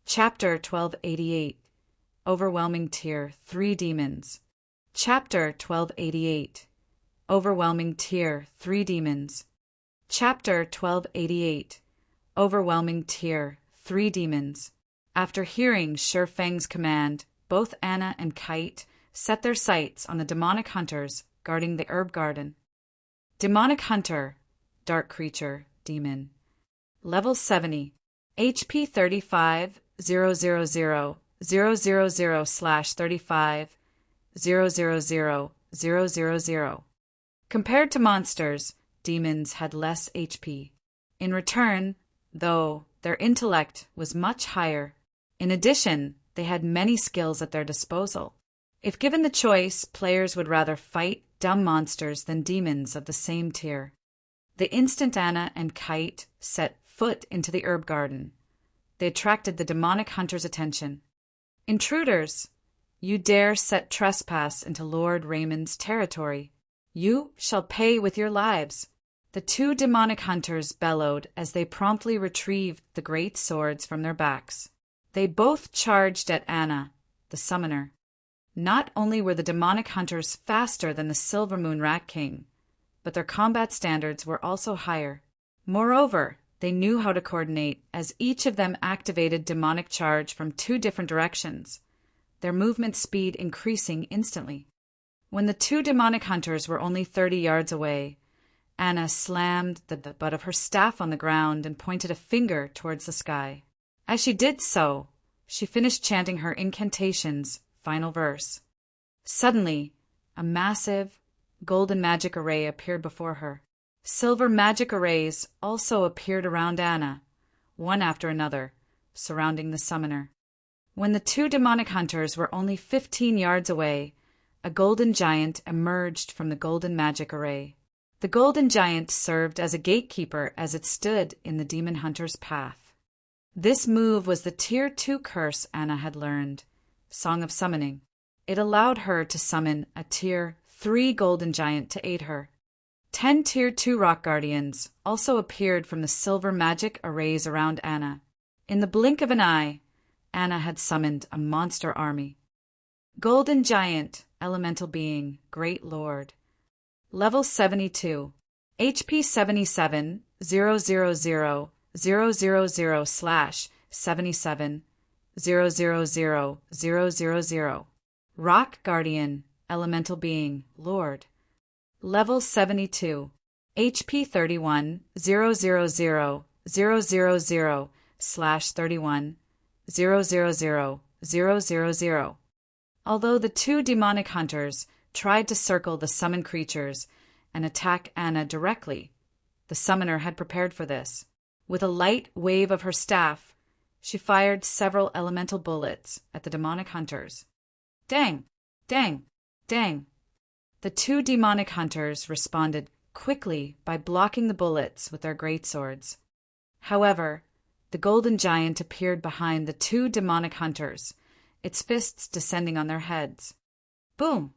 Chapter 1288. Overwhelming Tier 3 Demons. Chapter 1288. Overwhelming Tier 3 Demons. Chapter 1288. Overwhelming Tier 3 Demons. After hearing Sure Feng's command, both Anna and Kite set their sights on the demonic hunters guarding the herb garden. Demonic Hunter, Dark Creature, Demon. Level 70. HP 35 000 000 /35 000 000. Compared to monsters, demons had less HP. In return, though, their intellect was much higher. In addition, they had many skills at their disposal. If given the choice, players would rather fight dumb monsters than demons of the same tier. The instant Anna and Kite set foot into the herb garden, they attracted the demonic hunter's attention. Intruders, you dare set trespass into Lord Raymond's territory. You shall pay with your lives. The two demonic hunters bellowed as they promptly retrieved the great swords from their backs. They both charged at Anna, the summoner. Not only were the demonic hunters faster than the Silver Moon Rat King, but their combat standards were also higher. Moreover, they knew how to coordinate, as each of them activated demonic charge from two different directions, their movement speed increasing instantly. When the two demonic hunters were only 30 yards away, Anna slammed the butt of her staff on the ground and pointed a finger towards the sky. As she did so, she finished chanting her incantation's final verse. Suddenly, a massive, golden magic array appeared before her. Silver magic arrays also appeared around Anna, one after another, surrounding the summoner. When the two demonic hunters were only 15 yards away, a golden giant emerged from the golden magic array. The golden giant served as a gatekeeper as it stood in the demon hunter's path. This move was the Tier 2 curse Anna had learned, Song of Summoning. It allowed her to summon a Tier 3 golden giant to aid her. 10 Tier 2 rock guardians also appeared from the silver magic arrays around Anna. In the blink of an eye, Anna had summoned a monster army. Golden Giant, Elemental Being, Great Lord. Level 72. HP 77 000 000 /77 000 000. Rock Guardian, Elemental Being, Lord. Level 72. HP 31 000 000 /31 000 000. Although the two demonic hunters tried to circle the summoned creatures and attack Anna directly, the summoner had prepared for this. With a light wave of her staff, she fired several elemental bullets at the demonic hunters. Dang! Dang! Dang! The two demonic hunters responded quickly by blocking the bullets with their greatswords. However, the golden giant appeared behind the two demonic hunters, its fists descending on their heads. Boom!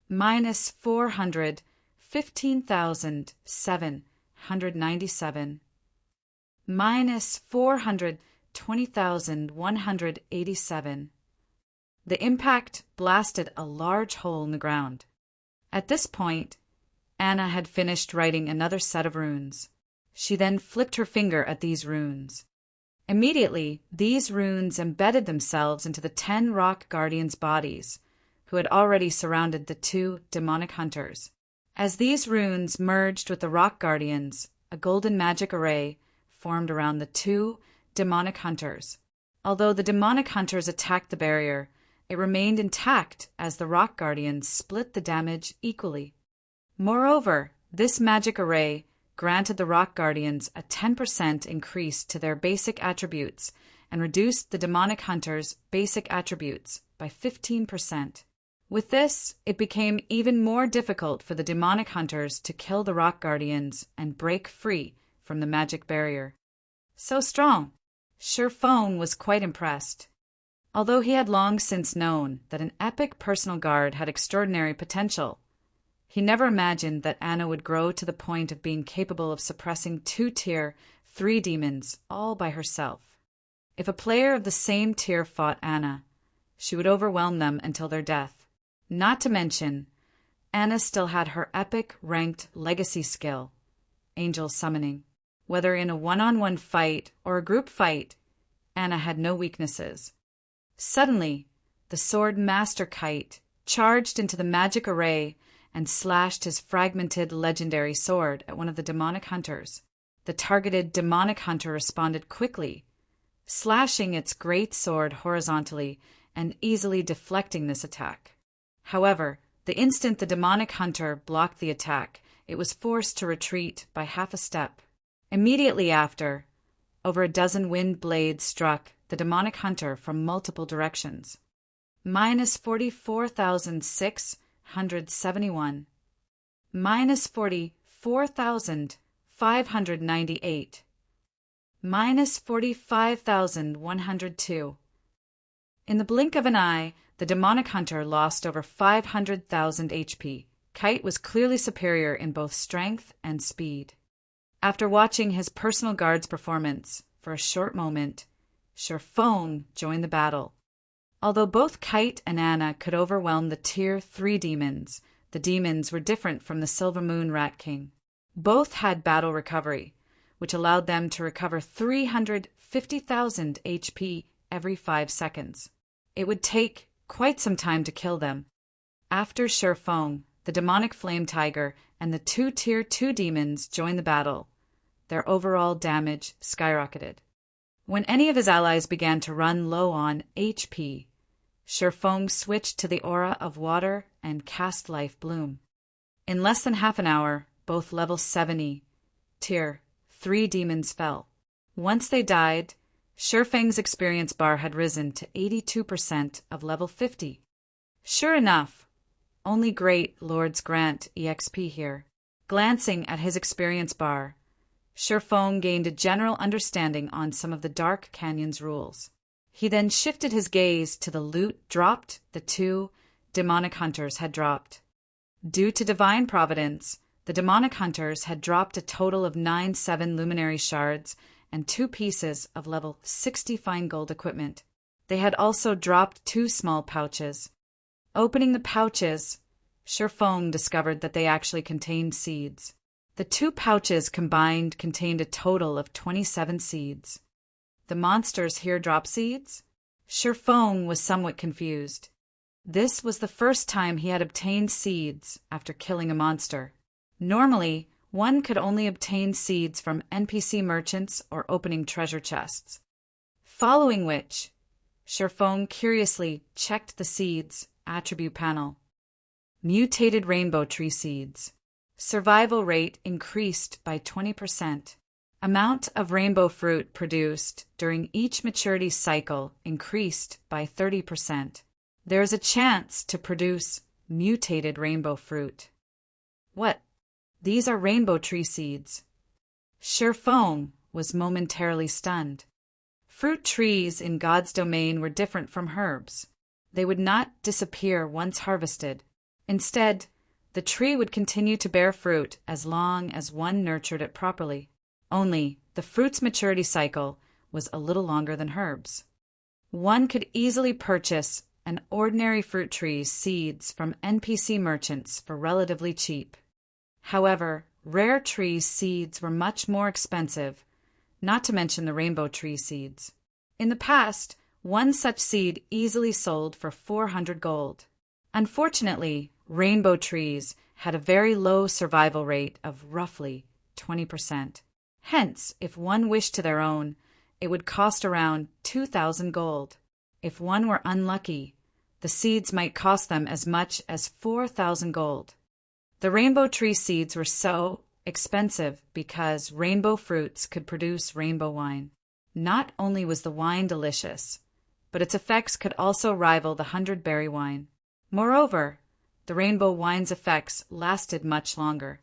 Minus 415,797. Minus 420,187. The impact blasted a large hole in the ground. At this point, Anna had finished writing another set of runes. She then flicked her finger at these runes. Immediately, these runes embedded themselves into the 10 rock guardians' bodies, who had already surrounded the two demonic hunters. As these runes merged with the rock guardians, a golden magic array formed around the two demonic hunters. Although the demonic hunters attacked the barrier, it remained intact as the rock guardians split the damage equally. Moreover, this magic array granted the rock guardians a 10% increase to their basic attributes and reduced the demonic hunters' basic attributes by 15%. With this, it became even more difficult for the demonic hunters to kill the rock guardians and break free from the magic barrier. So strong! Sure Feng was quite impressed. Although he had long since known that an epic personal guard had extraordinary potential, he never imagined that Anna would grow to the point of being capable of suppressing 2 Tier 3 demons all by herself. If a player of the same tier fought Anna, she would overwhelm them until their death. Not to mention, Anna still had her epic ranked legacy skill, Angel Summoning. Whether in a one-on-one fight or a group fight, Anna had no weaknesses. Suddenly, the sword Master Kite charged into the magic array and slashed his fragmented legendary sword at one of the demonic hunters. The targeted demonic hunter responded quickly, slashing its great sword horizontally and easily deflecting this attack. However, the instant the demonic hunter blocked the attack, it was forced to retreat by half a step. Immediately after, over a dozen wind blades struck the demonic hunter from multiple directions. Minus 44,671. Minus 44,598. Minus 45,102. In the blink of an eye, the demonic hunter lost over 500,000 HP. Kite was clearly superior in both strength and speed. After watching his personal guard's performance for a short moment, Sherfong joined the battle. Although both Kite and Anna could overwhelm the Tier 3 demons, the demons were different from the Silver Moon Rat King. Both had battle recovery, which allowed them to recover 350,000 HP every 5 seconds. It would take quite some time to kill them. After Sherfong, the demonic flame tiger, and the 2 Tier 2 demons joined the battle, their overall damage skyrocketed. When any of his allies began to run low on HP, Sherfong switched to the aura of water and cast Life Bloom. In less than half an hour, both level 70 Tier 3 demons fell. Once they died, Sherfang's experience bar had risen to 82% of level 50. Sure enough, only great lords grant EXP here. Glancing at his experience bar, Sherfong gained a general understanding on some of the Dark Canyon's rules. He then shifted his gaze to the loot dropped the 2 demonic hunters had dropped. Due to divine providence, the demonic hunters had dropped a total of 9 7 luminary shards and 2 pieces of level 60 fine gold equipment. They had also dropped 2 small pouches. Opening the pouches, Sherfong discovered that they actually contained seeds. The 2 pouches combined contained a total of 27 seeds. The monsters here drop seeds? Sherfong was somewhat confused. This was the first time he had obtained seeds after killing a monster. Normally, one could only obtain seeds from NPC merchants or opening treasure chests. Following which, Sherfong curiously checked the seeds attribute panel. Mutated rainbow tree seeds. Survival rate increased by 20%. Amount of rainbow fruit produced during each maturity cycle increased by 30%. There is a chance to produce mutated rainbow fruit. What? These are rainbow tree seeds. Sherfong was momentarily stunned. Fruit trees in God's domain were different from herbs. They would not disappear once harvested. Instead, the tree would continue to bear fruit as long as one nurtured it properly. Only, the fruit's maturity cycle was a little longer than herbs. One could easily purchase an ordinary fruit tree's seeds from NPC merchants for relatively cheap. However, rare trees' seeds were much more expensive, not to mention the rainbow tree seeds. In the past, one such seed easily sold for 400 gold. Unfortunately, rainbow trees had a very low survival rate of roughly 20%. Hence, if one wished to their own, it would cost around 2,000 gold. If one were unlucky, the seeds might cost them as much as 4,000 gold. The rainbow tree seeds were so expensive because rainbow fruits could produce rainbow wine. Not only was the wine delicious, but its effects could also rival the 100-berry wine. Moreover, the rainbow wine's effects lasted much longer.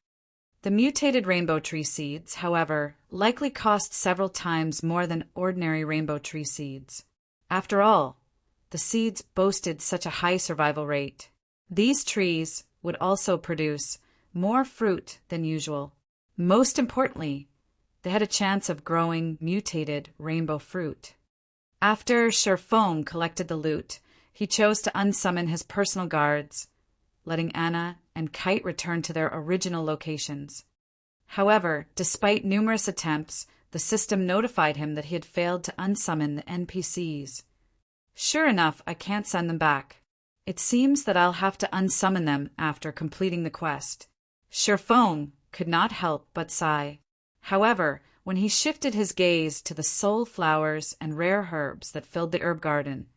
The mutated rainbow tree seeds, however, likely cost several times more than ordinary rainbow tree seeds. After all, the seeds boasted such a high survival rate. These trees would also produce more fruit than usual. Most importantly, they had a chance of growing mutated rainbow fruit. After Sherfong collected the loot, he chose to unsummon his personal guards, letting Anna and Kite return to their original locations. However, despite numerous attempts, the system notified him that he had failed to unsummon the NPCs. Sure enough, I can't send them back. It seems that I'll have to unsummon them after completing the quest. Sherfong could not help but sigh. However, when he shifted his gaze to the soul flowers and rare herbs that filled the herb garden,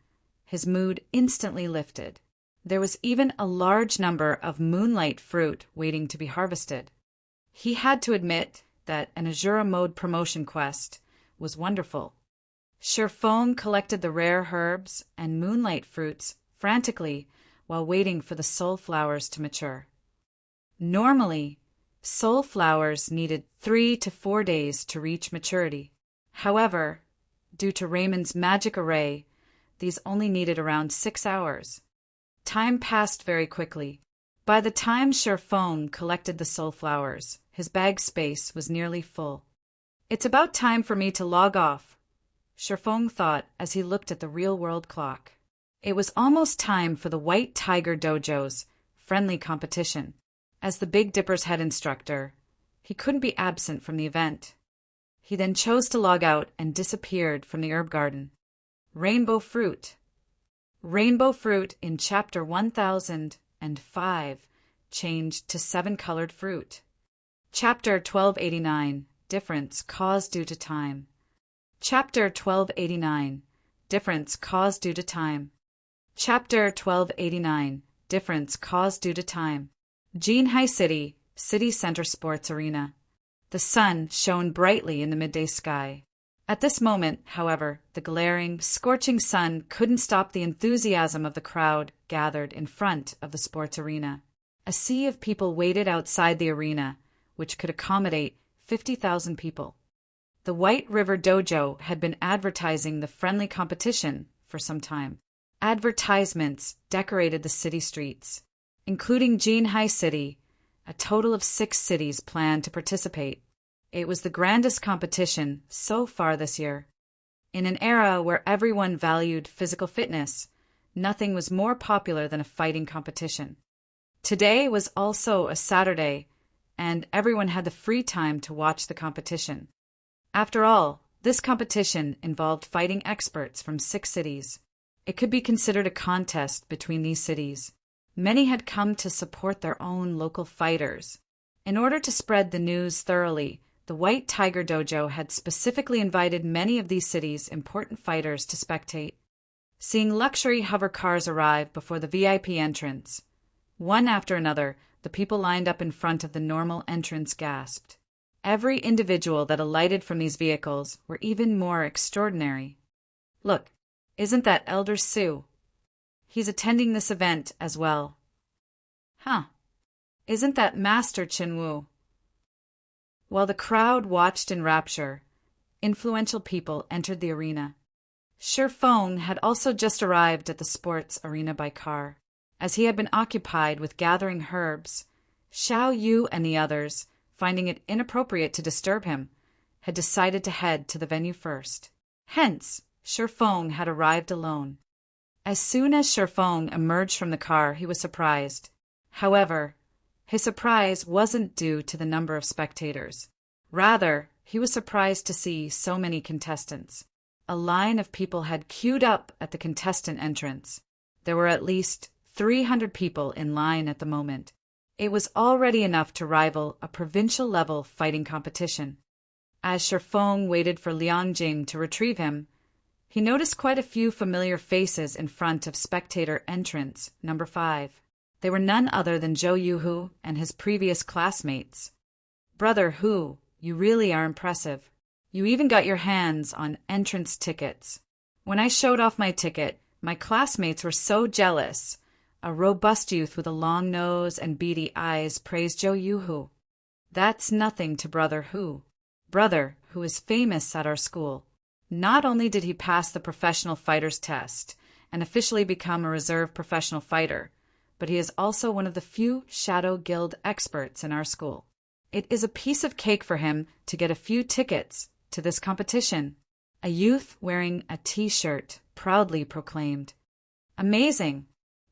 his mood instantly lifted. There was even a large number of moonlight fruit waiting to be harvested. He had to admit that an Azura mode promotion quest was wonderful. Sherfong collected the rare herbs and moonlight fruits frantically while waiting for the soul flowers to mature. Normally, soul flowers needed 3 to 4 days to reach maturity. However, due to Raymond's magic array, these only needed around 6 hours. Time passed very quickly. By the time Sherfong collected the soul flowers, his bag space was nearly full. It's about time for me to log off, Sherfong thought as he looked at the real-world clock. It was almost time for the White Tiger Dojo's friendly competition. As the Big Dipper's head instructor, he couldn't be absent from the event. He then chose to log out and disappeared from the herb garden. Rainbow fruit. Rainbow fruit in Chapter 1005 changed to 7-colored fruit. Chapter 1289, Difference caused due to time. Chapter 1289, Difference caused due to time. Chapter 1289, Difference caused due to time. Jinhai City, City Center Sports Arena. The sun shone brightly in the midday sky. At this moment, however, the glaring, scorching sun couldn't stop the enthusiasm of the crowd gathered in front of the sports arena. A sea of people waited outside the arena, which could accommodate 50,000 people. The White River Dojo had been advertising the friendly competition for some time. Advertisements decorated the city streets. Including Jinhai City, a total of 6 cities planned to participate. It was the grandest competition so far this year. In an era where everyone valued physical fitness, nothing was more popular than a fighting competition. Today was also a Saturday, and everyone had the free time to watch the competition. After all, this competition involved fighting experts from 6 cities. It could be considered a contest between these cities. Many had come to support their own local fighters. In order to spread the news thoroughly, the White Tiger Dojo had specifically invited many of these cities' important fighters to spectate. Seeing luxury hover cars arrive before the VIP entrance, one after another, the people lined up in front of the normal entrance gasped. Every individual that alighted from these vehicles were even more extraordinary. Look, isn't that Elder Sue? He's attending this event as well. Huh. Isn't that Master Chinwu? While the crowd watched in rapture, influential people entered the arena. Sherfong had also just arrived at the sports arena by car. As he had been occupied with gathering herbs, Xiao Yu and the others, finding it inappropriate to disturb him, had decided to head to the venue first. Hence, Sherfong had arrived alone. As soon as Sherfong emerged from the car, he was surprised. However, his surprise wasn't due to the number of spectators. Rather, he was surprised to see so many contestants. A line of people had queued up at the contestant entrance. There were at least 300 people in line at the moment. It was already enough to rival a provincial-level fighting competition. As Sherfong waited for Liang Jing to retrieve him, he noticed quite a few familiar faces in front of spectator entrance number 5. They were none other than Zhou Yuhu and his previous classmates. Brother Hu, you really are impressive. You even got your hands on entrance tickets. When I showed off my ticket, my classmates were so jealous. A robust youth with a long nose and beady eyes praised Zhou Yuhu. That's nothing to Brother Hu. Brother, who is famous at our school. Not only did he pass the professional fighter's test and officially become a reserve professional fighter, but he is also one of the few Shadow Guild experts in our school. It is a piece of cake for him to get a few tickets to this competition. A youth wearing a t-shirt proudly proclaimed, "Amazing!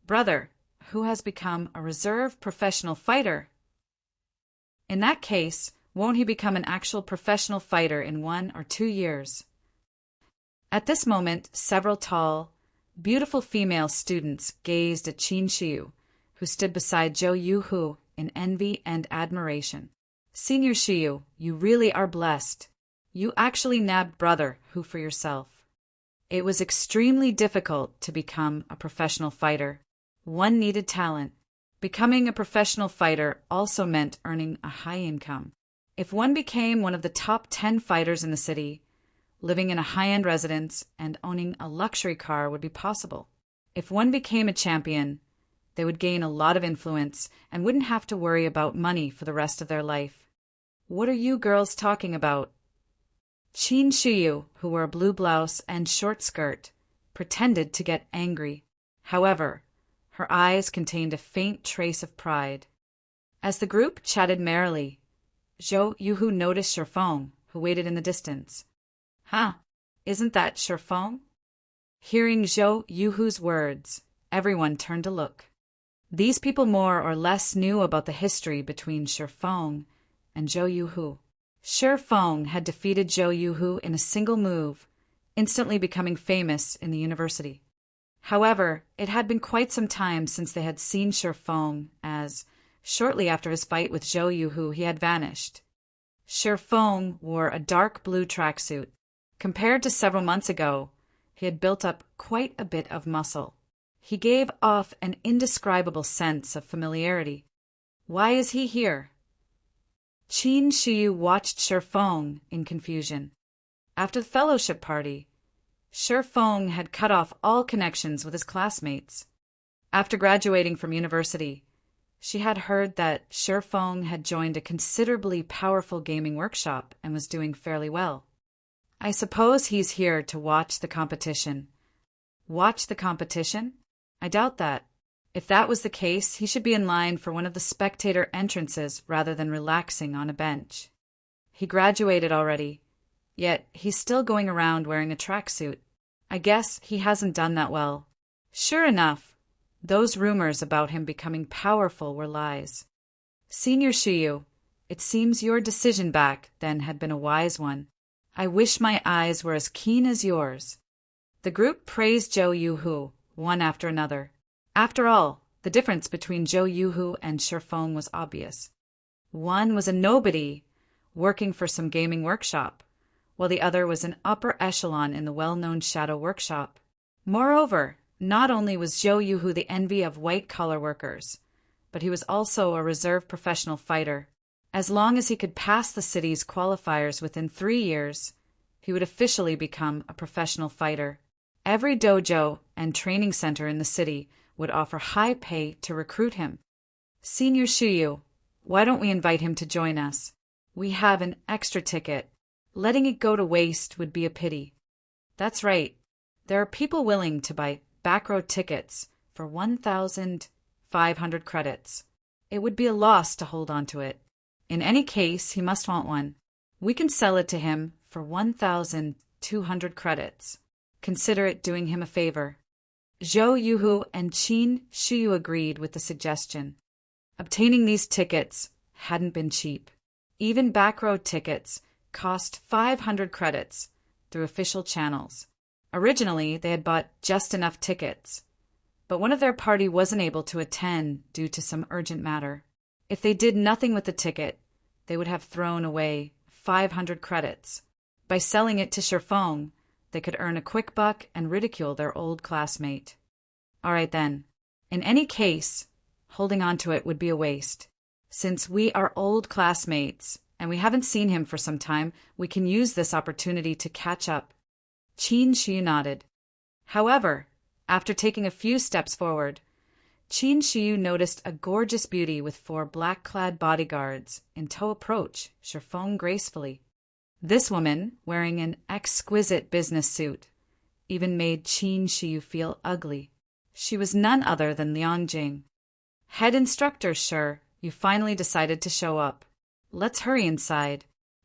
Brother, who has become a reserve professional fighter." In that case, won't he become an actual professional fighter in 1 or 2 years? At this moment, several tall, beautiful female students gazed at Qin Shiyu, who stood beside Zhou Yuhu in envy and admiration. "Senior Shiyu, you really are blessed. You actually nabbed Brother Hu for yourself." It was extremely difficult to become a professional fighter. One needed talent. Becoming a professional fighter also meant earning a high income. If one became one of the top 10 fighters in the city, living in a high-end residence and owning a luxury car would be possible. If one became a champion, they would gain a lot of influence and wouldn't have to worry about money for the rest of their life. "What are you girls talking about?" Qin Shiyu, who wore a blue blouse and short skirt, pretended to get angry. However, her eyes contained a faint trace of pride. As the group chatted merrily, Zhou Yuhu noticed Shifeng, who waited in the distance. "Huh, isn't that Shifeng?" Hearing Zhou Yuhu's words, everyone turned to look. These people more or less knew about the history between Shifeng and Zhou Yuhu. Shifeng had defeated Zhou Yuhu in a single move, instantly becoming famous in the university. However, it had been quite some time since they had seen Shifeng, as, shortly after his fight with Zhou Yuhu, he had vanished. Shifeng wore a dark blue tracksuit. Compared to several months ago, he had built up quite a bit of muscle. He gave off an indescribable sense of familiarity. "Why is he here?" Qin Shiyu watched Shifeng in confusion. After the fellowship party, Shifeng had cut off all connections with his classmates. After graduating from university, she had heard that Shifeng had joined a considerably powerful gaming workshop and was doing fairly well. "I suppose he's here to watch the competition." Watch the competition? I doubt that. If that was the case, he should be in line for one of the spectator entrances rather than relaxing on a bench. He graduated already, yet he's still going around wearing a tracksuit. I guess he hasn't done that well. Sure enough, those rumors about him becoming powerful were lies. "Senior Shiyu, it seems your decision back then had been a wise one. I wish my eyes were as keen as yours." The group praised Zhou Yuhu, one after another. After all, the difference between Zhou Yuhu and Shifeng was obvious. One was a nobody working for some gaming workshop, while the other was an upper echelon in the well-known Shadow Workshop. Moreover, not only was Zhou Yuhu the envy of white-collar workers, but he was also a reserve professional fighter. As long as he could pass the city's qualifiers within 3 years, he would officially become a professional fighter. Every dojo and training center in the city would offer high pay to recruit him. "Senior Shiyu, why don't we invite him to join us? We have an extra ticket. Letting it go to waste would be a pity." That's right. There are people willing to buy back row tickets for 1,500 credits. It would be a loss to hold on to it. In any case, he must want one. We can sell it to him for 1,200 credits. Consider it doing him a favor. Zhou Yuhu and Qin Shiyu agreed with the suggestion. Obtaining these tickets hadn't been cheap. Even back row tickets cost 500 credits through official channels. Originally, they had bought just enough tickets, but one of their party wasn't able to attend due to some urgent matter. If they did nothing with the ticket, they would have thrown away 500 credits. By selling it to Shifeng, they could earn a quick buck and ridicule their old classmate. All right then. In any case, holding on to it would be a waste. Since we are old classmates and we haven't seen him for some time, we can use this opportunity to catch up. Qin Shiyu nodded. However, after taking a few steps forward, Qin Shiyu noticed a gorgeous beauty with 4 black-clad bodyguards in tow approach Shifeng gracefully. This woman, wearing an exquisite business suit, even made Qin Shiyu feel ugly. She was none other than Liang Jing. "Head instructor, sure, you finally decided to show up. Let's hurry inside."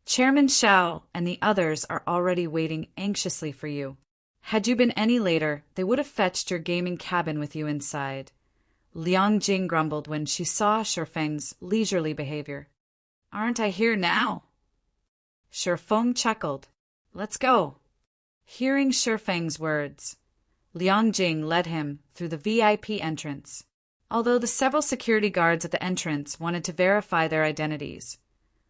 Chairman Xiao and the others are already waiting anxiously for you. Had you been any later, they would have fetched your gaming cabin with you inside. Liang Jing grumbled when she saw Shifeng's leisurely behavior. Aren't I here now? Shifeng chuckled. Let's go. Hearing Shifeng's words, Liang Jing led him through the VIP entrance. Although the several security guards at the entrance wanted to verify their identities,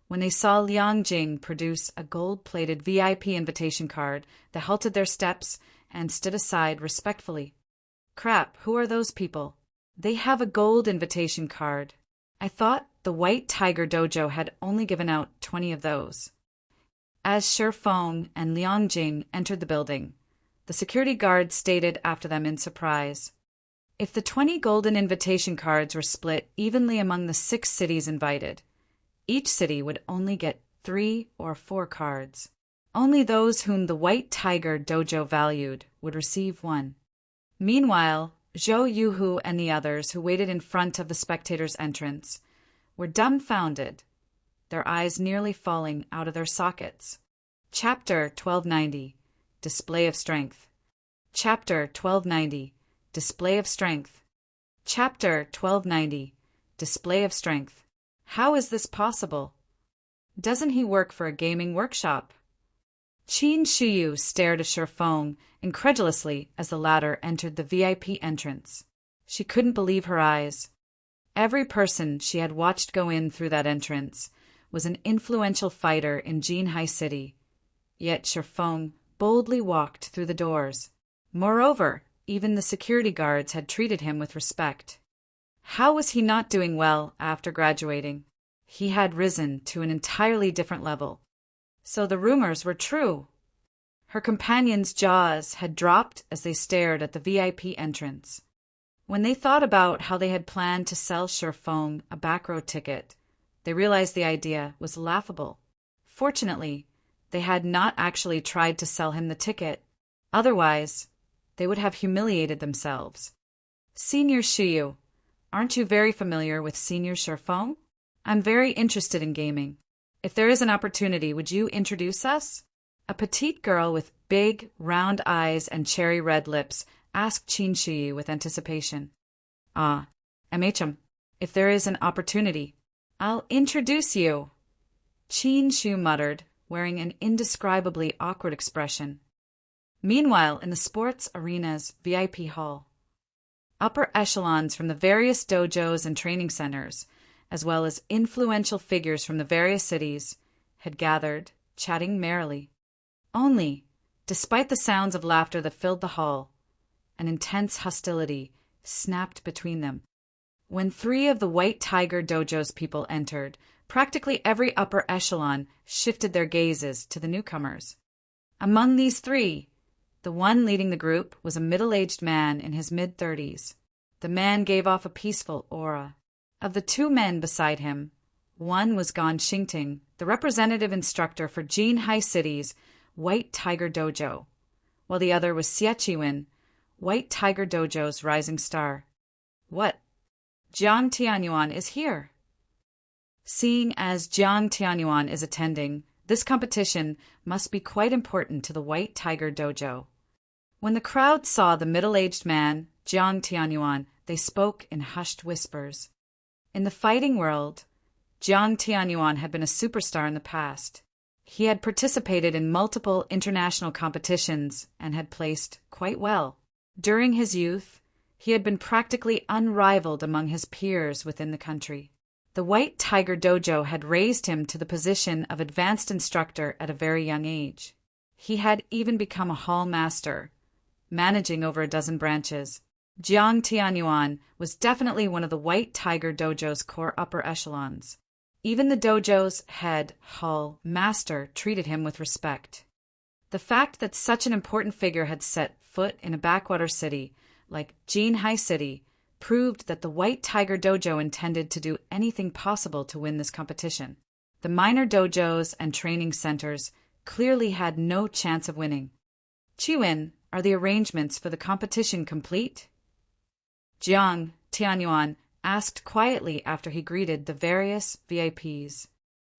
when they saw Liang Jing produce a gold-plated VIP invitation card, they halted their steps and stood aside respectfully. Crap, who are those people? They have a gold invitation card. I thought the White Tiger Dojo had only given out 20 of those. As Shifeng and Liang Jing entered the building, the security guard stated after them in surprise, if the 20 golden invitation cards were split evenly among the 6 cities invited, each city would only get 3 or 4 cards. Only those whom the White Tiger Dojo valued would receive 1. Meanwhile, Zhou Yuhu and the others who waited in front of the spectators' entrance were dumbfounded, their eyes nearly falling out of their sockets. Chapter 1290, Display of Strength. Chapter 1290, Display of Strength. Chapter 1290, Display of Strength. How is this possible? Doesn't he work for a gaming workshop? Qin Shiyu stared at Shifeng incredulously as the latter entered the VIP entrance. She couldn't believe her eyes. Every person she had watched go in through that entrance was an influential fighter in Jinhai City, yet Shifeng boldly walked through the doors. Moreover, even the security guards had treated him with respect. How was he not doing well after graduating? He had risen to an entirely different level. So the rumors were true. Her companions' jaws had dropped as they stared at the VIP entrance. When they thought about how they had planned to sell Shifeng a back-row ticket, they realized the idea was laughable. Fortunately, they had not actually tried to sell him the ticket. Otherwise, they would have humiliated themselves. Senior Shiyu, aren't you very familiar with Senior Shifeng? I'm very interested in gaming. If there is an opportunity, would you introduce us? A petite girl with big, round eyes and cherry-red lips asked Qin Shiyu with anticipation. MHM, if there is an opportunity, I'll introduce you. Qin Shiyu muttered, wearing an indescribably awkward expression. Meanwhile, in the sports arena's VIP hall, upper echelons from the various dojos and training centers, as well as influential figures from the various cities, had gathered, chatting merrily. Only, despite the sounds of laughter that filled the hall, an intense hostility snapped between them. When 3 of the White Tiger Dojo's people entered, practically every upper echelon shifted their gazes to the newcomers. Among these 3, the one leading the group was a middle-aged man in his mid-30s. The man gave off a peaceful aura. Of the 2 men beside him, one was Gan Xingting, the representative instructor for Jinhai City's White Tiger Dojo, while the other was Xie Qiwen, White Tiger Dojo's rising star. What? Jiang Tianyuan is here. Seeing as Jiang Tianyuan is attending, this competition must be quite important to the White Tiger Dojo. When the crowd saw the middle-aged man, Jiang Tianyuan, they spoke in hushed whispers. In the fighting world, Jiang Tianyuan had been a superstar in the past. He had participated in multiple international competitions and had placed quite well. During his youth, he had been practically unrivaled among his peers within the country. The White Tiger Dojo had raised him to the position of advanced instructor at a very young age. He had even become a hall master, managing over a dozen branches. Jiang Tianyuan was definitely one of the White Tiger Dojo's core upper echelons. Even the dojo's head hall master treated him with respect. The fact that such an important figure had set foot in a backwater city like Jinhai City proved that the White Tiger Dojo intended to do anything possible to win this competition. The minor dojos and training centers clearly had no chance of winning. Qiwen, are the arrangements for the competition complete? Jiang Tianyuan asked quietly after he greeted the various VIPs.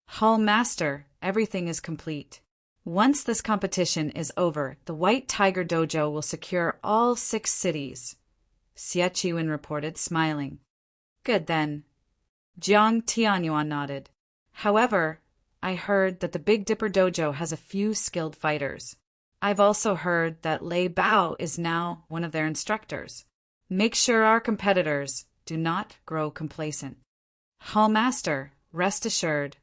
Hall Master, everything is complete. Once this competition is over, the White Tiger Dojo will secure all 6 cities, Xie Qiwen reported, smiling. Good then. Jiang Tianyuan nodded. However, I heard that the Big Dipper Dojo has a few skilled fighters. I've also heard that Lei Bao is now one of their instructors. Make sure our competitors do not grow complacent. Hall Master, rest assured,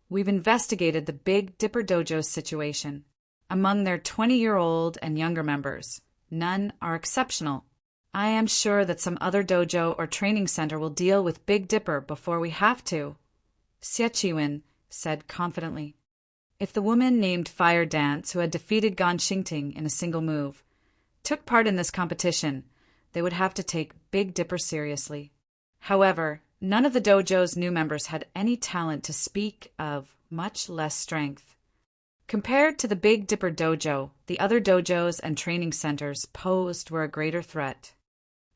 we've investigated the Big Dipper Dojo's situation. Among their 20-year-old and younger members, none are exceptional. I am sure that some other dojo or training center will deal with Big Dipper before we have to, Xie Qiwen said confidently. If the woman named Fire Dance, who had defeated Gan Xingting in a single move, took part in this competition, they would have to take Big Dipper seriously. However, none of the dojo's new members had any talent to speak of, much less strength. Compared to the Big Dipper Dojo, the other dojos and training centers posed were a greater threat.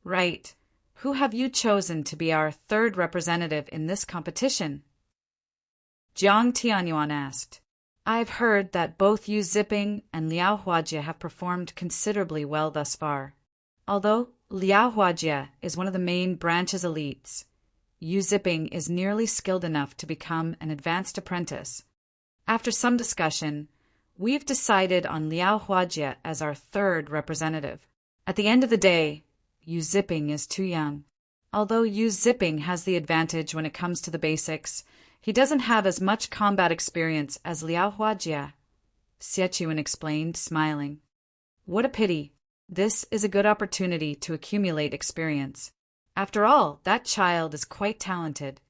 Right. Who have you chosen to be our 3rd representative in this competition? Jiang Tianyuan asked. I've heard that both Yu Ziping and Liao Huajie have performed considerably well thus far. Although Liao Huajie is one of the main branch's elites, Yu Ziping is nearly skilled enough to become an advanced apprentice. After some discussion, we've decided on Liao Huajie as our 3rd representative. At the end of the day, Yu Ziping is too young. Although Yu Ziping has the advantage when it comes to the basics, he doesn't have as much combat experience as Liao Huajie, Xie Qiwen explained, smiling. What a pity. This is a good opportunity to accumulate experience. After all, that child is quite talented.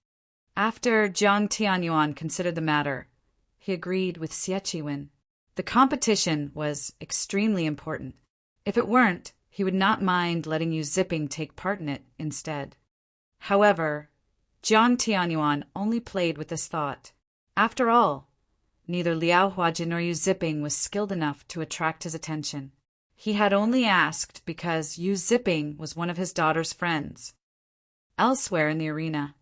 After Jiang Tianyuan considered the matter, he agreed with Xie Qiwen. The competition was extremely important. If it weren't, he would not mind letting Yu Ziping take part in it instead. However, Jiang Tianyuan only played with this thought. After all, neither Liao Huajie nor Yu Ziping was skilled enough to attract his attention. He had only asked because Yu Ziping was one of his daughter's friends. Elsewhere in the arena,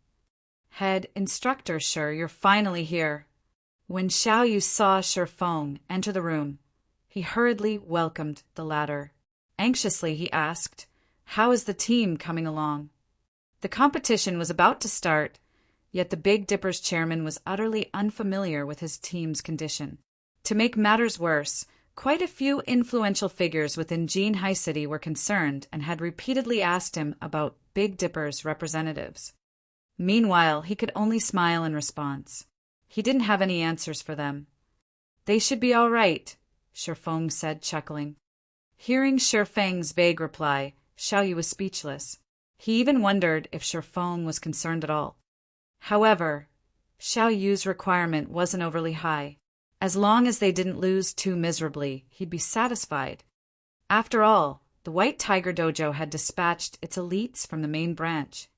Head Instructor Shi, you're finally here. When Xiao Yu saw Shi Feng enter the room, he hurriedly welcomed the latter. Anxiously, he asked, how is the team coming along? The competition was about to start, yet the Big Dipper's chairman was utterly unfamiliar with his team's condition. To make matters worse, quite a few influential figures within Jinhai City were concerned and had repeatedly asked him about Big Dipper's representatives. Meanwhile, he could only smile in response. He didn't have any answers for them. They should be all right, Shi Feng said, chuckling. Hearing Shi Feng's vague reply, Xiao Yu was speechless. He even wondered if Shi Feng was concerned at all. However, Xiao Yu's requirement wasn't overly high. As long as they didn't lose too miserably, he'd be satisfied. After all, the White Tiger Dojo had dispatched its elites from the main branch.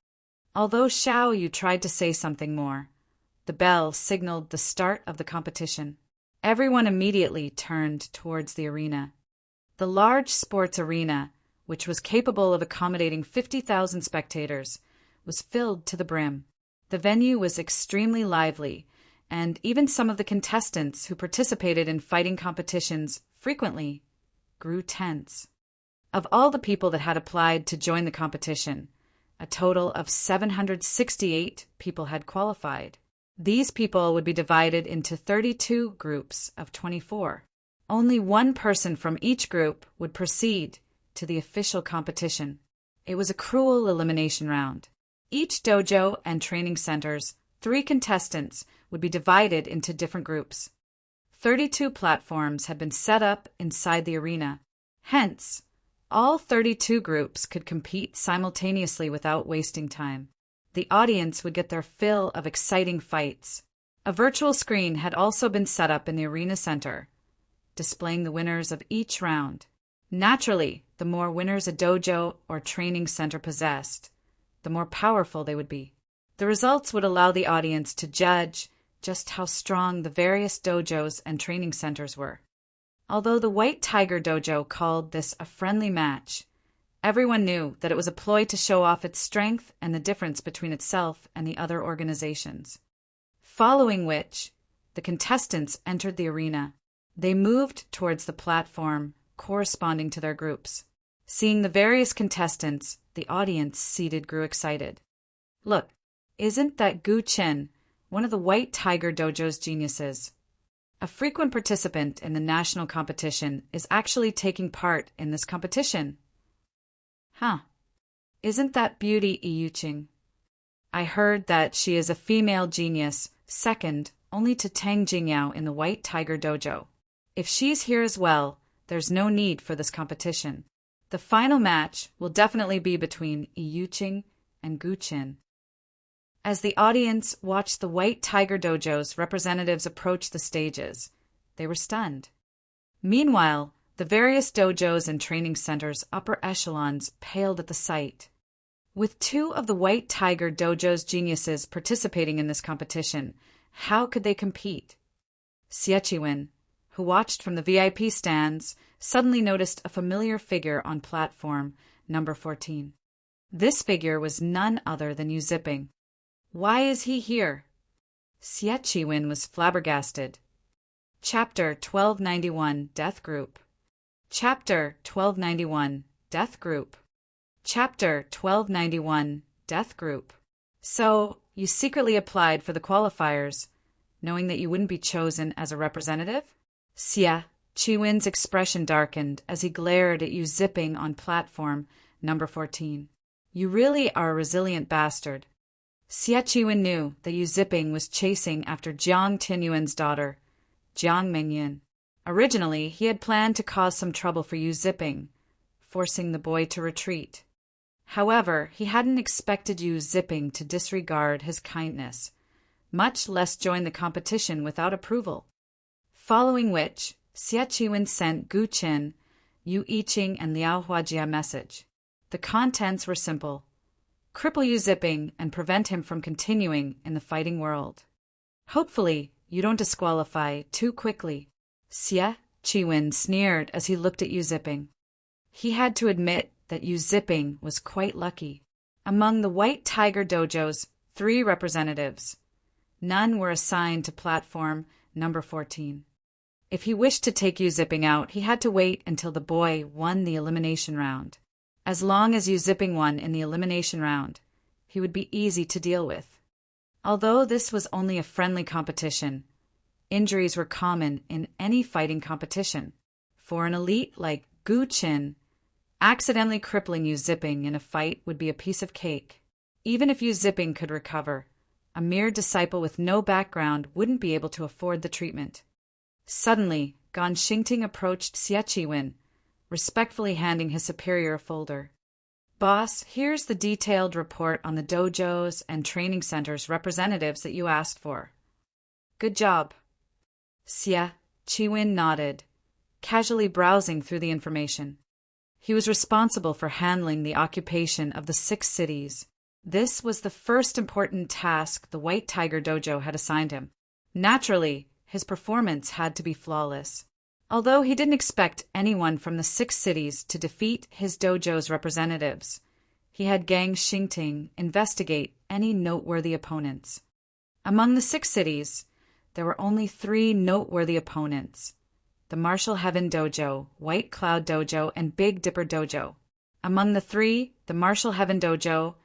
Although Xiao Yu tried to say something more, the bell signaled the start of the competition. Everyone immediately turned towards the arena. The large sports arena, which was capable of accommodating 50,000 spectators, was filled to the brim. The venue was extremely lively, and even some of the contestants who participated in fighting competitions frequently grew tense. Of all the people that had applied to join the competition, a total of 768 people had qualified. These people would be divided into 32 groups of 24. Only one person from each group would proceed to the official competition. It was a cruel elimination round. Each dojo and training center's 3 contestants would be divided into different groups. 32 platforms had been set up inside the arena. Hence, all 32 groups could compete simultaneously without wasting time. The audience would get their fill of exciting fights. A virtual screen had also been set up in the arena center, displaying the winners of each round. Naturally, the more winners a dojo or training center possessed, the more powerful they would be. The results would allow the audience to judge just how strong the various dojos and training centers were. Although the White Tiger Dojo called this a friendly match, everyone knew that it was a ploy to show off its strength and the difference between itself and the other organizations. Following which, the contestants entered the arena. They moved towards the platform corresponding to their groups. Seeing the various contestants, the audience seated grew excited. Look, isn't that Gu Chen, one of the White Tiger Dojo's geniuses? A frequent participant in the national competition is actually taking part in this competition. Huh. Isn't that beauty Iyuqing? I heard that she is a female genius, second only to Tang Jingyao in the White Tiger Dojo. If she's here as well, there's no need for this competition. The final match will definitely be between Iyuqing and Gu Chen. As the audience watched the White Tiger Dojo's representatives approach the stages, they were stunned. Meanwhile, the various dojos and training centers' upper echelons paled at the sight. With two of the White Tiger Dojo's geniuses participating in this competition, how could they compete? Xie, who watched from the VIP stands, suddenly noticed a familiar figure on platform number 14. This figure was none other than Yu Ziping. Why is he here? Xie was flabbergasted. Chapter 1291 Death Group. Chapter 1291 Death Group. Chapter 1291 Death Group. So, you secretly applied for the qualifiers, knowing that you wouldn't be chosen as a representative? Xie Chiwen's expression darkened as he glared at Yu Ziping on platform number 14. You really are a resilient bastard. Xie Chiwen knew that Yu Ziping was chasing after Jiang Tianyuan's daughter, Jiang Mengyan. Originally, he had planned to cause some trouble for Yu Ziping, forcing the boy to retreat. However, he hadn't expected Yu Ziping to disregard his kindness, much less join the competition without approval. Following which, Xie Chiwen sent Gu Chen, Yu Yiqing, and Liao Huajie a message. The contents were simple. Cripple Yu Ziping and prevent him from continuing in the fighting world. Hopefully, you don't disqualify too quickly. Xie Chiwen sneered as he looked at Yu Ziping. He had to admit that Yu Ziping was quite lucky. Among the White Tiger Dojo's 3 representatives, none were assigned to platform number 14. If he wished to take Yu Ziping out, he had to wait until the boy won the elimination round. As long as Yu Ziping won in the elimination round, he would be easy to deal with. Although this was only a friendly competition, injuries were common in any fighting competition. For an elite like Gu Chen, accidentally crippling Yu Ziping in a fight would be a piece of cake. Even if Yu Ziping could recover, a mere disciple with no background wouldn't be able to afford the treatment. Suddenly, Gan Xingting approached Xie Chiwen, respectfully handing his superior a folder. Boss, here's the detailed report on the dojos and training centers representatives that you asked for. Good job. Xie Chiwen nodded, casually browsing through the information. He was responsible for handling the occupation of the 6 cities. This was the first important task the White Tiger Dojo had assigned him. Naturally, his performance had to be flawless. Although he didn't expect anyone from the 6 cities to defeat his dojo's representatives, he had Gang Xingting investigate any noteworthy opponents. Among the 6 cities, there were only 3 noteworthy opponents: the Martial Heaven Dojo, White Cloud Dojo, and Big Dipper Dojo. Among the 3, the Martial Heaven Dojo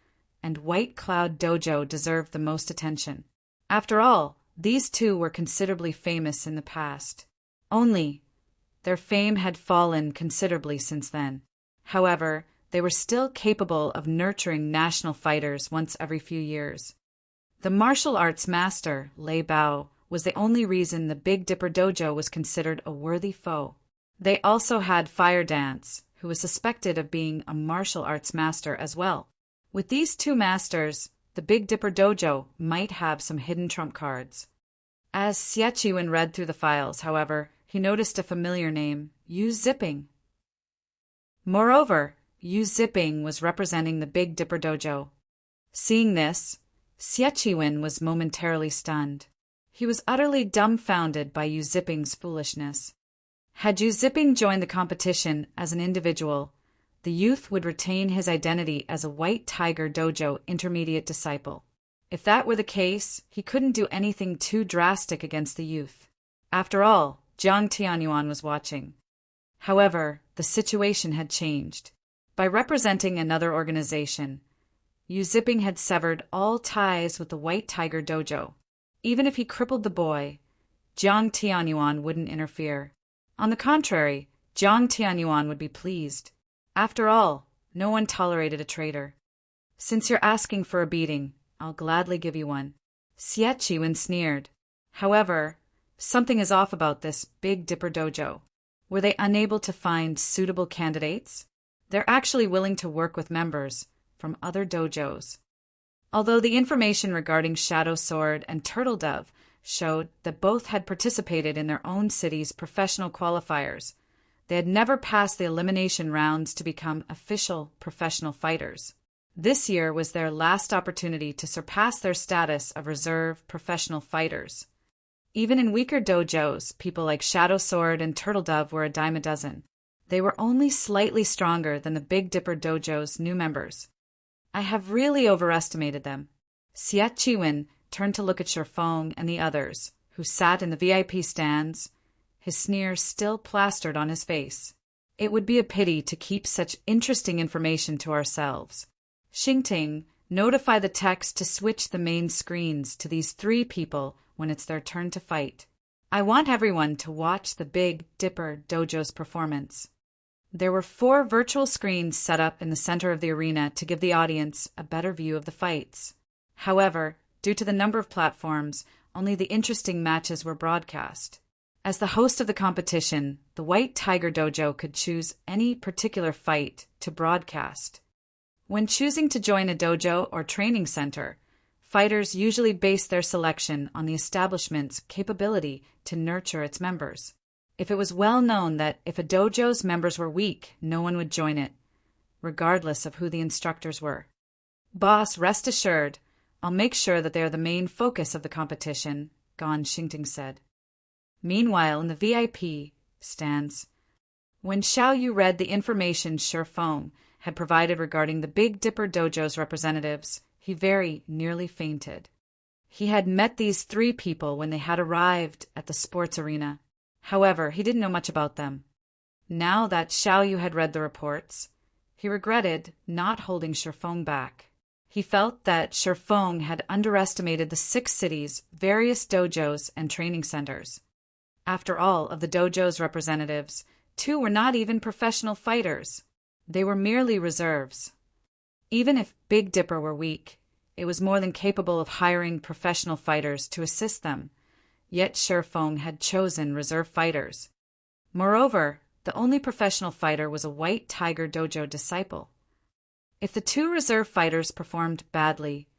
and White Cloud Dojo deserved the most attention. After all, these 2 were considerably famous in the past. Only, their fame had fallen considerably since then. However, they were still capable of nurturing national fighters once every few years. The martial arts master, Lei Bao, was the only reason the Big Dipper Dojo was considered a worthy foe. They also had Fire Dance, who was suspected of being a martial arts master as well. With these 2 masters, the Big Dipper Dojo might have some hidden trump cards. As Xie Chiwen read through the files, however, he noticed a familiar name, Yu Ziping. Moreover, Yu Ziping was representing the Big Dipper Dojo. Seeing this, Xie Chiwen was momentarily stunned. He was utterly dumbfounded by Yu Ziping's foolishness. Had Yu Ziping joined the competition as an individual, the youth would retain his identity as a White Tiger Dojo intermediate disciple. If that were the case, he couldn't do anything too drastic against the youth. After all, Jiang Tianyuan was watching. However, the situation had changed. By representing another organization, Yu Ziping had severed all ties with the White Tiger Dojo. Even if he crippled the boy, Jiang Tianyuan wouldn't interfere. On the contrary, Jiang Tianyuan would be pleased. After all, no one tolerated a traitor. Since you're asking for a beating, I'll gladly give you one. Xie Chiwen sneered. However, something is off about this Big Dipper dojo. Were they unable to find suitable candidates? They're actually willing to work with members from other dojos. Although the information regarding Shadow Sword and Turtle Dove showed that both had participated in their own city's professional qualifiers, they had never passed the elimination rounds to become official professional fighters. This year was their last opportunity to surpass their status of reserve professional fighters. Even in weaker dojos, people like Shadow Sword and Turtle Dove were a dime a dozen. They were only slightly stronger than the Big Dipper dojo's new members. I have really overestimated them. Xie Chiwen turned to look at Shifeng and the others, who sat in the VIP stands, his sneer still plastered on his face. It would be a pity to keep such interesting information to ourselves. Xingting, notify the text to switch the main screens to these 3 people when it's their turn to fight. I want everyone to watch the Big Dipper dojo's performance. There were 4 virtual screens set up in the center of the arena to give the audience a better view of the fights. However, due to the number of platforms, only the interesting matches were broadcast. As the host of the competition, the White Tiger Dojo could choose any particular fight to broadcast. When choosing to join a dojo or training center, fighters usually base their selection on the establishment's capability to nurture its members. If it was well known that if a dojo's members were weak, no one would join it, regardless of who the instructors were. Boss, rest assured, I'll make sure that they are the main focus of the competition, Gan Xingting said. Meanwhile, in the VIP stands, when Xiao Yu read the information Shifeng had provided regarding the Big Dipper dojo's representatives, he very nearly fainted. He had met these 3 people when they had arrived at the sports arena. However, he didn't know much about them. Now that Xiao Yu had read the reports, he regretted not holding Shifeng back. He felt that Shifeng had underestimated the 6 cities' various dojos and training centers. After all, of the dojo's representatives, 2 were not even professional fighters. They were merely reserves. Even if Big Dipper were weak, it was more than capable of hiring professional fighters to assist them. Yet Shifeng had chosen reserve fighters. Moreover, the only professional fighter was a White Tiger Dojo disciple. If the 2 reserve fighters performed badly,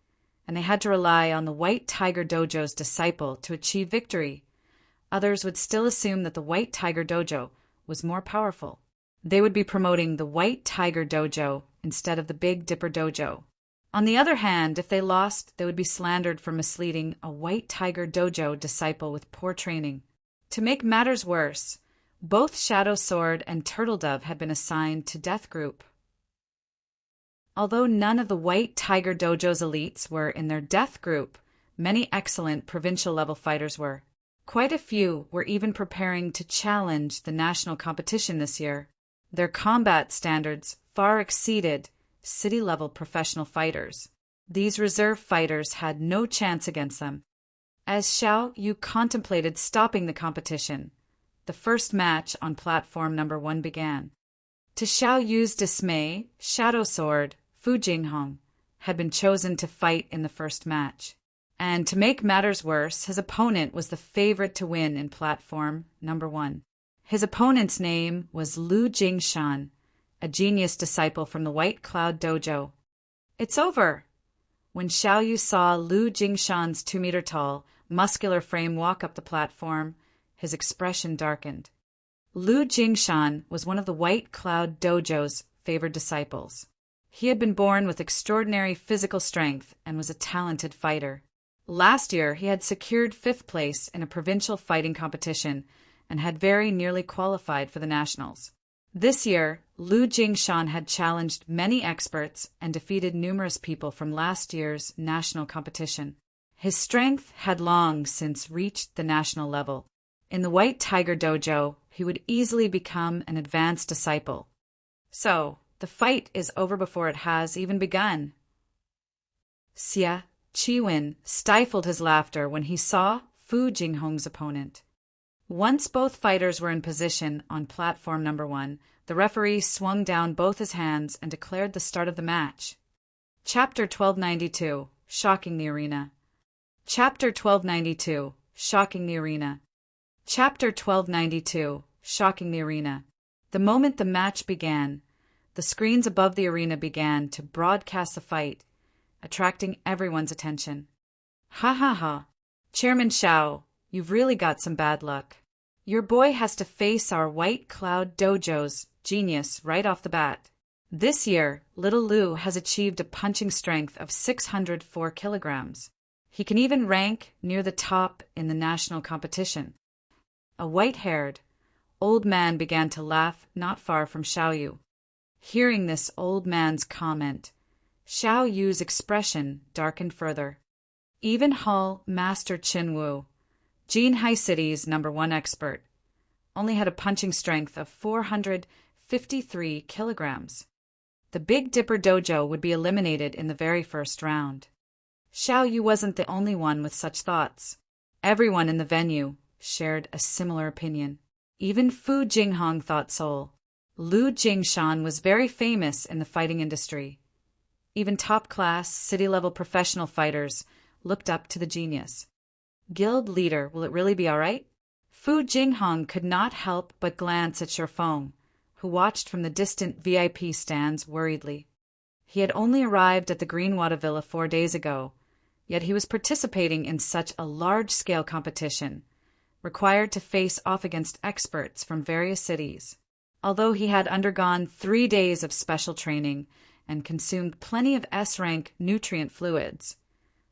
and they had to rely on the White Tiger Dojo's disciple to achieve victory, others would still assume that the White Tiger Dojo was more powerful. They would be promoting the White Tiger Dojo instead of the Big Dipper Dojo. On the other hand, if they lost, they would be slandered for misleading a White Tiger Dojo disciple with poor training. To make matters worse, both Shadow Sword and Turtle Dove had been assigned to Death Group. Although none of the White Tiger Dojo's elites were in their Death Group, many excellent provincial-level fighters were. Quite a few were even preparing to challenge the national competition this year. Their combat standards far exceeded city-level professional fighters. These reserve fighters had no chance against them. As Xiao Yu contemplated stopping the competition, the first match on platform number 1 began. To Xiao Yu's dismay, Shadow Sword, Fu Jinghong, had been chosen to fight in the first match. And to make matters worse, his opponent was the favorite to win in platform number 1. His opponent's name was Lu Jingshan, a genius disciple from the White Cloud Dojo. It's over. When Xiao Yu saw Lu Jingshan's 2-meter-tall, muscular frame walk up the platform, his expression darkened. Lu Jingshan was one of the White Cloud Dojo's favored disciples. He had been born with extraordinary physical strength and was a talented fighter. Last year, he had secured 5th place in a provincial fighting competition and had very nearly qualified for the nationals. This year, Lu Jingshan had challenged many experts and defeated numerous people from last year's national competition. His strength had long since reached the national level. In the White Tiger Dojo, he would easily become an advanced disciple. So, the fight is over before it has even begun. Xia Chiwen stifled his laughter when he saw Fu Jinghong's opponent. Once both fighters were in position on platform number 1, the referee swung down both his hands and declared the start of the match. Chapter 1292, Shocking the Arena. Chapter 1292, Shocking the Arena. Chapter 1292, Shocking the Arena. The moment the match began, the screens above the arena began to broadcast the fight, attracting everyone's attention. Ha ha ha. Chairman Xiao, you've really got some bad luck. Your boy has to face our White Cloud Dojo's genius right off the bat. This year, little Lu has achieved a punching strength of 604 kilograms. He can even rank near the top in the national competition. A white-haired, old man began to laugh not far from Xiao Yu. Hearing this old man's comment, Xiao Yu's expression darkened further. Even Hall Master Qin Wu, Jinhai City's #1 expert, only had a punching strength of 453 kilograms. The Big Dipper Dojo would be eliminated in the very first round. Xiao Yu wasn't the only one with such thoughts. Everyone in the venue shared a similar opinion. Even Fu Jinghong thought so. Lu Jingshan was very famous in the fighting industry. Even top-class, city-level professional fighters looked up to the genius. Guild leader, will it really be all right? Fu Jinghong could not help but glance at Shifeng, who watched from the distant VIP stands worriedly. He had only arrived at the Greenwater Villa 4 days ago, yet he was participating in such a large-scale competition, required to face off against experts from various cities. Although he had undergone 3 days of special training and consumed plenty of S-rank nutrient fluids,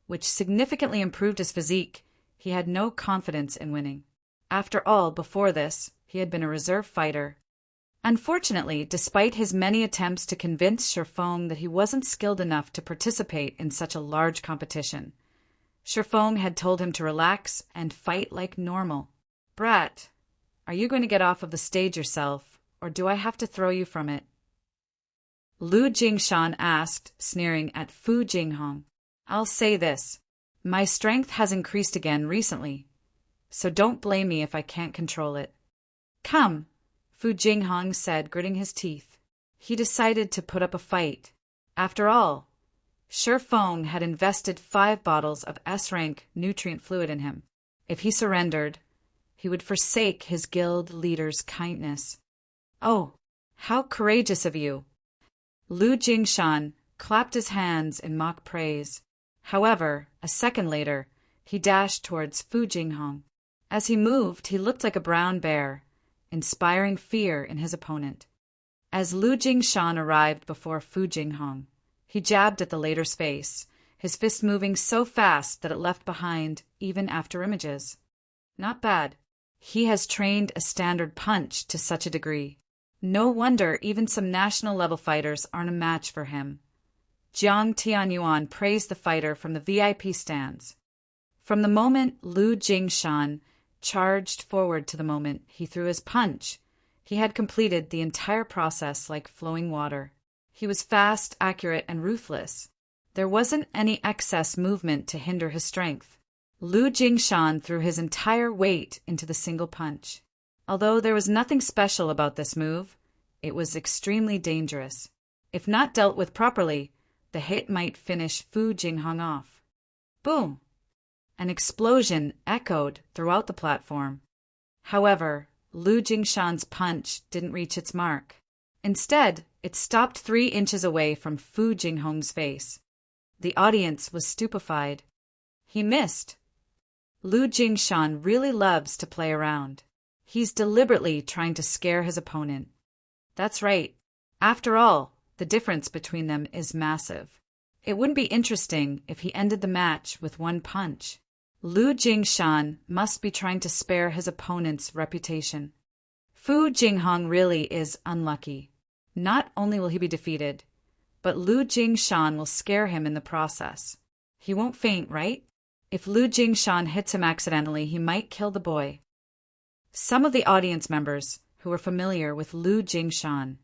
which significantly improved his physique, he had no confidence in winning. After all, before this, he had been a reserve fighter. Unfortunately, despite his many attempts to convince Shifeng that he wasn't skilled enough to participate in such a large competition, Shifeng had told him to relax and fight like normal. Brat, are you going to get off of the stage yourself, or do I have to throw you from it? Lu Jingshan asked, sneering at Fu Jinghong. I'll say this. My strength has increased again recently, so don't blame me if I can't control it. Come, Fu Jinghong said, gritting his teeth. He decided to put up a fight. After all, Shifeng had invested 5 bottles of S-rank nutrient fluid in him. If he surrendered, he would forsake his guild leader's kindness. Oh, how courageous of you! Lu Jingshan clapped his hands in mock praise. However, a second later, he dashed towards Fu Jinghong. As he moved, he looked like a brown bear, inspiring fear in his opponent. As Lu Jingshan arrived before Fu Jinghong, he jabbed at the latter's face, his fist moving so fast that it left behind even after images. Not bad. He has trained a standard punch to such a degree. No wonder even some national-level fighters aren't a match for him. Jiang Tianyuan praised the fighter from the VIP stands. From the moment Lu Jingshan charged forward to the moment he threw his punch, he had completed the entire process like flowing water. He was fast, accurate, and ruthless. There wasn't any excess movement to hinder his strength. Lu Jingshan threw his entire weight into the single punch. Although there was nothing special about this move, it was extremely dangerous. If not dealt with properly, the hit might finish Fu Jinghong off. Boom! An explosion echoed throughout the platform. However, Lu Jingshan's punch didn't reach its mark. Instead, it stopped 3 inches away from Fu Jinghong's face. The audience was stupefied. He missed. Lu Jingshan really loves to play around. He's deliberately trying to scare his opponent. That's right. After all, the difference between them is massive. It wouldn't be interesting if he ended the match with 1 punch. Lu Jingshan must be trying to spare his opponent's reputation. Fu Jinghong really is unlucky. Not only will he be defeated, but Lu Jingshan will scare him in the process. He won't faint, right? If Lu Jingshan hits him accidentally, he might kill the boy. Some of the audience members, who were familiar with Lu Jingshan,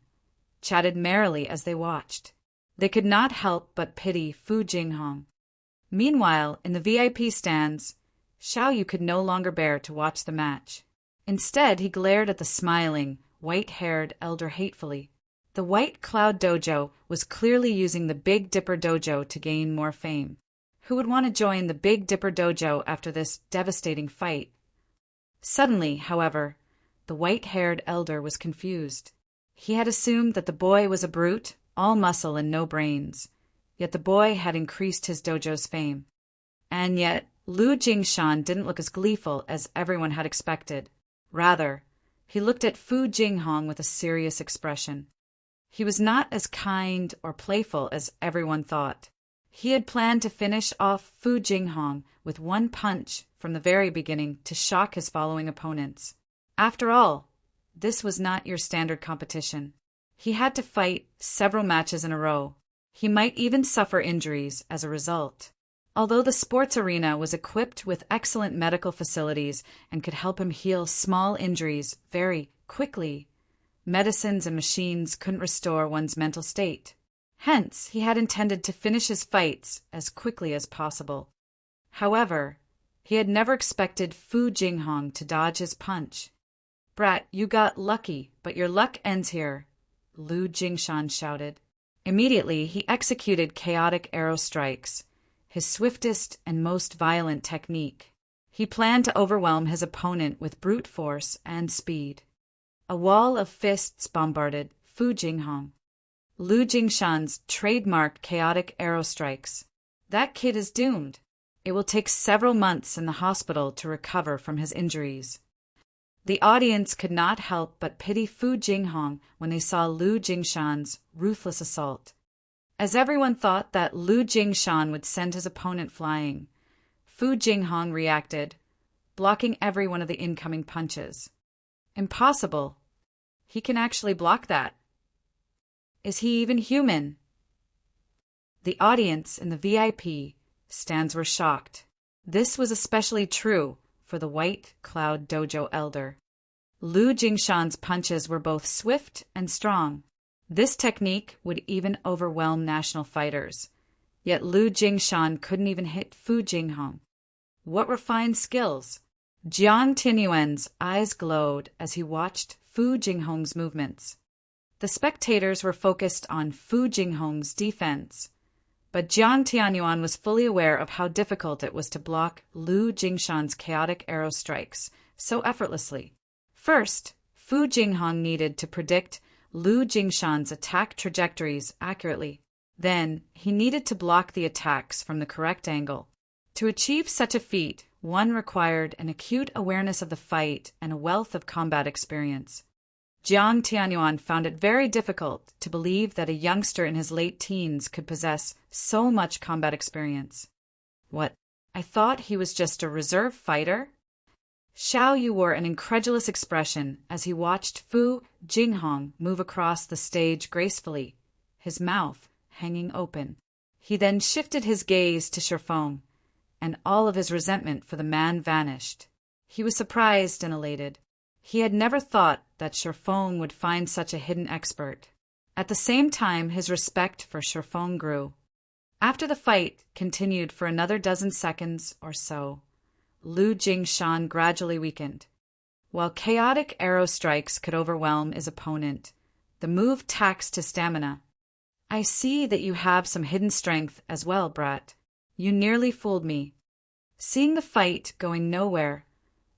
chatted merrily as they watched. They could not help but pity Fu Jinghong. Meanwhile, in the VIP stands, Xiao Yu could no longer bear to watch the match. Instead, he glared at the smiling, white-haired elder hatefully. The White Cloud Dojo was clearly using the Big Dipper Dojo to gain more fame. Who would want to join the Big Dipper Dojo after this devastating fight? Suddenly, however, the white-haired elder was confused. He had assumed that the boy was a brute, all muscle and no brains. Yet the boy had increased his dojo's fame. And yet, Lu Jingshan didn't look as gleeful as everyone had expected. Rather, he looked at Fu Jinghong with a serious expression. He was not as kind or playful as everyone thought. He had planned to finish off Fu Jinghong with one punch from the very beginning to shock his following opponents. After all, this was not your standard competition. He had to fight several matches in a row. He might even suffer injuries as a result. Although the sports arena was equipped with excellent medical facilities and could help him heal small injuries very quickly, medicines and machines couldn't restore one's mental state. Hence, he had intended to finish his fights as quickly as possible. However, he had never expected Fu Jinghong to dodge his punch. "Brat, you got lucky, but your luck ends here," Lu Jingshan shouted. Immediately, he executed chaotic arrow strikes, his swiftest and most violent technique. He planned to overwhelm his opponent with brute force and speed. A wall of fists bombarded Fu Jinghong. Lu Jingshan's trademarked chaotic arrow strikes. That kid is doomed. It will take several months in the hospital to recover from his injuries. The audience could not help but pity Fu Jinghong when they saw Lu Jingshan's ruthless assault. As everyone thought that Lu Jingshan would send his opponent flying, Fu Jinghong reacted, blocking every one of the incoming punches. Impossible. He can actually block that. Is he even human? The audience in the VIP stands were shocked. This was especially true for the White Cloud Dojo elder. Lu Jingshan's punches were both swift and strong. This technique would even overwhelm national fighters. Yet Lu Jingshan couldn't even hit Fu Jinghong. What refined skills! Jiang Tianyuan's eyes glowed as he watched Fu Jinghong's movements. The spectators were focused on Fu Jinghong's defense, but Jiang Tianyuan was fully aware of how difficult it was to block Lu Jingshan's chaotic arrow strikes so effortlessly. First, Fu Jinghong needed to predict Lu Jingshan's attack trajectories accurately. Then, he needed to block the attacks from the correct angle. To achieve such a feat, one required an acute awareness of the fight and a wealth of combat experience. Jiang Tianyuan found it very difficult to believe that a youngster in his late teens could possess so much combat experience. What? I thought he was just a reserve fighter? Xiao Yu wore an incredulous expression as he watched Fu Jinghong move across the stage gracefully, his mouth hanging open. He then shifted his gaze to Shifeng, and all of his resentment for the man vanished. He was surprised and elated. He had never thought that Shifeng would find such a hidden expert. At the same time, his respect for Shifeng grew. After the fight continued for another dozen seconds or so, Lu Jingshan gradually weakened. While chaotic arrow strikes could overwhelm his opponent, the move taxed his stamina. "I see that you have some hidden strength as well, brat. You nearly fooled me." Seeing the fight going nowhere,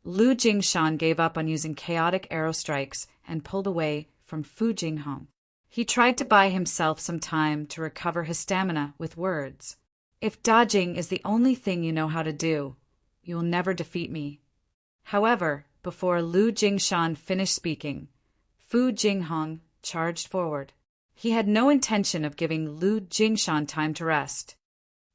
Lu Jingshan gave up on using chaotic arrow strikes and pulled away from Fu Jinghong. He tried to buy himself some time to recover his stamina with words. "If dodging is the only thing you know how to do, you will never defeat me." However, before Lu Jingshan finished speaking, Fu Jinghong charged forward. He had no intention of giving Lu Jingshan time to rest.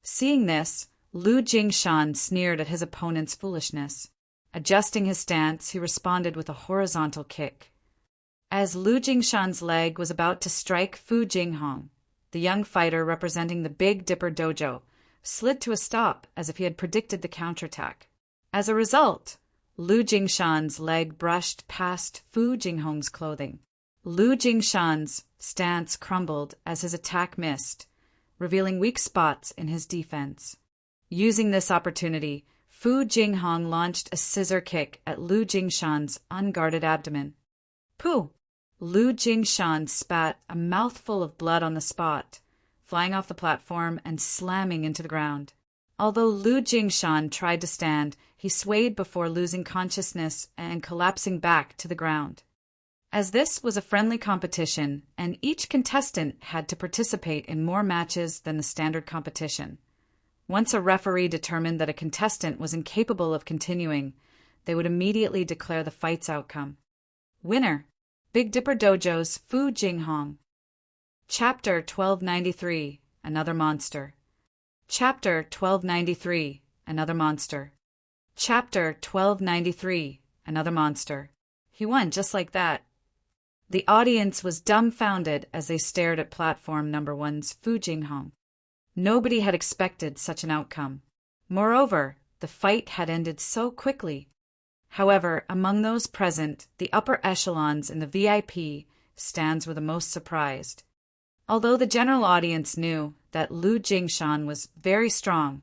Seeing this, Lu Jingshan sneered at his opponent's foolishness. Adjusting his stance, he responded with a horizontal kick. As Lu Jingshan's leg was about to strike Fu Jinghong, the young fighter representing the Big Dipper Dojo slid to a stop as if he had predicted the counterattack. As a result, Lu Jingshan's leg brushed past Fu Jinghong's clothing. Lu Jingshan's stance crumbled as his attack missed, revealing weak spots in his defense. Using this opportunity, Fu Jinghong launched a scissor kick at Lu Jingshan's unguarded abdomen. Pooh! Lu Jingshan spat a mouthful of blood on the spot, flying off the platform and slamming into the ground. Although Lu Jingshan tried to stand, he swayed before losing consciousness and collapsing back to the ground. As this was a friendly competition, and each contestant had to participate in more matches than the standard competition, once a referee determined that a contestant was incapable of continuing, they would immediately declare the fight's outcome. Winner: Big Dipper Dojo's Fu Jinghong. Chapter 1293, Another Monster. Chapter 1293, Another Monster. Chapter 1293, Another Monster. He won just like that. The audience was dumbfounded as they stared at platform number 1's Fu Jinghong. Nobody had expected such an outcome. Moreover, the fight had ended so quickly. However, among those present, the upper echelons in the VIP stands were the most surprised. Although the general audience knew that Lu Jingshan was very strong,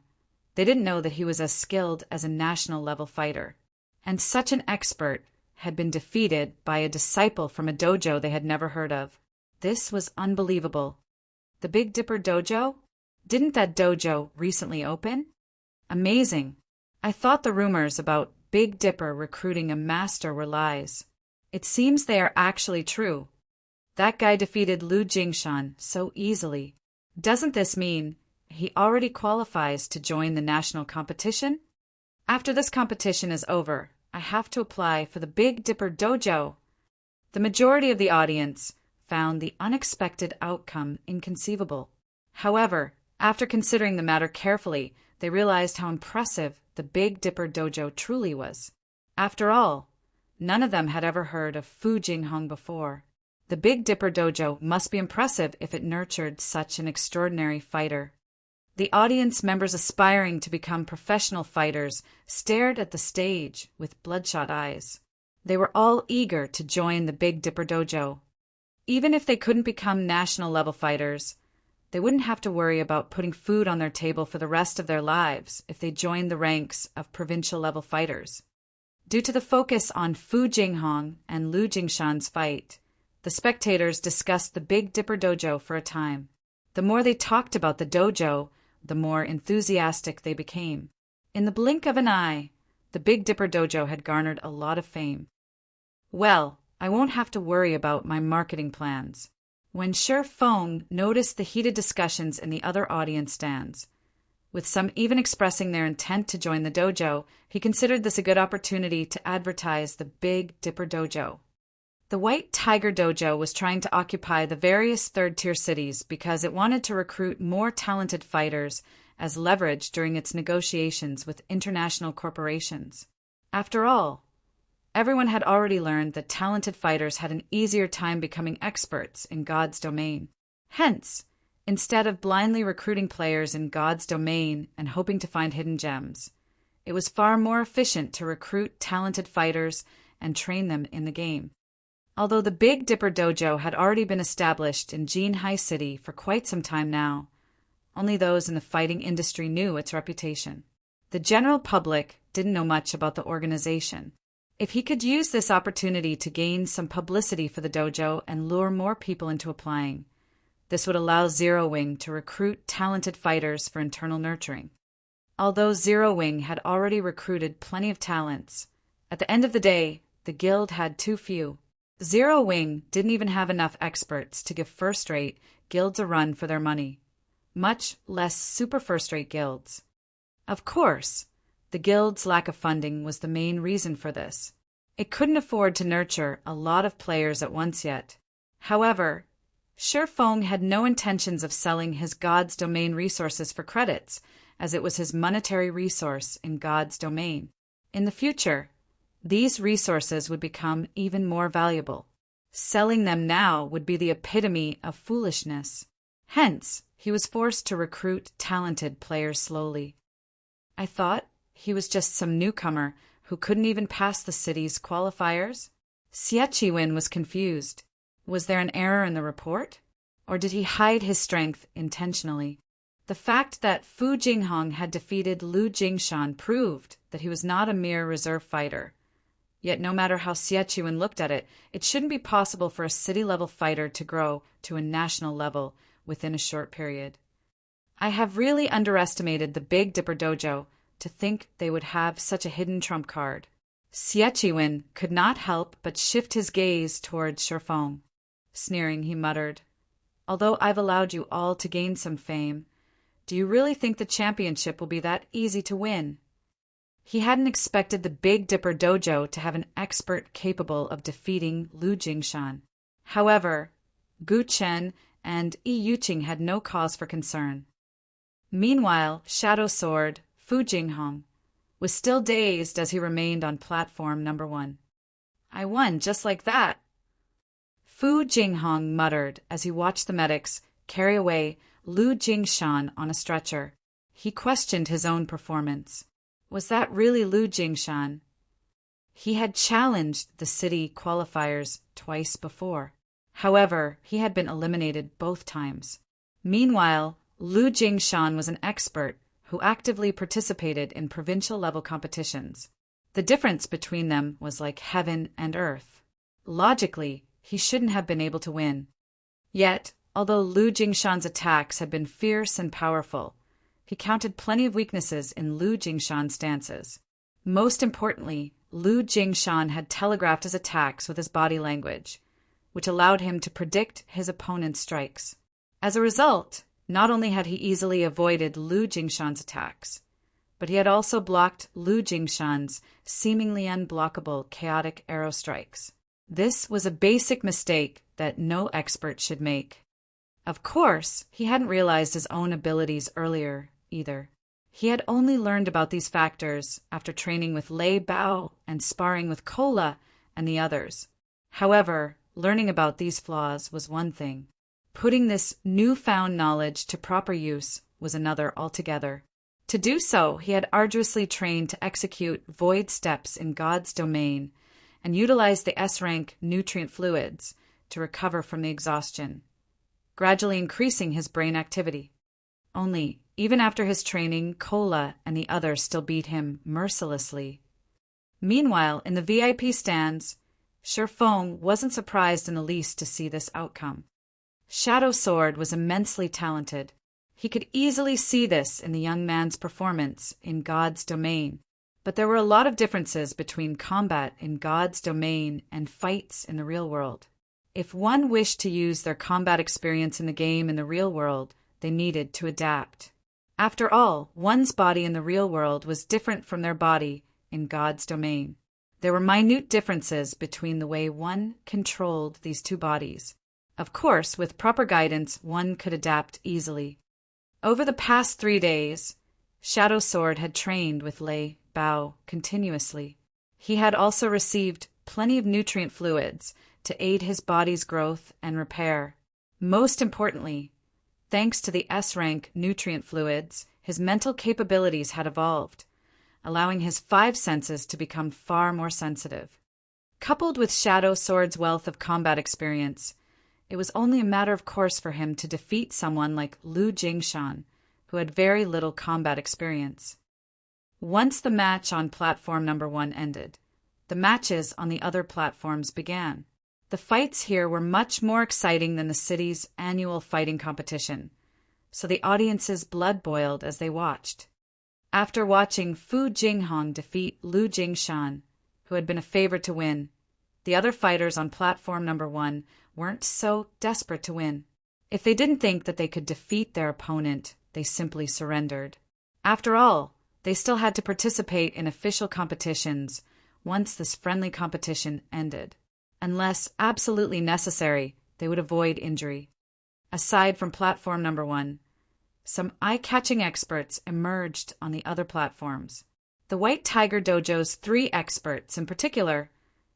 they didn't know that he was as skilled as a national-level fighter. And such an expert had been defeated by a disciple from a dojo they had never heard of. This was unbelievable. The Big Dipper Dojo? Didn't that dojo recently open? Amazing. I thought the rumors about Big Dipper recruiting a master were lies. It seems they are actually true. That guy defeated Lu Jingshan so easily. Doesn't this mean he already qualifies to join the national competition? After this competition is over, I have to apply for the Big Dipper Dojo. The majority of the audience found the unexpected outcome inconceivable. However, after considering the matter carefully, they realized how impressive the Big Dipper Dojo truly was. After all, none of them had ever heard of Fu Jinghong before. The Big Dipper Dojo must be impressive if it nurtured such an extraordinary fighter. The audience members aspiring to become professional fighters stared at the stage with bloodshot eyes. They were all eager to join the Big Dipper Dojo. Even if they couldn't become national-level fighters, they wouldn't have to worry about putting food on their table for the rest of their lives if they joined the ranks of provincial-level fighters. Due to the focus on Fu Jinghong and Lu Jingshan's fight, the spectators discussed the Big Dipper Dojo for a time. The more they talked about the dojo, the more enthusiastic they became. In the blink of an eye, the Big Dipper Dojo had garnered a lot of fame. Well, I won't have to worry about my marketing plans. When Shi Feng noticed the heated discussions in the other audience stands, with some even expressing their intent to join the dojo, he considered this a good opportunity to advertise the Big Dipper Dojo. The White Tiger Dojo was trying to occupy the various third-tier cities because it wanted to recruit more talented fighters as leverage during its negotiations with international corporations. After all, everyone had already learned that talented fighters had an easier time becoming experts in God's domain. Hence, instead of blindly recruiting players in God's domain and hoping to find hidden gems, it was far more efficient to recruit talented fighters and train them in the game. Although the Big Dipper Dojo had already been established in Jinhai City for quite some time now, only those in the fighting industry knew its reputation. The general public didn't know much about the organization. If he could use this opportunity to gain some publicity for the dojo and lure more people into applying, this would allow Zero Wing to recruit talented fighters for internal nurturing. Although Zero Wing had already recruited plenty of talents, at the end of the day, the guild had too few. Zero Wing didn't even have enough experts to give first-rate guilds a run for their money, much less super first-rate guilds. Of course, the guild's lack of funding was the main reason for this. It couldn't afford to nurture a lot of players at once yet. However, Shi Feng had no intentions of selling his God's domain resources for credits, as it was his monetary resource in God's domain. In the future, these resources would become even more valuable. Selling them now would be the epitome of foolishness. Hence, he was forced to recruit talented players slowly. I thought he was just some newcomer who couldn't even pass the city's qualifiers? Xie was confused. Was there an error in the report? Or did he hide his strength intentionally? The fact that Fu Jinghong had defeated Lu Jingshan proved that he was not a mere reserve fighter. Yet no matter how Xie looked at it, it shouldn't be possible for a city-level fighter to grow to a national level within a short period. I have really underestimated the Big Dipper Dojo to think they would have such a hidden trump card. Xie could not help but shift his gaze towards Shifeng. Sneering, he muttered, "Although I've allowed you all to gain some fame, do you really think the championship will be that easy to win?" He hadn't expected the Big Dipper Dojo to have an expert capable of defeating Lu Jingshan. However, Gu Chen and Yi Yuqing had no cause for concern. Meanwhile, Shadow Sword, Fu Jinghong, was still dazed as he remained on platform number 1. "I won just like that," Fu Jinghong muttered as he watched the medics carry away Lu Jingshan on a stretcher. He questioned his own performance. Was that really Lu Jingshan? He had challenged the city qualifiers twice before. However, he had been eliminated both times. Meanwhile, Lu Jingshan was an expert who actively participated in provincial-level competitions. The difference between them was like heaven and earth. Logically, he shouldn't have been able to win. Yet, although Lu Jingshan's attacks had been fierce and powerful, he counted plenty of weaknesses in Lu Jingshan's stances. Most importantly, Lu Jingshan had telegraphed his attacks with his body language, which allowed him to predict his opponent's strikes. As a result, not only had he easily avoided Lu Jingshan's attacks, but he had also blocked Lu Jingshan's seemingly unblockable chaotic arrow strikes. This was a basic mistake that no expert should make. Of course, he hadn't realized his own abilities earlier, either. He had only learned about these factors after training with Lei Bao and sparring with Kola and the others. However, learning about these flaws was one thing. Putting this newfound knowledge to proper use was another altogether. To do so, he had arduously trained to execute void steps in God's domain and utilize the S-rank nutrient fluids to recover from the exhaustion, gradually increasing his brain activity. Only, even after his training, Kola and the others still beat him mercilessly. Meanwhile, in the VIP stands, Shifeng wasn't surprised in the least to see this outcome. Shadow Sword was immensely talented. He could easily see this in the young man's performance in God's domain. But there were a lot of differences between combat in God's domain and fights in the real world. If one wished to use their combat experience in the game in the real world, they needed to adapt. After all, one's body in the real world was different from their body in God's domain. There were minute differences between the way one controlled these two bodies. Of course, with proper guidance, one could adapt easily. Over the past 3 days, Shadow Sword had trained with Lei Bao continuously. He had also received plenty of nutrient fluids to aid his body's growth and repair. Most importantly, thanks to the S-rank nutrient fluids, his mental capabilities had evolved, allowing his 5 senses to become far more sensitive. Coupled with Shadow Sword's wealth of combat experience, it was only a matter of course for him to defeat someone like Lu Jingshan, who had very little combat experience. Once the match on platform number 1 ended, the matches on the other platforms began. The fights here were much more exciting than the city's annual fighting competition, so the audience's blood boiled as they watched. After watching Fu Jinghong defeat Lu Jingshan, who had been a favorite to win, the other fighters on platform number 1 weren't so desperate to win. If they didn't think that they could defeat their opponent, they simply surrendered. After all, they still had to participate in official competitions once this friendly competition ended. Unless absolutely necessary, they would avoid injury. Aside from platform number 1, some eye-catching experts emerged on the other platforms. The White Tiger Dojo's 3 experts, in particular,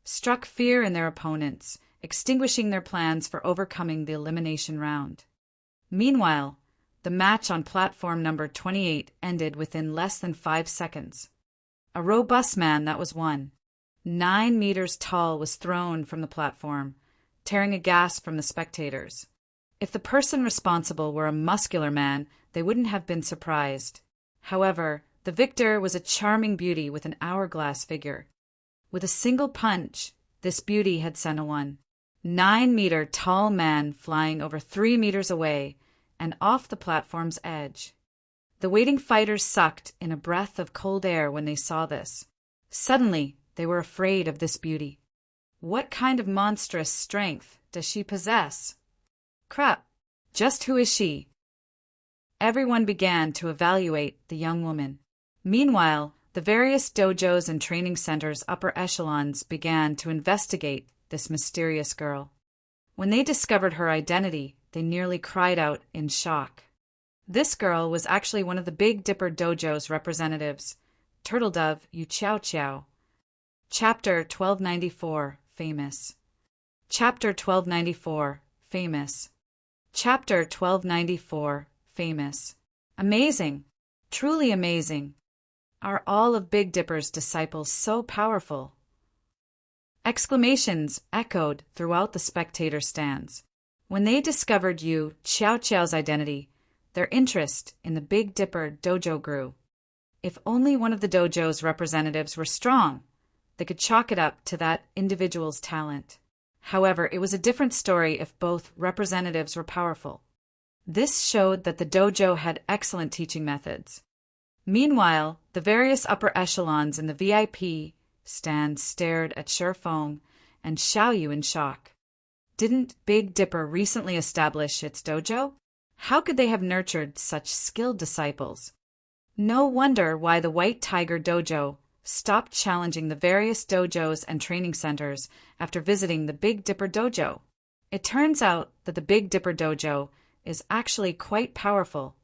struck fear in their opponents extinguishing their plans for overcoming the elimination round. Meanwhile, the match on platform number 28 ended within less than 5 seconds. A robust man that was won. 9 meters tall was thrown from the platform, tearing a gasp from the spectators. If the person responsible were a muscular man, they wouldn't have been surprised. However, the victor was a charming beauty with an hourglass figure. With a single punch, this beauty had sent a 9-meter tall man flying over 3 meters away and off the platform's edge. The waiting fighters sucked in a breath of cold air when they saw this. Suddenly, they were afraid of this beauty. What kind of monstrous strength does she possess? Crap! Just who is she? Everyone began to evaluate the young woman. Meanwhile, the various dojos and training centers' upper echelons began to investigate this mysterious girl. When they discovered her identity, they nearly cried out in shock. This girl was actually one of the Big Dipper Dojo's representatives, Turtle Dove Yu Chow Chow. Chapter 1294, Famous. Chapter 1294, Famous. Chapter 1294, Famous. Amazing! Truly amazing! Are all of Big Dipper's disciples so powerful? Exclamations echoed throughout the spectator stands. When they discovered Yu Chow Chow's identity, their interest in the Big Dipper dojo grew. If only one of the dojo's representatives were strong, they could chalk it up to that individual's talent. However, it was a different story if both representatives were powerful. This showed that the dojo had excellent teaching methods. Meanwhile, the various upper echelons in the VIP stand stared at Shifeng and Xiaoyu in shock. Didn't Big Dipper recently establish its dojo? How could they have nurtured such skilled disciples? No wonder why the White Tiger Dojo stopped challenging the various dojos and training centers after visiting the Big Dipper Dojo. It turns out that the Big Dipper Dojo is actually quite powerful.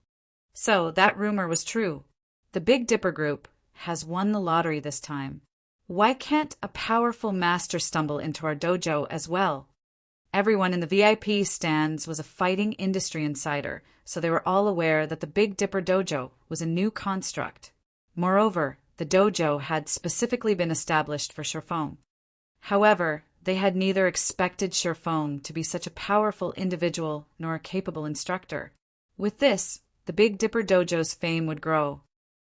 So that rumor was true. The Big Dipper Group has won the lottery this time. Why can't a powerful master stumble into our dojo as well? Everyone in the VIP stands was a fighting industry insider, so they were all aware that the Big Dipper Dojo was a new construct. Moreover, the dojo had specifically been established for Shifeng. However, they had neither expected Shifeng to be such a powerful individual nor a capable instructor. With this, the Big Dipper Dojo's fame would grow.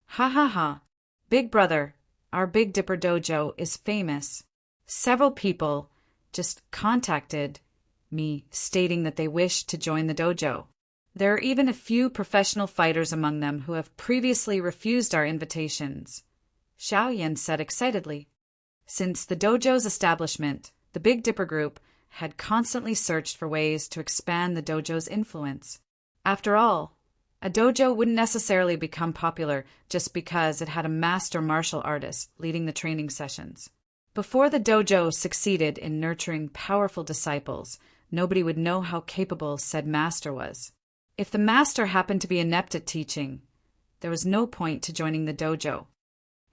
Ha ha ha! Big brother, our Big Dipper Dojo is famous. Several people just contacted me stating that they wish to join the dojo. There are even a few professional fighters among them who have previously refused our invitations, Xiaoyan said excitedly. Since the dojo's establishment, the Big Dipper Group had constantly searched for ways to expand the dojo's influence. After all, a dojo wouldn't necessarily become popular just because it had a master martial artist leading the training sessions. Before the dojo succeeded in nurturing powerful disciples, nobody would know how capable said master was. If the master happened to be inept at teaching, there was no point to joining the dojo.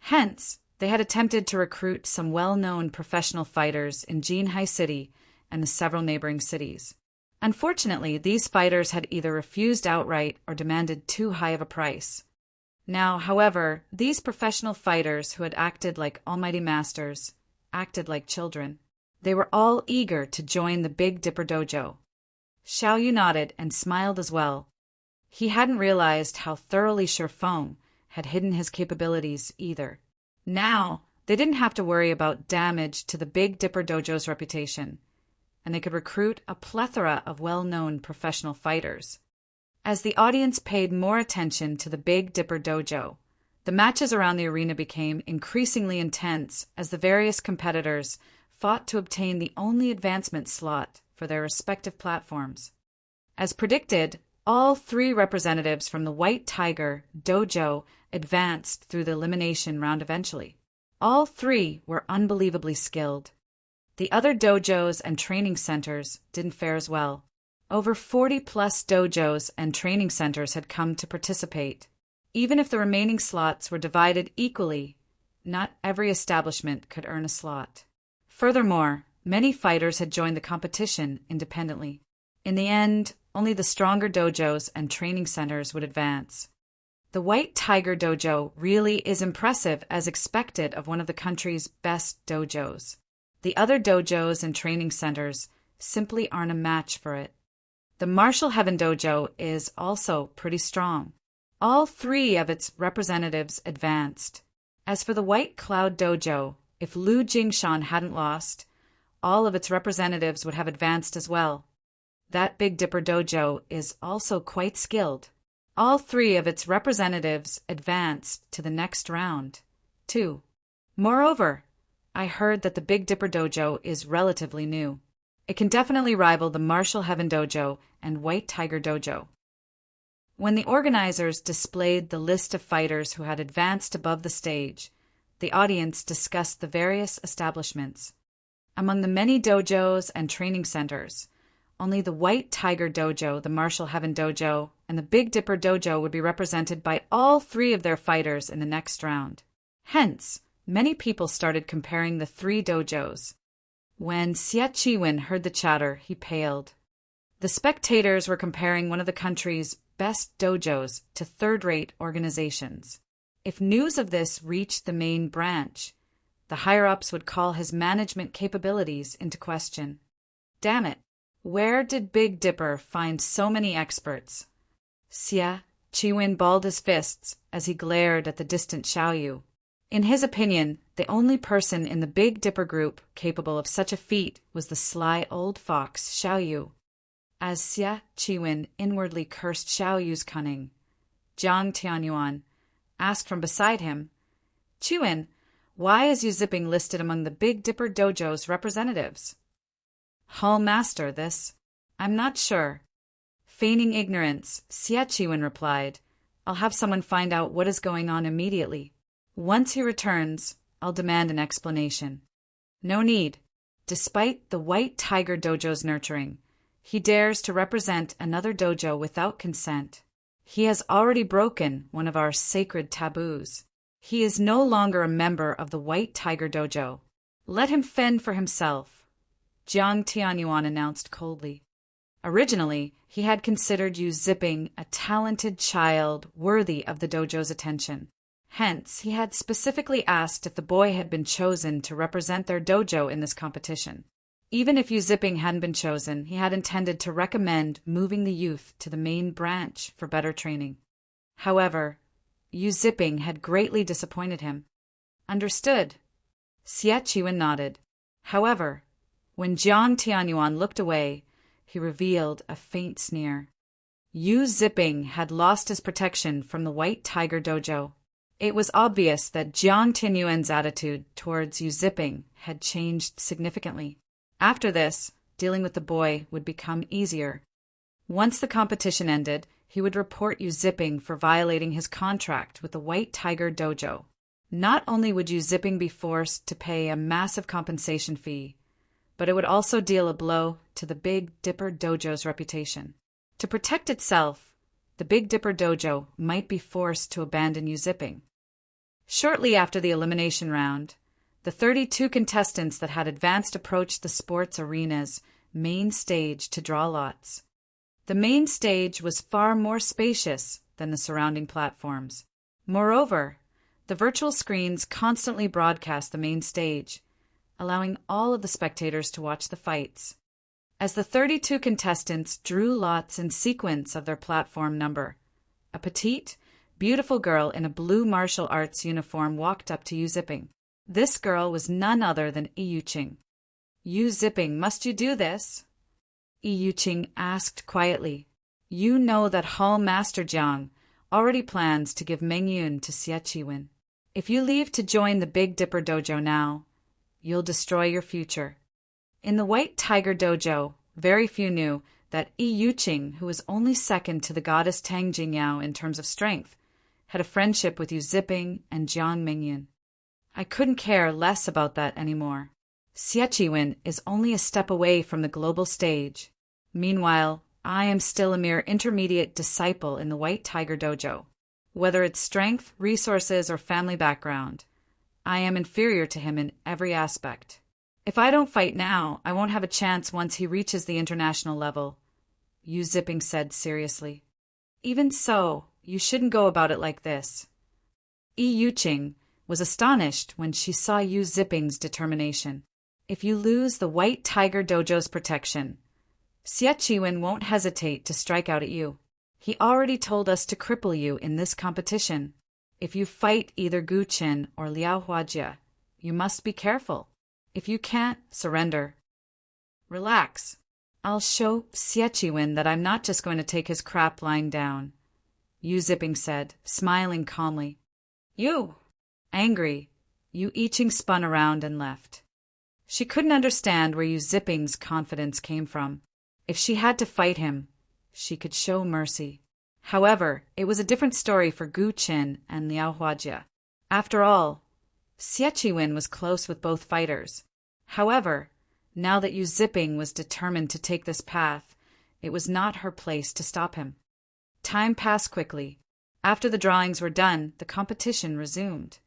Hence, they had attempted to recruit some well-known professional fighters in Jinhai City and the several neighboring cities. Unfortunately, these fighters had either refused outright or demanded too high of a price. Now, however, these professional fighters who had acted like almighty masters acted like children. They were all eager to join the Big Dipper Dojo. Xiaoyu nodded and smiled as well. He hadn't realized how thoroughly Shifeng had hidden his capabilities either. Now, they didn't have to worry about damage to the Big Dipper Dojo's reputation, and they could recruit a plethora of well-known professional fighters. As the audience paid more attention to the Big Dipper Dojo, the matches around the arena became increasingly intense as the various competitors fought to obtain the only advancement slot for their respective platforms. As predicted, all 3 representatives from the White Tiger Dojo advanced through the elimination round eventually. All 3 were unbelievably skilled. The other dojos and training centers didn't fare as well. Over 40-plus dojos and training centers had come to participate. Even if the remaining slots were divided equally, not every establishment could earn a slot. Furthermore, Many fighters had joined the competition independently. In the end, only the stronger dojos and training centers would advance. The White Tiger Dojo really is impressive as expected of one of the country's best dojos. The other dojos and training centers simply aren't a match for it. The Martial Heaven Dojo is also pretty strong. All 3 of its representatives advanced. As for the White Cloud Dojo, if Lu Jingshan hadn't lost, all of its representatives would have advanced as well. That Big Dipper Dojo is also quite skilled. All 3 of its representatives advanced to the next round, too. Moreover, I heard that the Big Dipper Dojo is relatively new. It can definitely rival the Martial Heaven Dojo and White Tiger Dojo. When the organizers displayed the list of fighters who had advanced above the stage, the audience discussed the various establishments. Among the many dojos and training centers, only the White Tiger Dojo, the Martial Heaven Dojo, and the Big Dipper Dojo would be represented by all 3 of their fighters in the next round. Hence, many people started comparing the 3 dojos. When Xia Chiwen heard the chatter, he paled. The spectators were comparing one of the country's best dojos to third-rate organizations. If news of this reached the main branch, the higher-ups would call his management capabilities into question. Damn it, where did Big Dipper find so many experts? Xia Chiwen balled his fists as he glared at the distant Xiaoyu. In his opinion, the only person in the Big Dipper group capable of such a feat was the sly old fox Xiaoyu. As Xia Chiwen inwardly cursed Xiaoyu's cunning, Jiang Tianyuan asked from beside him, "Chiwen, why is Yu Zipping listed among the Big Dipper Dojo's representatives?" "Hall Master, this. I'm not sure." Feigning ignorance, Xia Chiwen replied, "I'll have someone find out what is going on immediately. Once he returns, I'll demand an explanation." No need. Despite the White Tiger Dojo's nurturing, he dares to represent another dojo without consent. He has already broken one of our sacred taboos. He is no longer a member of the White Tiger Dojo. Let him fend for himself, Jiang Tianyuan announced coldly. Originally, he had considered Yu Zipping a talented child worthy of the dojo's attention. Hence, he had specifically asked if the boy had been chosen to represent their dojo in this competition. Even if Yu Zipping hadn't been chosen, he had intended to recommend moving the youth to the main branch for better training. However, Yu Zipping had greatly disappointed him. Understood. Xia Chiwen nodded. However, when Jiang Tianyuan looked away, he revealed a faint sneer. Yu Zipping had lost his protection from the White Tiger Dojo. It was obvious that Jiang Tianyuan's attitude towards Yu Zipping had changed significantly. After this, dealing with the boy would become easier. Once the competition ended, he would report Yu Zipping for violating his contract with the White Tiger Dojo. Not only would Yu Zipping be forced to pay a massive compensation fee, but it would also deal a blow to the Big Dipper Dojo's reputation. To protect itself, the Big Dipper Dojo might be forced to abandon Yu Zipping. Shortly after the elimination round, the 32 contestants that had advanced approached the sports arena's main stage to draw lots. The main stage was far more spacious than the surrounding platforms. Moreover, the virtual screens constantly broadcast the main stage, allowing all of the spectators to watch the fights. As the 32 contestants drew lots in sequence of their platform number, a petite, beautiful girl in a blue martial arts uniform walked up to Yu Zipping. This girl was none other than Yu Qing. "Yu Zipping, must you do this?" Yu Qing asked quietly. "You know that Hall Master Jiang already plans to give Mengyun to Xia Chiwen. If you leave to join the Big Dipper Dojo now, you'll destroy your future." In the White Tiger Dojo, very few knew that Yu Qing, who was only second to the goddess Tang Jingyao in terms of strength, had a friendship with Yu Zipping and Jiang Mengyun. I couldn't care less about that anymore. Xia Chiwen is only a step away from the global stage. Meanwhile, I am still a mere intermediate disciple in the White Tiger Dojo. Whether it's strength, resources, or family background, I am inferior to him in every aspect. If I don't fight now, I won't have a chance once he reaches the international level, Yu Zipping said seriously. Even so, you shouldn't go about it like this. Yi Yuqing was astonished when she saw Yu Zipping's determination. If you lose the White Tiger Dojo's protection, Xie Qin won't hesitate to strike out at you. He already told us to cripple you in this competition. If you fight either Gu Qin or Liao Huajie, you must be careful. If you can't, surrender. Relax. I'll show Xie Qin that I'm not just going to take his crap lying down, Yu Zipping said, smiling calmly. You! Angry, Yu Yiqing spun around and left. She couldn't understand where Yu Zipping's confidence came from. If she had to fight him, she could show mercy. However, it was a different story for Gu Qin and Liao Huajie. After all, Xie Qin was close with both fighters. However, now that Yu Zipping was determined to take this path, it was not her place to stop him. Time passed quickly. After the drawings were done, the competition resumed.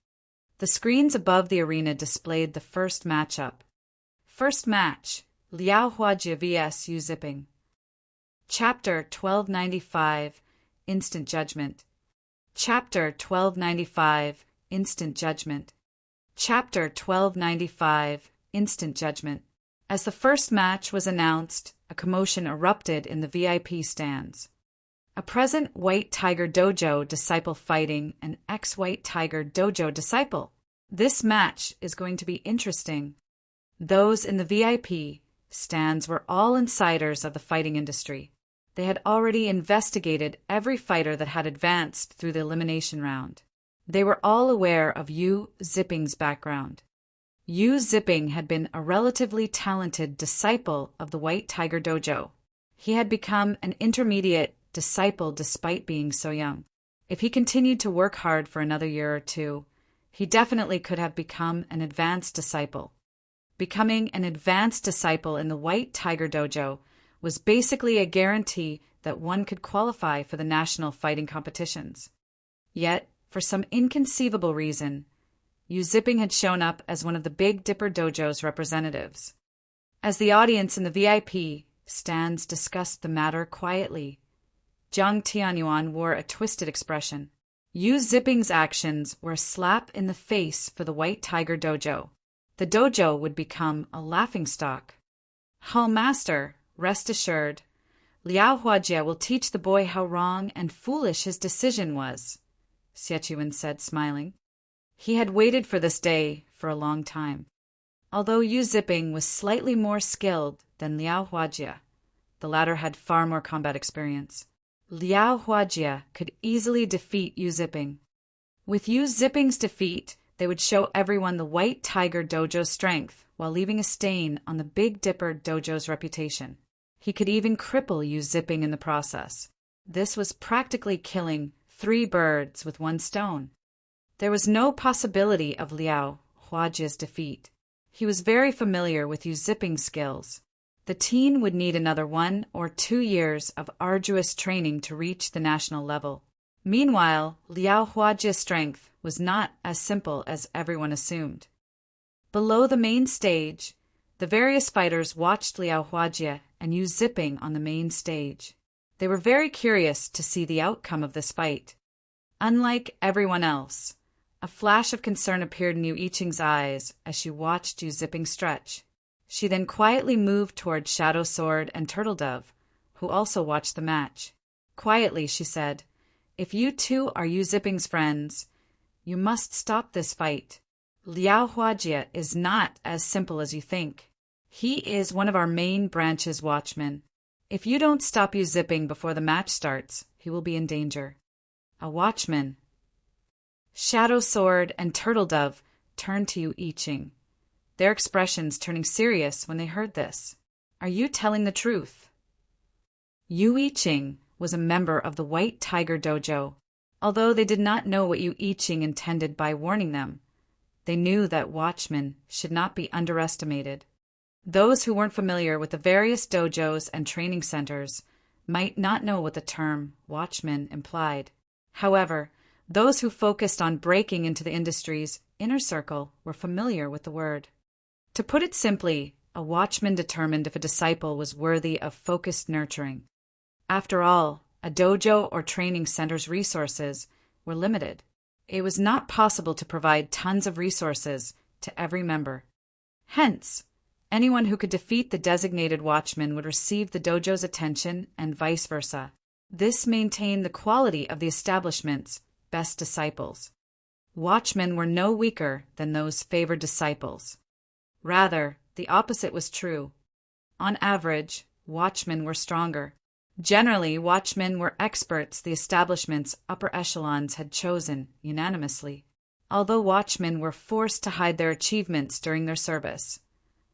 The screens above the arena displayed the first matchup. First match, Liao Huajie vs Yu Zipping. Chapter 1295, Instant Judgment. Chapter 1295, Instant Judgment. Chapter 1295, Instant Judgment. As the first match was announced, a commotion erupted in the VIP stands. A present White Tiger Dojo disciple fighting an ex-White Tiger Dojo disciple. This match is going to be interesting. Those in the VIP stands were all insiders of the fighting industry. They had already investigated every fighter that had advanced through the elimination round. They were all aware of Yu Zipping's background. Yu Zipping had been a relatively talented disciple of the White Tiger Dojo. He had become an intermediate disciple despite being so young. If he continued to work hard for another year or two, he definitely could have become an advanced disciple. Becoming an advanced disciple in the White Tiger Dojo was basically a guarantee that one could qualify for the national fighting competitions. Yet, for some inconceivable reason, Yu Zipping had shown up as one of the Big Dipper Dojo's representatives. As the audience in the VIP stands discussed the matter quietly, Jiang Tianyuan wore a twisted expression. Yu Zipping's actions were a slap in the face for the White Tiger Dojo. The dojo would become a laughingstock. "Oh, master, rest assured, Liao Huajie will teach the boy how wrong and foolish his decision was," Xie Qin said, smiling. He had waited for this day for a long time. Although Yu Zipping was slightly more skilled than Liao Huajie, the latter had far more combat experience. Liao Huajie could easily defeat Yu Zipping. With Yu Zipping's defeat, they would show everyone the White Tiger Dojo's strength while leaving a stain on the Big Dipper Dojo's reputation. He could even cripple Yu Zipping in the process. This was practically killing 3 birds with 1 stone. There was no possibility of Liao Huajie's defeat. He was very familiar with Yu Zipping's skills. The teen would need another 1 or 2 years of arduous training to reach the national level. Meanwhile, Liao Huajie's strength was not as simple as everyone assumed. Below the main stage, the various fighters watched Liao Huajie and Yu Zipping on the main stage. They were very curious to see the outcome of this fight. Unlike everyone else, a flash of concern appeared in Yu Yiqing's eyes as she watched Yu Zipping stretch. She then quietly moved toward Shadow Sword and Turtle Dove, who also watched the match. Quietly, she said, "If you two are Yu Zipping's friends, you must stop this fight. Liao Huajie is not as simple as you think. He is one of our main branch's watchmen. If you don't stop Yu Zipping before the match starts, he will be in danger." A watchman. Shadow Sword and Turtle Dove turned to Yu Yiqing, their expressions turning serious when they heard this. "Are you telling the truth?" Yu Yiqing was a member of the White Tiger Dojo. Although they did not know what Yu Yiqing intended by warning them, they knew that watchmen should not be underestimated. Those who weren't familiar with the various dojos and training centers might not know what the term watchman implied. However, those who focused on breaking into the industry's inner circle were familiar with the word. To put it simply, a watchman determined if a disciple was worthy of focused nurturing. After all, a dojo or training center's resources were limited. It was not possible to provide tons of resources to every member. Hence, anyone who could defeat the designated watchman would receive the dojo's attention and vice versa. This maintained the quality of the establishment's best disciples. Watchmen were no weaker than those favored disciples. Rather, the opposite was true. On average, watchmen were stronger. Generally, watchmen were experts the establishment's upper echelons had chosen unanimously, although watchmen were forced to hide their achievements during their service.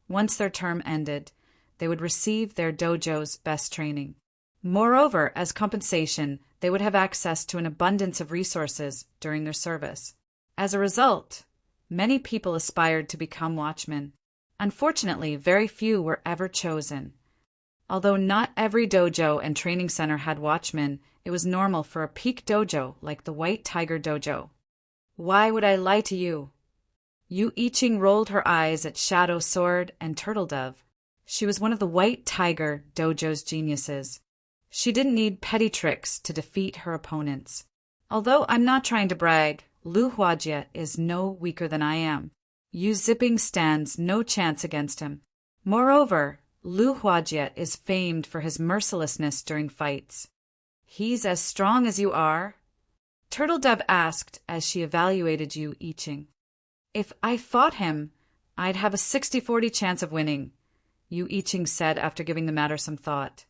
Once their term ended, they would receive their dojo's best training. Moreover, as compensation, they would have access to an abundance of resources during their service. As a result, many people aspired to become watchmen. Unfortunately, very few were ever chosen. Although not every dojo and training center had watchmen, it was normal for a peak dojo like the White Tiger Dojo. Why would I lie to you? Yu Iching rolled her eyes at Shadow Sword and Turtle Dove. She was one of the White Tiger Dojo's geniuses. She didn't need petty tricks to defeat her opponents. Although I'm not trying to brag, Lu Huajie is no weaker than I am. Yu Zipping stands no chance against him. Moreover, Lu Huajie is famed for his mercilessness during fights. He's as strong as you are? Turtle Dove asked as she evaluated Yu Iching. If I fought him, I'd have a 60-40 chance of winning, Yu Iching said after giving the matter some thought.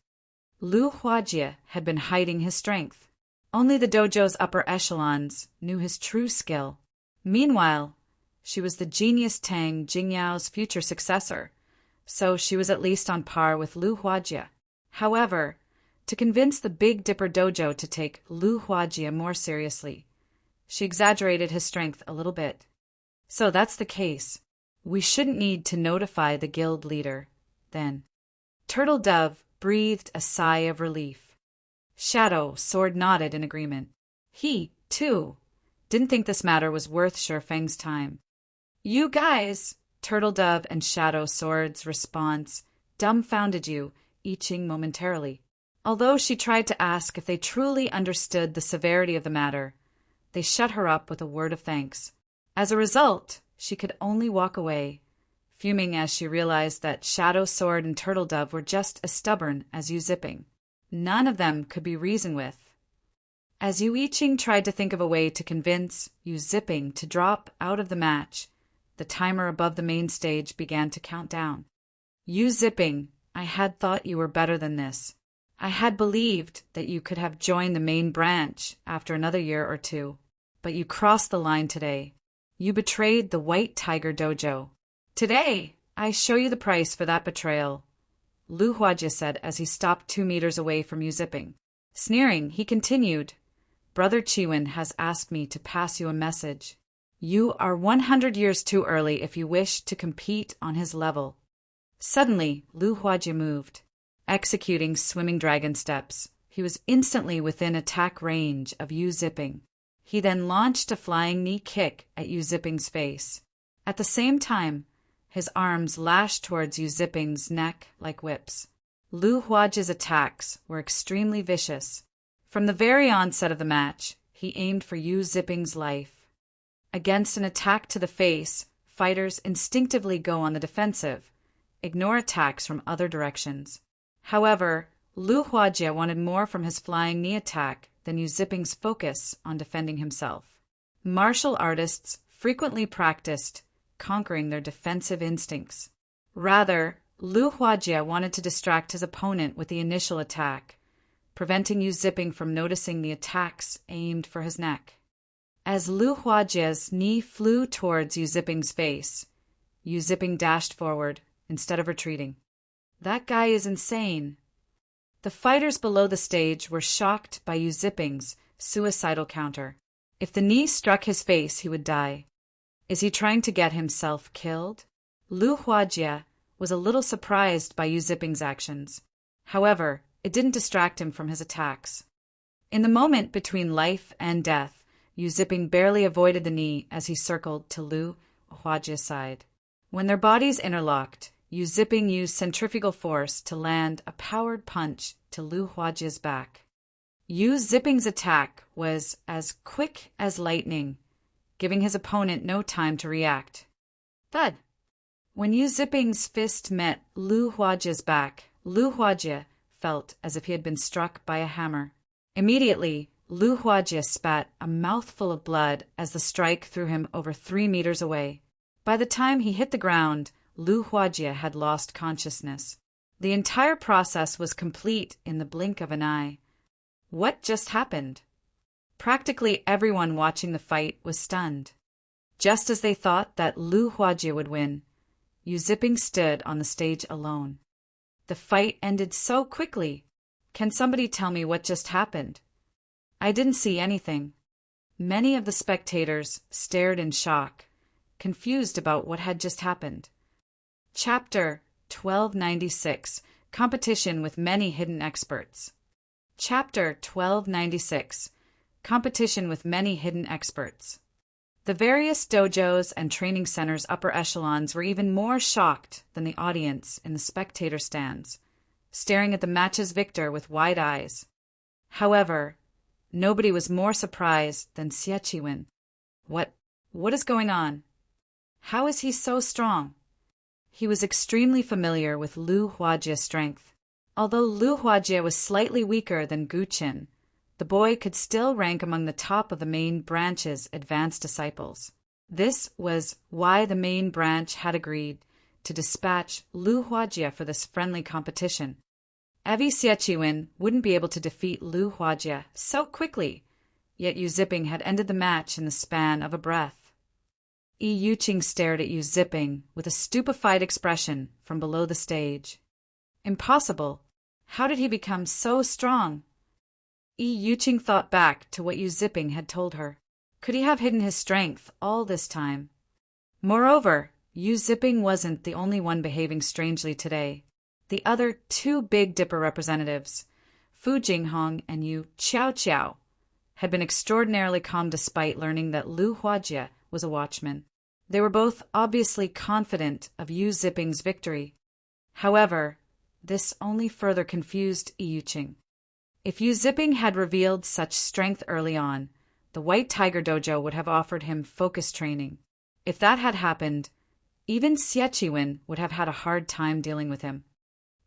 Lu Huajie had been hiding his strength. Only the dojo's upper echelons knew his true skill. Meanwhile, she was the genius Tang Jingyao's future successor, so she was at least on par with Lu Huajie. However, to convince the Big Dipper Dojo to take Lu Huajie more seriously, she exaggerated his strength a little bit. So that's the case. We shouldn't need to notify the guild leader, then. Turtle Dove breathed a sigh of relief. Shadow Sword nodded in agreement. He, too, didn't think this matter was worth Shifeng's time. You guys, Turtle Dove and Shadow Sword's response dumbfounded Yu Iching momentarily. Although she tried to ask if they truly understood the severity of the matter, they shut her up with a word of thanks. As a result, she could only walk away, fuming as she realized that Shadow Sword and Turtle Dove were just as stubborn as Yu Zipping. None of them could be reasoned with. As Yu Iching tried to think of a way to convince Yu Zipping to drop out of the match, the timer above the main stage began to count down. Yu Zipping, I had thought you were better than this. I had believed that you could have joined the main branch after another year or two, but you crossed the line today. You betrayed the White Tiger Dojo. Today, I show you the price for that betrayal, Lu Huajie said as he stopped 2 meters away from Yu Zipping. Sneering, he continued, Brother Chiwen has asked me to pass you a message. You are 100 years too early if you wish to compete on his level. Suddenly, Lu Huajie moved. Executing swimming dragon steps, he was instantly within attack range of Yu Zipping. He then launched a flying knee kick at Yu Zipping's face. At the same time, his arms lashed towards Yu Zipping's neck like whips. Lu Huajie's attacks were extremely vicious. From the very onset of the match, he aimed for Yu Zipping's life. Against an attack to the face, fighters instinctively go on the defensive, ignore attacks from other directions. However, Lu Huajie wanted more from his flying knee attack than Yu Zipping's focus on defending himself. Martial artists frequently practiced conquering their defensive instincts. Rather, Lu Huajie wanted to distract his opponent with the initial attack, preventing Yu Zipping from noticing the attacks aimed for his neck. As Lu Huajie's knee flew towards Yu Zipping's face, Yu Zipping dashed forward instead of retreating. That guy is insane. The fighters below the stage were shocked by Yu Zipping's suicidal counter. If the knee struck his face, he would die. Is he trying to get himself killed? Lu Huajie was a little surprised by Yu Zipping's actions. However, it didn't distract him from his attacks. In the moment between life and death, Yu Zipping barely avoided the knee as he circled to Lu Huajie's side. When their bodies interlocked, Yu Ziping used centrifugal force to land a powered punch to Lu Huajia's back. Yu Ziping's attack was as quick as lightning, giving his opponent no time to react. Thud! When Yu Ziping's fist met Lu Huajia's back, Lu Huajia felt as if he had been struck by a hammer. Immediately, Lu Huajia spat a mouthful of blood as the strike threw him over 3 meters away. By the time he hit the ground, Lu Huajia had lost consciousness. The entire process was complete in the blink of an eye. What just happened? Practically everyone watching the fight was stunned. Just as they thought that Lu Huajia would win, Yu Ziping stood on the stage alone. The fight ended so quickly. Can somebody tell me what just happened? I didn't see anything. Many of the spectators stared in shock, confused about what had just happened. Chapter 1296 Competition with Many Hidden Experts. Chapter 1296 Competition with Many Hidden Experts. The various dojos and training centers' upper echelons were even more shocked than the audience in the spectator stands, staring at the match's victor with wide eyes. However, nobody was more surprised than Xie Qiwen. What is going on? How is he so strong? He was extremely familiar with Lu Huajia's strength. Although Lu Huajia was slightly weaker than Gu Qin, the boy could still rank among the top of the main branch's advanced disciples. This was why the main branch had agreed to dispatch Lu Huajia for this friendly competition. Xie Qiwen wouldn't be able to defeat Lu Huajia so quickly, yet Yu Ziping had ended the match in the span of a breath. Yi Yuqing stared at Yu Ziping with a stupefied expression from below the stage. Impossible! How did he become so strong? Yi Yuqing thought back to what Yu Ziping had told her. Could he have hidden his strength all this time? Moreover, Yu Ziping wasn't the only one behaving strangely today. The other 2 Big Dipper representatives, Fu Jinghong and Yu Qiao, had been extraordinarily calm despite learning that Lu Huajia was a watchman. They were both obviously confident of Yu Ziping's victory. However, this only further confused Yi Yuqing. If Yu Ziping had revealed such strength early on, the White Tiger Dojo would have offered him focus training. If that had happened, even Xie Qiwen would have had a hard time dealing with him.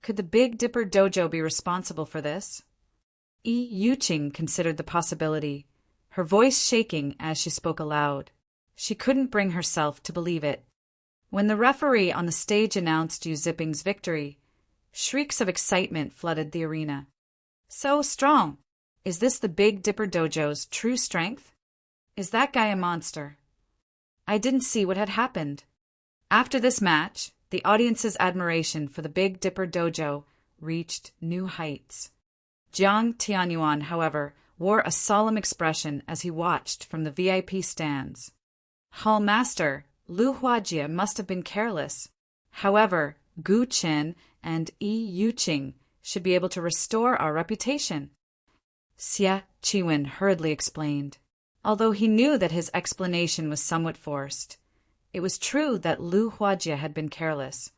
Could the Big Dipper Dojo be responsible for this? Yi Yuqing considered the possibility, her voice shaking as she spoke aloud. She couldn't bring herself to believe it. When the referee on the stage announced Yu Ziping's victory, shrieks of excitement flooded the arena. So strong! Is this the Big Dipper Dojo's true strength? Is that guy a monster? I didn't see what had happened. After this match, the audience's admiration for the Big Dipper Dojo reached new heights. Jiang Tianyuan, however, wore a solemn expression as he watched from the VIP stands. Hall Master, Lu Huajia must have been careless. However, Gu Qin and Yi Yuqing should be able to restore our reputation. Xie Qiwen hurriedly explained. Although he knew that his explanation was somewhat forced, it was true that Lu Huajia had been careless.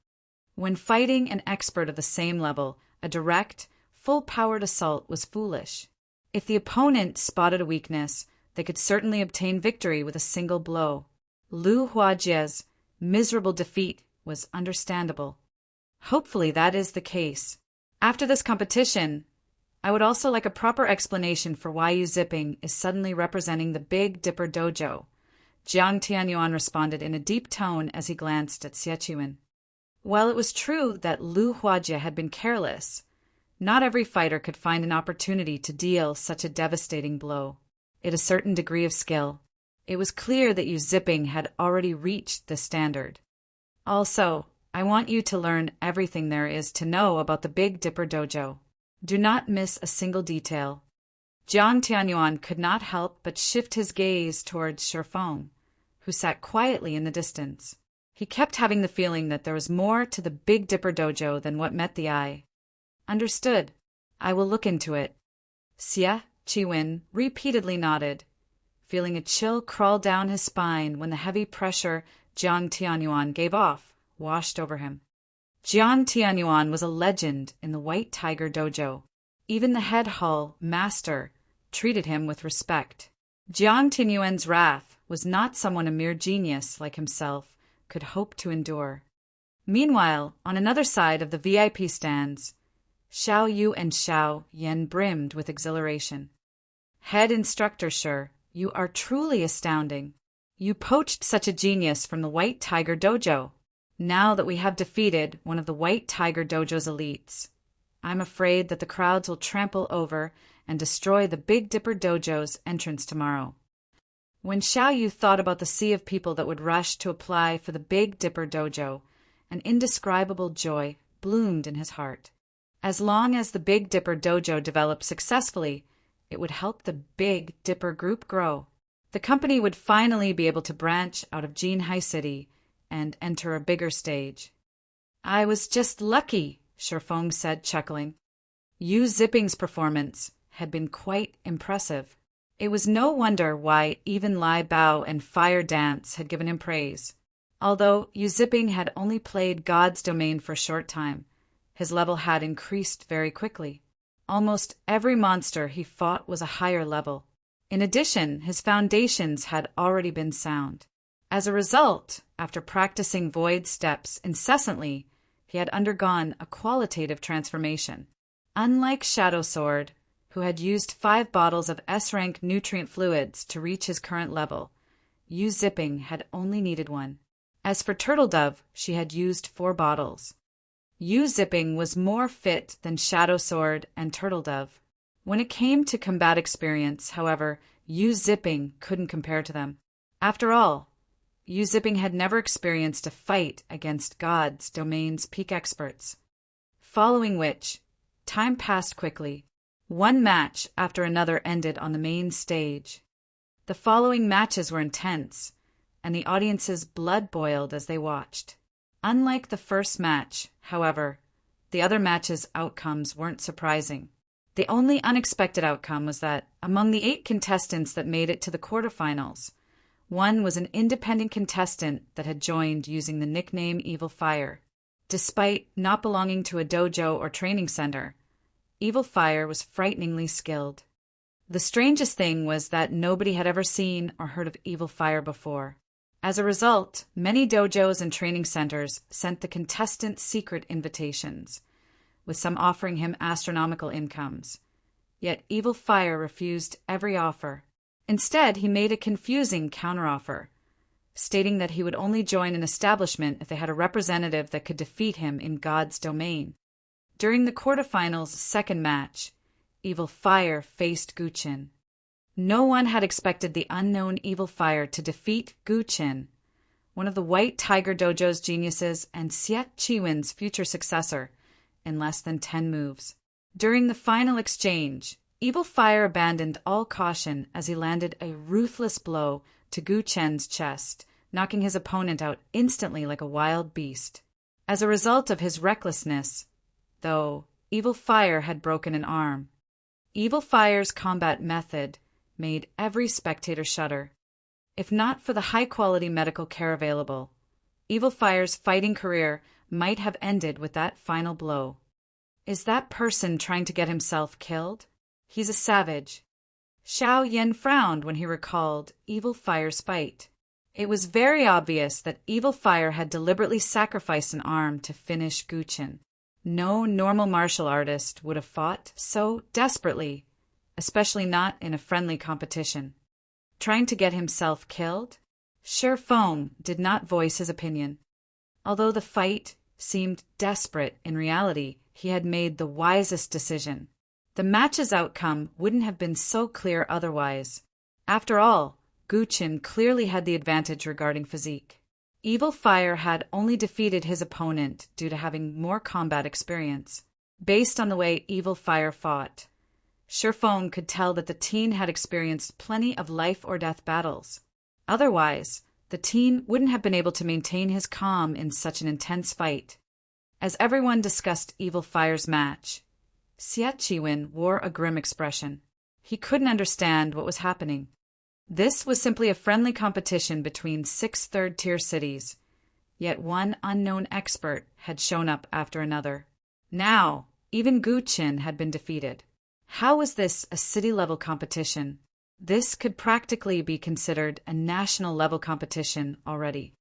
When fighting an expert of the same level, a direct, full-powered assault was foolish. If the opponent spotted a weakness, they could certainly obtain victory with a single blow. Lu Huajia's miserable defeat was understandable. Hopefully that is the case. After this competition, I would also like a proper explanation for why Yu Ziping is suddenly representing the Big Dipper Dojo. Jiang Tianyuan responded in a deep tone as he glanced at Xie Qiwen. While it was true that Lu Huajia had been careless, not every fighter could find an opportunity to deal such a devastating blow. It a certain degree of skill. It was clear that Yu Ziping had already reached the standard. Also, I want you to learn everything there is to know about the Big Dipper Dojo. Do not miss a single detail. Jiang Tianyuan could not help but shift his gaze towards Shifeng, who sat quietly in the distance. He kept having the feeling that there was more to the Big Dipper Dojo than what met the eye. Understood. I will look into it. Xie Qiwen repeatedly nodded, feeling a chill crawl down his spine when the heavy pressure Jiang Tianyuan gave off washed over him. Jian Tianyuan was a legend in the White Tiger Dojo. Even the head hall master treated him with respect. Jiang Tianyuan's wrath was not someone a mere genius like himself could hope to endure. Meanwhile, on another side of the VIP stands, Xiao Yu and Xiao Yan brimmed with exhilaration. Head instructor Shi, you are truly astounding. You poached such a genius from the White Tiger Dojo. Now that we have defeated one of the White Tiger Dojo's elites, I'm afraid that the crowds will trample over and destroy the Big Dipper Dojo's entrance tomorrow. When Xiao Yu thought about the sea of people that would rush to apply for the Big Dipper Dojo, an indescribable joy bloomed in his heart. As long as the Big Dipper Dojo developed successfully, it would help the Big Dipper Group grow. The company would finally be able to branch out of Jinhai City and enter a bigger stage. I was just lucky, Shifeng said, chuckling. Yu Zipping's performance had been quite impressive. It was no wonder why even Lai Bao and Fire Dance had given him praise. Although Yu Zipping had only played God's Domain for a short time, his level had increased very quickly. Almost every monster he fought was a higher level. In addition, his foundations had already been sound. As a result, after practicing void steps incessantly, he had undergone a qualitative transformation. Unlike Shadow Sword, who had used 5 bottles of S-rank nutrient fluids to reach his current level, Yu Zipping had only needed 1. As for Turtle Dove, she had used 4 bottles. Yu Zipping was more fit than Shadow Sword and Turtle Dove. When it came to combat experience, however, Yu Zipping couldn't compare to them. After all, Yu Zipping had never experienced a fight against God's Domain's peak experts. Following which, time passed quickly. One match after another ended on the main stage. The following matches were intense, and the audience's blood boiled as they watched. Unlike the first match, however, the other matches' outcomes weren't surprising. The only unexpected outcome was that, among the 8 contestants that made it to the quarterfinals, one was an independent contestant that had joined using the nickname Evil Fire. Despite not belonging to a dojo or training center, Evil Fire was frighteningly skilled. The strangest thing was that nobody had ever seen or heard of Evil Fire before. As a result, many dojos and training centers sent the contestant secret invitations, with some offering him astronomical incomes. Yet Evil Fire refused every offer. Instead, he made a confusing counteroffer, stating that he would only join an establishment if they had a representative that could defeat him in God's Domain. During the quarterfinals' second match, Evil Fire faced Guqin. No one had expected the unknown Evil Fire to defeat Guqin, one of the White Tiger Dojo's geniuses and Xie Qiwen's future successor, in less than 10 moves. During the final exchange, Evil Fire abandoned all caution as he landed a ruthless blow to Guqin's chest, knocking his opponent out instantly like a wild beast. As a result of his recklessness, though, Evil Fire had broken an arm. Evil Fire's combat method made every spectator shudder. If not for the high-quality medical care available, Evil Fire's fighting career might have ended with that final blow. Is that person trying to get himself killed? He's a savage. Xiao Yan frowned when he recalled Evil Fire's fight. It was very obvious that Evil Fire had deliberately sacrificed an arm to finish Guqin. No normal martial artist would have fought so desperately, especially not in a friendly competition. Trying to get himself killed? Shifeng did not voice his opinion. Although the fight seemed desperate, in reality, he had made the wisest decision. The match's outcome wouldn't have been so clear otherwise. After all, Guqin clearly had the advantage regarding physique. Evil Fire had only defeated his opponent due to having more combat experience. Based on the way Evil Fire fought, Shifeng could tell that the teen had experienced plenty of life-or-death battles. Otherwise, the teen wouldn't have been able to maintain his calm in such an intense fight. As everyone discussed Evil Fire's match, Xie Qiwen wore a grim expression. He couldn't understand what was happening. This was simply a friendly competition between 6 third-tier cities, Yet one unknown expert had shown up after another. Now, even Gu Qin had been defeated. How was this a city-level competition? This could practically be considered a national-level competition already.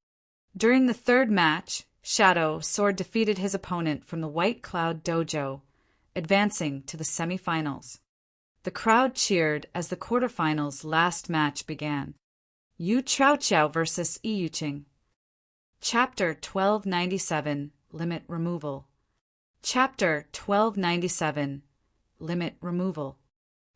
During the third match, Shadow Sword defeated his opponent from the White Cloud Dojo, advancing to the semi-finals. The crowd cheered as the quarterfinals' last match began. Yu Chaoqiao versus Yi Yuqing. Chapter 1297, Limit Removal. Chapter 1297, Limit Removal.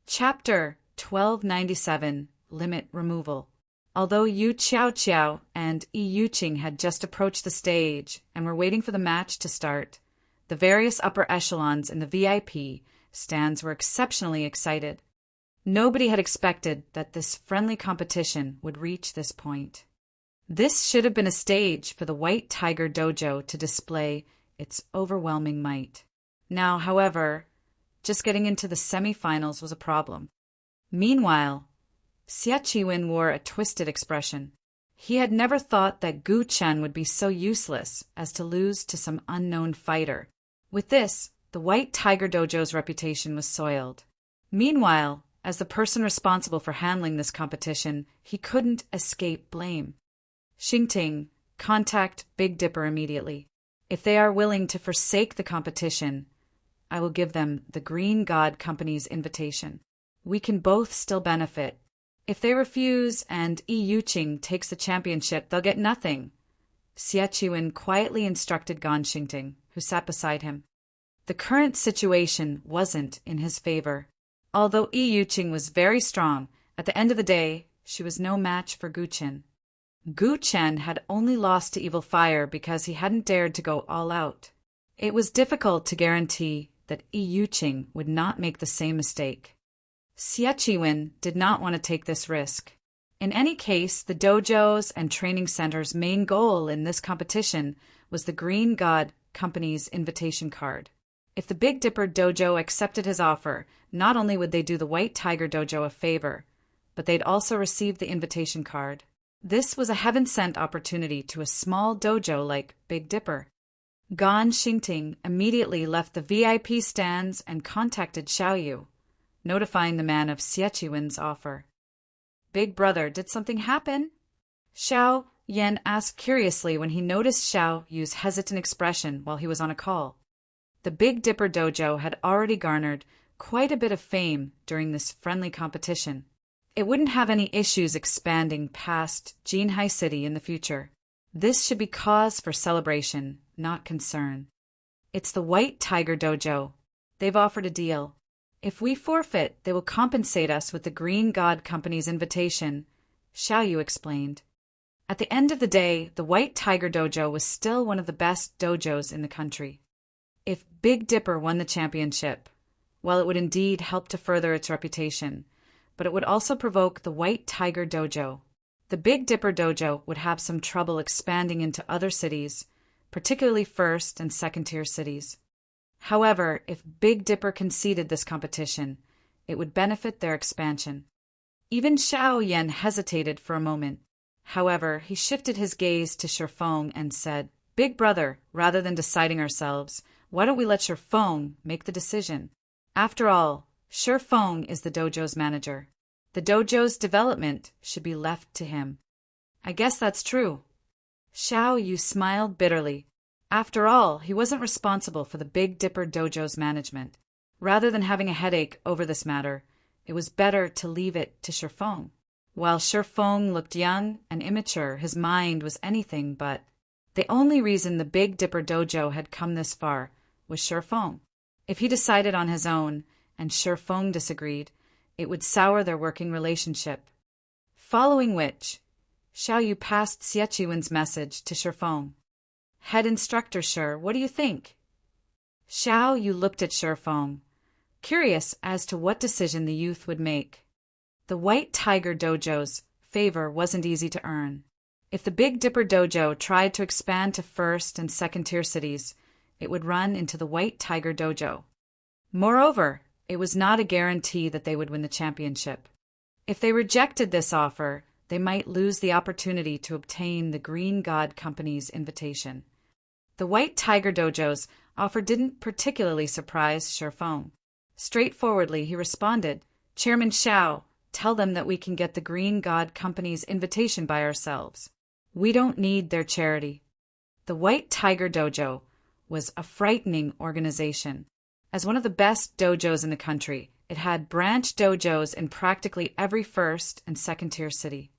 Chapter 1297, Limit Removal. Although Yu Chaoqiao and Yi Yuqing had just approached the stage and were waiting for the match to start, the various upper echelons in the VIP stands were exceptionally excited. Nobody had expected that this friendly competition would reach this point. This should have been a stage for the White Tiger Dojo to display its overwhelming might. Now, however, just getting into the semi-finals was a problem. Meanwhile, Xie Qinwen wore a twisted expression. He had never thought that Gu Chen would be so useless as to lose to some unknown fighter. With this, the White Tiger Dojo's reputation was soiled. Meanwhile, as the person responsible for handling this competition, he couldn't escape blame. Xingting, contact Big Dipper immediately. If they are willing to forsake the competition, I will give them the Green God Company's invitation. We can both still benefit. If they refuse and Yi Yuqing takes the championship, they'll get nothing. Xie Qinwen quietly instructed Gan Xingting, who sat beside him. The current situation wasn't in his favor. Although Yi Yuqing was very strong, at the end of the day, she was no match for Gu Chen. Gu Chen had only lost to Evil Fire because he hadn't dared to go all out. It was difficult to guarantee that Yi Yuqing would not make the same mistake. Xie Qinwen did not want to take this risk. In any case, the dojo's and training center's main goal in this competition was the Green God Company's invitation card. If the Big Dipper Dojo accepted his offer, not only would they do the White Tiger Dojo a favor, but they'd also receive the invitation card. This was a heaven-sent opportunity to a small dojo like Big Dipper. Gan Xingting immediately left the VIP stands and contacted Xiaoyu, notifying the man of Xie Qinwen's offer. Big brother, did something happen? Xiao Yan asked curiously when he noticed Xiaoyu's hesitant expression while he was on a call. The Big Dipper Dojo had already garnered quite a bit of fame during this friendly competition. It wouldn't have any issues expanding past Jinhai City in the future. This should be cause for celebration, not concern. It's the White Tiger Dojo. They've offered a deal. If we forfeit, they will compensate us with the Green God Company's invitation, Xiaoyu explained. At the end of the day, the White Tiger Dojo was still one of the best dojos in the country. If Big Dipper won the championship, well, it would indeed help to further its reputation, but it would also provoke the White Tiger Dojo. The Big Dipper Dojo would have some trouble expanding into other cities, particularly first and second-tier cities. However, if Big Dipper conceded this competition, it would benefit their expansion. Even Xiao Yan hesitated for a moment. However, he shifted his gaze to Shifeng and said, Big brother, rather than deciding ourselves, why don't we let Shifeng make the decision? After all, Shifeng is the dojo's manager. The dojo's development should be left to him. I guess that's true. Xiaoyu smiled bitterly. After all, he wasn't responsible for the Big Dipper Dojo's management. Rather than having a headache over this matter, it was better to leave it to Shifeng. While Shifeng looked young and immature, his mind was anything but. The only reason the Big Dipper Dojo had come this far was Shifeng. If he decided on his own, and Shifeng disagreed, it would sour their working relationship. Following which, Xiaoyu passed Xie Qinwen's message to Shifeng. Head instructor Shi, what do you think? Xiaoyu looked at Shifeng, curious as to what decision the youth would make. The White Tiger Dojo's favor wasn't easy to earn. If the Big Dipper Dojo tried to expand to first and second-tier cities, it would run into the White Tiger Dojo. Moreover, it was not a guarantee that they would win the championship. If they rejected this offer, they might lose the opportunity to obtain the Green God Company's invitation. The White Tiger Dojo's offer didn't particularly surprise Shifeng. Straightforwardly, he responded, "Chairman Xiao, tell them that we can get the Green God Company's invitation by ourselves. We don't need their charity." The White Tiger Dojo was a frightening organization. As one of the best dojos in the country, it had branch dojos in practically every first and second-tier city.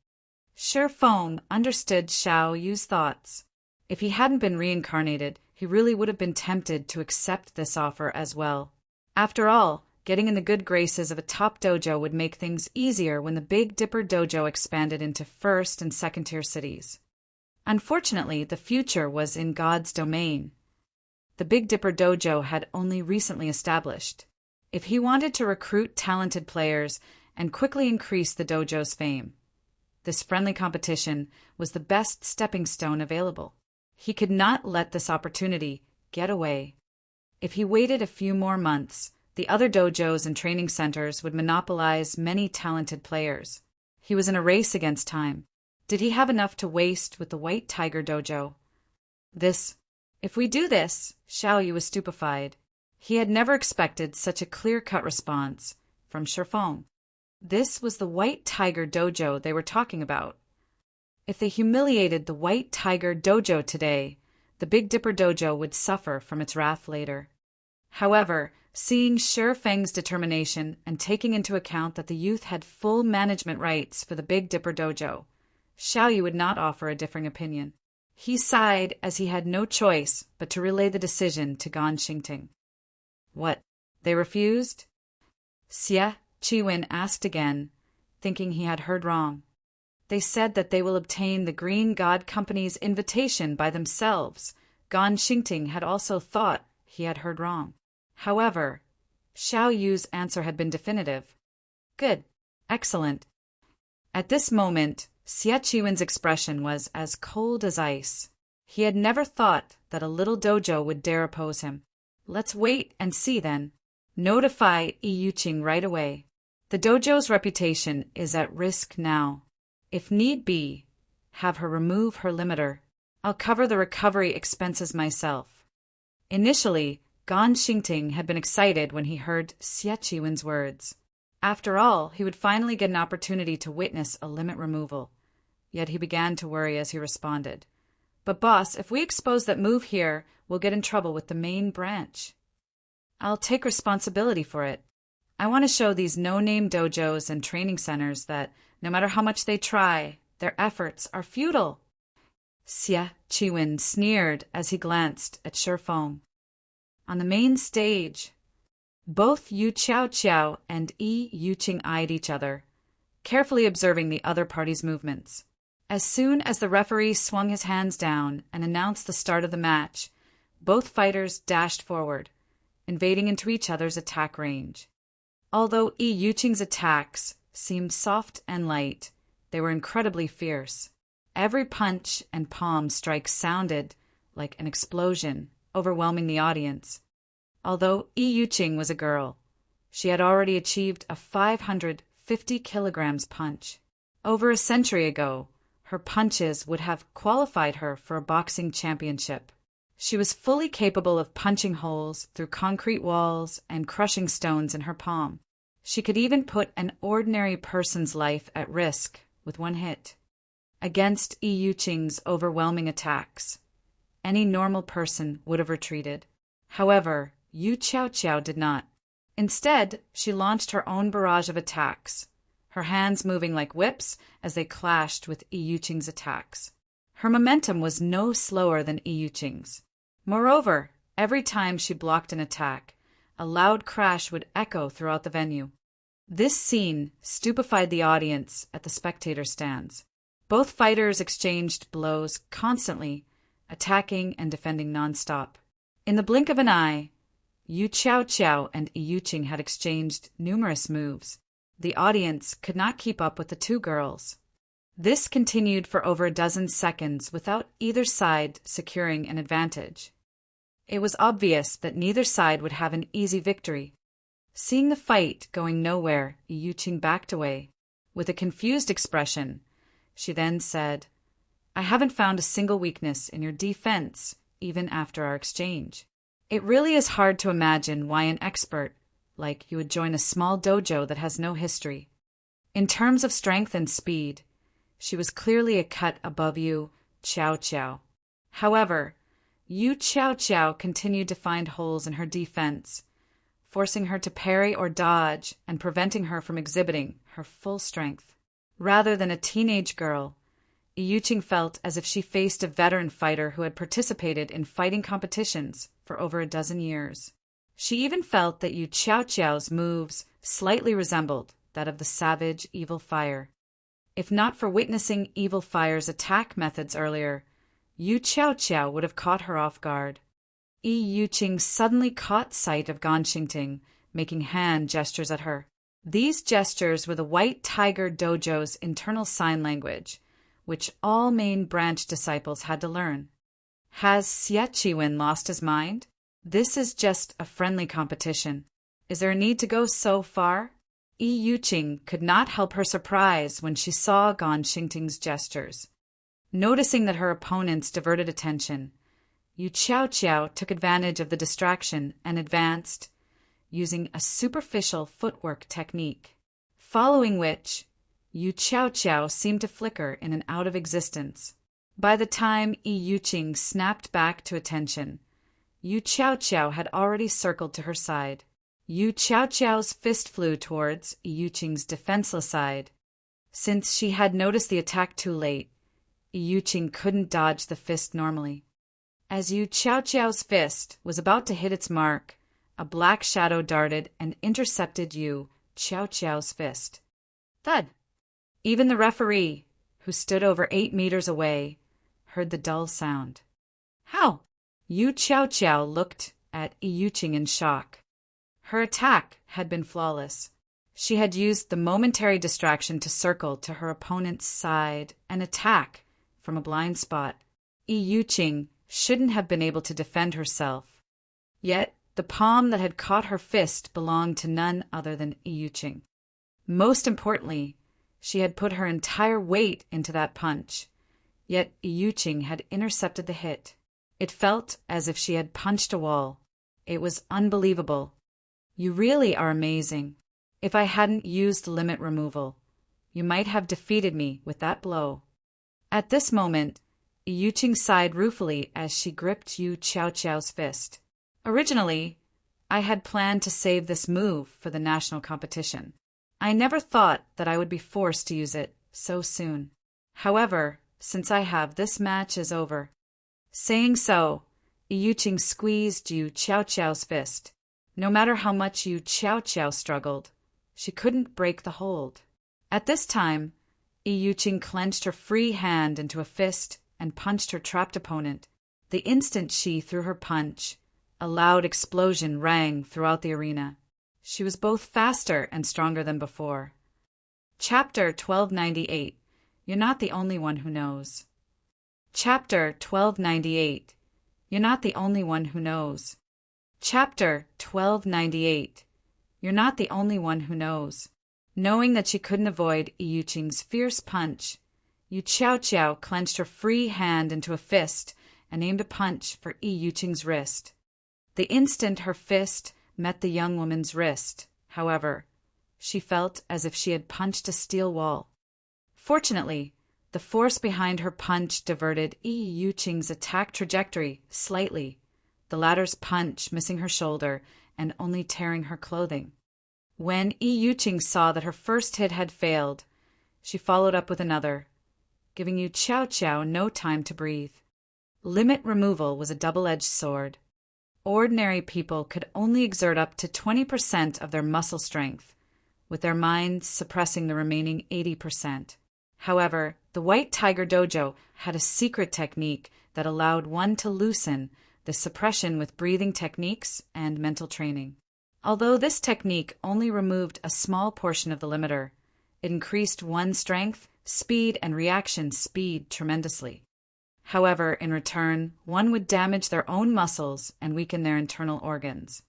Shifeng understood Xiao Yu's thoughts. If he hadn't been reincarnated, he really would have been tempted to accept this offer as well. After all, getting in the good graces of a top dojo would make things easier when the Big Dipper Dojo expanded into first and second-tier cities. Unfortunately, the future was in God's domain. The Big Dipper Dojo had only recently established. If he wanted to recruit talented players and quickly increase the dojo's fame, this friendly competition was the best stepping stone available. He could not let this opportunity get away. If he waited a few more months, the other dojos and training centers would monopolize many talented players. He was in a race against time. Did he have enough to waste with the White Tiger Dojo? If we do this, Xiao Yu was stupefied. He had never expected such a clear-cut response from Shifeng. This was the White Tiger Dojo they were talking about. If they humiliated the White Tiger Dojo today, the Big Dipper Dojo would suffer from its wrath later. However, seeing Shifeng's determination and taking into account that the youth had full management rights for the Big Dipper Dojo, Xiao Yu would not offer a differing opinion. He sighed as he had no choice but to relay the decision to Gan Xingting. What? They refused? Xie Chiwen asked again, thinking he had heard wrong. They said that they will obtain the Green God Company's invitation by themselves. Gan Xingting had also thought he had heard wrong. However, Xiao Yu's answer had been definitive. Good. Excellent. At this moment, Xie Chiwen's expression was as cold as ice. He had never thought that a little dojo would dare oppose him. Let's wait and see then. Notify Yi Yuqing right away. The dojo's reputation is at risk now. If need be, have her remove her limiter. I'll cover the recovery expenses myself. Initially, Gan Xingting had been excited when he heard Xie Chiwen's words. After all, he would finally get an opportunity to witness a limit removal. Yet he began to worry as he responded. But boss, if we expose that move here, we'll get in trouble with the main branch. I'll take responsibility for it. I want to show these no-name dojos and training centers that, no matter how much they try, their efforts are futile. Xie Chiwen sneered as he glanced at Shifeng. On the main stage, both Yu Qiao and Yi Yuqing eyed each other, carefully observing the other party's movements. As soon as the referee swung his hands down and announced the start of the match, both fighters dashed forward, invading into each other's attack range. Although Yi Yuqing's attacks seemed soft and light, they were incredibly fierce. Every punch and palm strike sounded like an explosion, overwhelming the audience. Although Yi Yuqing was a girl, she had already achieved a 550 kilograms punch. Over a century ago, her punches would have qualified her for a boxing championship. She was fully capable of punching holes through concrete walls and crushing stones in her palm. She could even put an ordinary person's life at risk with one hit. Against Yi Yuqing's overwhelming attacks, any normal person would have retreated. However, Yu Qiao did not. Instead, she launched her own barrage of attacks, her hands moving like whips as they clashed with Yi Yuqing's attacks. Her momentum was no slower than Yi Yuqing's. Moreover, every time she blocked an attack, a loud crash would echo throughout the venue. This scene stupefied the audience at the spectator stands. Both fighters exchanged blows constantly, attacking and defending nonstop. In the blink of an eye, Yu Qiao and Yi Yuqing had exchanged numerous moves. The audience could not keep up with the two girls. This continued for over a dozen seconds without either side securing an advantage. It was obvious that neither side would have an easy victory. Seeing the fight going nowhere, Yi Yuqing backed away. With a confused expression, She then said, "I haven't found a single weakness in your defense, even after our exchange. It really is hard to imagine why an expert like you would join a small dojo that has no history. In terms of strength and speed, she was clearly a cut above you, Chow Chow. However, Yu Chow Chow continued to find holes in her defense, forcing her to parry or dodge and preventing her from exhibiting her full strength. Rather than a teenage girl, Iyuching felt as if she faced a veteran fighter who had participated in fighting competitions for over a dozen years. She even felt that Yu Chow Chow's moves slightly resembled that of the savage Evil Fire. If not for witnessing Evil Fire's attack methods earlier, Yu Chow Chow would have caught her off guard. Iyuching suddenly caught sight of Ganxingting, making hand gestures at her. These gestures were the White Tiger Dojo's internal sign language, which all main branch disciples had to learn. Has Xie Chiwen lost his mind? This is just a friendly competition. Is there a need to go so far? Iyuching could not help her surprise when she saw Ganxingting's gestures. Noticing that her opponents diverted attention, Yu Chow Chow took advantage of the distraction and advanced, using a superficial footwork technique, following which Yu Chow Chow seemed to flicker in and out of existence. By the time Iyuching snapped back to attention, Yu Chow Chow had already circled to her side. Yu Chow Chow's fist flew towards Iyuching's defenseless side. Since she had noticed the attack too late, Iyuching couldn't dodge the fist normally. As Yu Chow Chow's fist was about to hit its mark, a black shadow darted and intercepted Yu Chow Chow's fist. Thud! Even the referee, who stood over 8 meters away, heard the dull sound. How? Yu Chow Chow looked at Iyuching in shock. Her attack had been flawless. She had used the momentary distraction to circle to her opponent's side and attack from a blind spot. Iyuching shouldn't have been able to defend herself. Yet the palm that had caught her fist belonged to none other than Iyuching. Most importantly, she had put her entire weight into that punch. Yet Iyuching had intercepted the hit. It felt as if she had punched a wall. It was unbelievable. You really are amazing. If I hadn't used limit removal, you might have defeated me with that blow. At this moment, Iyuching sighed ruefully as she gripped Yu Chow Chow's fist. Originally, I had planned to save this move for the national competition. I never thought that I would be forced to use it so soon. However, since this match is over. Saying so, Iyuching squeezed Yu Chow Chow's fist. No matter how much Yu Chow Chow struggled, she couldn't break the hold. At this time, Iyuching clenched her free hand into a fist and punched her trapped opponent. The instant she threw her punch, a loud explosion rang throughout the arena. She was both faster and stronger than before. Chapter 1298. You're not the only one who knows. Chapter 1298. You're not the only one who knows. Chapter 1298. You're not the only one who knows. Knowing that she couldn't avoid Iyuching's fierce punch, Yu Chow Chow clenched her free hand into a fist and aimed a punch for Iyuching's wrist. The instant her fist met the young woman's wrist, however, she felt as if she had punched a steel wall. Fortunately, the force behind her punch diverted Iyuching's attack trajectory slightly, the latter's punch missing her shoulder and only tearing her clothing. When Iyuching saw that her first hit had failed, she followed up with another, giving Yu Chow Chow no time to breathe. Limit removal was a double-edged sword. Ordinary people could only exert up to 20% of their muscle strength, with their minds suppressing the remaining 80%. However, the White Tiger Dojo had a secret technique that allowed one to loosen the suppression with breathing techniques and mental training. Although this technique only removed a small portion of the limiter, it increased one's strength, speed, and reaction speed tremendously. However, in return, one would damage their own muscles and weaken their internal organs.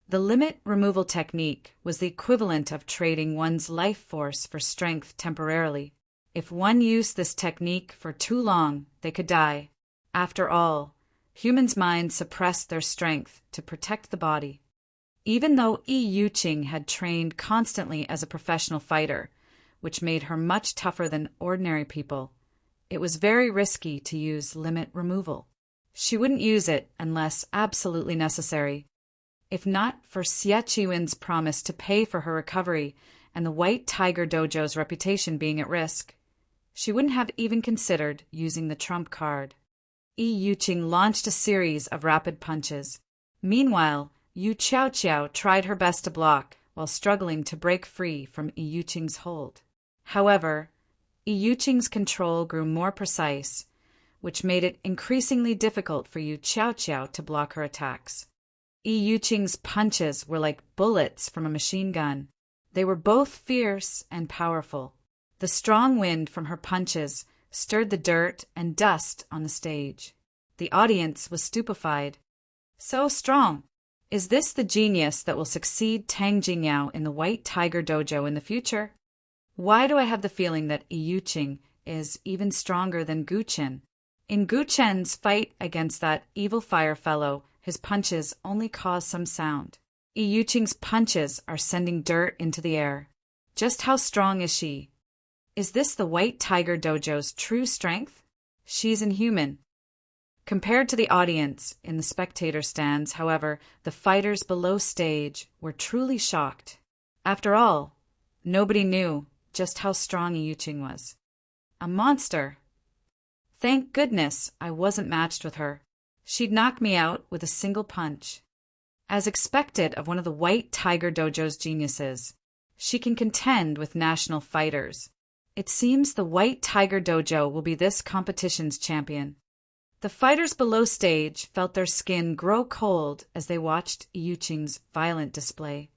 The limit removal technique was the equivalent of trading one's life force for strength temporarily. If one used this technique for too long, they could die. After all, humans' minds suppress their strength to protect the body. Even though Yi Yuqing had trained constantly as a professional fighter, which made her much tougher than ordinary people, it was very risky to use limit removal. She wouldn't use it unless absolutely necessary. If not for Xie Qinwen's promise to pay for her recovery and the White Tiger Dojo's reputation being at risk, she wouldn't have even considered using the trump card. Yi Yuqing launched a series of rapid punches. Meanwhile, Yu Qiaoqiao tried her best to block while struggling to break free from Yi Yuqing's hold. However, Yi Yuqing's control grew more precise, which made it increasingly difficult for Yu Qiaoqiao to block her attacks. Yi Yuqing's punches were like bullets from a machine gun. They were both fierce and powerful. The strong wind from her punches stirred the dirt and dust on the stage. The audience was stupefied. So strong! Is this the genius that will succeed Tang Jingyao in the White Tiger Dojo in the future? Why do I have the feeling that Yi Yuqing is even stronger than Gu Chen? In Gu Chen's fight against that evil fire fellow, his punches only caused some sound. Yi Yuqing's punches are sending dirt into the air. Just how strong is she? Is this the White Tiger Dojo's true strength? She's inhuman. Compared to the audience in the spectator stands, however, the fighters below stage were truly shocked. After all, nobody knew just how strong Yi Yuqing was. A monster. Thank goodness I wasn't matched with her. She'd knock me out with a single punch. As expected of one of the White Tiger Dojo's geniuses, she can contend with national fighters. It seems the White Tiger Dojo will be this competition's champion. The fighters below stage felt their skin grow cold as they watched Yi Yuqing's violent display.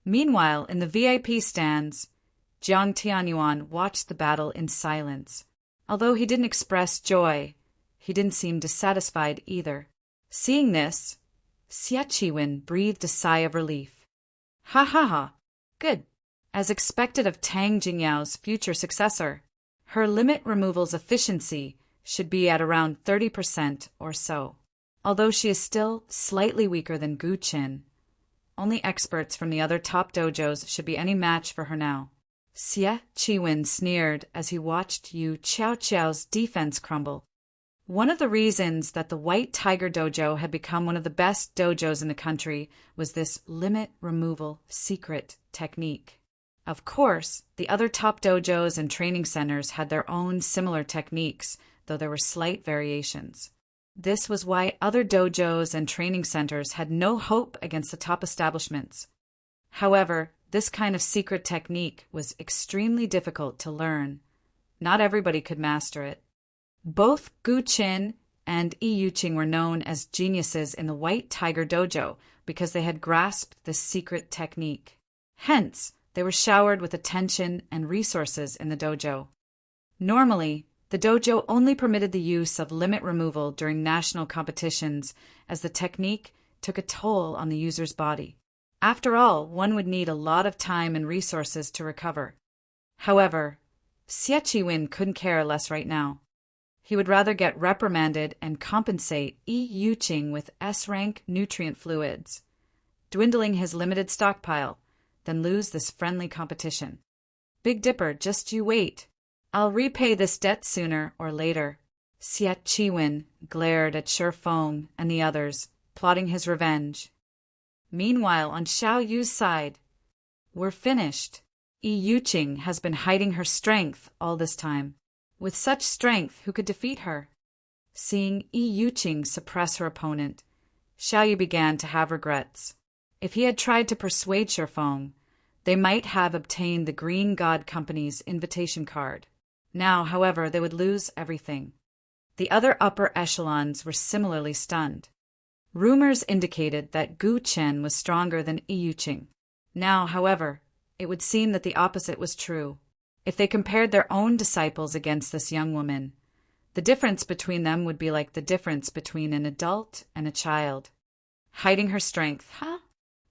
Meanwhile, in the VIP stands, Jiang Tianyuan watched the battle in silence. Although he didn't express joy, he didn't seem dissatisfied either. Seeing this, Xie Qinwen breathed a sigh of relief. Ha ha ha! Good. As expected of Tang Jingyao's future successor, her limit removal's efficiency should be at around 30% or so. Although she is still slightly weaker than Gu Chen, only experts from the other top dojos should be any match for her now. Xie Qinwen sneered as he watched Yu Qiaoqiao's defense crumble. One of the reasons that the White Tiger Dojo had become one of the best dojos in the country was this limit removal secret technique. Of course, the other top dojos and training centers had their own similar techniques, though there were slight variations. This was why other dojos and training centers had no hope against the top establishments. However, this kind of secret technique was extremely difficult to learn. Not everybody could master it. Both Gu Chen and Yi Yuqing were known as geniuses in the White Tiger Dojo because they had grasped this secret technique. Hence, they were showered with attention and resources in the dojo. Normally, the dojo only permitted the use of limit removal during national competitions, as the technique took a toll on the user's body. After all, one would need a lot of time and resources to recover. However, Xie Qinwen couldn't care less right now. He would rather get reprimanded and compensate Yi Yuqing with S-rank nutrient fluids, dwindling his limited stockpile, than lose this friendly competition. Big Dipper, just you wait. I'll repay this debt sooner or later. Xie Qinwen glared at Shi Feng and the others, plotting his revenge. Meanwhile, on Xiao Yu's side, we're finished. Yi Yuqing has been hiding her strength all this time. With such strength, who could defeat her? Seeing Yi Yuqing suppress her opponent, Xiao Yu began to have regrets. If he had tried to persuade Shi Feng, they might have obtained the Green God Company's invitation card. Now, however, they would lose everything. The other upper echelons were similarly stunned. Rumors indicated that Gu Chen was stronger than Yi Yuqing. Now, however, it would seem that the opposite was true. If they compared their own disciples against this young woman, the difference between them would be like the difference between an adult and a child. Hiding her strength, huh?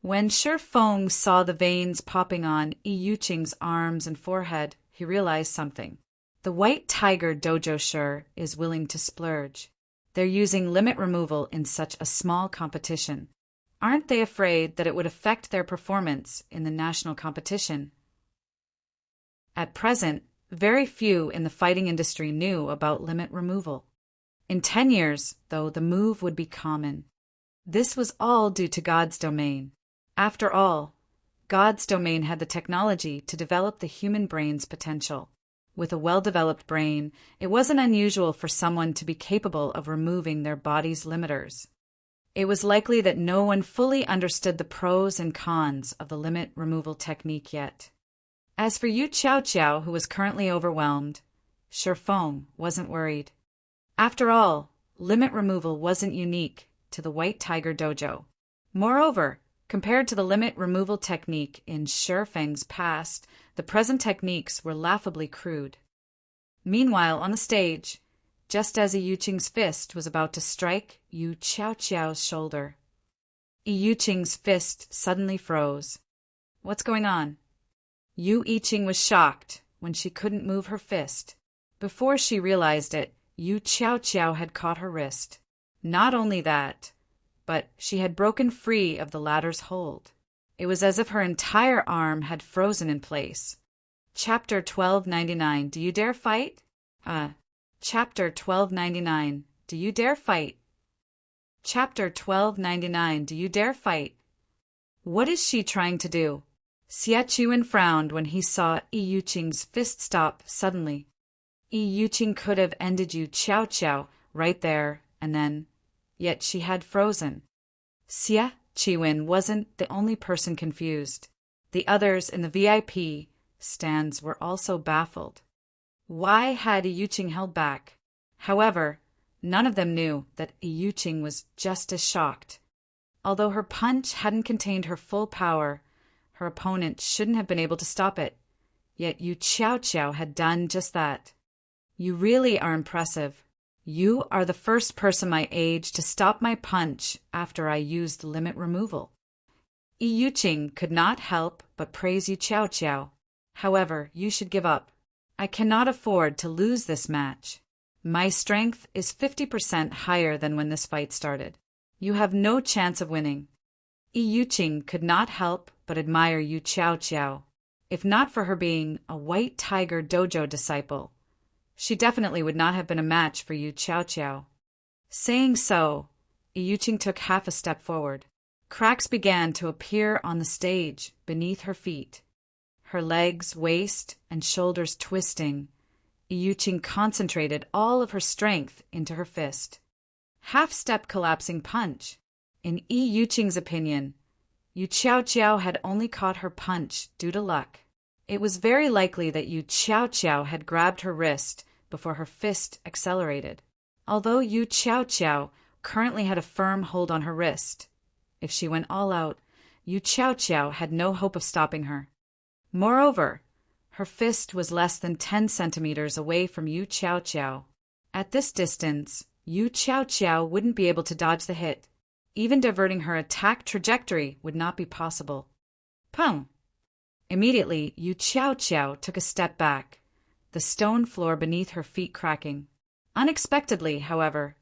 When Shi Feng saw the veins popping on Yi Yuqing's arms and forehead, he realized something. The White Tiger Dojo sure is willing to splurge. They're using limit removal in such a small competition. Aren't they afraid that it would affect their performance in the national competition? At present, very few in the fighting industry knew about limit removal. In 10 years, though, the move would be common. This was all due to God's domain. After all, God's domain had the technology to develop the human brain's potential. With a well-developed brain, it wasn't unusual for someone to be capable of removing their body's limiters. It was likely that no one fully understood the pros and cons of the limit removal technique yet. As for Yu Chao Chao, who was currently overwhelmed, Feng wasn't worried. After all, limit removal wasn't unique to the White Tiger Dojo. Moreover, compared to the limit removal technique in Feng's past, the present techniques were laughably crude. Meanwhile, on the stage, just as Yi Yuqing's fist was about to strike Yu Chao Chao's shoulder, Yi Yuqing's fist suddenly froze. What's going on? Yu Yuqing was shocked when she couldn't move her fist. Before she realized it, Yu Chao Chao had caught her wrist. Not only that, but she had broken free of the latter's hold. It was as if her entire arm had frozen in place. Chapter 1299, Do You Dare Fight? Chapter 1299, Do You Dare Fight? Chapter 1299, Do You Dare Fight? What is she trying to do? Xie Chuan frowned when he saw Yi Yuqing's fist stop suddenly. Yi Yuqing could have ended Yu Chao Chao right there and then, yet she had frozen. Xie Chuan wasn't the only person confused. The others in the VIP stands were also baffled. Why had Yi Yuqing held back? However, none of them knew that Yi Yuqing was just as shocked. Although her punch hadn't contained her full power, her opponent shouldn't have been able to stop it. Yet Yu Chao Chao had done just that. You really are impressive. You are the first person my age to stop my punch after I used limit removal. Yi Yuqing could not help but praise Yu Chao Chao. However, you should give up. I cannot afford to lose this match. My strength is 50% higher than when this fight started. You have no chance of winning. Yi Yuqing could not help but admire Yu Chao Chao. If not for her being a White Tiger Dojo disciple, she definitely would not have been a match for Yu Chao Chao. Saying so, Yi Yuqing took half a step forward. Cracks began to appear on the stage beneath her feet. Her legs, waist, and shoulders twisting, Yi Yuqing concentrated all of her strength into her fist. Half-step collapsing punch. In Yi Yuqing's opinion, Yu Chao Chao had only caught her punch due to luck. It was very likely that Yu Chao Chao had grabbed her wrist before her fist accelerated. Although Yu Chao Chao currently had a firm hold on her wrist, if she went all out, Yu Chao Chao had no hope of stopping her. Moreover, her fist was less than 10 centimeters away from Yu Chao Chao. At this distance, Yu Chao Chao wouldn't be able to dodge the hit. Even diverting her attack trajectory would not be possible. Pum! Immediately, Yu Chao Chao took a step back, the stone floor beneath her feet cracking. Unexpectedly, however,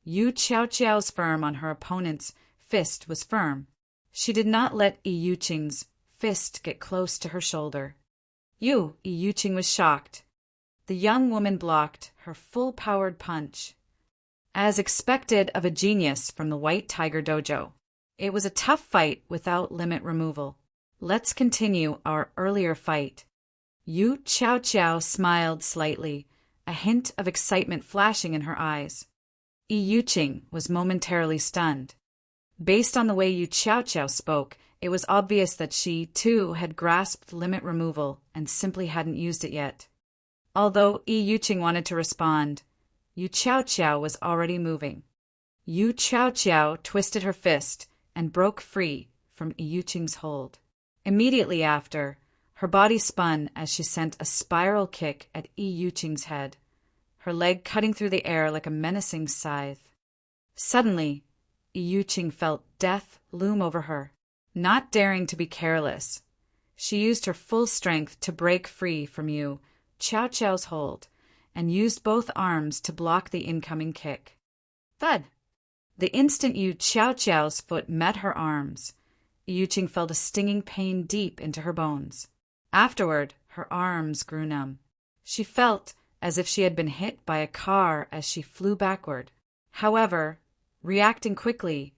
Yu Chao Chao's firm on her opponent's fist was firm. She did not let Yi Yuqing's fist get close to her shoulder. Yi Yuqing was shocked. The young woman blocked her full-powered punch. As expected of a genius from the White Tiger Dojo, it was a tough fight without limit removal. Let's continue our earlier fight. Yu Chao Chao smiled slightly, a hint of excitement flashing in her eyes. Yi Yuqing was momentarily stunned. Based on the way Yu Chao Chao spoke, it was obvious that she, too, had grasped limit removal and simply hadn't used it yet. Although Yi Yuqing wanted to respond, Yu Chao Chao was already moving. Yu Chao Chao twisted her fist and broke free from Yi Yuqing's hold. Immediately after, her body spun as she sent a spiral kick at Yi Yuqing's head, her leg cutting through the air like a menacing scythe. Suddenly, Yi Yuqing felt death loom over her. Not daring to be careless, she used her full strength to break free from Yu Chao Chao's hold. and used both arms to block the incoming kick. Thud! The instant Yu Qiaoqiao's foot met her arms, Yuqing felt a stinging pain deep into her bones. Afterward, her arms grew numb. She felt as if she had been hit by a car as she flew backward. However, reacting quickly,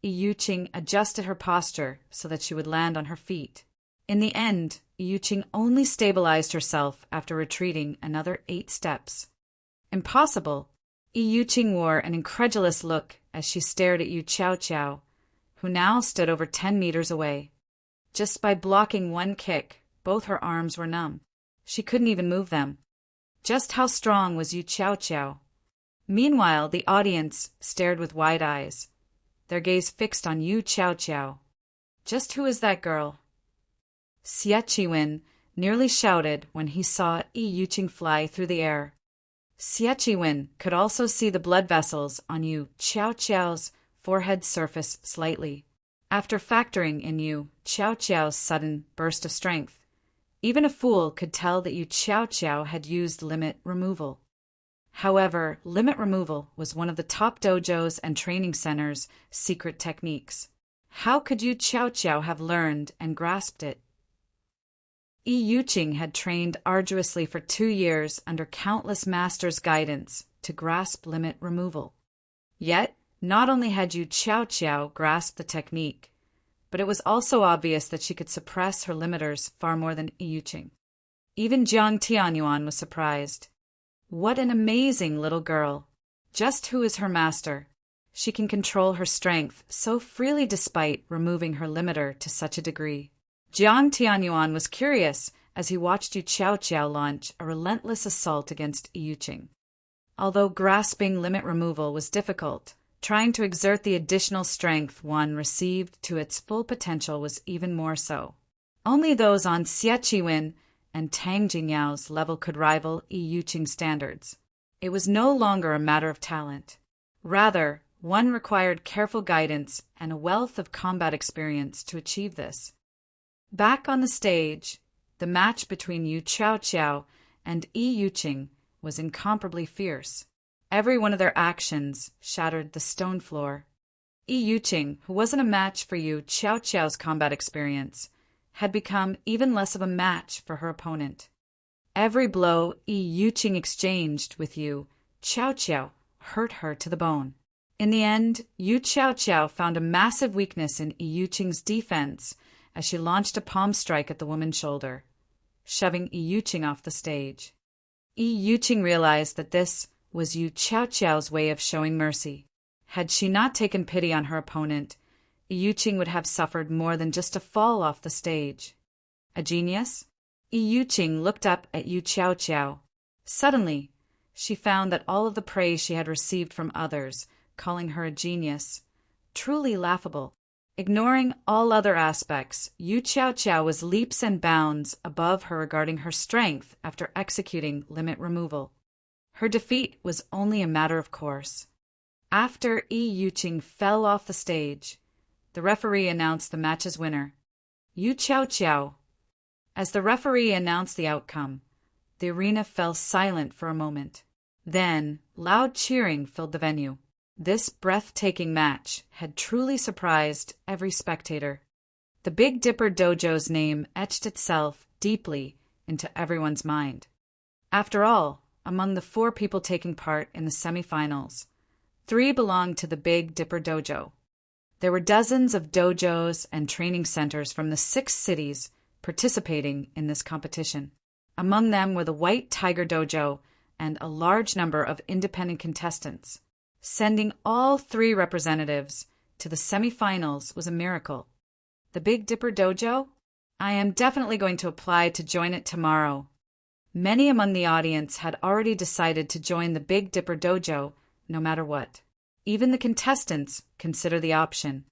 Yuqing adjusted her posture so that she would land on her feet. In the end, Yuqing only stabilized herself after retreating another 8 steps. Impossible! Yuqing wore an incredulous look as she stared at Yu Qiaoqiao, who now stood over 10 meters away. Just by blocking one kick, both her arms were numb. She couldn't even move them. Just how strong was Yu Qiaoqiao? Meanwhile, the audience stared with wide eyes, their gaze fixed on Yu Qiaoqiao. Just who is that girl? Xie Qinwen nearly shouted when he saw Yuqing fly through the air. Xie Qinwen could also see the blood vessels on Yu Qiaoqiao's forehead surface slightly. After factoring in Yu Qiaoqiao's sudden burst of strength, even a fool could tell that Yu Qiaoqiao had used limit removal. However, limit removal was one of the top dojos and training centers' secret techniques. How could Yu Qiaoqiao have learned and grasped it? Yuqing had trained arduously for 2 years under countless masters' guidance to grasp limit removal. Yet, not only had Yu Qiaoqiao grasped the technique, but it was also obvious that she could suppress her limiters far more than Yuqing. Even Jiang Tianyuan was surprised. What an amazing little girl! Just who is her master? She can control her strength so freely despite removing her limiter to such a degree. Jiang Tianyuan was curious as he watched Yu Qiaoqiao launch a relentless assault against Yuqing. Although grasping limit removal was difficult, trying to exert the additional strength one received to its full potential was even more so. Only those on Xie Qinwen and Tang Jingyao's level could rival Yuqing's standards. It was no longer a matter of talent. Rather, one required careful guidance and a wealth of combat experience to achieve this. Back on the stage, the match between Yu Qiaoqiao and Yuqing was incomparably fierce. Every one of their actions shattered the stone floor. Yuqing, who wasn't a match for Yu Qiaoqiao's combat experience, had become even less of a match for her opponent. Every blow Yuqing exchanged with Yu Qiaoqiao hurt her to the bone. In the end, Yu Qiaoqiao found a massive weakness in Yuqing's defense as she launched a palm strike at the woman's shoulder, shoving Yuqing off the stage. Yuqing realized that this was Yu Qiaoqiao's way of showing mercy. Had she not taken pity on her opponent, Yuqing would have suffered more than just a fall off the stage. A genius? Yuqing looked up at Yu Qiaoqiao. Suddenly, she found that all of the praise she had received from others, calling her a genius, truly laughable. Ignoring all other aspects, Yu Qiaoqiao was leaps and bounds above her regarding her strength after executing limit removal. Her defeat was only a matter of course. After Yuqing fell off the stage, the referee announced the match's winner, Yu Qiaoqiao. As the referee announced the outcome, the arena fell silent for a moment. Then, loud cheering filled the venue. This breathtaking match had truly surprised every spectator. The Big Dipper Dojo's name etched itself deeply into everyone's mind. After all, among the 4 people taking part in the semifinals, 3 belonged to the Big Dipper Dojo. There were dozens of dojos and training centers from the 6 cities participating in this competition. Among them were the White Tiger Dojo and a large number of independent contestants. Sending all 3 representatives to the semifinals was a miracle. The Big Dipper Dojo? I am definitely going to apply to join it tomorrow. Many among the audience had already decided to join the Big Dipper Dojo no matter what. Even the contestants consider the option.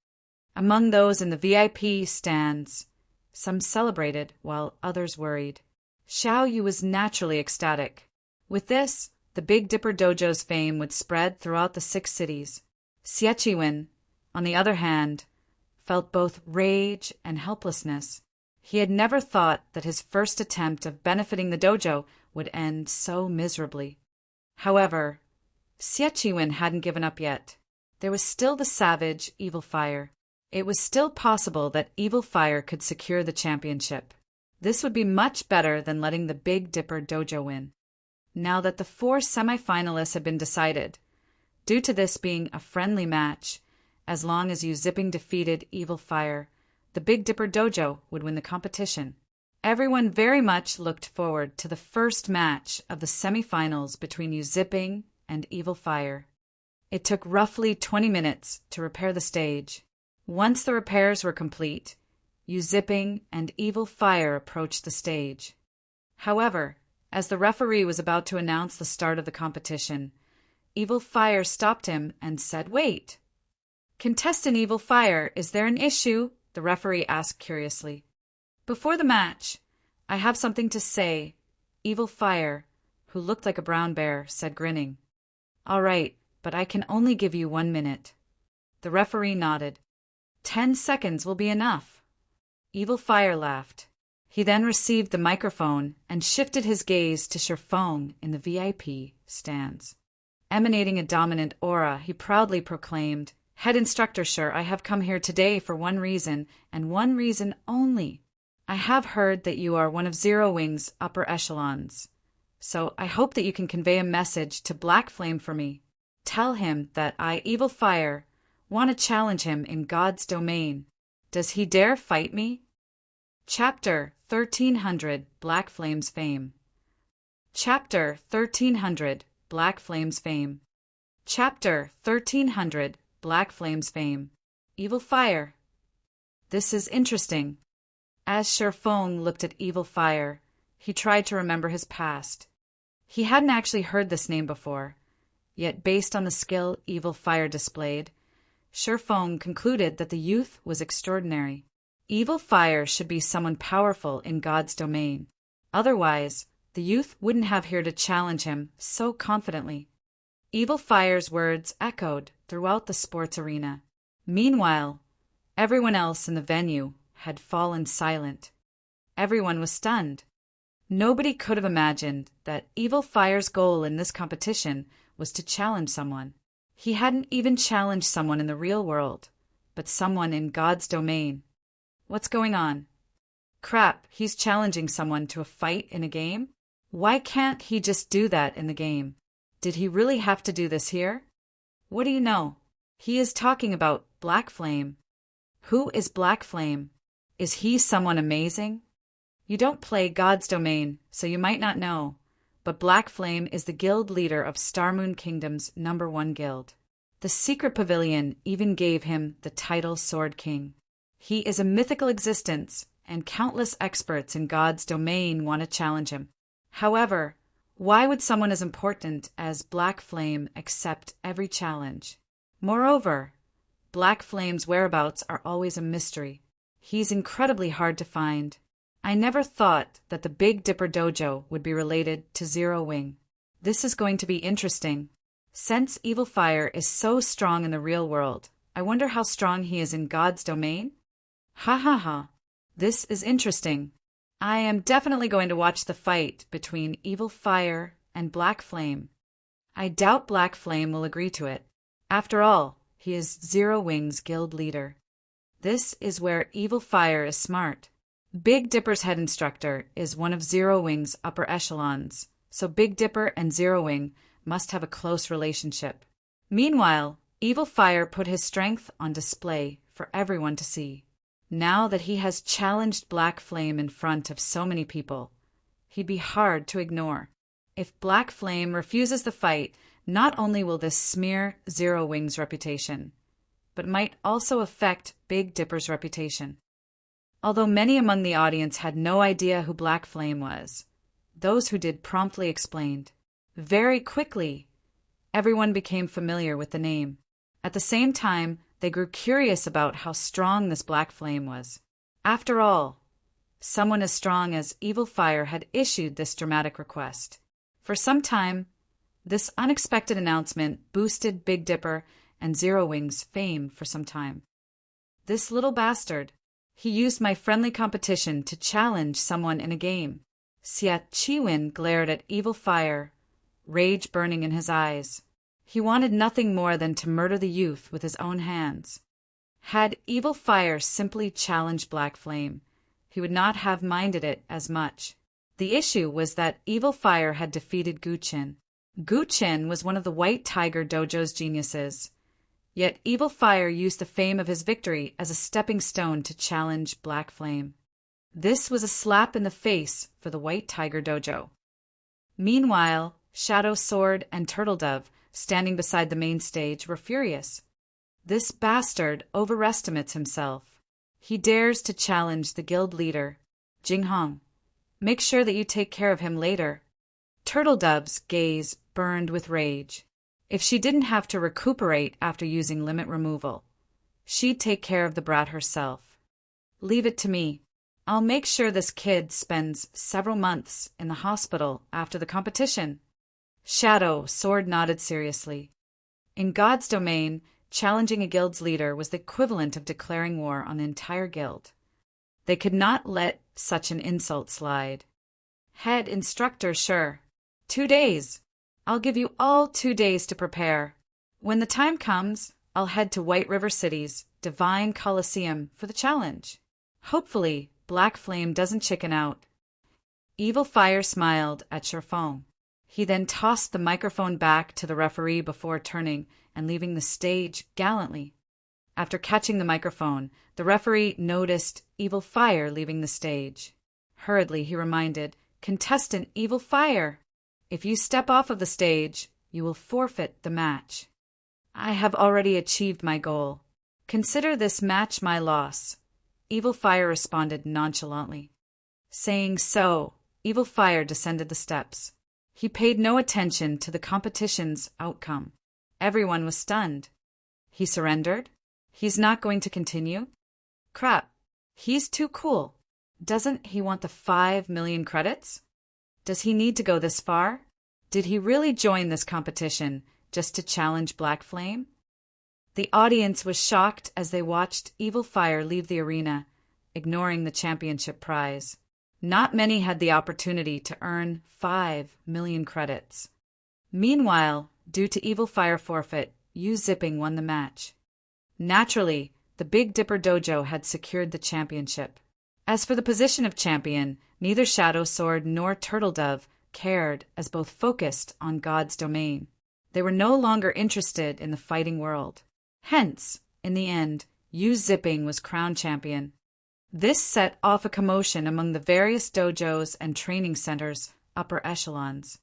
Among those in the VIP stands, some celebrated while others worried. Xiao Yu was naturally ecstatic. With this, the Big Dipper Dojo's fame would spread throughout the 6 cities. Xie Qinwen, on the other hand, felt both rage and helplessness. He had never thought that his first attempt of benefiting the dojo would end so miserably. However, Xie hadn't given up yet. There was still the savage, Evil Fire. It was still possible that Evil Fire could secure the championship. This would be much better than letting the Big Dipper Dojo win. Now that the 4 semifinalists had been decided, due to this being a friendly match, as long as Zipping defeated Evil Fire, the Big Dipper Dojo would win the competition. Everyone very much looked forward to the first match of the semifinals between Zipping and Evil Fire. It took roughly 20 minutes to repair the stage. Once the repairs were complete, Zipping and Evil Fire approached the stage. However, as the referee was about to announce the start of the competition, Evil Fire stopped him and said, "Wait. Contestant Evil Fire, is there an issue?" the referee asked curiously. "Before the match, I have something to say," Evil Fire, who looked like a brown bear, said, grinning. "All right, but I can only give you 1 minute." The referee nodded. 10 seconds will be enough." Evil Fire laughed. He then received the microphone and shifted his gaze to Shifeng in the VIP stands. Emanating a dominant aura, he proudly proclaimed, "Head instructor Sure, I have come here today for one reason, and one reason only. I have heard that you are one of Zero Wing's upper echelons. So I hope that you can convey a message to Black Flame for me. Tell him that I, Evil Fire, want to challenge him in God's domain. Does he dare fight me?" Chapter 1300 Black Flame's Fame. Chapter 1300 Black Flame's Fame. Chapter 1300 Black Flame's Fame. Evil Fire. This is interesting. As Shifeng looked at Evil Fire, he tried to remember his past. He hadn't actually heard this name before, yet based on the skill Evil Fire displayed, Shifeng concluded that the youth was extraordinary. Evil Fire should be someone powerful in God's domain. Otherwise, the youth wouldn't have here to challenge him so confidently. Evil Fire's words echoed throughout the sports arena. Meanwhile, everyone else in the venue had fallen silent. Everyone was stunned. Nobody could have imagined that Evil Fire's goal in this competition was to challenge someone. He hadn't even challenged someone in the real world, but someone in God's domain. What's going on? Crap, he's challenging someone to a fight in a game? Why can't he just do that in the game? Did he really have to do this here? What do you know? He is talking about Black Flame. Who is Black Flame? Is he someone amazing? You don't play God's domain, so you might not know, but Black Flame is the guild leader of Starmoon Kingdom's #1 guild. The secret pavilion even gave him the title Sword King. He is a mythical existence, and countless experts in God's domain want to challenge him. However, why would someone as important as Black Flame accept every challenge? Moreover, Black Flame's whereabouts are always a mystery. He's incredibly hard to find. I never thought that the Big Dipper Dojo would be related to Zero Wing. This is going to be interesting. Since Evil Fire is so strong in the real world, I wonder how strong he is in God's domain? Ha ha ha. This is interesting. I am definitely going to watch the fight between Evil Fire and Black Flame. I doubt Black Flame will agree to it. After all, he is Zero Wing's guild leader. This is where Evil Fire is smart. Big Dipper's head instructor is one of Zero Wing's upper echelons, so Big Dipper and Zero Wing must have a close relationship. Meanwhile, Evil Fire put his strength on display for everyone to see. Now that he has challenged Black Flame in front of so many people, he'd be hard to ignore. If Black Flame refuses the fight, not only will this smear Zero Wing's reputation, but might also affect Big Dipper's reputation. Although many among the audience had no idea who Black Flame was, those who did promptly explained. Very quickly, everyone became familiar with the name. At the same time, they grew curious about how strong this Black Flame was. After all, someone as strong as Evil Fire had issued this dramatic request. For some time, this unexpected announcement boosted Big Dipper and Zero Wing's fame for some time. This little bastard, he used my friendly competition to challenge someone in a game. Xie Chiwen glared at Evil Fire rage burning in his eyes. He wanted nothing more than to murder the youth with his own hands. Had Evil Fire simply challenged Black Flame, he would not have minded it as much. The issue was that Evil Fire had defeated Guqin. Guqin was one of the White Tiger Dojo's geniuses. Yet Evil Fire used the fame of his victory as a stepping stone to challenge Black Flame. This was a slap in the face for the White Tiger Dojo. Meanwhile, Shadow Sword and Turtledove, standing beside the main stage, were furious. This bastard overestimates himself. He dares to challenge the guild leader, Jinghong. Make sure that you take care of him later. Turtledove's gaze burned with rage. If she didn't have to recuperate after using limit removal, she'd take care of the brat herself. Leave it to me. I'll make sure this kid spends several months in the hospital after the competition. Shadow Sword nodded seriously. In God's domain, challenging a guild's leader was the equivalent of declaring war on the entire guild. They could not let such an insult slide. Head instructor, sure. 2 days. I'll give you all 2 days to prepare. When the time comes, I'll head to White River City's Divine Coliseum for the challenge. Hopefully, Black Flame doesn't chicken out. Evil Fire smiled at Sherfong. He then tossed the microphone back to the referee before turning and leaving the stage gallantly. After catching the microphone, the referee noticed Evil Fire leaving the stage. Hurriedly, he reminded, "Contestant Evil Fire, if you step off of the stage, you will forfeit the match." "I have already achieved my goal. Consider this match my loss," Evil Fire responded nonchalantly. Saying so, Evil Fire descended the steps. He paid no attention to the competition's outcome. Everyone was stunned. He surrendered? He's not going to continue? Crap. He's too cool. Doesn't he want the 5 million credits? Does he need to go this far? Did he really join this competition just to challenge Black Flame? The audience was shocked as they watched Evil Fire leave the arena, ignoring the championship prize. Not many had the opportunity to earn 5 million credits. Meanwhile, due to Evil Fire forfeit, Yu Zipping won the match. Naturally, the Big Dipper Dojo had secured the championship. As for the position of champion, neither Shadow Sword nor Turtledove cared, as both focused on God's domain. They were no longer interested in the fighting world. Hence, in the end, Yu Zipping was crowned champion. This set off a commotion among the various dojos and training centers, upper echelons.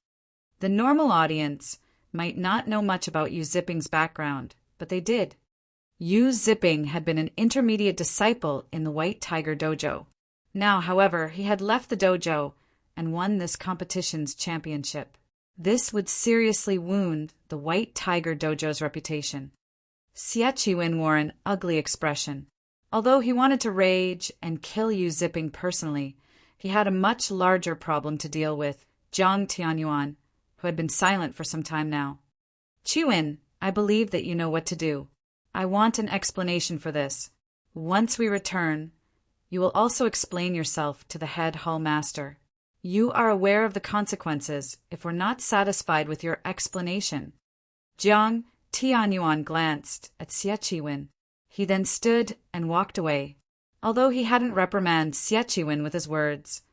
The normal audience might not know much about Yu Zipping's background, but they did. Yu Zipping had been an intermediate disciple in the White Tiger Dojo. Now, however, he had left the dojo and won this competition's championship. This would seriously wound the White Tiger Dojo's reputation. Xie wore an ugly expression. Although he wanted to rage and kill Yu Zipping personally, he had a much larger problem to deal with, Jiang Tianyuan, who had been silent for some time now. "Chiwen, I believe that you know what to do. I want an explanation for this. Once we return, you will also explain yourself to the head hall master. You are aware of the consequences if we're not satisfied with your explanation." Jiang Tianyuan glanced at Xie. He then stood and walked away. Although he hadn't reprimanded Xie with his words,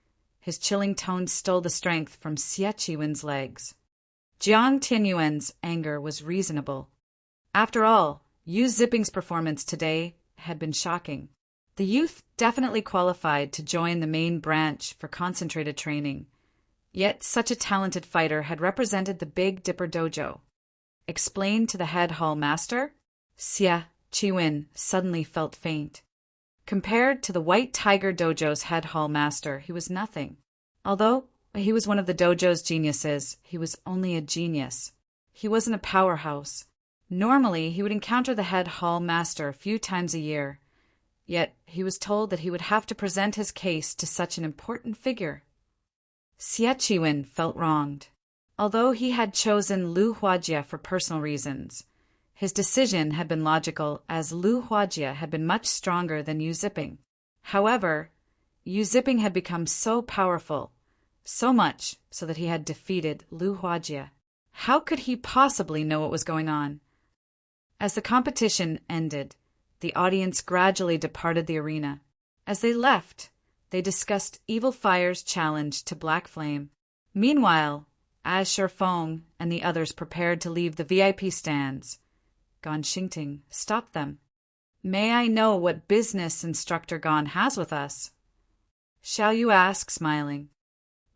his chilling tone stole the strength from Xie legs. Jiang Tianyuan's anger was reasonable. After all, Yu Zipping's performance today had been shocking. The youth definitely qualified to join the main branch for concentrated training. Yet such a talented fighter had represented the Big Dipper Dojo. Explained to the head hall master? Xie suddenly felt faint. Compared to the White Tiger Dojo's head hall master, he was nothing. Although he was one of the dojo's geniuses, he was only a genius. He wasn't a powerhouse. Normally, he would encounter the head hall master a few times a year. Yet he was told that he would have to present his case to such an important figure. Xie felt wronged. Although he had chosen Lu Huajie for personal reasons, his decision had been logical, as Lu Huajie had been much stronger than Yu Zipping. However, Yu Zipping had become so powerful, so much so that he had defeated Lu Huajie. How could he possibly know what was going on? As the competition ended, the audience gradually departed the arena. As they left, they discussed Evil Fire's challenge to Black Flame. Meanwhile, as Sherfong and the others prepared to leave the VIP stands, Gon Xingting stopped them. "May I know what business Instructor Gon has with us?" Xiao Yu asked, smiling.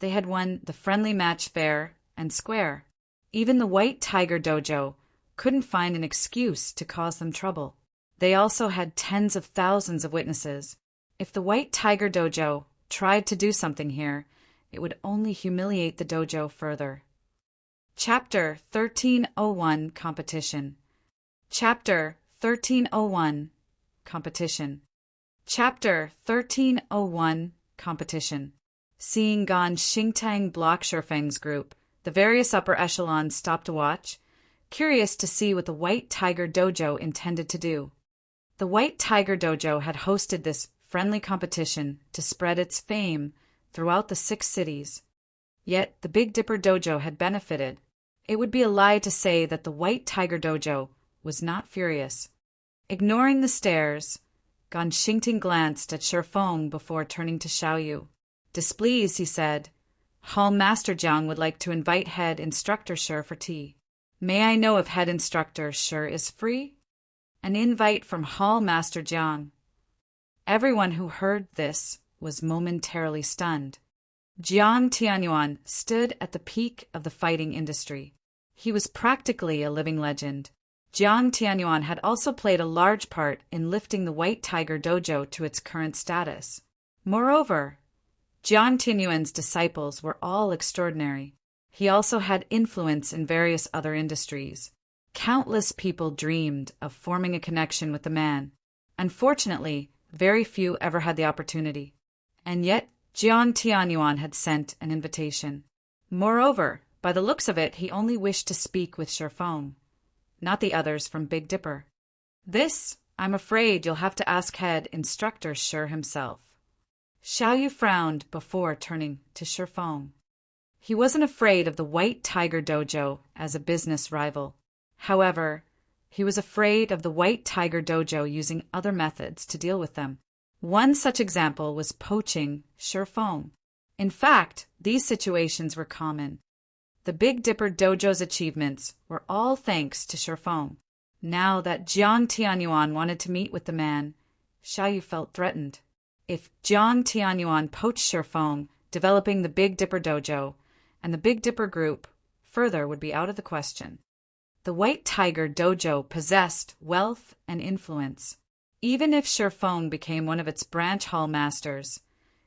They had won the friendly match fair and square. Even the White Tiger Dojo couldn't find an excuse to cause them trouble. They also had tens of thousands of witnesses. If the White Tiger Dojo tried to do something here, it would only humiliate the dojo further. Chapter 1301 Competition. Chapter 1301 Competition. Chapter 1301 Competition. Seeing Gon Xingtang block Sherfeng's group, the various upper echelons stopped to watch, curious to see what the White Tiger Dojo intended to do. The White Tiger Dojo had hosted this friendly competition to spread its fame throughout the 6 cities. Yet the Big Dipper Dojo had benefited. It would be a lie to say that the White Tiger Dojo was not furious. Ignoring the stares, Gon Xingting glanced at Sherfong before turning to Xiao Yu. Displeased, he said, "Hall Master Jiang would like to invite Head Instructor Shi for tea. May I know if Head Instructor Shi is free?" An invite from Hall Master Jiang. Everyone who heard this was momentarily stunned. Jiang Tianyuan stood at the peak of the fighting industry. He was practically a living legend. Jiang Tianyuan had also played a large part in lifting the White Tiger Dojo to its current status. Moreover, Jiang Tianyuan's disciples were all extraordinary. He also had influence in various other industries. Countless people dreamed of forming a connection with the man. Unfortunately, very few ever had the opportunity. And yet, Jiang Tianyuan had sent an invitation. Moreover, by the looks of it, he only wished to speak with Sherfong, not the others from Big Dipper. This, I'm afraid you'll have to ask Head Instructor Shi himself. Xiao Yu frowned before turning to Sherfong. He wasn't afraid of the White Tiger Dojo as a business rival. However, he was afraid of the White Tiger Dojo using other methods to deal with them. One such example was poaching Sherfong. In fact, these situations were common. The Big Dipper Dojo's achievements were all thanks to Sherfong. Now that Jiang Tianyuan wanted to meet with the man, Xiao Yu felt threatened. If Jiang Tianyuan poached Sherfong, developing the Big Dipper Dojo, and the Big Dipper group further would be out of the question. The White Tiger Dojo possessed wealth and influence. Even if Sherfong became one of its branch hall masters,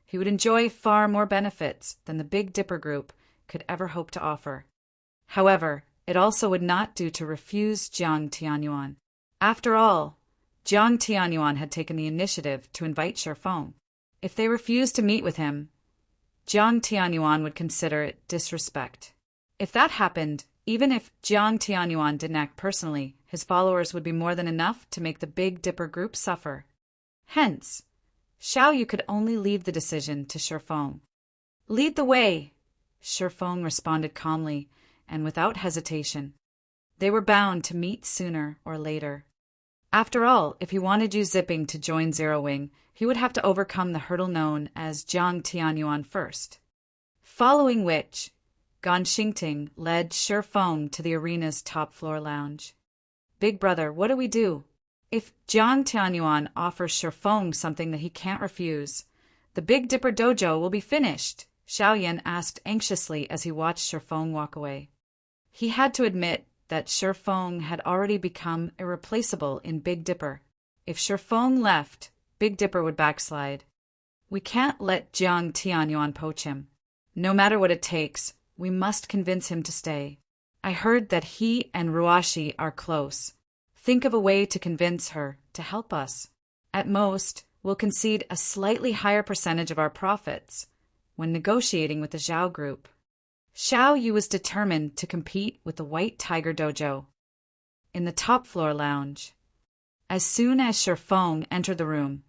he would enjoy far more benefits than the Big Dipper group could ever hope to offer. However, it also would not do to refuse Jiang Tianyuan. After all, Jiang Tianyuan had taken the initiative to invite Sherfong. If they refused to meet with him, Jiang Tianyuan would consider it disrespect. If that happened, even if Jiang Tianyuan didn't act personally, his followers would be more than enough to make the Big Dipper group suffer. Hence, Xiao Yu could only leave the decision to Sherfong. "Lead the way," Sherfong responded calmly and without hesitation. They were bound to meet sooner or later. After all, if he wanted Yu Zipping to join Zero Wing, he would have to overcome the hurdle known as Jiang Tianyuan first. Following which, Gon Xingting led Sherfong to the arena's top-floor lounge. "Big brother, what do we do? If Jiang Tianyuan offers Sherfong something that he can't refuse, the Big Dipper Dojo will be finished," Xiao Yan asked anxiously as he watched Sherfong walk away. He had to admit that Sherfong had already become irreplaceable in Big Dipper. If Sherfong left, Big Dipper would backslide. "We can't let Jiang Tianyuan poach him. No matter what it takes, we must convince him to stay. I heard that he and Ruashi are close. Think of a way to convince her to help us. At most, we'll concede a slightly higher percentage of our profits when negotiating with the Zhao group." Xiao Yu was determined to compete with the White Tiger Dojo. In the top-floor lounge, as soon as Sherfong entered the room,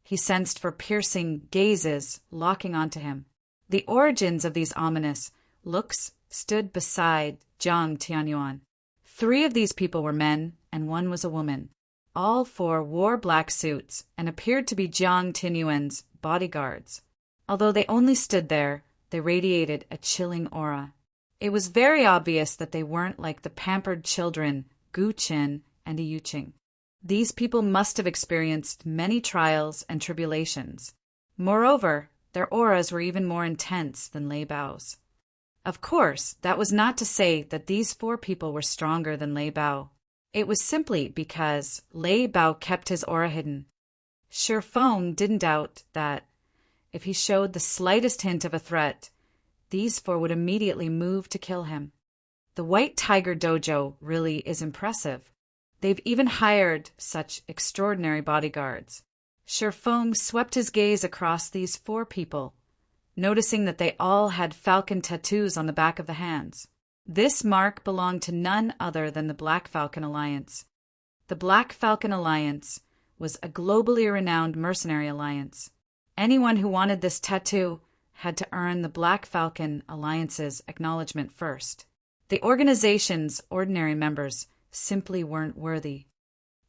he sensed for piercing gazes locking onto him. The origins of these ominous looks stood beside Jiang Tianyuan. 3 of these people were men, and 1 was a woman. All 4 wore black suits and appeared to be Jiang Tianyuan's bodyguards. Although they only stood there, they radiated a chilling aura. It was very obvious that they weren't like the pampered children Gu Qin and Yu Qing. These people must have experienced many trials and tribulations. Moreover, their auras were even more intense than Lei Bao's. Of course, that was not to say that these 4 people were stronger than Lei Bao. It was simply because Lei Bao kept his aura hidden. Shi Feng didn't doubt that, if he showed the slightest hint of a threat, these 4 would immediately move to kill him. The White Tiger Dojo really is impressive. They've even hired such extraordinary bodyguards. Shi Feng swept his gaze across these 4 people, noticing that they all had falcon tattoos on the back of the hands. This mark belonged to none other than the Black Falcon Alliance. The Black Falcon Alliance was a globally renowned mercenary alliance. Anyone who wanted this tattoo had to earn the Black Falcon Alliance's acknowledgement first. The organization's ordinary members simply weren't worthy.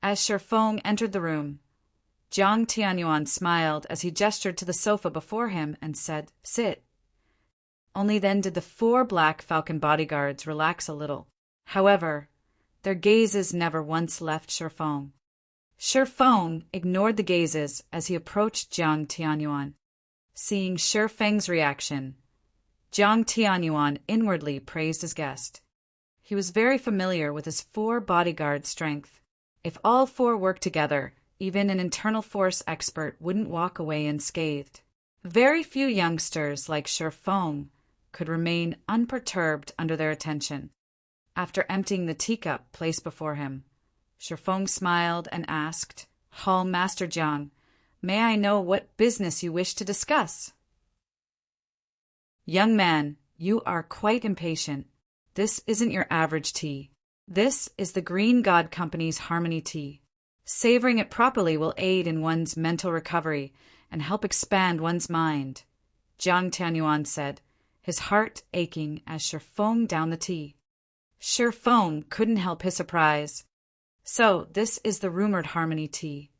As Shi Feng entered the room, Jiang Tianyuan smiled as he gestured to the sofa before him and said, "Sit." Only then did the 4 Black Falcon bodyguards relax a little. However, their gazes never once left Shi Feng. Shi Feng ignored the gazes as he approached Jiang Tianyuan. Seeing Shi Feng's reaction, Jiang Tianyuan inwardly praised his guest. He was very familiar with his 4 bodyguard strength. If all 4 worked together, even an internal force expert wouldn't walk away unscathed. Very few youngsters like Shi Feng could remain unperturbed under their attention. After emptying the teacup placed before him, Shi Feng smiled and asked, "Hall Master Jiang, may I know what business you wish to discuss?" "Young man, you are quite impatient. This isn't your average tea. This is the Green God Company's Harmony Tea. Savoring it properly will aid in one's mental recovery and help expand one's mind," Jiang Tianyuan said, his heart aching as Shi Feng downed the tea. Shi Feng couldn't help his surprise. "So, this is the rumored Harmony Tea."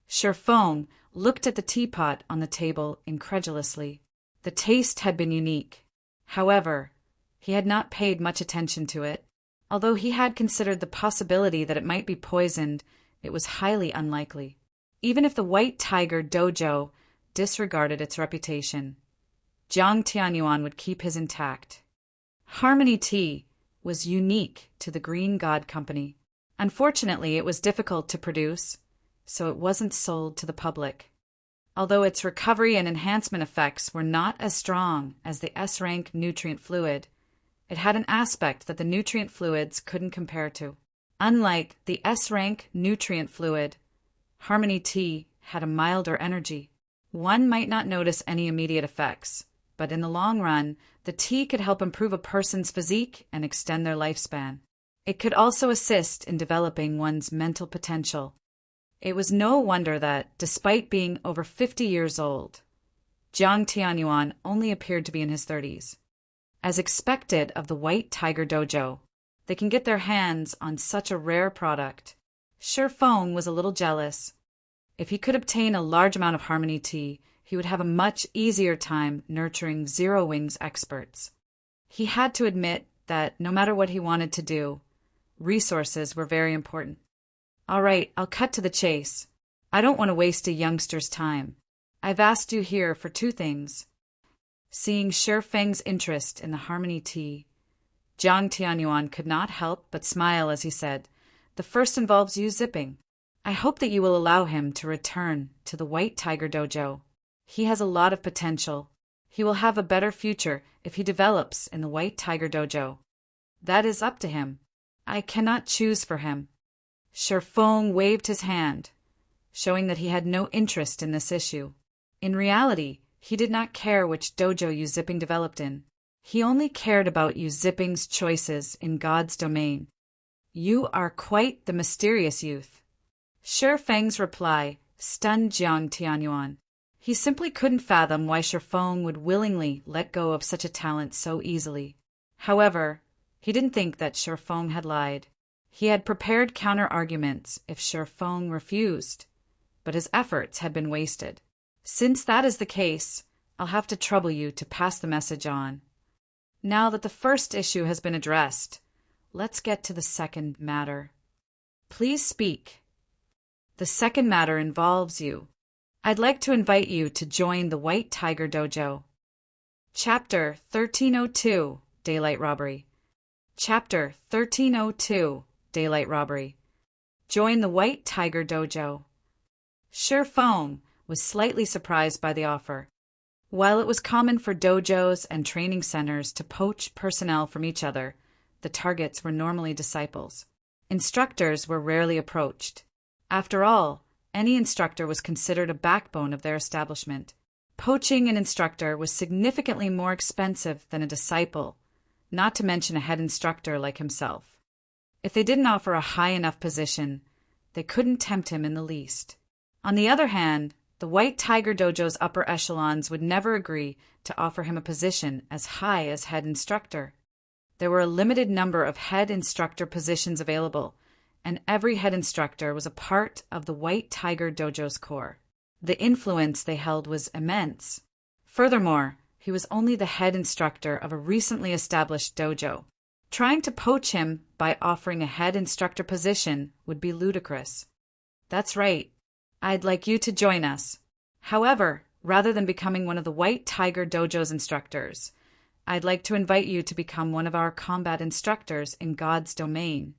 Shi Feng looked at the teapot on the table incredulously. The taste had been unique. However, he had not paid much attention to it. Although he had considered the possibility that it might be poisoned, it was highly unlikely. Even if the White Tiger Dojo disregarded its reputation, Jiang Tianyuan would keep his intact. Harmony Tea was unique to the Green God Company. Unfortunately, it was difficult to produce, so it wasn't sold to the public. Although its recovery and enhancement effects were not as strong as the S-rank nutrient fluid, it had an aspect that the nutrient fluids couldn't compare to. Unlike the S-rank nutrient fluid, Harmony Tea had a milder energy. One might not notice any immediate effects, but in the long run, the tea could help improve a person's physique and extend their lifespan. It could also assist in developing one's mental potential. It was no wonder that, despite being over 50 years old, Jiang Tianyuan only appeared to be in his 30s. As expected of the White Tiger Dojo, they can get their hands on such a rare product. Shi Feng was a little jealous. If he could obtain a large amount of Harmony Tea, he would have a much easier time nurturing Zero Wings experts. He had to admit that no matter what he wanted to do, resources were very important. "All right, I'll cut to the chase. I don't want to waste a youngster's time. I've asked you here for 2 things." Seeing Shi Feng's interest in the Harmony Tea, Jiang Tianyuan could not help but smile as he said, "The first involves you zipping. I hope that you will allow him to return to the White Tiger Dojo. He has a lot of potential. He will have a better future if he develops in the White Tiger Dojo. That is up to him. I cannot choose for him." Shi Feng waved his hand, showing that he had no interest in this issue. In reality, he did not care which dojo Yu Zipping developed in. He only cared about Yu Zipping's choices in God's domain. "You are quite the mysterious youth." Shi Feng's reply stunned Jiang Tianyuan. He simply couldn't fathom why Shi Feng would willingly let go of such a talent so easily. However, he didn't think that Shifeng had lied. He had prepared counter-arguments if Shifeng refused, but his efforts had been wasted. Since that is the case, I'll have to trouble you to pass the message on. Now that the first issue has been addressed, let's get to the second matter. Please speak. The second matter involves you. I'd like to invite you to join the White Tiger Dojo. Chapter 1302, Daylight Robbery. Chapter 1302, Daylight Robbery. Join the White Tiger Dojo. Shifeng was slightly surprised by the offer. While it was common for dojos and training centers to poach personnel from each other, the targets were normally disciples. Instructors were rarely approached. After all, any instructor was considered a backbone of their establishment. Poaching an instructor was significantly more expensive than a disciple, not to mention a head instructor like himself. If they didn't offer a high enough position, they couldn't tempt him in the least. On the other hand, the White Tiger Dojo's upper echelons would never agree to offer him a position as high as head instructor. There were a limited number of head instructor positions available, and every head instructor was a part of the White Tiger Dojo's core. The influence they held was immense. Furthermore, he was only the head instructor of a recently established dojo. Trying to poach him by offering a head instructor position would be ludicrous. That's right. I'd like you to join us. However, rather than becoming one of the White Tiger Dojo's instructors, I'd like to invite you to become one of our combat instructors in God's domain.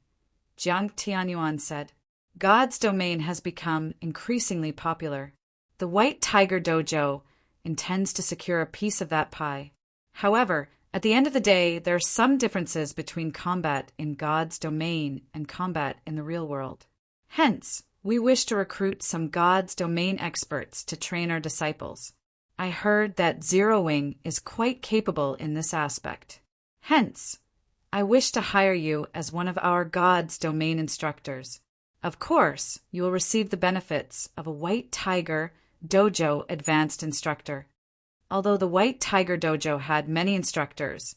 Jiang Tianyuan said. God's domain has become increasingly popular. The White Tiger Dojo intends to secure a piece of that pie. However, at the end of the day, there are some differences between combat in God's domain and combat in the real world. Hence, we wish to recruit some God's domain experts to train our disciples. I heard that Zero Wing is quite capable in this aspect. Hence, I wish to hire you as one of our God's domain instructors. Of course, you will receive the benefits of a White Tiger Dojo advanced instructor. Although the White Tiger Dojo had many instructors,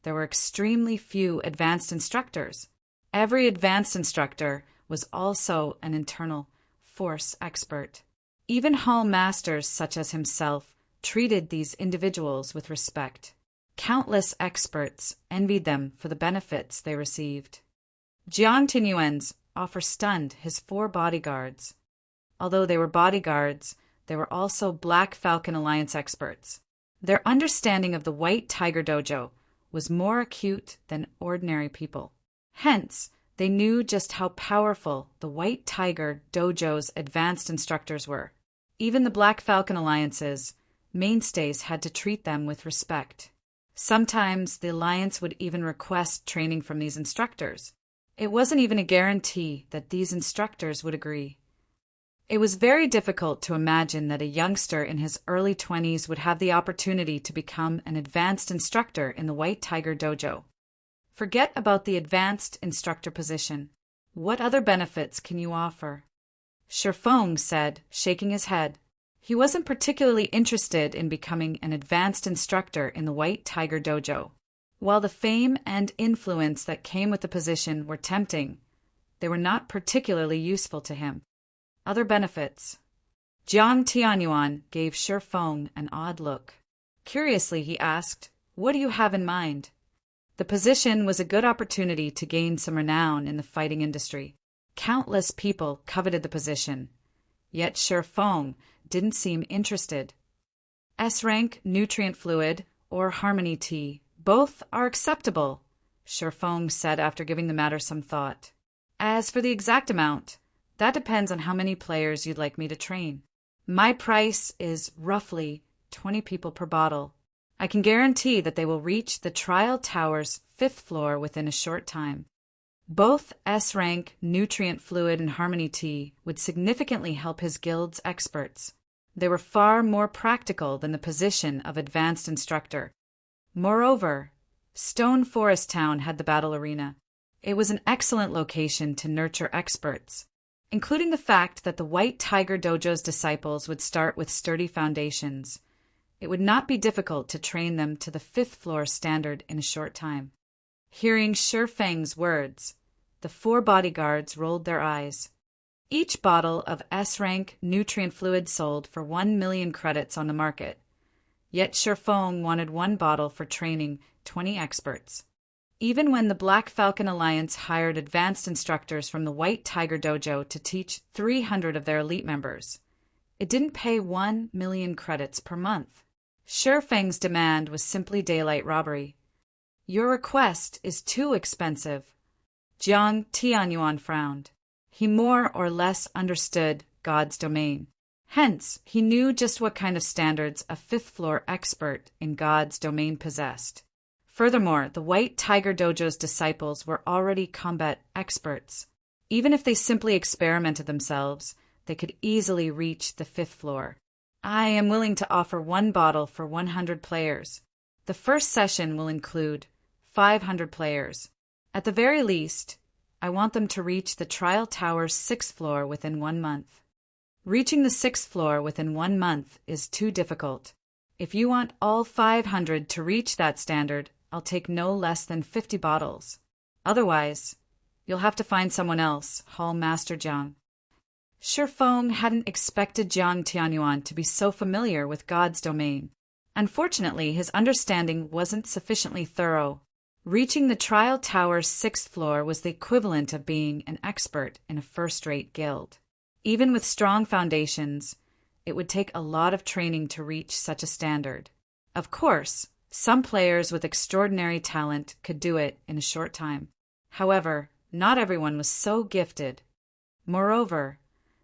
there were extremely few advanced instructors. Every advanced instructor was also an internal force expert. Even hall masters such as himself treated these individuals with respect. Countless experts envied them for the benefits they received. Jiang Tianyuan's offer stunned his 4 bodyguards. Although they were bodyguards, they were also Black Falcon Alliance experts. Their understanding of the White Tiger Dojo was more acute than ordinary people. Hence, they knew just how powerful the White Tiger Dojo's advanced instructors were. Even the Black Falcon Alliance's mainstays had to treat them with respect. Sometimes the Alliance would even request training from these instructors. It wasn't even a guarantee that these instructors would agree. It was very difficult to imagine that a youngster in his early 20s would have the opportunity to become an advanced instructor in the White Tiger Dojo. Forget about the advanced instructor position. What other benefits can you offer? Shifeng said, shaking his head. He wasn't particularly interested in becoming an advanced instructor in the White Tiger Dojo. While the fame and influence that came with the position were tempting, they were not particularly useful to him. Other benefits. Jiang Tianyuan gave Shifeng an odd look. Curiously, he asked, "What do you have in mind?" The position was a good opportunity to gain some renown in the fighting industry. Countless people coveted the position, yet Shifeng didn't seem interested. S-rank nutrient fluid or harmony tea, both are acceptable, Shifeng said after giving the matter some thought. As for the exact amount, that depends on how many players you'd like me to train. My price is roughly 20 people per bottle. I can guarantee that they will reach the trial tower's 5th floor within a short time. Both S-rank nutrient fluid and harmony tea would significantly help his guild's experts. They were far more practical than the position of advanced instructor. Moreover, Stone Forest Town had the battle arena. It was an excellent location to nurture experts, including the fact that the White Tiger Dojo's disciples would start with sturdy foundations. It would not be difficult to train them to the 5th floor standard in a short time. Hearing Shifeng's words, the 4 bodyguards rolled their eyes. Each bottle of S-rank nutrient fluid sold for 1 million credits on the market. Yet Shifeng wanted 1 bottle for training 20 experts. Even when the Black Falcon Alliance hired advanced instructors from the White Tiger Dojo to teach 300 of their elite members, it didn't pay 1 million credits per month. Shifeng's demand was simply daylight robbery. Your request is too expensive. Jiang Tianyuan frowned. He more or less understood God's domain. Hence, he knew just what kind of standards a 5th-floor expert in God's domain possessed. Furthermore, the White Tiger Dojo's disciples were already combat experts. Even if they simply experimented themselves, they could easily reach the 5th floor. I am willing to offer 1 bottle for 100 players. The first session will include 500 players. At the very least, I want them to reach the Trial Tower's 6th floor within 1 month. Reaching the 6th floor within 1 month is too difficult. If you want all 500 to reach that standard, I'll take no less than 50 bottles. Otherwise, you'll have to find someone else, Hall Master Jiang. Shifeng hadn't expected Jiang Tianyuan to be so familiar with God's domain. Unfortunately, his understanding wasn't sufficiently thorough. Reaching the Trial Tower's 6th floor was the equivalent of being an expert in a first-rate guild. Even with strong foundations, it would take a lot of training to reach such a standard. Of course, some players with extraordinary talent could do it in a short time. However, not everyone was so gifted. Moreover,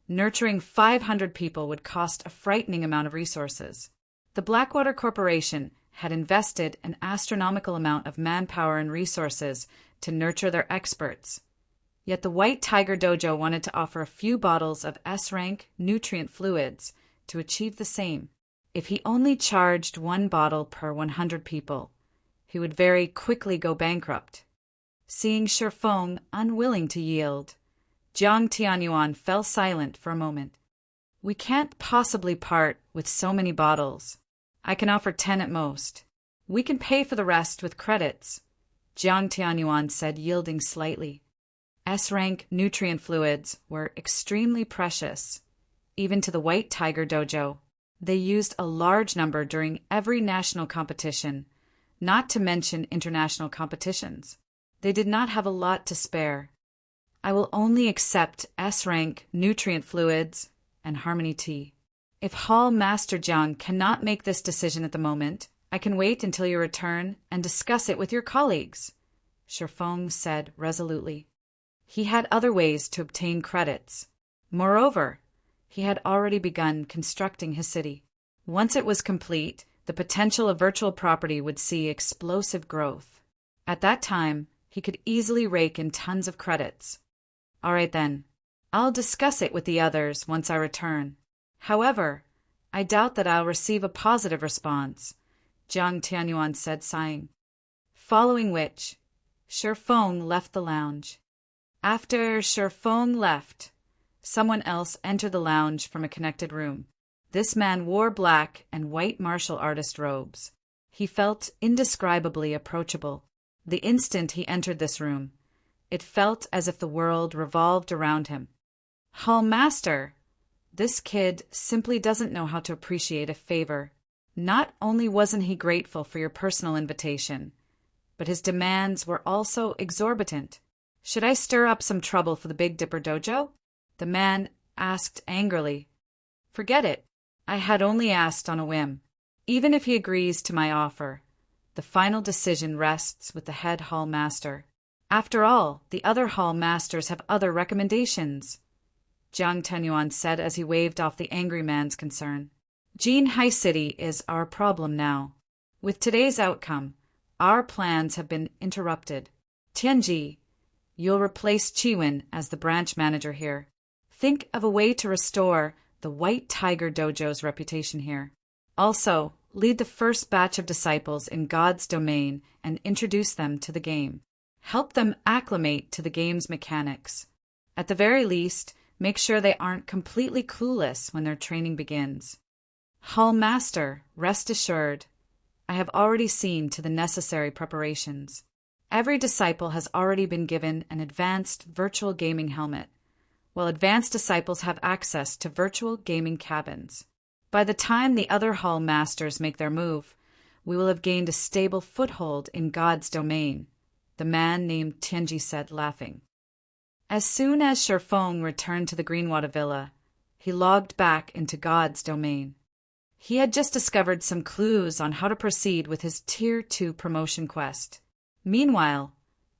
nurturing 500 people would cost a frightening amount of resources. The Blackwater Corporation had invested an astronomical amount of manpower and resources to nurture their experts. Yet the White Tiger Dojo wanted to offer a few bottles of S-rank nutrient fluids to achieve the same. If he only charged 1 bottle per 100 people, he would very quickly go bankrupt. Seeing Shifeng unwilling to yield, Jiang Tianyuan fell silent for a moment. We can't possibly part with so many bottles. I can offer 10 at most. We can pay for the rest with credits, Jiang Tianyuan said, yielding slightly. S-rank nutrient fluids were extremely precious, even to the White Tiger Dojo. They used a large number during every national competition, not to mention international competitions. They did not have a lot to spare. I will only accept S-rank nutrient fluids and harmony tea. If Hall Master Jiang cannot make this decision at the moment, I can wait until your return and discuss it with your colleagues, Shifeng said resolutely. He had other ways to obtain credits. Moreover, he had already begun constructing his city. Once it was complete, the potential of virtual property would see explosive growth. At that time, he could easily rake in tons of credits. All right then, I'll discuss it with the others once I return. However, I doubt that I'll receive a positive response, Jiang Tianyuan said, sighing. Following which, Shifeng left the lounge. After Shifeng left, someone else entered the lounge from a connected room. This man wore black and white martial artist robes. He felt indescribably approachable. The instant he entered this room, it felt as if the world revolved around him. Hall Master, this kid simply doesn't know how to appreciate a favor. Not only wasn't he grateful for your personal invitation, but his demands were also exorbitant. Should I stir up some trouble for the Big Dipper Dojo? The man asked angrily. Forget it. I had only asked on a whim. Even if he agrees to my offer, the final decision rests with the head hall master. After all, the other hall masters have other recommendations, Jiang Tianyuan said as he waved off the angry man's concern. Jinhai City is our problem now. With today's outcome, our plans have been interrupted. Tianji, you'll replace Chiwen as the branch manager here. Think of a way to restore the White Tiger Dojo's reputation here. Also, lead the first batch of disciples in God's domain and introduce them to the game. Help them acclimate to the game's mechanics. At the very least, make sure they aren't completely clueless when their training begins. Hall Master, rest assured, I have already seen to the necessary preparations. Every disciple has already been given an advanced virtual gaming helmet, while advanced disciples have access to virtual gaming cabins. By the time the other hall masters make their move, we will have gained a stable foothold in God's domain, the man named Tianji said, laughing. As soon as Sherfeng returned to the Greenwater Villa, he logged back into God's domain. He had just discovered some clues on how to proceed with his Tier 2 promotion quest. Meanwhile,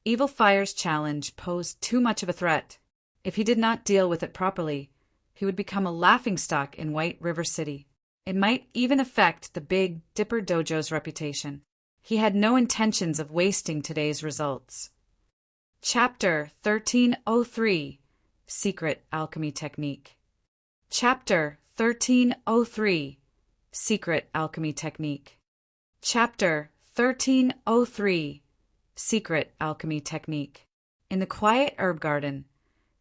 Evil Fire's challenge posed too much of a threat. If he did not deal with it properly, he would become a laughingstock in White River City. It might even affect the Big Dipper Dojo's reputation. He had no intentions of wasting today's results. Chapter 1303 Secret Alchemy Technique. Chapter 1303 Secret Alchemy Technique. Chapter 1303 Secret Alchemy Technique. In the quiet herb garden,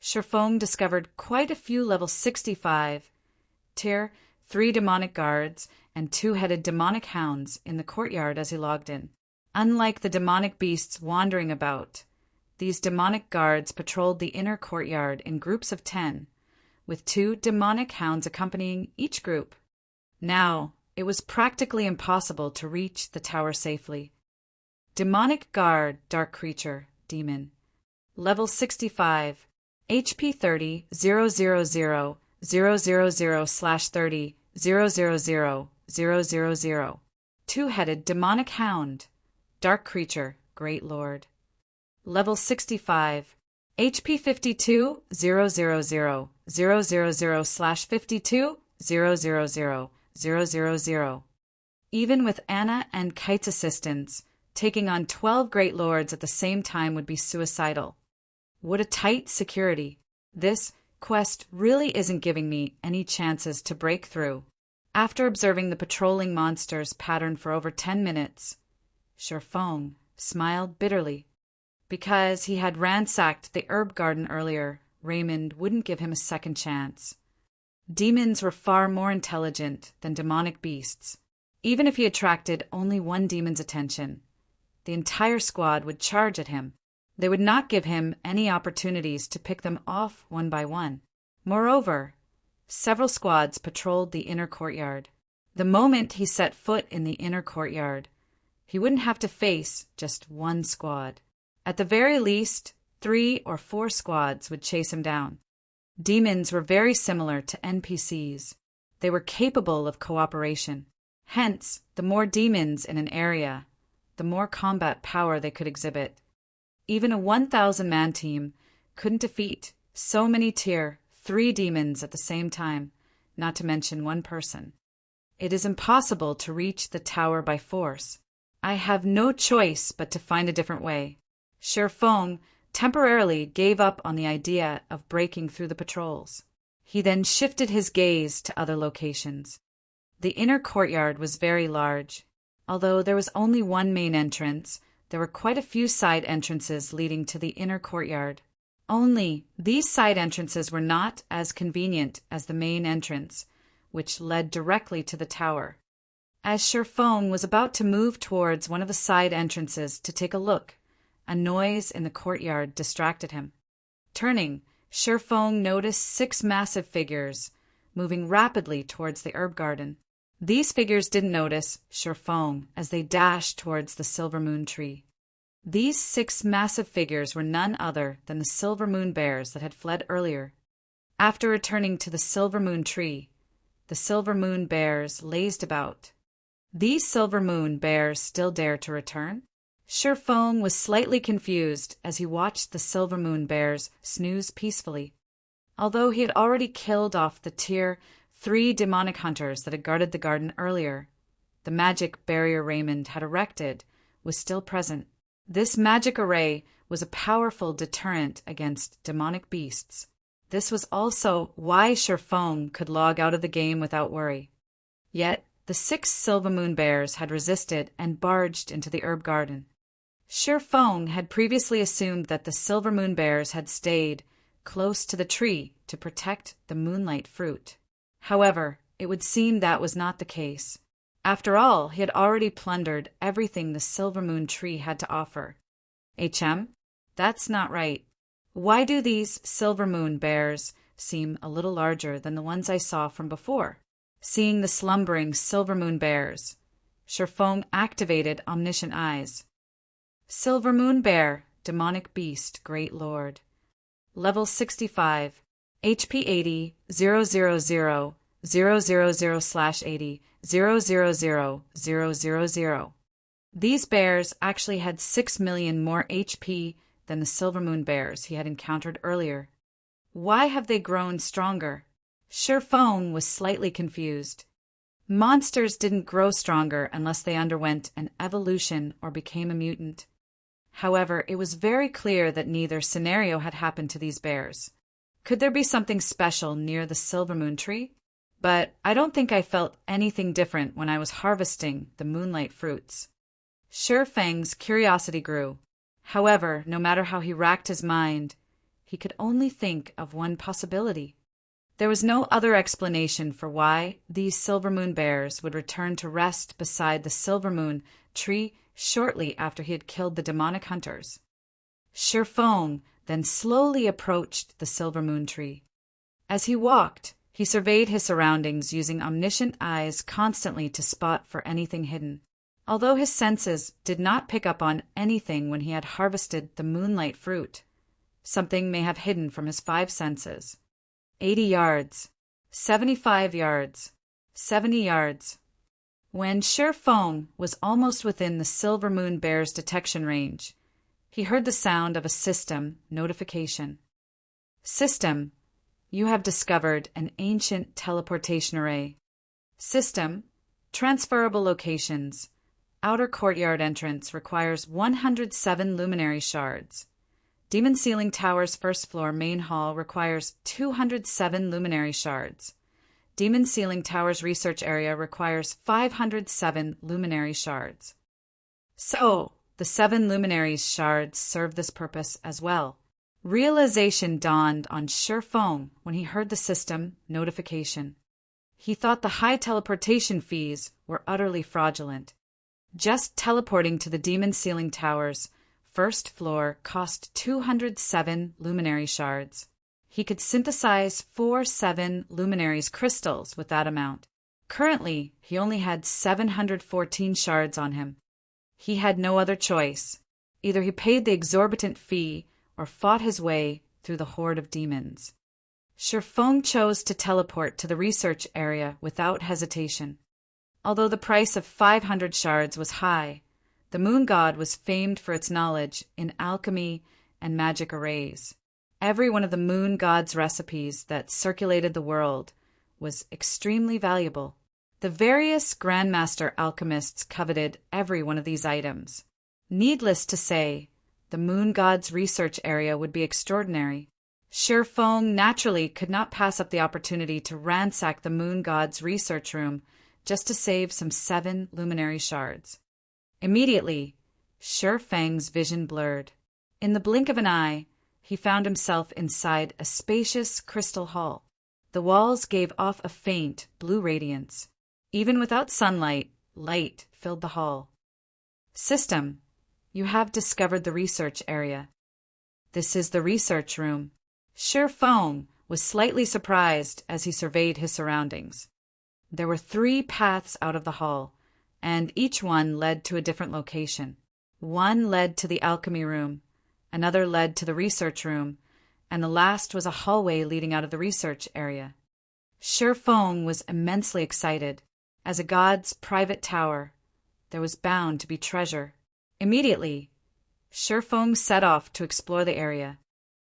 Sherfeng discovered quite a few level 65 Tier 3 demonic guards and 2-headed demonic hounds in the courtyard as he logged in. Unlike the demonic beasts wandering about, these demonic guards patrolled the inner courtyard in groups of 10, with 2 demonic hounds accompanying each group. Now, it was practically impossible to reach the tower safely. Demonic Guard, Dark Creature, Demon. Level 65. HP 30 000 000 /30 000 000. 2-headed Demonic Hound, Dark Creature, Great Lord. Level 65. HP 52 000 000 /52 000 000. Even with Anna and Kite's assistance, taking on 12 Great Lords at the same time would be suicidal. What a tight security. This quest really isn't giving me any chances to break through. After observing the patrolling monsters' pattern for over 10 minutes, Sherfeng smiled bitterly. Because he had ransacked the herb garden earlier, Raymond wouldn't give him a second chance. Demons were far more intelligent than demonic beasts. Even if he attracted only one demon's attention, the entire squad would charge at him. They would not give him any opportunities to pick them off one by one. Moreover, several squads patrolled the inner courtyard. The moment he set foot in the inner courtyard, he wouldn't have to face just one squad. At the very least, 3 or 4 squads would chase him down. Demons were very similar to NPCs. They were capable of cooperation. Hence, the more demons in an area, the more combat power they could exhibit. Even a 1,000-man team couldn't defeat so many Tier 3 demons at the same time, not to mention one person. It is impossible to reach the tower by force. I have no choice but to find a different way. Sherfeng temporarily gave up on the idea of breaking through the patrols. He then shifted his gaze to other locations. The inner courtyard was very large. Although there was only one main entrance, there were quite a few side entrances leading to the inner courtyard. Only these side entrances were not as convenient as the main entrance, which led directly to the tower. As Sherfeng was about to move towards one of the side entrances to take a look, a noise in the courtyard distracted him. Turning, Sherfeng noticed 6 massive figures moving rapidly towards the herb garden. These figures didn't notice Sherfeng as they dashed towards the Silver Moon Tree. These 6 massive figures were none other than the Silver Moon Bears that had fled earlier. After returning to the Silver Moon Tree, the Silver Moon Bears lazed about. These Silver Moon Bears still dare to return? Sherfeng was slightly confused as he watched the Silver Moon Bears snooze peacefully. Although he had already killed off the Tier 3 demonic hunters that had guarded the garden earlier, the magic barrier Raymond had erected was still present. This magic array was a powerful deterrent against demonic beasts. This was also why Sherfeng could log out of the game without worry. Yet, the 6 Silver Moon Bears had resisted and barged into the herb garden. Sherfeng had previously assumed that the Silver Moon Bears had stayed close to the tree to protect the moonlight fruit. However, it would seem that was not the case. After all, he had already plundered everything the Silver Moon Tree had to offer. That's not right. Why do these silver moon bears seem a little larger than the ones I saw from before? Seeing the slumbering silver moon bears, Shifeng activated omniscient eyes. Silver moon bear, demonic beast, great lord. Level 65, HP 80, 000, 000/80, 000/000. These bears actually had 6 million more HP than the silver moon bears he had encountered earlier. Why have they grown stronger? Shifeng was slightly confused. Monsters didn't grow stronger unless they underwent an evolution or became a mutant. However, it was very clear that neither scenario had happened to these bears. Could there be something special near the silver moon tree? But I don't think I felt anything different when I was harvesting the moonlight fruits. Shifeng's curiosity grew. However, no matter how he racked his mind, he could only think of one possibility. There was no other explanation for why these silver moon bears would return to rest beside the silver moon tree shortly after he had killed the demonic hunters. Shifeng then slowly approached the silver moon tree. As he walked, he surveyed his surroundings using omniscient eyes constantly to spot for anything hidden. Although his senses did not pick up on anything when he had harvested the moonlight fruit, something may have hidden from his 5 senses. 80 yards, 75 yards, 70 yards. When Shifeng was almost within the silver moon bear's detection range, he heard the sound of a system notification. System, you have discovered an ancient teleportation array. System, transferable locations. Outer courtyard entrance requires 107 luminary shards. Demon Ceiling Tower's first floor main hall requires 207 luminary shards. Demon Ceiling Tower's research area requires 507 luminary shards. So, the 7 luminary shards serve this purpose as well. Realization dawned on Shifeng when he heard the system notification. He thought the high teleportation fees were utterly fraudulent. Just teleporting to the Demon Ceiling Tower's first floor cost 207 luminary shards. He could synthesize 4 7 luminaries crystals with that amount. Currently, he only had 714 shards on him. He had no other choice. Either he paid the exorbitant fee or fought his way through the horde of demons. Shifeng chose to teleport to the research area without hesitation. Although the price of 500 shards was high, the moon god was famed for its knowledge in alchemy and magic arrays. Every one of the moon god's recipes that circulated the world was extremely valuable. The various grandmaster alchemists coveted every one of these items. Needless to say, the moon god's research area would be extraordinary. Shifeng naturally could not pass up the opportunity to ransack the moon god's research room just to save some 7 luminary shards. Immediately, Shifeng's vision blurred. In the blink of an eye, he found himself inside a spacious crystal hall. The walls gave off a faint blue radiance. Even without sunlight, light filled the hall. System, you have discovered the research area. This is the research room. Shifeng was slightly surprised as he surveyed his surroundings. There were 3 paths out of the hall, and each one led to a different location. One led to the alchemy room, another led to the research room, and the last was a hallway leading out of the research area. Shifeng was immensely excited. As a god's private tower, there was bound to be treasure. Immediately, Shifeng set off to explore the area.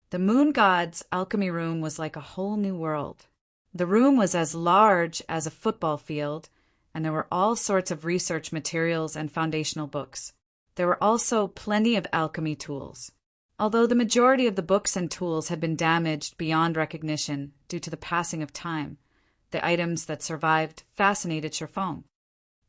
The moon god's alchemy room was like a whole new world. The room was as large as a football field, and there were all sorts of research materials and foundational books. There were also plenty of alchemy tools. Although the majority of the books and tools had been damaged beyond recognition due to the passing of time, the items that survived fascinated Shifeng.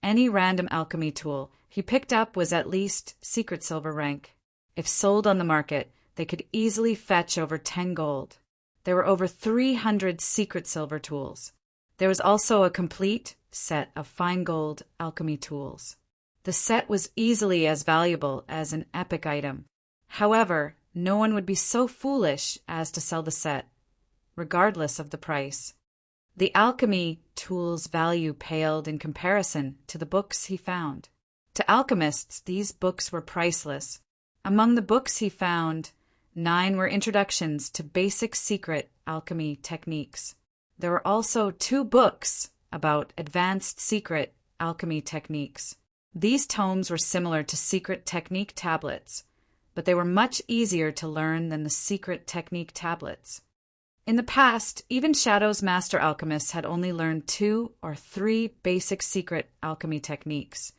Any random alchemy tool he picked up was at least secret silver rank. If sold on the market, they could easily fetch over 10 gold. There were over 300 secret silver tools. There was also a complete set of fine gold alchemy tools. The set was easily as valuable as an epic item. However, no one would be so foolish as to sell the set, regardless of the price. The alchemy tool's value paled in comparison to the books he found. To alchemists, these books were priceless. Among the books he found, 9 were introductions to basic secret alchemy techniques. There were also 2 books about advanced secret alchemy techniques. These tomes were similar to secret technique tablets, but they were much easier to learn than the secret technique tablets. In the past, even Shadow's master alchemists had only learned 2 or 3 basic secret alchemy techniques,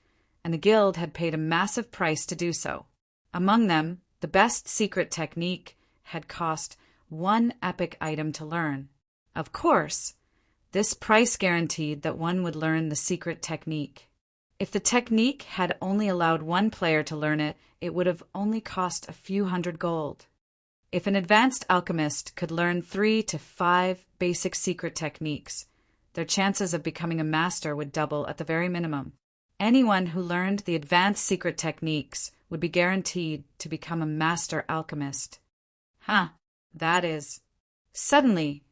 and the guild had paid a massive price to do so. Among them, the best secret technique had cost 1 epic item to learn. Of course, this price guaranteed that one would learn the secret technique. If the technique had only allowed 1 player to learn it, it would have only cost a few hundred gold. If an advanced alchemist could learn 3 to 5 basic secret techniques, their chances of becoming a master would double at the very minimum. Anyone who learned the advanced secret techniques would be guaranteed to become a master alchemist. That is. Suddenly,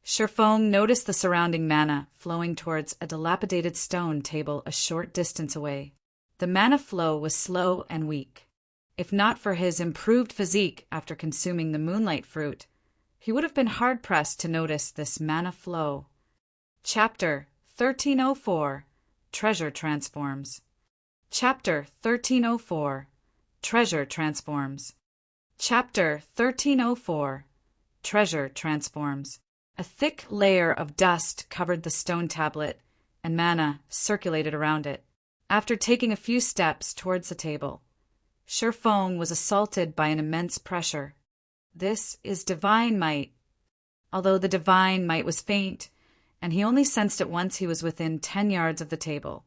Sherfong noticed the surrounding mana flowing towards a dilapidated stone table a short distance away. The mana flow was slow and weak. If not for his improved physique after consuming the moonlight fruit, he would have been hard-pressed to notice this mana flow. Chapter 1304 Treasure Transforms. Chapter 1304 Treasure Transforms. Chapter 1304 Treasure Transforms. A thick layer of dust covered the stone tablet, and mana circulated around it. After taking a few steps towards the table, Sherfong was assaulted by an immense pressure. This is divine might. Although the divine might was faint, and he only sensed it once he was within 10 yards of the table,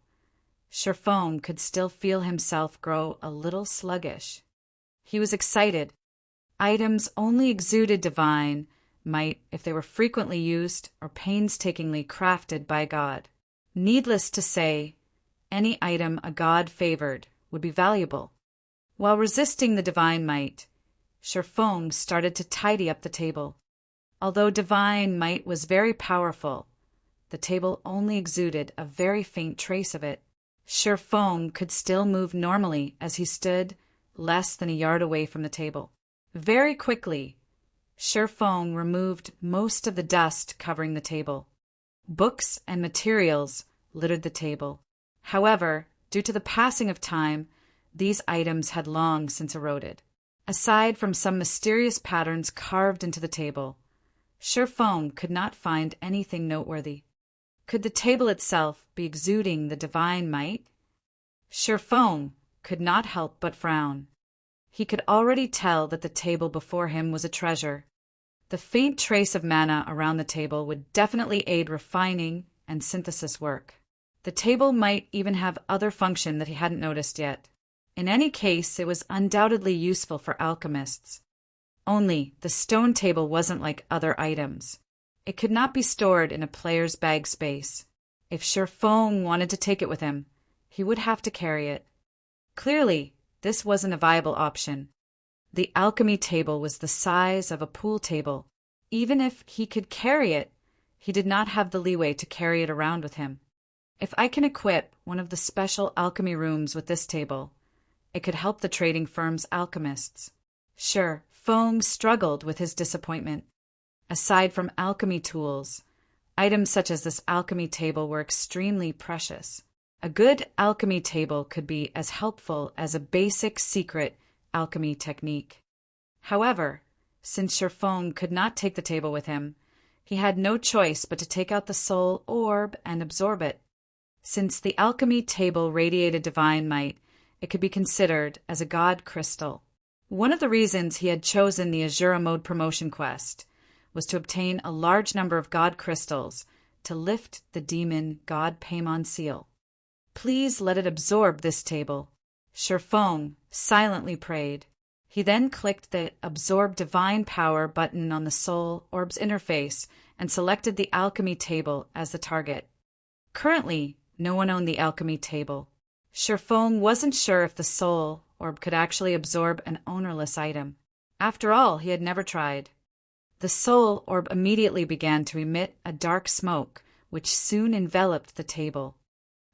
Sherfong could still feel himself grow a little sluggish. He was excited. Items only exuded divine might if they were frequently used or painstakingly crafted by God. Needless to say, any item a god favored would be valuable. While resisting the divine might, Sherfong started to tidy up the table. Although divine might was very powerful, the table only exuded a very faint trace of it. Sherfong could still move normally as he stood less than a yard away from the table. Very quickly, Sherfong removed most of the dust covering the table. Books and materials littered the table. However, due to the passing of time, these items had long since eroded. Aside from some mysterious patterns carved into the table, Sherfong could not find anything noteworthy. Could the table itself be exuding the divine might? Sherfong could not help but frown. He could already tell that the table before him was a treasure. The faint trace of mana around the table would definitely aid refining and synthesis work. The table might even have other function that he hadn't noticed yet. In any case, it was undoubtedly useful for alchemists. Only, the stone table wasn't like other items. It could not be stored in a player's bag space. If Sherfong wanted to take it with him, he would have to carry it. Clearly, this wasn't a viable option. The alchemy table was the size of a pool table. Even if he could carry it, he did not have the leeway to carry it around with him. If I can equip one of the special alchemy rooms with this table, it could help the trading firm's alchemists. Sherfong struggled with his disappointment. Aside from alchemy tools, items such as this alchemy table were extremely precious. A good alchemy table could be as helpful as a basic secret alchemy technique. However, since Sherfong could not take the table with him, he had no choice but to take out the soul orb and absorb it. Since the alchemy table radiated divine might, it could be considered as a god crystal. One of the reasons he had chosen the Azura mode promotion quest was to obtain a large number of god crystals to lift the demon god Paimon seal. Please let it absorb this table. Sherfong silently prayed. He then clicked the Absorb Divine Power button on the soul orb's interface and selected the alchemy table as the target. Currently, no one owned the alchemy table. Sherfong wasn't sure if the soul orb could actually absorb an ownerless item. After all, he had never tried. The soul orb immediately began to emit a dark smoke, which soon enveloped the table.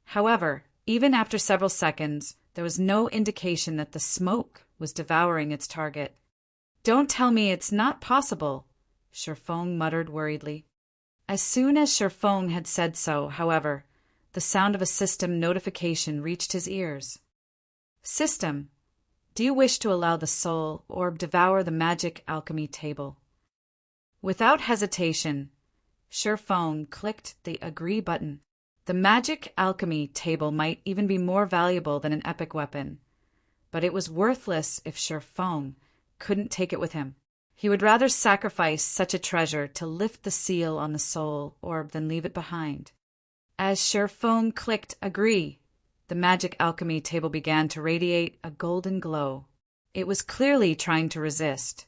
However, even after several seconds, there was no indication that the smoke was devouring its target. "Don't tell me it's not possible," Sherfong muttered worriedly. As soon as Sherfong had said so, however, the sound of a system notification reached his ears. "System, do you wish to allow the soul orb devour the magic alchemy table?" Without hesitation, Sherfong clicked the agree button. The magic alchemy table might even be more valuable than an epic weapon, but it was worthless if Sherfong couldn't take it with him. He would rather sacrifice such a treasure to lift the seal on the soul orb than leave it behind. As Sherfong clicked agree, the magic alchemy table began to radiate a golden glow. It was clearly trying to resist.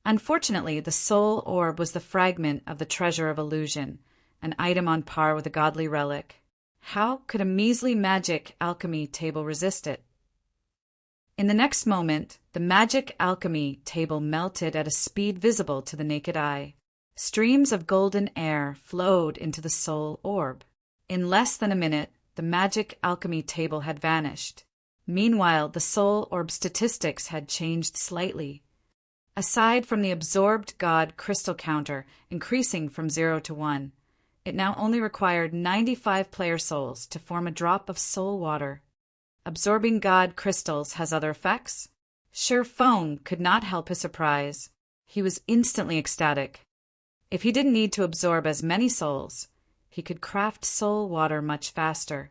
Unfortunately, the soul orb was the fragment of the treasure of illusion, an item on par with a godly relic. How could a measly magic alchemy table resist it? In the next moment, the magic alchemy table melted at a speed visible to the naked eye. Streams of golden air flowed into the soul orb. In less than a minute, the magic alchemy table had vanished. Meanwhile, the soul orb statistics had changed slightly. Aside from the absorbed god crystal counter increasing from 0 to 1, it now only required 95 player souls to form a drop of soul water. Absorbing god crystals has other effects? Sherfong could not help his surprise. He was instantly ecstatic. If he didn't need to absorb as many souls, he could craft soul water much faster.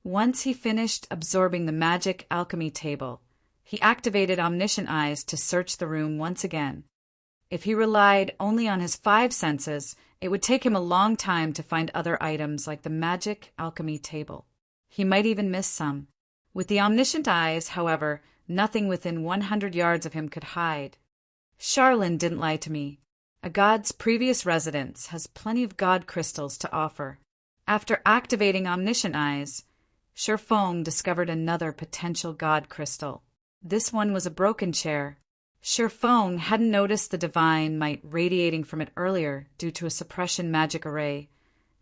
Once he finished absorbing the magic alchemy table, he activated omniscient eyes to search the room once again. If he relied only on his 5 senses, it would take him a long time to find other items like the magic alchemy table. He might even miss some. With the omniscient eyes, however, nothing within 100 yards of him could hide. Charlene didn't lie to me. A god's previous residence has plenty of god crystals to offer. After activating omniscient eyes, Sherfong discovered another potential god crystal. This one was a broken chair. Sherfong hadn't noticed the divine might radiating from it earlier due to a suppression magic array,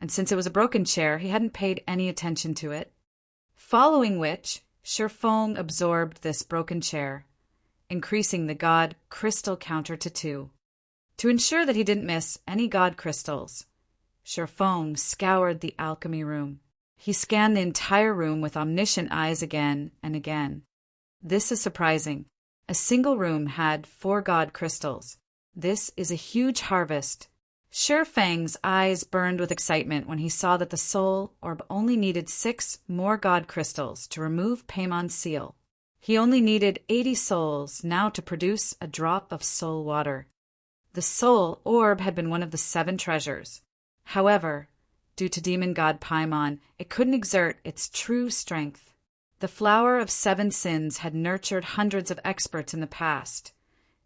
and since it was a broken chair, he hadn't paid any attention to it. Following which, Sherfong absorbed this broken chair, increasing the god crystal counter to 2. To ensure that he didn't miss any god crystals, Sherfong scoured the alchemy room. He scanned the entire room with omniscient eyes again and again. This is surprising. A single room had 4 god crystals. This is a huge harvest. Sherfang's eyes burned with excitement when he saw that the soul orb only needed 6 more god crystals to remove Paymon's seal. He only needed 80 souls now to produce a drop of soul water. The soul orb had been one of the 7 treasures. However, due to demon god Paimon, it couldn't exert its true strength. The flower of 7 sins had nurtured hundreds of experts in the past,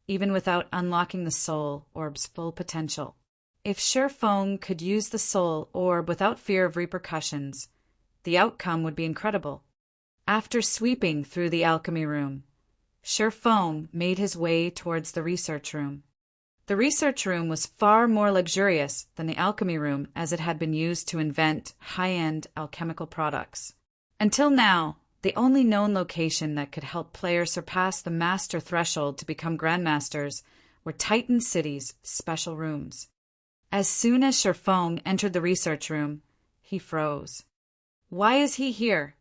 even without unlocking the soul orb's full potential. If Sherfong could use the soul orb without fear of repercussions, the outcome would be incredible. After sweeping through the alchemy room, Sherfong made his way towards the research room. The research room was far more luxurious than the alchemy room, as it had been used to invent high-end alchemical products. Until now, the only known location that could help players surpass the master threshold to become grandmasters were Titan City's special rooms. As soon as Sherfong entered the research room, he froze. Why is he here?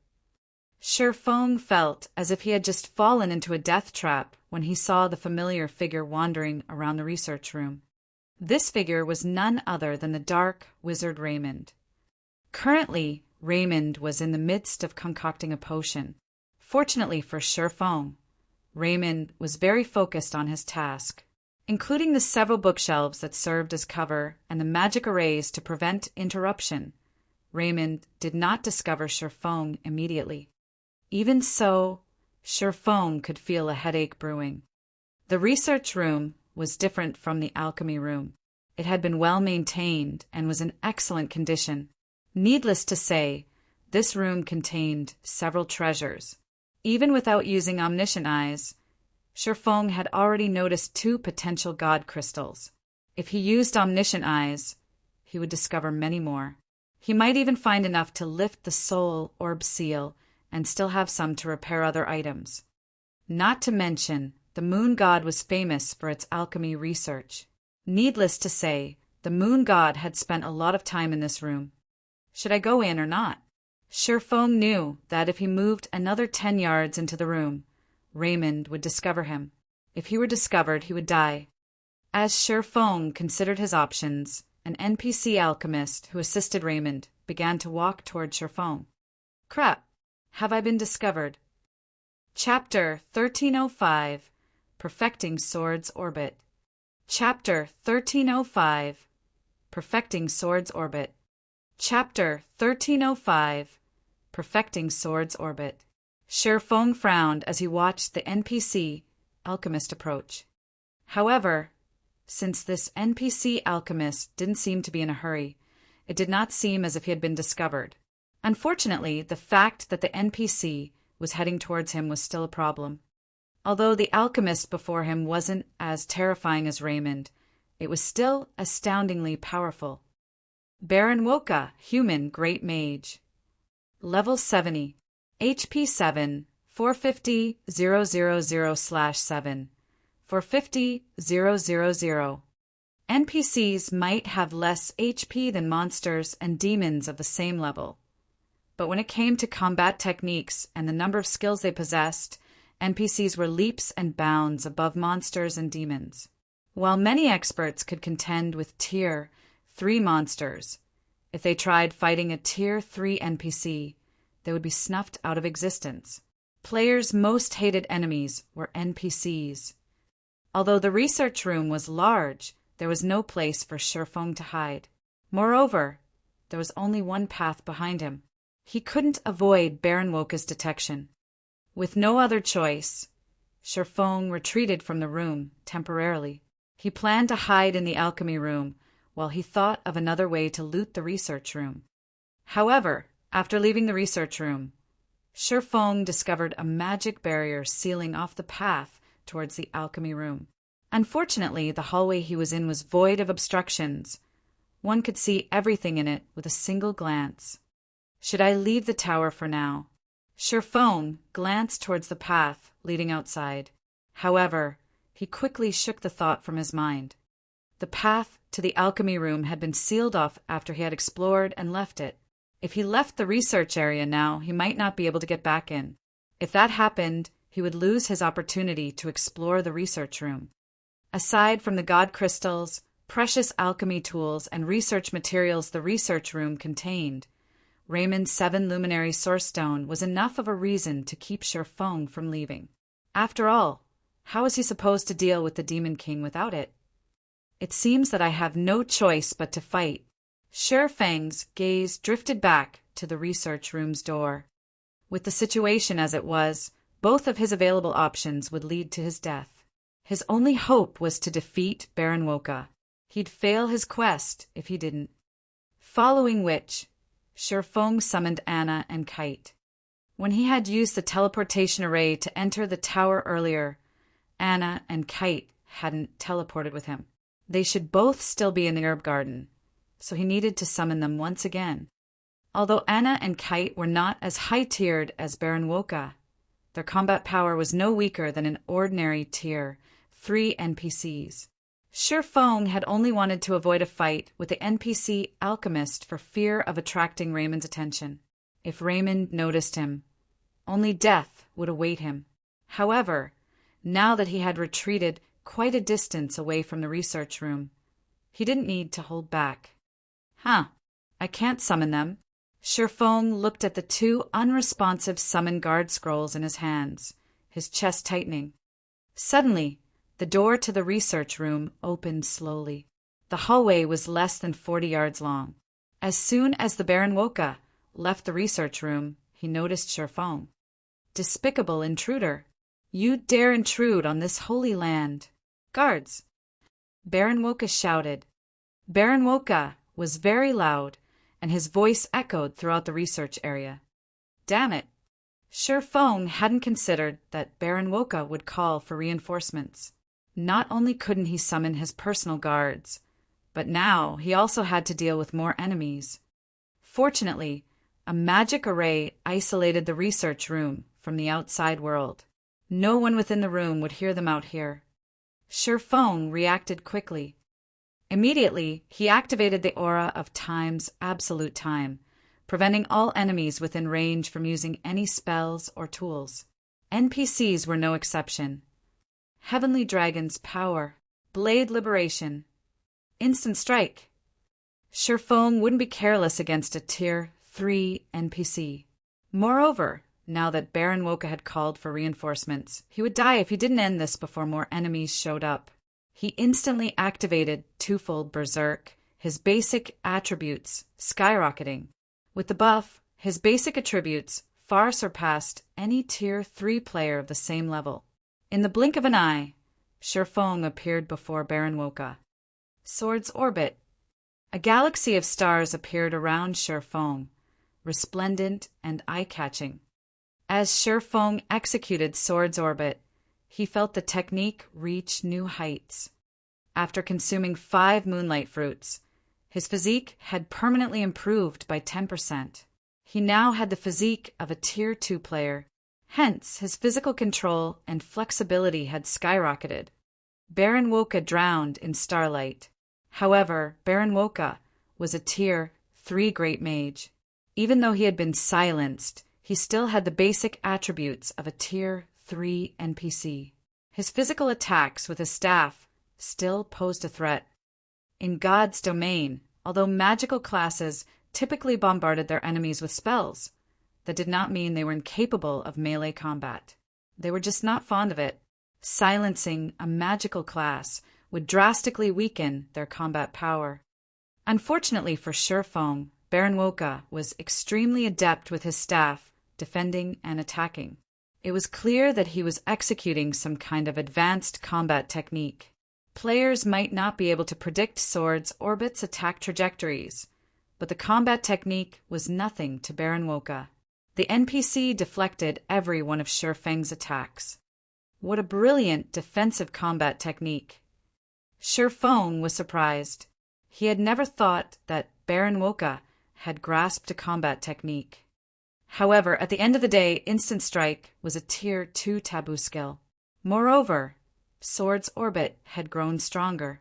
Sherfong felt as if he had just fallen into a death trap when he saw the familiar figure wandering around the research room. This figure was none other than the dark wizard Raymond. Currently, Raymond was in the midst of concocting a potion. Fortunately for Sherfong, Raymond was very focused on his task. Including the several bookshelves that served as cover and the magic arrays to prevent interruption, Raymond did not discover Sherfong immediately. Even so, Sherfong could feel a headache brewing. The research room was different from the alchemy room. It had been well maintained and was in excellent condition. Needless to say, this room contained several treasures. Even without using omniscient eyes, Shifeng had already noticed 2 potential god crystals. If he used omniscient eyes, he would discover many more. He might even find enough to lift the soul orb seal and still have some to repair other items. Not to mention, the moon god was famous for its alchemy research. Needless to say, the moon god had spent a lot of time in this room. Should I go in or not? Shifeng knew that if he moved another 10 yards into the room, Raymond would discover him. If he were discovered, he would die. As Shifeng considered his options, an NPC alchemist who assisted Raymond began to walk toward Shifeng. Crap! Have I been discovered? Chapter 1305 Perfecting Sword's Orbit. Chapter 1305 Perfecting Sword's Orbit. Chapter 1305 Perfecting Sword's Orbit. Shifeng frowned as he watched the NPC alchemist approach. However, since this NPC alchemist didn't seem to be in a hurry, it did not seem as if he had been discovered. Unfortunately, the fact that the NPC was heading towards him was still a problem. Although the alchemist before him wasn't as terrifying as Raymond, it was still astoundingly powerful. Baron Woka, human great mage. Level 70. HP 7, 450,000/7. 450,000. NPCs might have less HP than monsters and demons of the same level. But when it came to combat techniques and the number of skills they possessed, NPCs were leaps and bounds above monsters and demons. While many experts could contend with Tier 3 monsters, if they tried fighting a Tier 3 NPC, they would be snuffed out of existence. Players' most hated enemies were NPCs. Although the research room was large, there was no place for Shifeng to hide. Moreover, there was only one path behind him. He couldn't avoid Baron Woka's detection. With no other choice, Shifeng retreated from the room temporarily. He planned to hide in the alchemy room while he thought of another way to loot the research room. However, after leaving the research room, Shifeng discovered a magic barrier sealing off the path towards the alchemy room. Unfortunately, the hallway he was in was void of obstructions. One could see everything in it with a single glance. Should I leave the tower for now? Shifeng glanced towards the path leading outside. However, he quickly shook the thought from his mind. The path to the alchemy room had been sealed off after he had explored and left it. If he left the research area now, he might not be able to get back in. If that happened, he would lose his opportunity to explore the research room. Aside from the god crystals, precious alchemy tools, and research materials the research room contained, Raymond's 7 luminary source stone was enough of a reason to keep Shifeng from leaving. After all, how was he supposed to deal with the Demon King without it? It seems that I have no choice but to fight. Shifeng's gaze drifted back to the research room's door. With the situation as it was, both of his available options would lead to his death. His only hope was to defeat Baron Woka. He'd fail his quest if he didn't. Following which, Shifeng summoned Anna and Kite. When he had used the teleportation array to enter the tower earlier, Anna and Kite hadn't teleported with him. They should both still be in the herb garden, so he needed to summon them once again. Although Anna and Kite were not as high-tiered as Baron Woka, their combat power was no weaker than an ordinary Tier 3 NPCs. Shifeng had only wanted to avoid a fight with the NPC alchemist for fear of attracting Raymond's attention. If Raymond noticed him, only death would await him. However, now that he had retreated quite a distance away from the research room, he didn't need to hold back. I can't summon them. Shifeng looked at the 2 unresponsive summon guard scrolls in his hands, his chest tightening. Suddenly, the door to the research room opened slowly. The hallway was less than 40 yards long. As soon as the Baron Woka left the research room, he noticed Shifeng. Despicable intruder! You dare intrude on this holy land! Guards! Baron Woka shouted. Baron Woka was very loud, and his voice echoed throughout the research area. Damn it! Feng hadn't considered that Baron Woka would call for reinforcements. Not only couldn't he summon his personal guards, but now he also had to deal with more enemies. Fortunately, a magic array isolated the research room from the outside world. No one within the room would hear them out here. Feng reacted quickly. Immediately, he activated the aura of Time's absolute time, preventing all enemies within range from using any spells or tools. NPCs were no exception. Heavenly Dragon's power, Blade Liberation, Instant Strike. Feng wouldn't be careless against a Tier 3 NPC. Moreover, now that Baron Woka had called for reinforcements, he would die if he didn't end this before more enemies showed up. He instantly activated Twofold Berserk, his basic attributes skyrocketing. With the buff, his basic attributes far surpassed any Tier 3 player of the same level. In the blink of an eye, Feng appeared before Baron Woka. Sword's Orbit. A galaxy of stars appeared around Feng, resplendent and eye-catching. As Feng executed Sword's Orbit, he felt the technique reach new heights. After consuming 5 moonlight fruits, his physique had permanently improved by 10%. He now had the physique of a Tier 2 player. Hence, his physical control and flexibility had skyrocketed. Baron Woka drowned in starlight. However, Baron Woka was a Tier 3 Great Mage. Even though he had been silenced, he still had the basic attributes of a Tier 3 NPC. His physical attacks with his staff still posed a threat. In God's domain, although magical classes typically bombarded their enemies with spells, that did not mean they were incapable of melee combat. They were just not fond of it. Silencing a magical class would drastically weaken their combat power. Unfortunately for Feng, Baron Woka was extremely adept with his staff, defending and attacking. It was clear that he was executing some kind of advanced combat technique. Players might not be able to predict Sword's Orbit's attack trajectories, but the combat technique was nothing to Baron Woka. The NPC deflected every one of Feng's attacks. What a brilliant defensive combat technique! Feng was surprised. He had never thought that Baron Woka had grasped a combat technique. However, at the end of the day, Instant Strike was a Tier 2 taboo skill. Moreover, Sword's Orbit had grown stronger.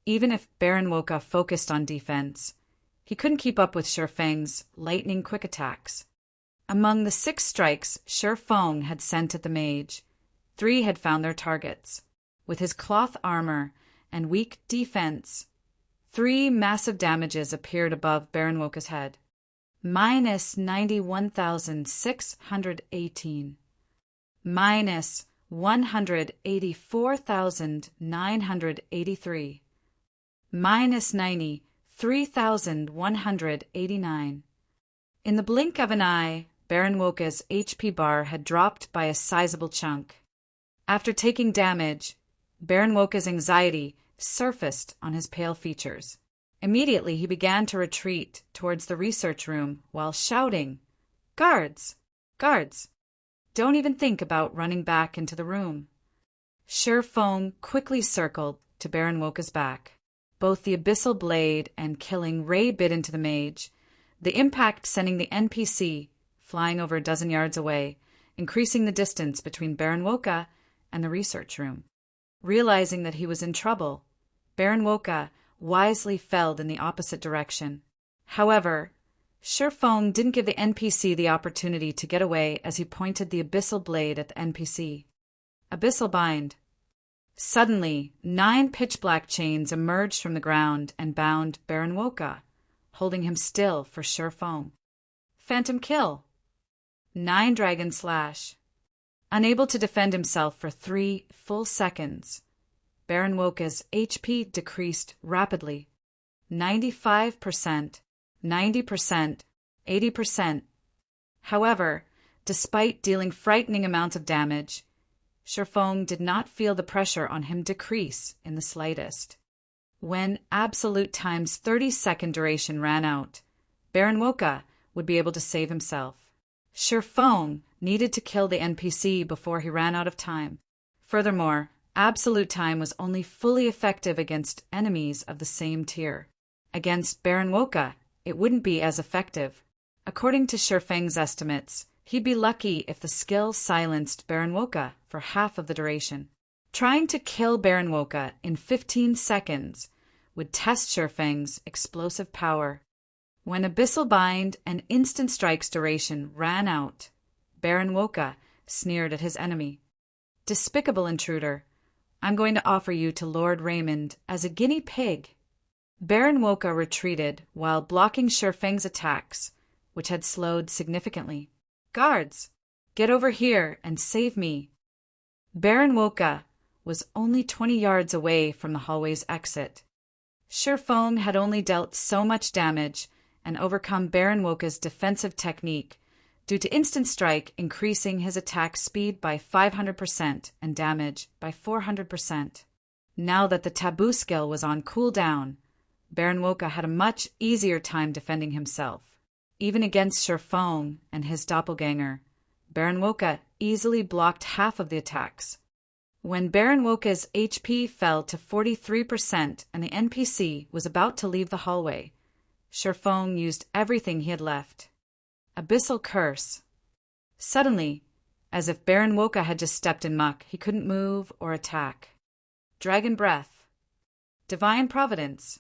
Even if Baron Woka focused on defense, he couldn't keep up with Feng's lightning quick attacks. Among the 6 strikes Feng had sent at the mage, 3 had found their targets. With his cloth armor and weak defense, 3 massive damages appeared above Baron Woka's head. Minus 91,618. Minus 184,983. Minus 93,189. In the blink of an eye, Baron Woka's HP bar had dropped by a sizable chunk. After taking damage, Baron Woka's anxiety surfaced on his pale features. Immediately he began to retreat towards the research room while shouting, "Guards! Guards! Don't even think about running back into the room." Feng quickly circled to Baron Woka's back. Both the abyssal blade and killing ray bit into the mage, the impact sending the NPC flying over a dozen yards away, increasing the distance between Baron Woka and the research room. Realizing that he was in trouble, Baron Woka wisely fell in the opposite direction. However, Feng didn't give the NPC the opportunity to get away as he pointed the abyssal blade at the NPC. Abyssal bind. Suddenly, 9 pitch-black chains emerged from the ground and bound Baron Woka, holding him still for Feng. Phantom kill. 9 dragon slash. Unable to defend himself for 3 full seconds, Baron Woka's HP decreased rapidly. 95%, 90%, 80%. However, despite dealing frightening amounts of damage, Feng did not feel the pressure on him decrease in the slightest. When Absolute Time's 30-second duration ran out, Baron Woka would be able to save himself. Shifeng needed to kill the NPC before he ran out of time. Furthermore, absolute time was only fully effective against enemies of the same tier. Against Baron Woka, it wouldn't be as effective. According to Shifeng's estimates, he'd be lucky if the skill silenced Baron Woka for half of the duration. Trying to kill Baron Woka in 15 seconds would test Shifeng's explosive power. When Abyssal Bind and Instant Strike's duration ran out, Baron Woka sneered at his enemy. "Despicable intruder, I'm going to offer you to Lord Raymond as a guinea pig." Baron Woka retreated while blocking Shifeng's attacks, which had slowed significantly. "Guards, get over here and save me." Baron Woka was only 20 yards away from the hallway's exit. Shifeng had only dealt so much damage and overcome Baron Woka's defensive technique due to Instant Strike increasing his attack speed by 500% and damage by 400%. Now that the taboo skill was on cooldown, Baron Woka had a much easier time defending himself. Even against Shifeng and his doppelganger, Baron Woka easily blocked half of the attacks. When Baron Woka's HP fell to 43% and the NPC was about to leave the hallway, Shifeng used everything he had left. Abyssal Curse. Suddenly, as if Baron Woka had just stepped in muck, he couldn't move or attack. Dragon Breath. Divine Providence.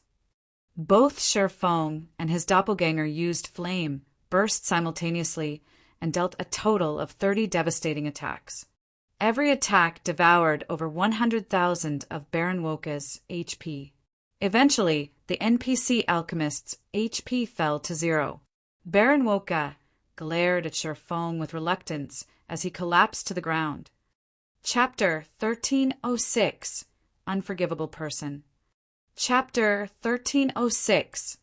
Both Shifeng and his doppelganger used flame, burst simultaneously, and dealt a total of 30 devastating attacks. Every attack devoured over 100,000 of Baron Woka's HP. Eventually, the NPC alchemist's HP fell to 0. Baron Woka glared at Shifeng with reluctance as he collapsed to the ground. Chapter 1306, Unforgivable Person. Chapter 1306,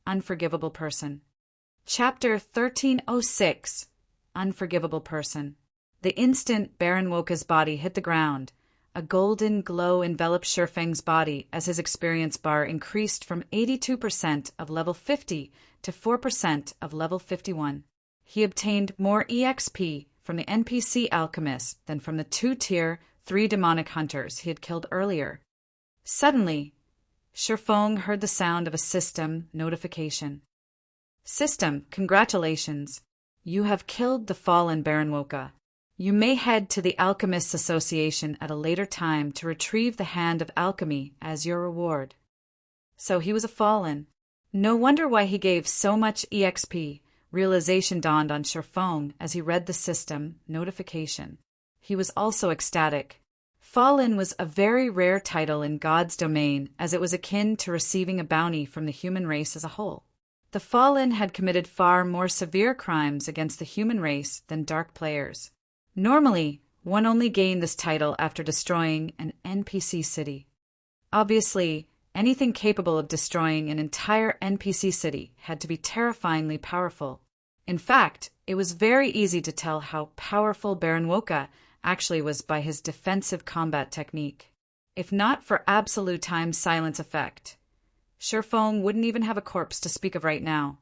Unforgivable Person. Chapter 1306, Unforgivable Person. The instant Baron Woka's body hit the ground, a golden glow enveloped Shifeng's body as his experience bar increased from 82% of level 50 to 4% of level 51. He obtained more EXP from the NPC alchemist than from the 2-tier, 3 demonic hunters he had killed earlier. Suddenly, Shifeng heard the sound of a system notification. "System, congratulations. You have killed the fallen Baron Woka. You may head to the Alchemists Association at a later time to retrieve the Hand of Alchemy as your reward." So he was a fallen. No wonder why he gave so much EXP. Realization dawned on Shifeng as he read the system notification. He was also ecstatic. Fallen was a very rare title in God's domain, as it was akin to receiving a bounty from the human race as a whole. The Fallen had committed far more severe crimes against the human race than dark players. Normally, one only gained this title after destroying an NPC city. Obviously, anything capable of destroying an entire NPC city had to be terrifyingly powerful. In fact, it was very easy to tell how powerful Baron Woka actually was by his defensive combat technique. If not for absolute time silence effect, Shifeng wouldn't even have a corpse to speak of right now.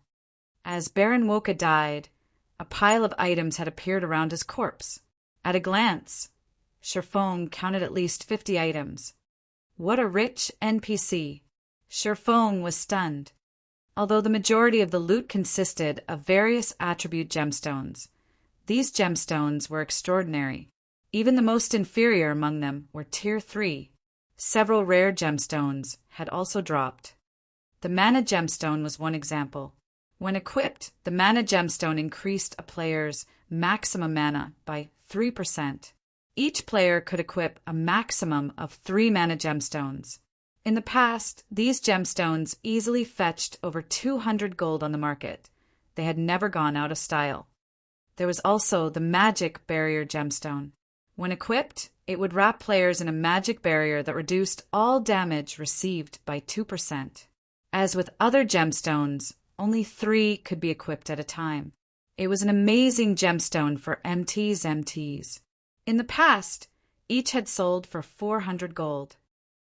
As Baron Woka died, a pile of items had appeared around his corpse. At a glance, Shifeng counted at least 50 items. What a rich NPC! Shifeng was stunned. Although the majority of the loot consisted of various attribute gemstones, these gemstones were extraordinary. Even the most inferior among them were Tier 3. Several rare gemstones had also dropped. The Mana Gemstone was one example. When equipped, the Mana Gemstone increased a player's maximum mana by 3%. Each player could equip a maximum of 3 Mana Gemstones. In the past, these gemstones easily fetched over 200 gold on the market. They had never gone out of style. There was also the Magic Barrier Gemstone. When equipped, it would wrap players in a magic barrier that reduced all damage received by 2%. As with other gemstones, only 3 could be equipped at a time. It was an amazing gemstone for MTs. In the past, each had sold for 400 gold.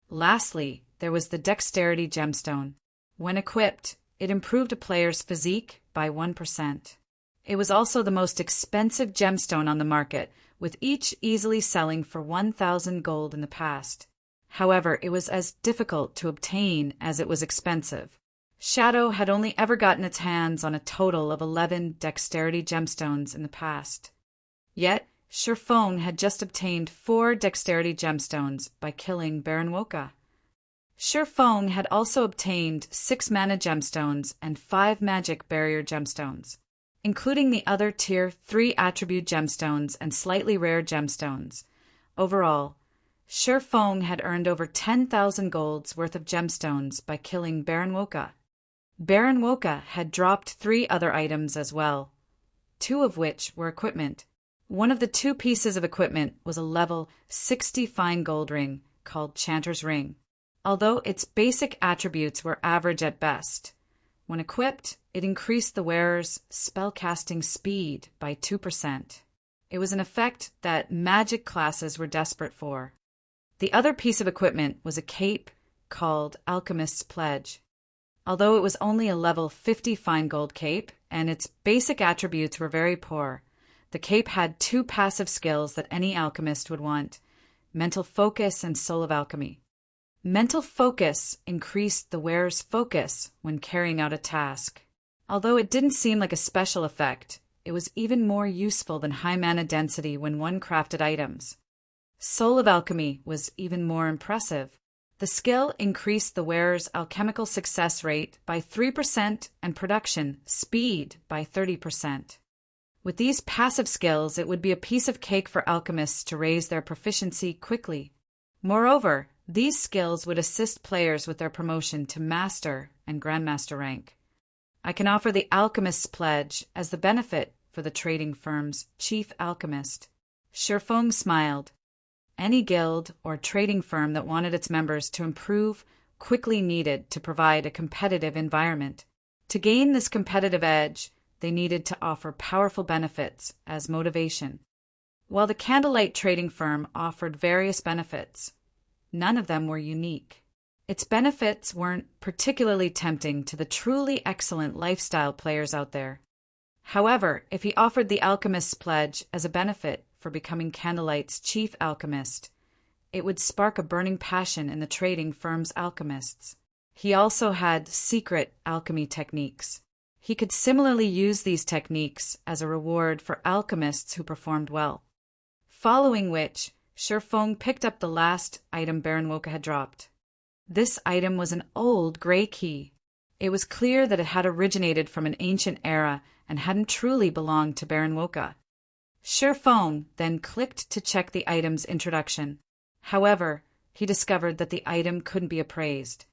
Lastly, there was the Dexterity Gemstone. When equipped, it improved a player's physique by 1%. It was also the most expensive gemstone on the market, with each easily selling for 1,000 gold in the past. However, it was as difficult to obtain as it was expensive. Shadow had only ever gotten its hands on a total of 11 dexterity gemstones in the past. Yet, Shurfong had just obtained 4 dexterity gemstones by killing Baron Woka. Shurfong had also obtained 6 mana gemstones and 5 magic barrier gemstones, including the other tier 3 attribute gemstones and slightly rare gemstones. Overall, Shurfong had earned over 10,000 golds worth of gemstones by killing Baron Woka. Baron Woka had dropped 3 other items as well, 2 of which were equipment. One of the 2 pieces of equipment was a level 60 fine gold ring called Chanter's Ring, although its basic attributes were average at best. When equipped, it increased the wearer's spellcasting speed by 2%. It was an effect that magic classes were desperate for. The other piece of equipment was a cape called Alchemist's Pledge. Although it was only a level 50 fine gold cape, and its basic attributes were very poor, the cape had 2 passive skills that any alchemist would want: mental focus and soul of alchemy. Mental focus increased the wearer's focus when carrying out a task. Although it didn't seem like a special effect, it was even more useful than high mana density when one crafted items. Soul of alchemy was even more impressive. The skill increased the wearer's alchemical success rate by 3% and production speed by 30%. With these passive skills, it would be a piece of cake for alchemists to raise their proficiency quickly. Moreover, these skills would assist players with their promotion to Master and Grandmaster rank. I can offer the Alchemist's Pledge as the benefit for the trading firm's chief alchemist. Shurfong smiled. Any guild or trading firm that wanted its members to improve quickly needed to provide a competitive environment. To gain this competitive edge, they needed to offer powerful benefits as motivation. While the Candlelight trading firm offered various benefits, none of them were unique. Its benefits weren't particularly tempting to the truly excellent lifestyle players out there. However, if he offered the Alchemist's Pledge as a benefit for becoming Candlelight's chief alchemist, it would spark a burning passion in the trading firm's alchemists. He also had secret alchemy techniques. He could similarly use these techniques as a reward for alchemists who performed well. Following which, Shurfong picked up the last item Baron Woka had dropped. This item was an old gray key. It was clear that it had originated from an ancient era and hadn't truly belonged to Baron Woka. Shurfong then clicked to check the item's introduction. However, he discovered that the item couldn't be appraised.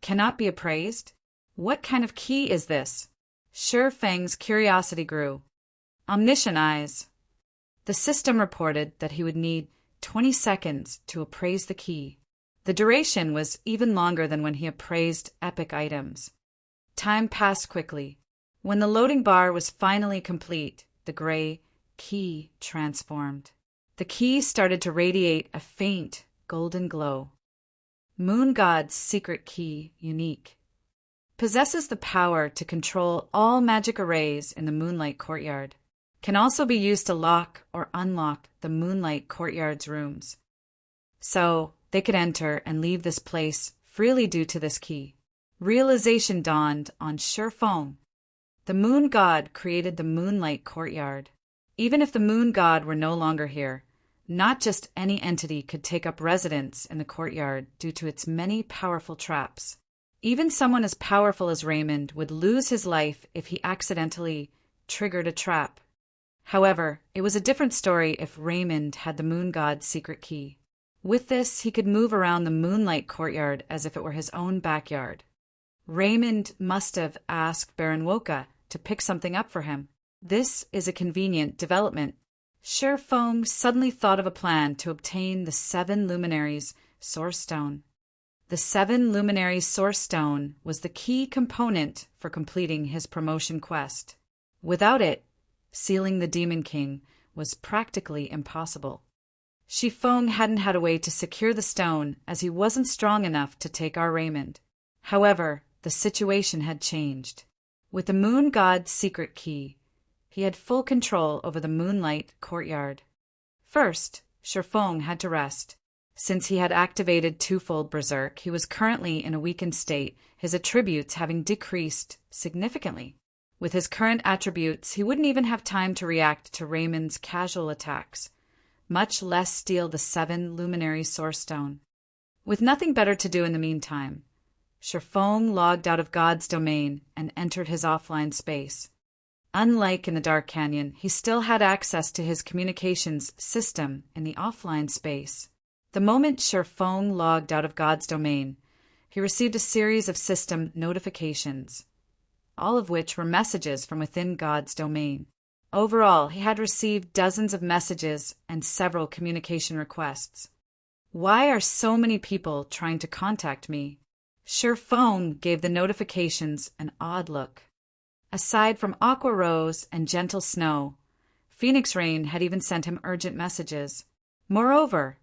Cannot be appraised? What kind of key is this? Shurfeng's curiosity grew. Omniscient eyes. The system reported that he would need 20 seconds to appraise the key. The duration was even longer than when he appraised epic items. Time passed quickly. When the loading bar was finally complete, the gray key transformed. The key started to radiate a faint golden glow. Moon God's secret key, unique. Possesses the power to control all magic arrays in the Moonlight Courtyard. Can also be used to lock or unlock the Moonlight Courtyard's rooms. So, they could enter and leave this place freely due to this key. Realization dawned on Shurfong. The Moon God created the Moonlight Courtyard. Even if the Moon God were no longer here, not just any entity could take up residence in the courtyard due to its many powerful traps. Even someone as powerful as Raymond would lose his life if he accidentally triggered a trap. However, it was a different story if Raymond had the Moon God's secret key. With this, he could move around the Moonlight Courtyard as if it were his own backyard. Raymond must have asked Baron Woka to pick something up for him. This is a convenient development. Shurfong suddenly thought of a plan to obtain the 7 Luminaries' Source Stone. The 7 Luminaries' Source Stone was the key component for completing his promotion quest. Without it, sealing the Demon King was practically impossible. Shurfong hadn't had a way to secure the stone as he wasn't strong enough to take our Raymond. However, the situation had changed. With the Moon God's secret key, he had full control over the moonlight courtyard. First, Shifeng had to rest. Since he had activated twofold berserk, he was currently in a weakened state, his attributes having decreased significantly. With his current attributes, he wouldn't even have time to react to Raymond's casual attacks, much less steal the 7 luminary source stone. With nothing better to do in the meantime, Shifeng logged out of God's domain and entered his offline space. Unlike in the Dark Canyon, he still had access to his communications system in the offline space. The moment Shifeng logged out of God's domain, he received a series of system notifications, all of which were messages from within God's domain. Overall, he had received dozens of messages and several communication requests. Why are so many people trying to contact me? Shifeng gave the notifications an odd look. Aside from Aqua Rose and Gentle Snow, Phoenix Rain had even sent him urgent messages. Moreover,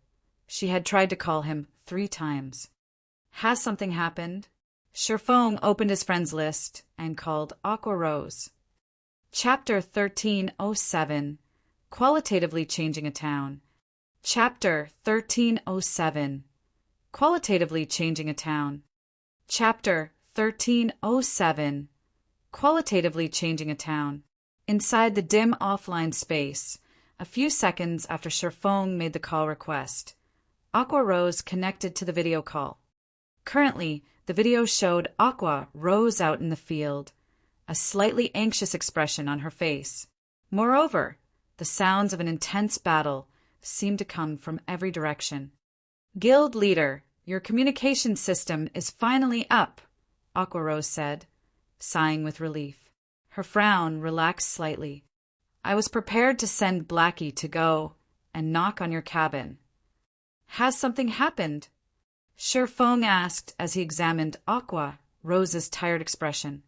she had tried to call him 3 times. Has something happened? Shifeng opened his friends list and called Aqua Rose. Chapter 1307, Qualitatively Changing a Town. Chapter 1307, Qualitatively Changing a Town. Chapter 1307, Qualitatively Changing a Town. Inside the dim offline space, a few seconds after Shifeng made the call request, Aqua Rose connected to the video call. Currently, the video showed Aqua Rose out in the field, a slightly anxious expression on her face. Moreover, the sounds of an intense battle seemed to come from every direction. Guild leader, your communication system is finally up, Aqua Rose said, sighing with relief. Her frown relaxed slightly. I was prepared to send Blackie to go and knock on your cabin. Has something happened? Shifeng asked as he examined Aqua Rose's tired expression.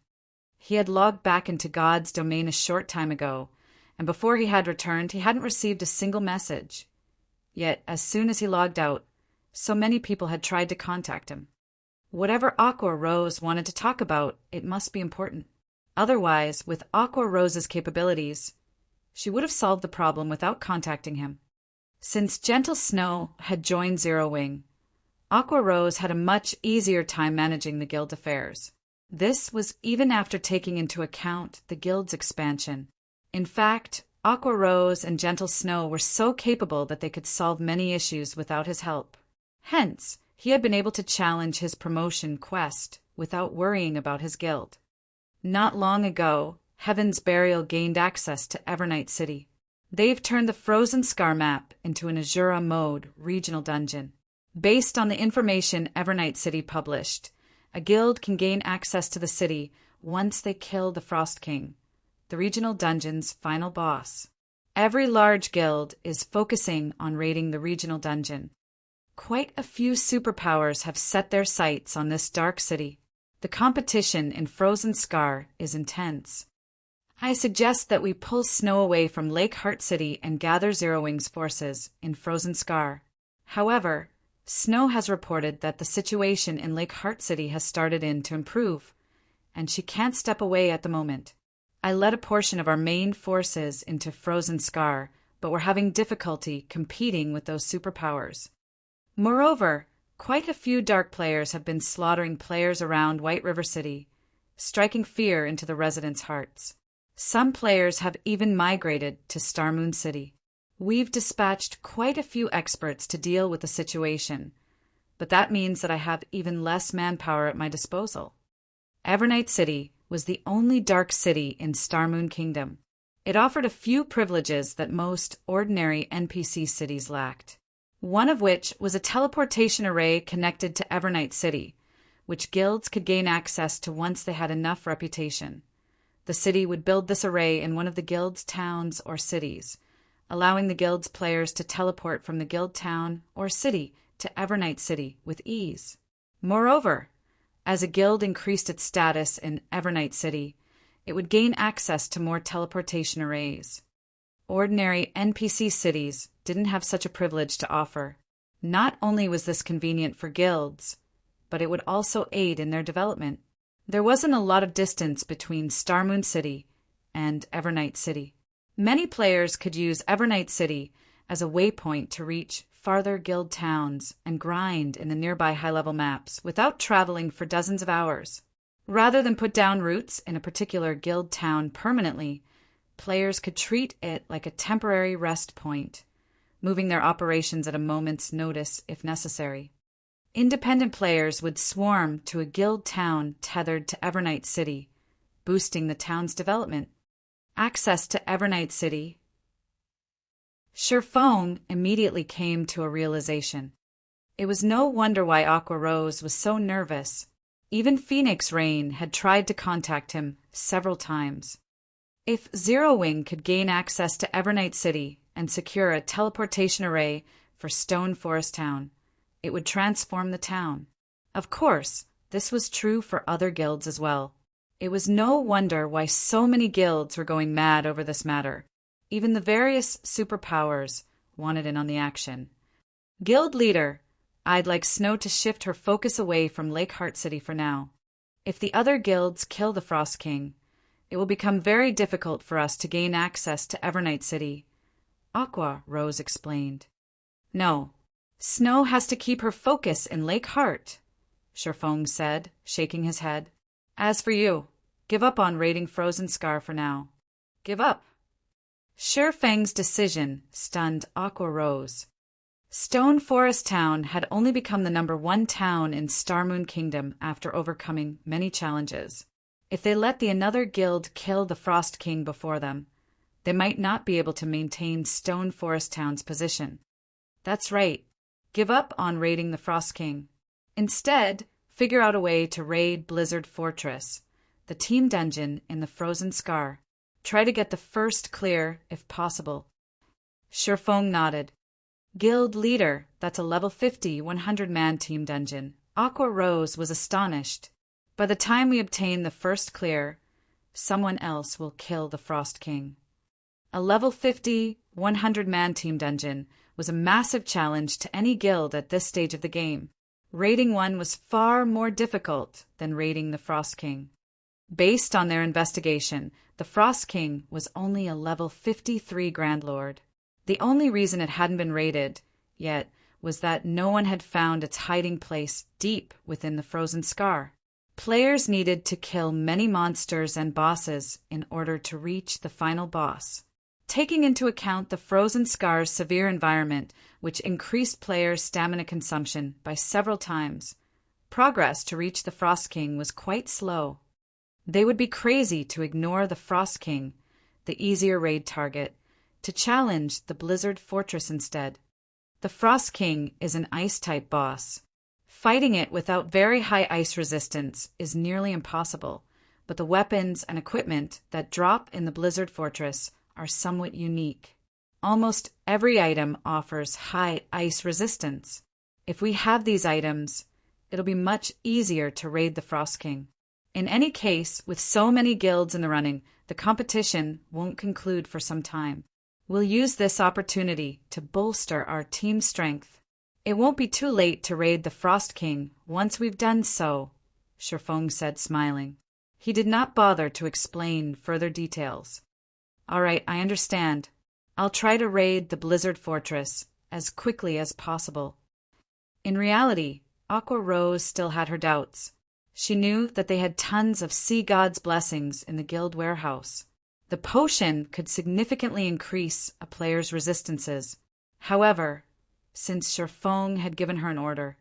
He had logged back into God's domain a short time ago, and before he had returned, he hadn't received a single message. Yet, as soon as he logged out, so many people had tried to contact him. Whatever Aqua Rose wanted to talk about, it must be important. Otherwise, with Aqua Rose's capabilities, she would have solved the problem without contacting him. Since Gentle Snow had joined Zero Wing, Aqua Rose had a much easier time managing the guild affairs. This was even after taking into account the guild's expansion. In fact, Aqua Rose and Gentle Snow were so capable that they could solve many issues without his help. Hence, he had been able to challenge his promotion quest without worrying about his guild. Not long ago, Heaven's Burial gained access to Evernight City. They've turned the Frozen Scar map into an Azura mode regional dungeon. Based on the information Evernight City published, a guild can gain access to the city once they kill the Frost King, the regional dungeon's final boss. Every large guild is focusing on raiding the regional dungeon. Quite a few superpowers have set their sights on this dark city. The competition in Frozen Scar is intense. I suggest that we pull Snow away from Lake Heart City and gather Zero Wing's forces in Frozen Scar. However, Snow has reported that the situation in Lake Heart City has started to improve, and she can't step away at the moment. I led a portion of our main forces into Frozen Scar, but we're having difficulty competing with those superpowers. Moreover, quite a few dark players have been slaughtering players around White River City, striking fear into the residents' hearts. Some players have even migrated to Starmoon City. We've dispatched quite a few experts to deal with the situation, but that means that I have even less manpower at my disposal. Evernight City was the only dark city in Starmoon Kingdom. It offered a few privileges that most ordinary NPC cities lacked, one of which was a teleportation array connected to Evernight City, which guilds could gain access to once they had enough reputation. The city would build this array in one of the guild's towns or cities, allowing the guild's players to teleport from the guild town or city to Evernight City with ease. Moreover, as a guild increased its status in Evernight City, it would gain access to more teleportation arrays. Ordinary NPC cities didn't have such a privilege to offer. Not only was this convenient for guilds, but it would also aid in their development. There wasn't a lot of distance between Starmoon City and Evernight City. Many players could use Evernight City as a waypoint to reach farther guild towns and grind in the nearby high-level maps without traveling for dozens of hours. Rather than put down roots in a particular guild town permanently, players could treat it like a temporary rest point, moving their operations at a moment's notice if necessary. Independent players would swarm to a guild town tethered to Evernight City, boosting the town's development. Access to Evernight City. Sherfong immediately came to a realization. It was no wonder why Aqua Rose was so nervous. Even Phoenix Rain had tried to contact him several times. If Zero Wing could gain access to Evernight City and secure a teleportation array for Stone Forest Town, it would transform the town. Of course, this was true for other guilds as well. It was no wonder why so many guilds were going mad over this matter. Even the various superpowers wanted in on the action. Guild leader, I'd like Snow to shift her focus away from Lake Heart City for now. If the other guilds kill the Frost King, it will become very difficult for us to gain access to Evernight City. Aqua Rose explained. No, Snow has to keep her focus in Lake Heart, Sherfong said, shaking his head. As for you, give up on raiding Frozen Scar for now. Give up. Sherfang's decision stunned Aqua Rose. Stone Forest Town had only become the #1 town in Starmoon Kingdom after overcoming many challenges. If they let the another guild kill the Frost King before them, they might not be able to maintain Stone Forest Town's position. That's right. Give up on raiding the Frost King. Instead, figure out a way to raid Blizzard Fortress, the team dungeon in the Frozen Scar. Try to get the first clear if possible. Sherfong nodded. Guild leader, that's a level 50, 100-man team dungeon. Aqua Rose was astonished. By the time we obtain the first clear, someone else will kill the Frost King. A level 50, 100-man team dungeon was a massive challenge to any guild at this stage of the game. Raiding one was far more difficult than raiding the Frost King. Based on their investigation, the Frost King was only a level 53 Grand Lord. The only reason it hadn't been raided yet was that no one had found its hiding place deep within the Frozen Scar. Players needed to kill many monsters and bosses in order to reach the final boss. Taking into account the Frozen Scar's severe environment, which increased players' stamina consumption by several times, progress to reach the Frost King was quite slow. They would be crazy to ignore the Frost King, the easier raid target, to challenge the Blizzard Fortress instead. The Frost King is an Ice-type boss. Fighting it without very high ice resistance is nearly impossible, but the weapons and equipment that drop in the Blizzard Fortress are somewhat unique. Almost every item offers high ice resistance. If we have these items, it'll be much easier to raid the Frost King. In any case, with so many guilds in the running, the competition won't conclude for some time. We'll use this opportunity to bolster our team strength. It won't be too late to raid the Frost King once we've done so, Sherfong said, smiling. He did not bother to explain further details. All right, I understand. I'll try to raid the Blizzard Fortress as quickly as possible. In reality, Aqua Rose still had her doubts. She knew that they had tons of Sea God's blessings in the guild warehouse. The potion could significantly increase a player's resistances. However, since Sherfong had given her an order,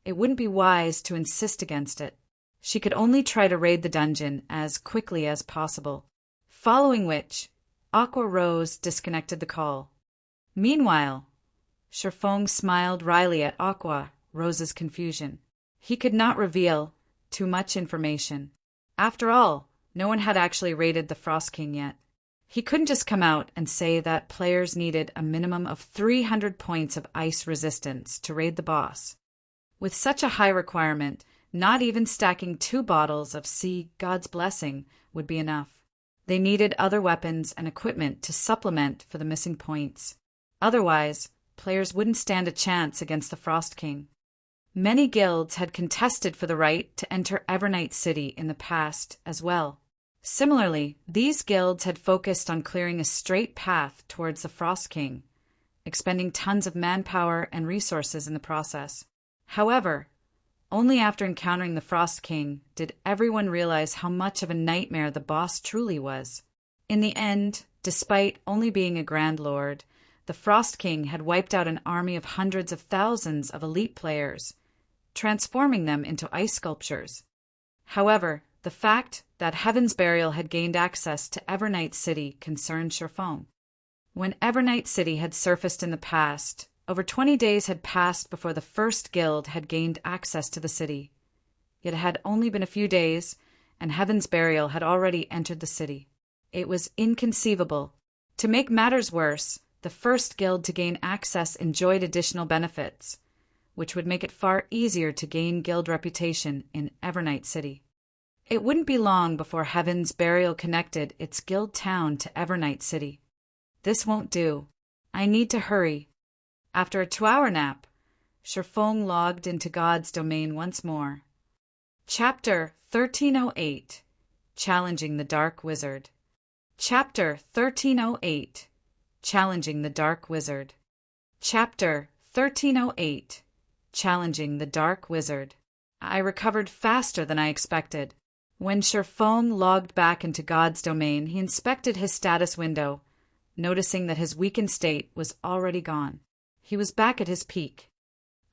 it wouldn't be wise to insist against it. She could only try to raid the dungeon as quickly as possible. Following which, Aqua Rose disconnected the call. Meanwhile, Sherfong smiled wryly at Aqua Rose's confusion. He could not reveal too much information. After all, no one had actually raided the Frost King yet. He couldn't just come out and say that players needed a minimum of 300 points of ice resistance to raid the boss. With such a high requirement, not even stacking 2 bottles of Sea God's Blessing would be enough. They needed other weapons and equipment to supplement for the missing points. Otherwise, players wouldn't stand a chance against the Frost King. Many guilds had contested for the right to enter Evernight City in the past as well. Similarly, these guilds had focused on clearing a straight path towards the Frost King, expending tons of manpower and resources in the process. However, only after encountering the Frost King did everyone realize how much of a nightmare the boss truly was. In the end, despite only being a Grand Lord, the Frost King had wiped out an army of hundreds of thousands of elite players, transforming them into ice sculptures. However, the fact that Heaven's Burial had gained access to Evernight City concerned Sherfong. When Evernight City had surfaced in the past, over 20 days had passed before the first guild had gained access to the city. Yet it had only been a few days, and Heaven's Burial had already entered the city. It was inconceivable. To make matters worse, the first guild to gain access enjoyed additional benefits, which would make it far easier to gain guild reputation in Evernight City. It wouldn't be long before Heaven's Burial connected its guild town to Evernight City. This won't do. I need to hurry. After a 2-hour nap, Sherfong logged into God's domain once more. Chapter 1308 Challenging the Dark Wizard. Chapter 1308 Challenging the Dark Wizard. Chapter 1308 Challenging the Dark Wizard. I recovered faster than I expected. When Sherfong logged back into God's domain, he inspected his status window, noticing that his weakened state was already gone. He was back at his peak.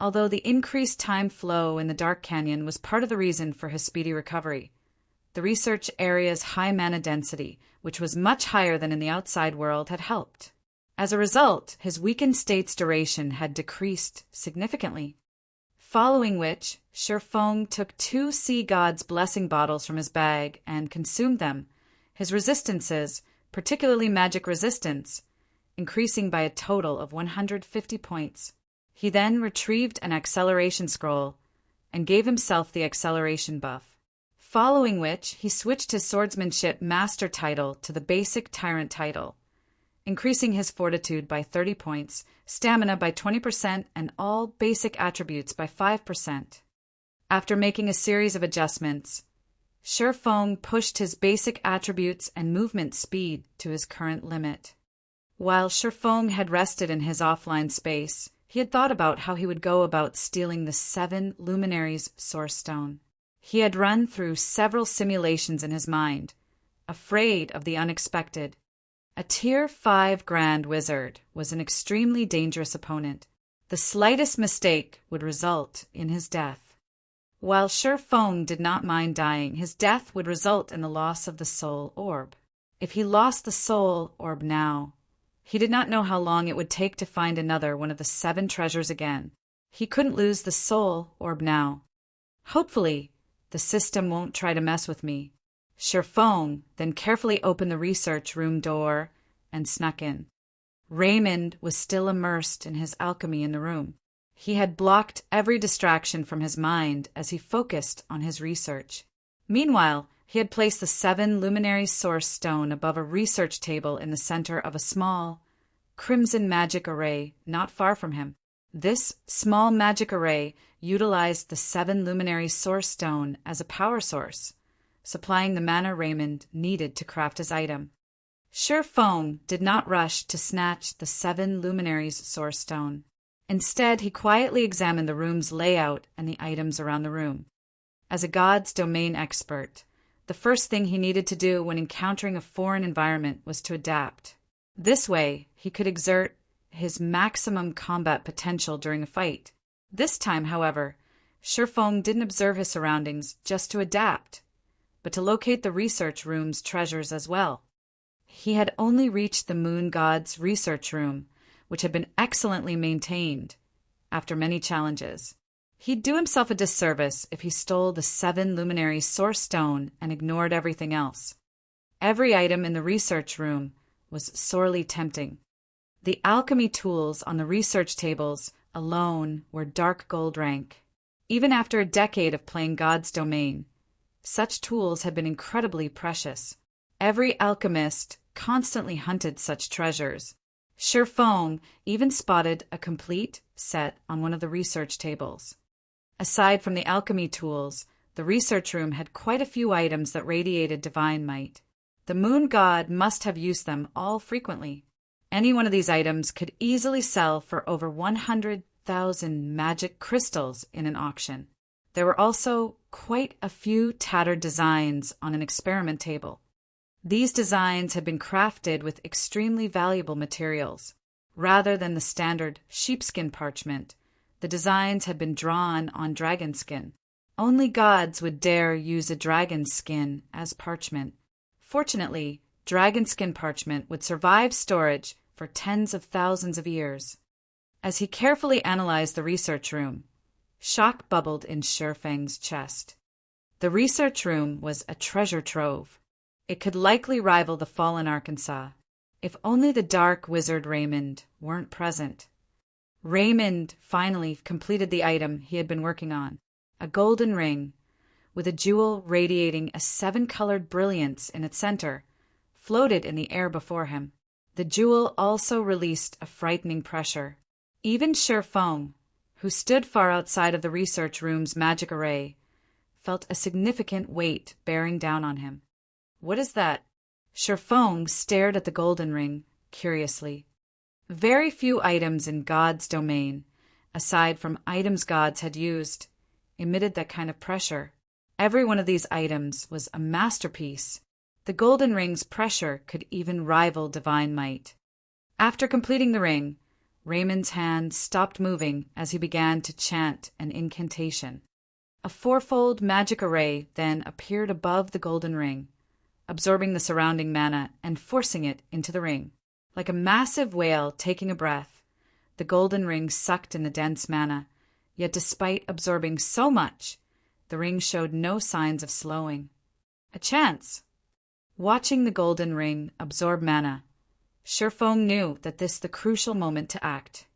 Although the increased time flow in the Dark Canyon was part of the reason for his speedy recovery, the research area's high mana density, which was much higher than in the outside world, had helped. As a result, his weakened state's duration had decreased significantly. Following which, Sherfong took 2 Sea God's Blessing bottles from his bag and consumed them, his resistances, particularly magic resistance, increasing by a total of 150 points. He then retrieved an acceleration scroll and gave himself the acceleration buff. Following which, he switched his swordsmanship master title to the basic tyrant title, increasing his fortitude by 30 points, stamina by 20%, and all basic attributes by 5%. After making a series of adjustments, Sherfong pushed his basic attributes and movement speed to his current limit. While Sherfong had rested in his offline space, he had thought about how he would go about stealing the 7 Luminaries' Source Stone. He had run through several simulations in his mind, afraid of the unexpected. A Tier 5 Grand Wizard was an extremely dangerous opponent. The slightest mistake would result in his death. While Sherfong did not mind dying, his death would result in the loss of the Soul Orb. If he lost the Soul Orb now, he did not know how long it would take to find another one of the 7 treasures again. He couldn't lose the Soul Orb now. Hopefully, the system won't try to mess with me. Sherfong then carefully opened the research room door and snuck in. Raymond was still immersed in his alchemy in the room. He had blocked every distraction from his mind as he focused on his research. Meanwhile, he had placed the 7 Luminary Source Stone above a research table in the center of a small, crimson magic array not far from him. This small magic array utilized the 7 Luminary Source Stone as a power source, supplying the mana Raymond needed to craft his item. Sherfong did not rush to snatch the 7 Luminaries' Source Stone. Instead, he quietly examined the room's layout and the items around the room. As a God's domain expert, the first thing he needed to do when encountering a foreign environment was to adapt. This way, he could exert his maximum combat potential during a fight. This time, however, Sherfong didn't observe his surroundings just to adapt, but to locate the research room's treasures as well. He had only reached the Moon God's research room, which had been excellently maintained after many challenges. He'd do himself a disservice if he stole the 7 Luminary Source Stone and ignored everything else. Every item in the research room was sorely tempting. The alchemy tools on the research tables alone were dark gold rank. Even after a decade of playing God's domain, such tools had been incredibly precious. Every alchemist constantly hunted such treasures. Sherfong even spotted a complete set on one of the research tables. Aside from the alchemy tools, the The research room had quite a few items that radiated divine might. The moon god must have used them all frequently. Any one of these items could easily sell for over 100,000 magic crystals in an auction. There were also quite a few tattered designs on an experiment table. These designs had been crafted with extremely valuable materials. Rather than the standard sheepskin parchment, the designs had been drawn on dragon skin. Only gods would dare use a dragon's skin as parchment. Fortunately, dragon skin parchment would survive storage for tens of thousands of years. As he carefully analyzed the research room, shock bubbled in Shifeng's chest. The research room was a treasure trove. It could likely rival the fallen Arkansas, if only the dark wizard Raymond weren't present. Raymond finally completed the item he had been working on, a golden ring, with a jewel radiating a 7-colored brilliance in its center, floated in the air before him. The jewel also released a frightening pressure. Even Shifeng, who stood far outside of the research room's magic array, felt a significant weight bearing down on him. "What is that?" Shifeng stared at the golden ring, curiously. Very few items in God's domain, aside from items gods had used, emitted that kind of pressure. Every one of these items was a masterpiece. The golden ring's pressure could even rival divine might. After completing the ring, Raymond's hand stopped moving as he began to chant an incantation. A 4-fold magic array then appeared above the golden ring, absorbing the surrounding mana and forcing it into the ring. Like a massive whale taking a breath, the golden ring sucked in the dense mana, yet despite absorbing so much, the ring showed no signs of slowing. A chance! Watching the golden ring absorb mana, Shifeng knew that this was the crucial moment to act.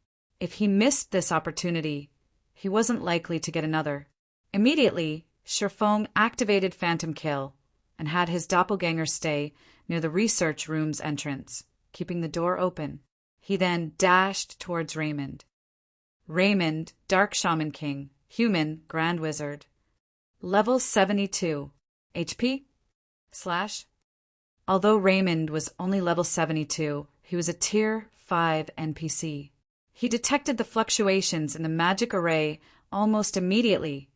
If he missed this opportunity, he wasn't likely to get another. Immediately, Shifeng activated Phantom Kill and had his doppelganger stay near the research room's entrance, keeping the door open. He then dashed towards Raymond. Raymond, Dark Shaman King, Human, Grand Wizard. Level 72. HP? / Although Raymond was only level 72, he was a Tier 5 NPC. He detected the fluctuations in the magic array almost immediately,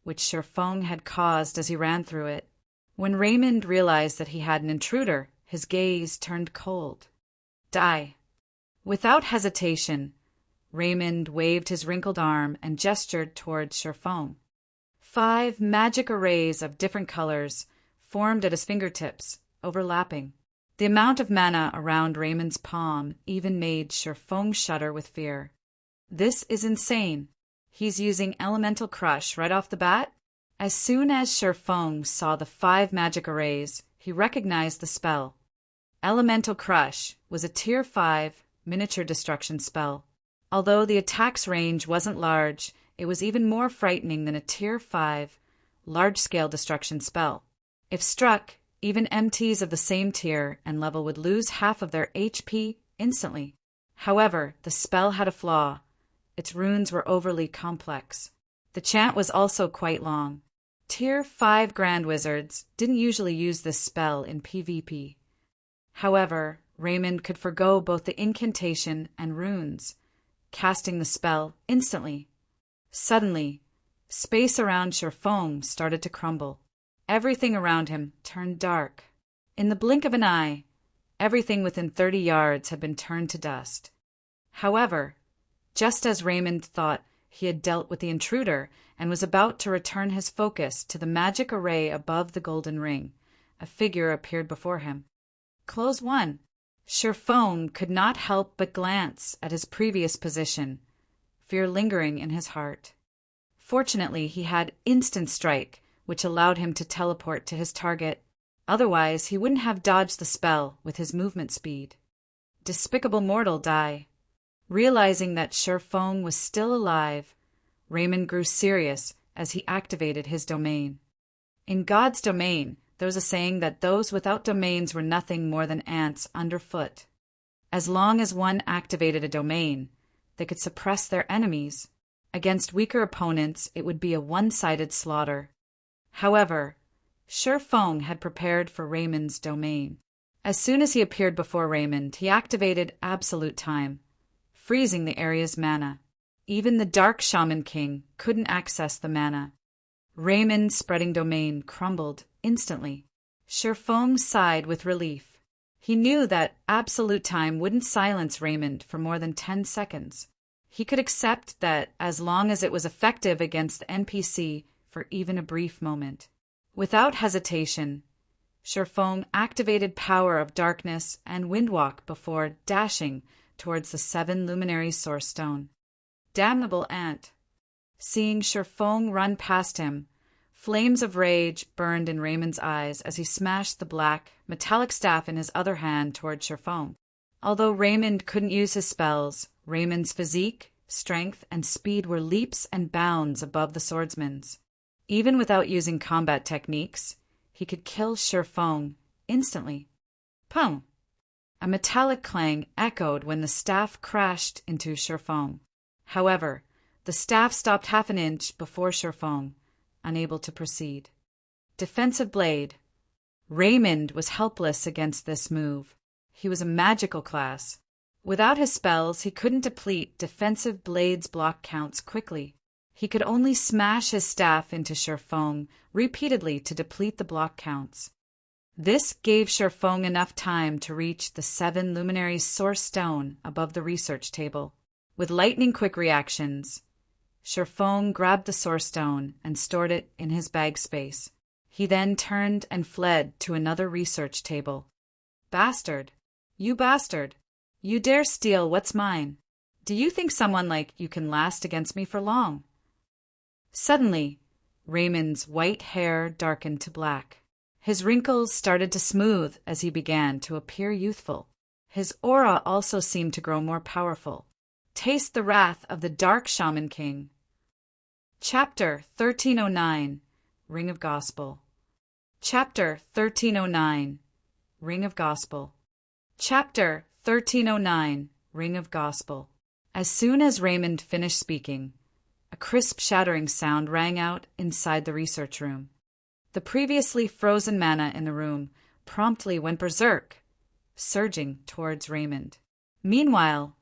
which Shifeng had caused as he ran through it. When Raymond realized that he had an intruder, his gaze turned cold. Die. Without hesitation, Raymond waved his wrinkled arm and gestured towards Shifeng. 5 magic arrays of different colors formed at his fingertips, overlapping. The amount of mana around Raymond's palm even made Shifeng shudder with fear. This is insane. He's using Elemental Crush right off the bat? As soon as Shifeng saw the 5 magic arrays, he recognized the spell. Elemental Crush was a Tier 5 miniature destruction spell. Although the attack's range wasn't large, it was even more frightening than a Tier 5 large-scale destruction spell. If struck, even MTs of the same tier and level would lose half of their HP instantly. However, the spell had a flaw. Its runes were overly complex. The chant was also quite long. Tier 5 Grand Wizards didn't usually use this spell in PvP. However, Raymond could forgo both the incantation and runes, casting the spell instantly. Suddenly, space around Shifeng started to crumble. Everything around him turned dark. In the blink of an eye, everything within 30 yards had been turned to dust. However, just as Raymond thought he had dealt with the intruder and was about to return his focus to the magic array above the golden ring, a figure appeared before him. Close 1. Shifeng could not help but glance at his previous position, fear lingering in his heart. Fortunately, he had Instant Strike, which allowed him to teleport to his target. Otherwise, he wouldn't have dodged the spell with his movement speed. Despicable mortal, die. Realizing that Shifeng was still alive, Raymond grew serious as he activated his domain. In God's domain, there was a saying that those without domains were nothing more than ants underfoot. As long as one activated a domain, they could suppress their enemies. Against weaker opponents, it would be a one-sided slaughter. However, Feng had prepared for Raymond's domain. As soon as he appeared before Raymond, he activated Absolute Time, freezing the area's mana. Even the Dark Shaman King couldn't access the mana. Raymond's spreading domain crumbled instantly. Feng sighed with relief. He knew that Absolute Time wouldn't silence Raymond for more than 10 seconds. He could accept that as long as it was effective against the NPC for even a brief moment. Without hesitation, Feng activated Power of Darkness and Windwalk before dashing towards the 7 luminary source stone. Damnable ant! Seeing Feng run past him, flames of rage burned in Raymond's eyes as he smashed the black, metallic staff in his other hand toward Feng. Although Raymond couldn't use his spells, Raymond's physique, strength, and speed were leaps and bounds above the swordsman's. Even without using combat techniques, he could kill Feng instantly. Pum! A metallic clang echoed when the staff crashed into Feng. However, the staff stopped half an inch before Feng, unable to proceed. Defensive Blade. Raymond was helpless against this move. He was a magical class. Without his spells, he couldn't deplete Defensive Blade's block counts quickly. He could only smash his staff into Feng repeatedly to deplete the block counts. This gave Feng enough time to reach the 7 luminary source stone above the research table. With lightning-quick reactions, Feng grabbed the source stone and stored it in his bag space. He then turned and fled to another research table. Bastard! You bastard! You dare steal what's mine! Do you think someone like you can last against me for long? Suddenly, Raymond's white hair darkened to black. His wrinkles started to smooth as he began to appear youthful. His aura also seemed to grow more powerful. Taste the wrath of the Dark Shaman King. Chapter 1309, Ring of Gospel. Chapter 1309, Ring of Gospel. Chapter 1309, Ring of Gospel. As soon as Raymond finished speaking, a crisp shattering sound rang out inside the research room. The previously frozen mana in the room promptly went berserk, surging towards Raymond. Meanwhile,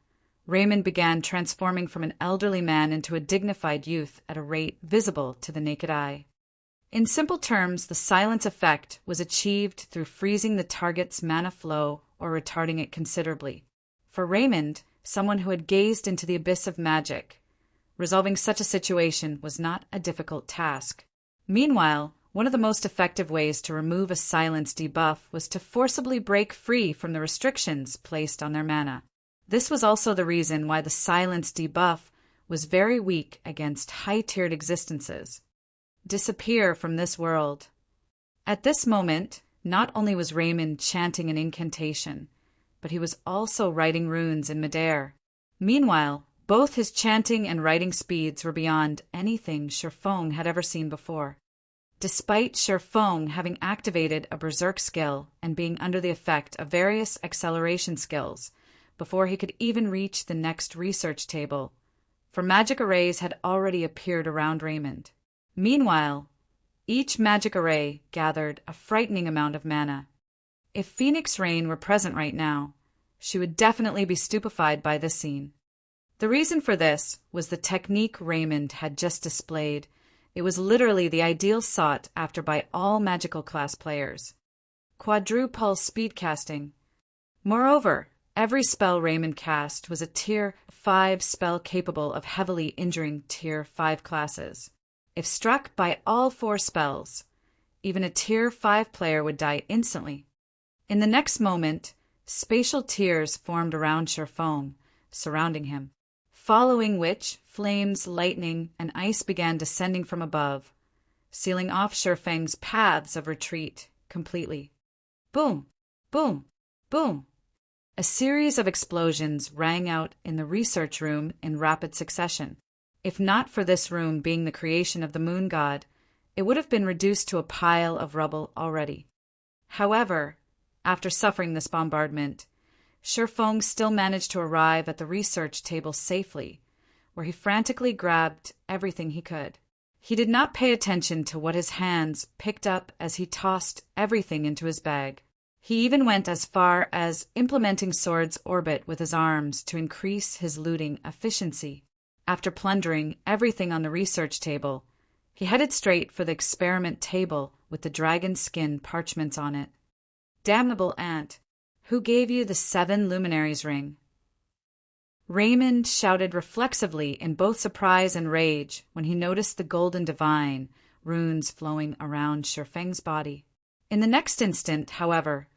Raymond began transforming from an elderly man into a dignified youth at a rate visible to the naked eye. In simple terms, the silence effect was achieved through freezing the target's mana flow or retarding it considerably. For Raymond, someone who had gazed into the abyss of magic, resolving such a situation was not a difficult task. Meanwhile, one of the most effective ways to remove a silence debuff was to forcibly break free from the restrictions placed on their mana. This was also the reason why the silence debuff was very weak against high-tiered existences. Disappear from this world. At this moment, not only was Raymond chanting an incantation, but he was also writing runes in midair. Meanwhile, both his chanting and writing speeds were beyond anything Feng had ever seen before. Despite Feng having activated a berserk skill and being under the effect of various acceleration skills before he could even reach the next research table, for magic arrays had already appeared around Raymond. Meanwhile, each magic array gathered a frightening amount of mana. If Phoenix Rain were present right now, she would definitely be stupefied by this scene. The reason for this was the technique Raymond had just displayed. It was literally the ideal sought after by all magical class players. Quadruple speedcasting. Moreover, every spell Raymond cast was a Tier 5 spell capable of heavily injuring Tier 5 classes. If struck by all 4 spells, even a Tier 5 player would die instantly. In the next moment, spatial tiers formed around Feng, surrounding him, following which flames, lightning, and ice began descending from above, sealing off Feng's paths of retreat completely. Boom! Boom! Boom! A series of explosions rang out in the research room in rapid succession. If not for this room being the creation of the moon god, it would have been reduced to a pile of rubble already. However, after suffering this bombardment, Feng still managed to arrive at the research table safely, where he frantically grabbed everything he could. He did not pay attention to what his hands picked up as he tossed everything into his bag. He even went as far as implementing Sword's orbit with his arms to increase his looting efficiency. After plundering everything on the research table, he headed straight for the experiment table with the dragon skin parchments on it. Damnable ant, who gave you the 7 luminaries ring? Raymond shouted reflexively in both surprise and rage when he noticed the golden divine runes flowing around Shifeng's body. In the next instant, however,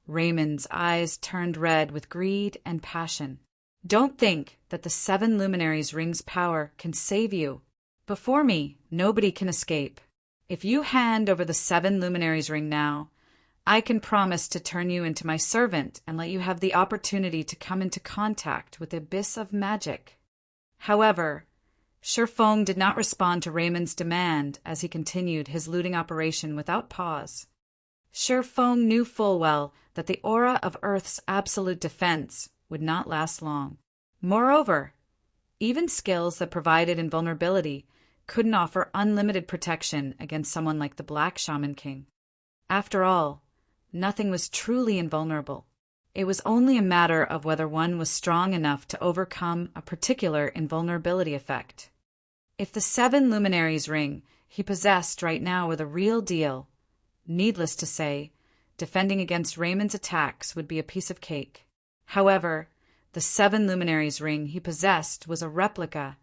Raymond's eyes turned red with greed and passion. Don't think that the 7 luminaries ring's power can save you. Before me, nobody can escape. If you hand over the 7 luminaries ring now, I can promise to turn you into my servant and let you have the opportunity to come into contact with the abyss of magic. However, Shifeng did not respond to Raymond's demand as he continued his looting operation without pause. Shifeng knew full well that the aura of Earth's absolute defense would not last long. Moreover, even skills that provided invulnerability couldn't offer unlimited protection against someone like the Black Shaman King. After all, nothing was truly invulnerable. It was only a matter of whether one was strong enough to overcome a particular invulnerability effect. If the 7 luminaries ring he possessed right now were the real deal, needless to say, defending against Raymond's attacks would be a piece of cake. However, the 7 luminaries ring he possessed was a replica.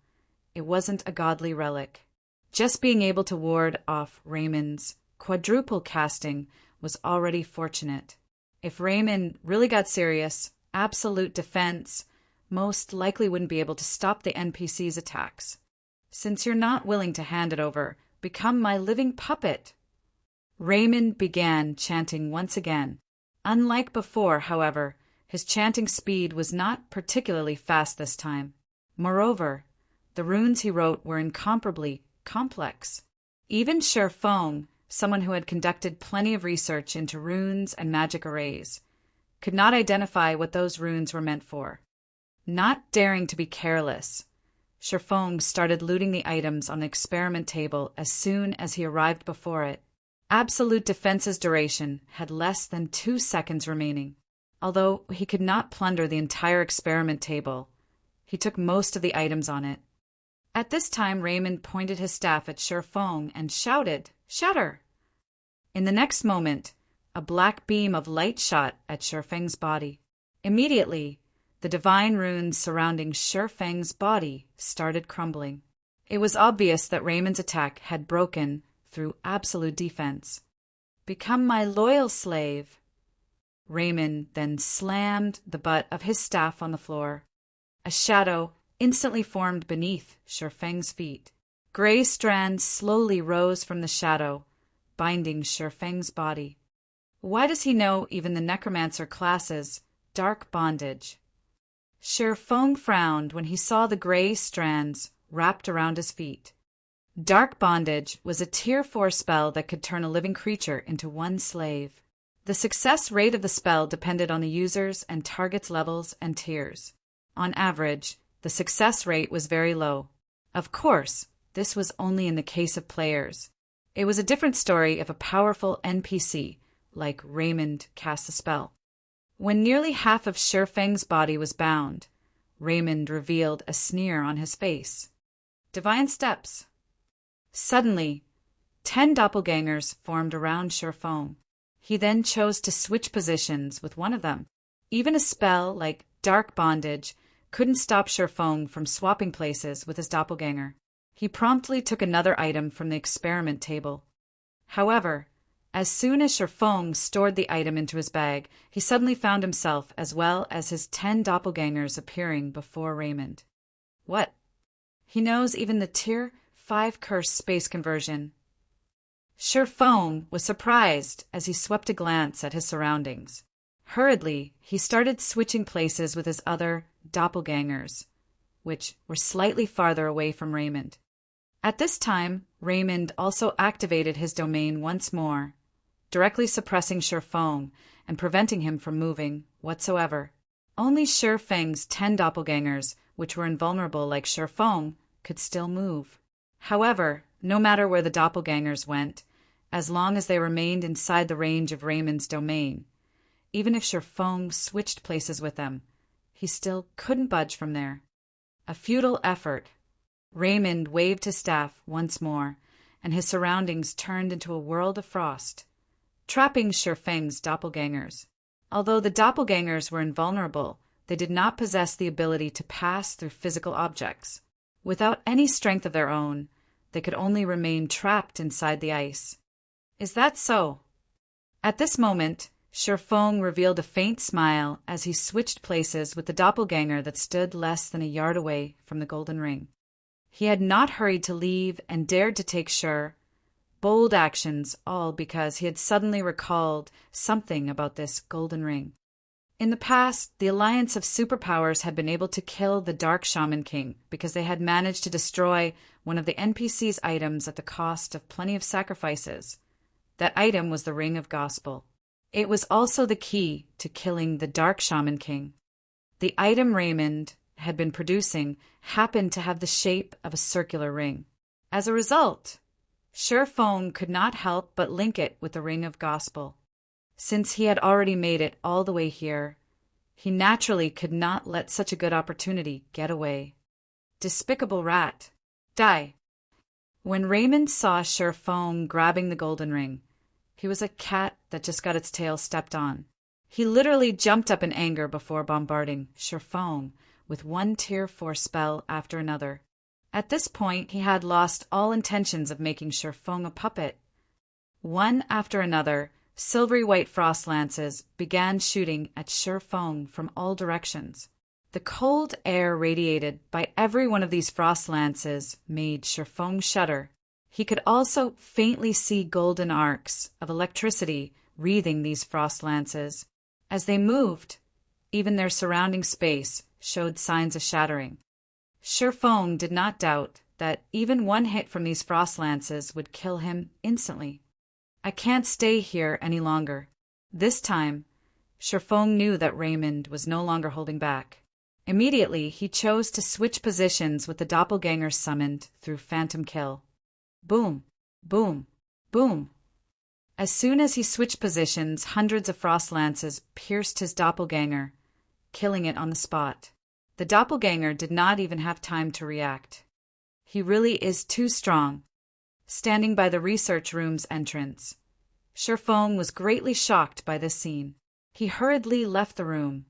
It wasn't a godly relic. Just being able to ward off Raymond's quadruple casting was already fortunate. If Raymond really got serious, absolute defense most likely wouldn't be able to stop the NPC's attacks. Since you're not willing to hand it over, become my living puppet. Raymond began chanting once again. Unlike before, however, his chanting speed was not particularly fast this time. Moreover, the runes he wrote were incomparably complex. Even Shifeng, someone who had conducted plenty of research into runes and magic arrays, could not identify what those runes were meant for. Not daring to be careless, Shifeng started looting the items on the experiment table as soon as he arrived before it. Absolute Defense's duration had less than 2 seconds remaining. Although he could not plunder the entire experiment table, he took most of the items on it. At this time, Raymond pointed his staff at Shifeng and shouted, "Shatter!" In the next moment, a black beam of light shot at Shifeng's body. Immediately, the divine runes surrounding Shifeng's body started crumbling. It was obvious that Raymond's attack had broken through absolute defense. "Become my loyal slave." Raymond then slammed the butt of his staff on the floor. A shadow instantly formed beneath Shifeng's feet. Gray strands slowly rose from the shadow, binding Shifeng's body. Why does he know even the necromancer class's dark bondage? Shifeng frowned when he saw the gray strands wrapped around his feet. Dark bondage was a tier 4 spell that could turn a living creature into one slave. The success rate of the spell depended on the user's and target's levels and tiers. On average, the success rate was very low. Of course, this was only in the case of players. It was a different story if a powerful NPC, like Raymond, cast the spell. When nearly half of Shifeng's body was bound, Raymond revealed a sneer on his face. Divine steps. Suddenly, 10 doppelgangers formed around Shifeng. He then chose to switch positions with one of them. Even a spell like Dark Bondage couldn't stop Shifeng from swapping places with his doppelganger. He promptly took another item from the experiment table. However, as soon as Shifeng stored the item into his bag, he suddenly found himself as well as his 10 doppelgangers appearing before Raymond. What? He knows even the Tier 5 curse space conversion. Shifeng was surprised as he swept a glance at his surroundings. Hurriedly, he started switching places with his other doppelgangers, which were slightly farther away from Raymond. At this time, Raymond also activated his domain once more, directly suppressing Shifeng and preventing him from moving whatsoever. Only Shifeng's 10 doppelgangers, which were invulnerable like Shifeng, could still move. However, no matter where the doppelgangers went, as long as they remained inside the range of Raymond's domain. Even if Sherfong switched places with them, he still couldn't budge from there. A futile effort. Raymond waved his staff once more, and his surroundings turned into a world of frost, trapping Sherfeng's doppelgangers. Although the doppelgangers were invulnerable, they did not possess the ability to pass through physical objects. Without any strength of their own, they could only remain trapped inside the ice. Is that so? At this moment, Sherfong revealed a faint smile as he switched places with the doppelganger that stood less than a yard away from the golden ring. He had not hurried to leave and dared to take bold actions, all because he had suddenly recalled something about this golden ring. In the past, the alliance of superpowers had been able to kill the Dark Shaman King because they had managed to destroy one of the NPC's items at the cost of plenty of sacrifices. That item was the Ring of Gospel. It was also the key to killing the Dark Shaman King. The item Raymond had been producing happened to have the shape of a circular ring. As a result, Sherfong could not help but link it with the Ring of Gospel. Since he had already made it all the way here, he naturally could not let such a good opportunity get away. Despicable rat. Die. When Raymond saw Sherfong grabbing the golden ring, he was a cat that just got its tail stepped on. He literally jumped up in anger before bombarding Sherfong with one Tier 4 spell after another. At this point, he had lost all intentions of making Sherfong a puppet. One after another, silvery white frost lances began shooting at Sherfong from all directions. The cold air radiated by every one of these frost lances made Sherfong shudder. He could also faintly see golden arcs of electricity wreathing these frost lances. As they moved, even their surrounding space showed signs of shattering. Sherfong did not doubt that even one hit from these frost lances would kill him instantly. I can't stay here any longer. This time, Sherfong knew that Raymond was no longer holding back. Immediately, he chose to switch positions with the doppelganger summoned through Phantom Kill. Boom, boom, boom. As soon as he switched positions, hundreds of frost lances pierced his doppelganger, killing it on the spot. The doppelganger did not even have time to react. He really is too strong. Standing by the research room's entrance, Sherfong was greatly shocked by this scene. He hurriedly left the room,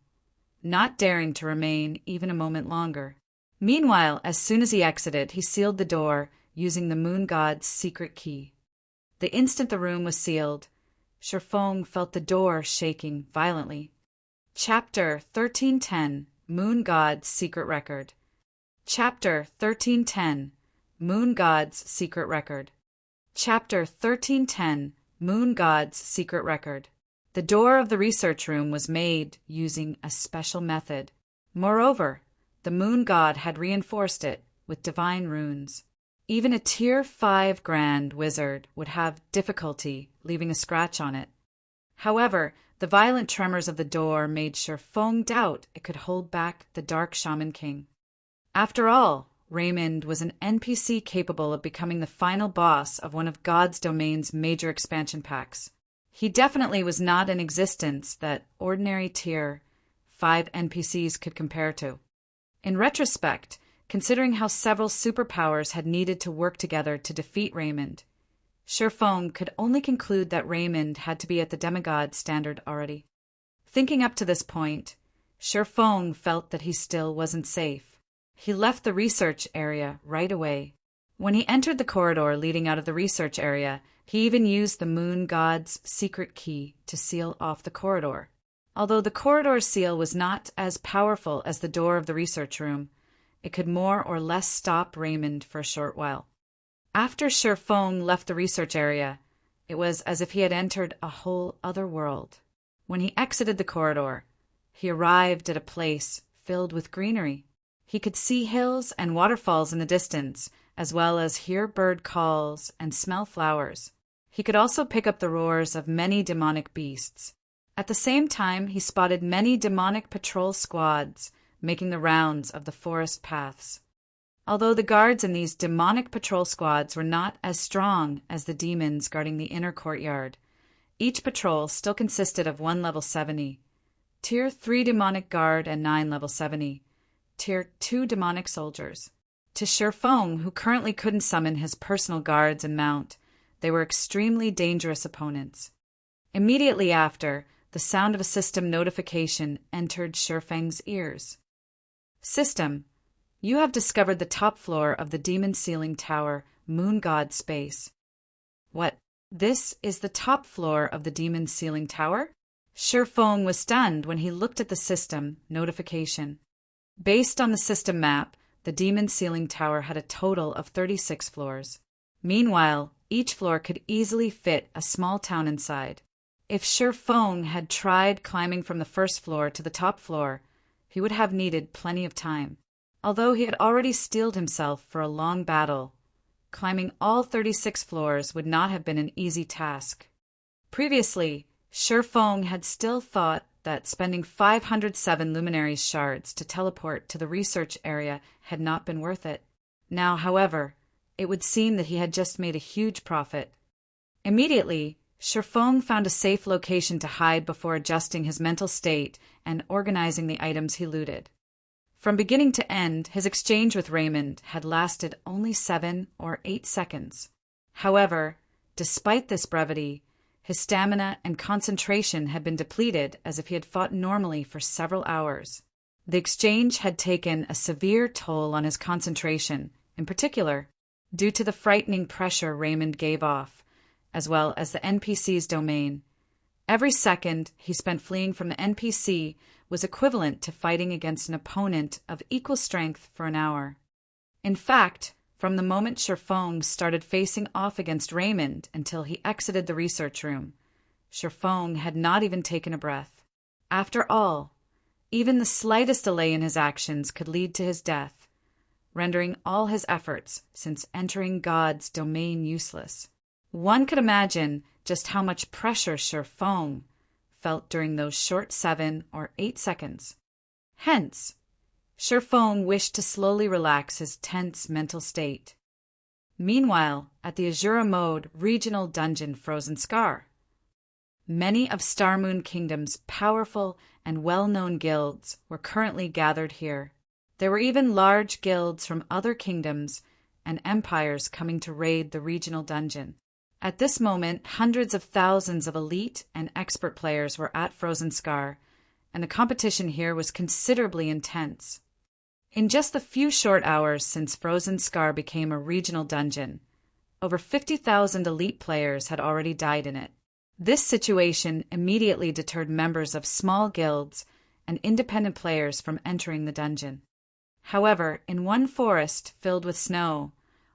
not daring to remain even a moment longer. Meanwhile, as soon as he exited, he sealed the door using the moon god's secret key. The instant the room was sealed, Sherfong felt the door shaking violently. Chapter 1310, Moon God's Secret Record. Chapter 1310, Moon God's Secret Record. Chapter 1310, Moon God's Secret Record. The door of the research room was made using a special method. Moreover, the moon god had reinforced it with divine runes. Even a Tier 5 Grand Wizard would have difficulty leaving a scratch on it. However, the violent tremors of the door made Sherfong doubt it could hold back the Dark Shaman King. After all, Raymond was an NPC capable of becoming the final boss of one of God's domain's major expansion packs. He definitely was not an existence that ordinary Tier 5 NPCs could compare to. In retrospect, considering how several superpowers had needed to work together to defeat Raymond, Sherfong could only conclude that Raymond had to be at the demigod standard already. Thinking up to this point, Sherfong felt that he still wasn't safe. He left the research area right away. When he entered the corridor leading out of the research area, he even used the moon god's secret key to seal off the corridor. Although the corridor seal was not as powerful as the door of the research room, it could more or less stop Raymond for a short while. After Sherfong left the research area, it was as if he had entered a whole other world. When he exited the corridor, he arrived at a place filled with greenery. He could see hills and waterfalls in the distance, as well as hear bird calls and smell flowers. He could also pick up the roars of many demonic beasts. At the same time, he spotted many demonic patrol squads making the rounds of the forest paths. Although the guards in these demonic patrol squads were not as strong as the demons guarding the inner courtyard, each patrol still consisted of 1 level 70, Tier 3 demonic guard and 9 level 70, Tier 2 demonic soldiers. To Shifeng, who currently couldn't summon his personal guards and mount, they were extremely dangerous opponents. Immediately after, the sound of a system notification entered Shifeng's ears. System, you have discovered the top floor of the Demon Ceiling Tower, Moon God Space. What? This is the top floor of the Demon Ceiling Tower? Shifeng was stunned when he looked at the system notification. Based on the system map, the Demon Ceiling Tower had a total of 36 floors. Meanwhile, each floor could easily fit a small town inside. If Shifeng had tried climbing from the first floor to the top floor, he would have needed plenty of time. Although he had already steeled himself for a long battle, climbing all 36 floors would not have been an easy task. Previously, Shifeng had still thought that spending 507 luminaries shards to teleport to the research area had not been worth it. Now, however, it would seem that he had just made a huge profit. Immediately, Shifeng found a safe location to hide before adjusting his mental state and organizing the items he looted. From beginning to end, his exchange with Raymond had lasted only 7 or 8 seconds. However, despite this brevity, his stamina and concentration had been depleted as if he had fought normally for several hours. The exchange had taken a severe toll on his concentration, in particular, due to the frightening pressure Raymond gave off, as well as the NPC's domain. Every second he spent fleeing from the NPC was equivalent to fighting against an opponent of equal strength for an hour. In fact, from the moment Shifeng started facing off against Raymond until he exited the research room, Shifeng had not even taken a breath. After all, even the slightest delay in his actions could lead to his death, rendering all his efforts since entering God's domain useless. One could imagine just how much pressure Shifeng felt during those short 7 or 8 seconds. Hence, Shifeng wished to slowly relax his tense mental state. Meanwhile, at the Azura Mode regional dungeon Frozen Scar, many of Starmoon Kingdom's powerful and well-known guilds were currently gathered here. There were even large guilds from other kingdoms and empires coming to raid the regional dungeon. At this moment, hundreds of thousands of elite and expert players were at Frozen Scar, and the competition here was considerably intense. In just the few short hours since Frozen Scar became a regional dungeon, over 50,000 elite players had already died in it. This situation immediately deterred members of small guilds and independent players from entering the dungeon. However, in one forest filled with snow,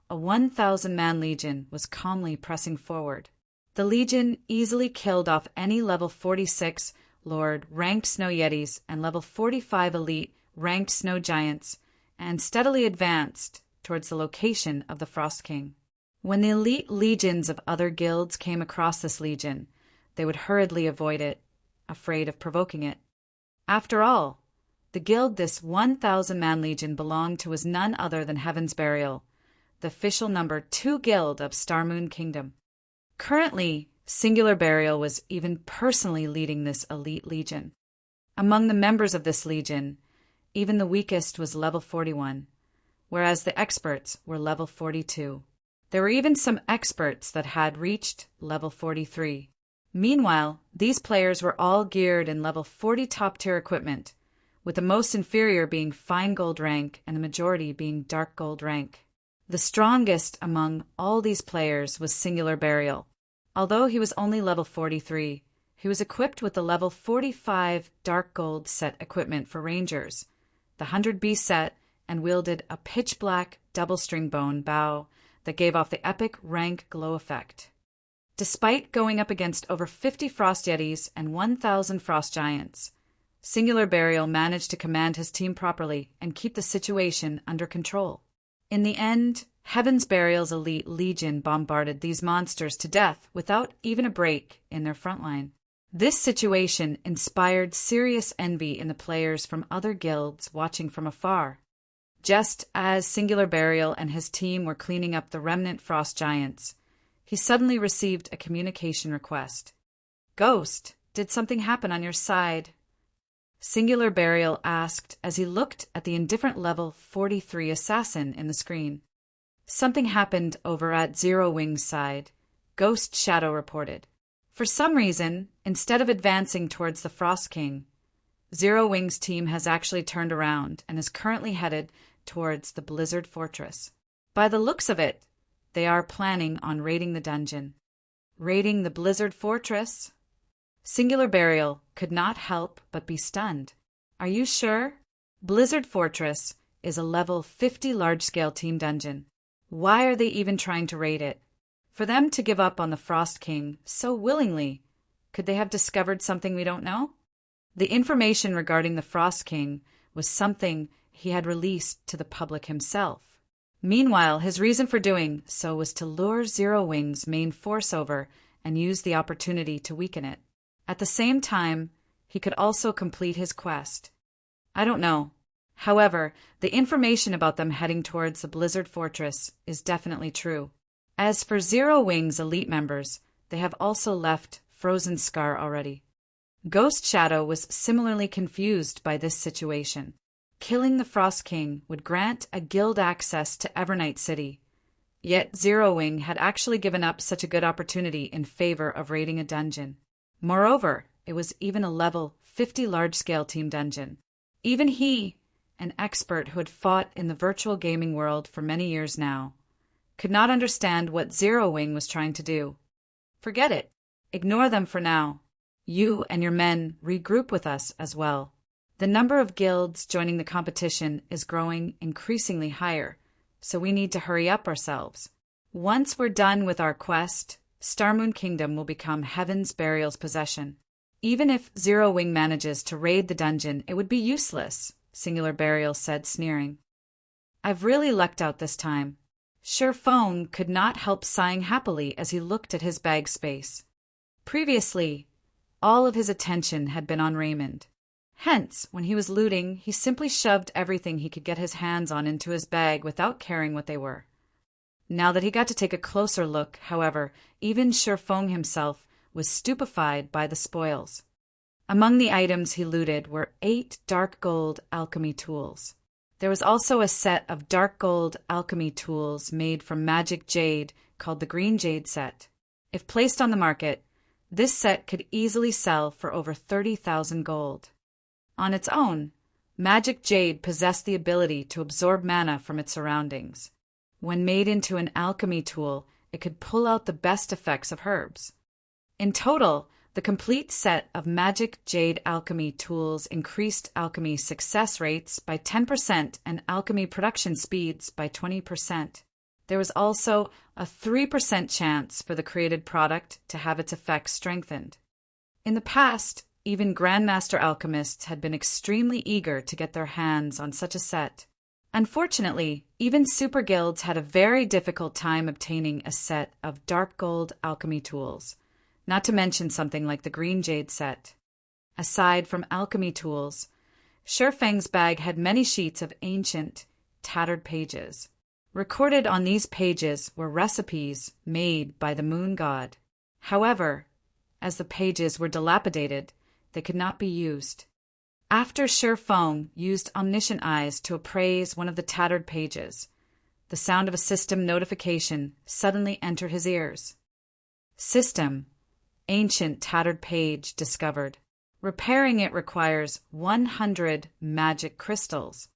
a 1,000-man legion was calmly pressing forward. The legion easily killed off any level 46 Lord ranked snow yetis and level 45 elite ranked snow giants, and steadily advanced towards the location of the Frost King. When the elite legions of other guilds came across this legion, they would hurriedly avoid it, afraid of provoking it. After all, the guild this 1,000-man legion belonged to was none other than Heaven's Burial, the official number 2 guild of Starmoon Kingdom. Currently, Singular Burial was even personally leading this elite legion. Among the members of this legion, even the weakest was level 41, whereas the experts were level 42. There were even some experts that had reached level 43. Meanwhile, these players were all geared in level 40 top-tier equipment, with the most inferior being fine gold rank and the majority being dark gold rank. The strongest among all these players was Singular Burial. Although he was only level 43, he was equipped with the level 45 dark gold set equipment for rangers, the 100B set, and wielded a pitch-black double-string bone bow that gave off the epic rank glow effect. Despite going up against over 50 Frost Yetis and 1,000 Frost Giants, Singular Burial managed to command his team properly and keep the situation under control. In the end, Heaven's Burial's elite legion bombarded these monsters to death without even a break in their front line. This situation inspired serious envy in the players from other guilds watching from afar. Just as Singular Burial and his team were cleaning up the remnant frost giants, he suddenly received a communication request. "Ghost, did something happen on your side?" Singular Burial asked as he looked at the indifferent level 43 assassin in the screen. "Something happened over at Zero Wing's side," Ghost Shadow reported. "For some reason, instead of advancing towards the Frost King, Zero Wing's team has actually turned around and is currently headed towards the Blizzard Fortress. By the looks of it, they are planning on raiding the dungeon." "Raiding the Blizzard Fortress?" Singular Burial could not help but be stunned. "Are you sure? Blizzard Fortress is a level 50 large-scale team dungeon. Why are they even trying to raid it? For them to give up on the Frost King so willingly, could they have discovered something we don't know?" The information regarding the Frost King was something he had released to the public himself. Meanwhile, his reason for doing so was to lure Zero Wing's main force over and use the opportunity to weaken it. At the same time, he could also complete his quest. I don't know. However, the information about them heading towards the Blizzard Fortress is definitely true. As for Zero Wing's elite members, they have also left Frozen Scar already. Ghost Shadow was similarly confused by this situation. Killing the Frost King would grant a guild access to Evernight City, yet Zero Wing had actually given up such a good opportunity in favor of raiding a dungeon. Moreover, it was even a level 50 large-scale team dungeon. Even he, an expert who had fought in the virtual gaming world for many years now, could not understand what Zero Wing was trying to do. "Forget it. Ignore them for now. You and your men regroup with us as well. The number of guilds joining the competition is growing increasingly higher, so we need to hurry up ourselves. Once we're done with our quest, Starmoon Kingdom will become Heaven's Burial's possession. Even if Zero Wing manages to raid the dungeon, it would be useless," Singular Burial said, sneering. "I've really lucked out this time." Sherphone could not help sighing happily as he looked at his bag space. Previously, all of his attention had been on Raymond. Hence, when he was looting, he simply shoved everything he could get his hands on into his bag without caring what they were. Now that he got to take a closer look, however, even Sherphone himself was stupefied by the spoils. Among the items he looted were 8 dark gold alchemy tools. There was also a set of dark gold alchemy tools made from magic jade called the Green Jade set. If placed on the market, this set could easily sell for over 30,000 gold. On its own, magic jade possessed the ability to absorb mana from its surroundings. When made into an alchemy tool, it could pull out the best effects of herbs. In total, the complete set of magic jade alchemy tools increased alchemy success rates by 10% and alchemy production speeds by 20%. There was also a 3% chance for the created product to have its effects strengthened. In the past, even Grandmaster alchemists had been extremely eager to get their hands on such a set. Unfortunately, even super guilds had a very difficult time obtaining a set of dark gold alchemy tools, not to mention something like the Green Jade set. Aside from alchemy tools, Sherfang's bag had many sheets of ancient, tattered pages. Recorded on these pages were recipes made by the moon god. However, as the pages were dilapidated, they could not be used. After Sherfang used omniscient eyes to appraise one of the tattered pages, the sound of a system notification suddenly entered his ears. System, ancient tattered page discovered. Repairing it requires 100 magic crystals.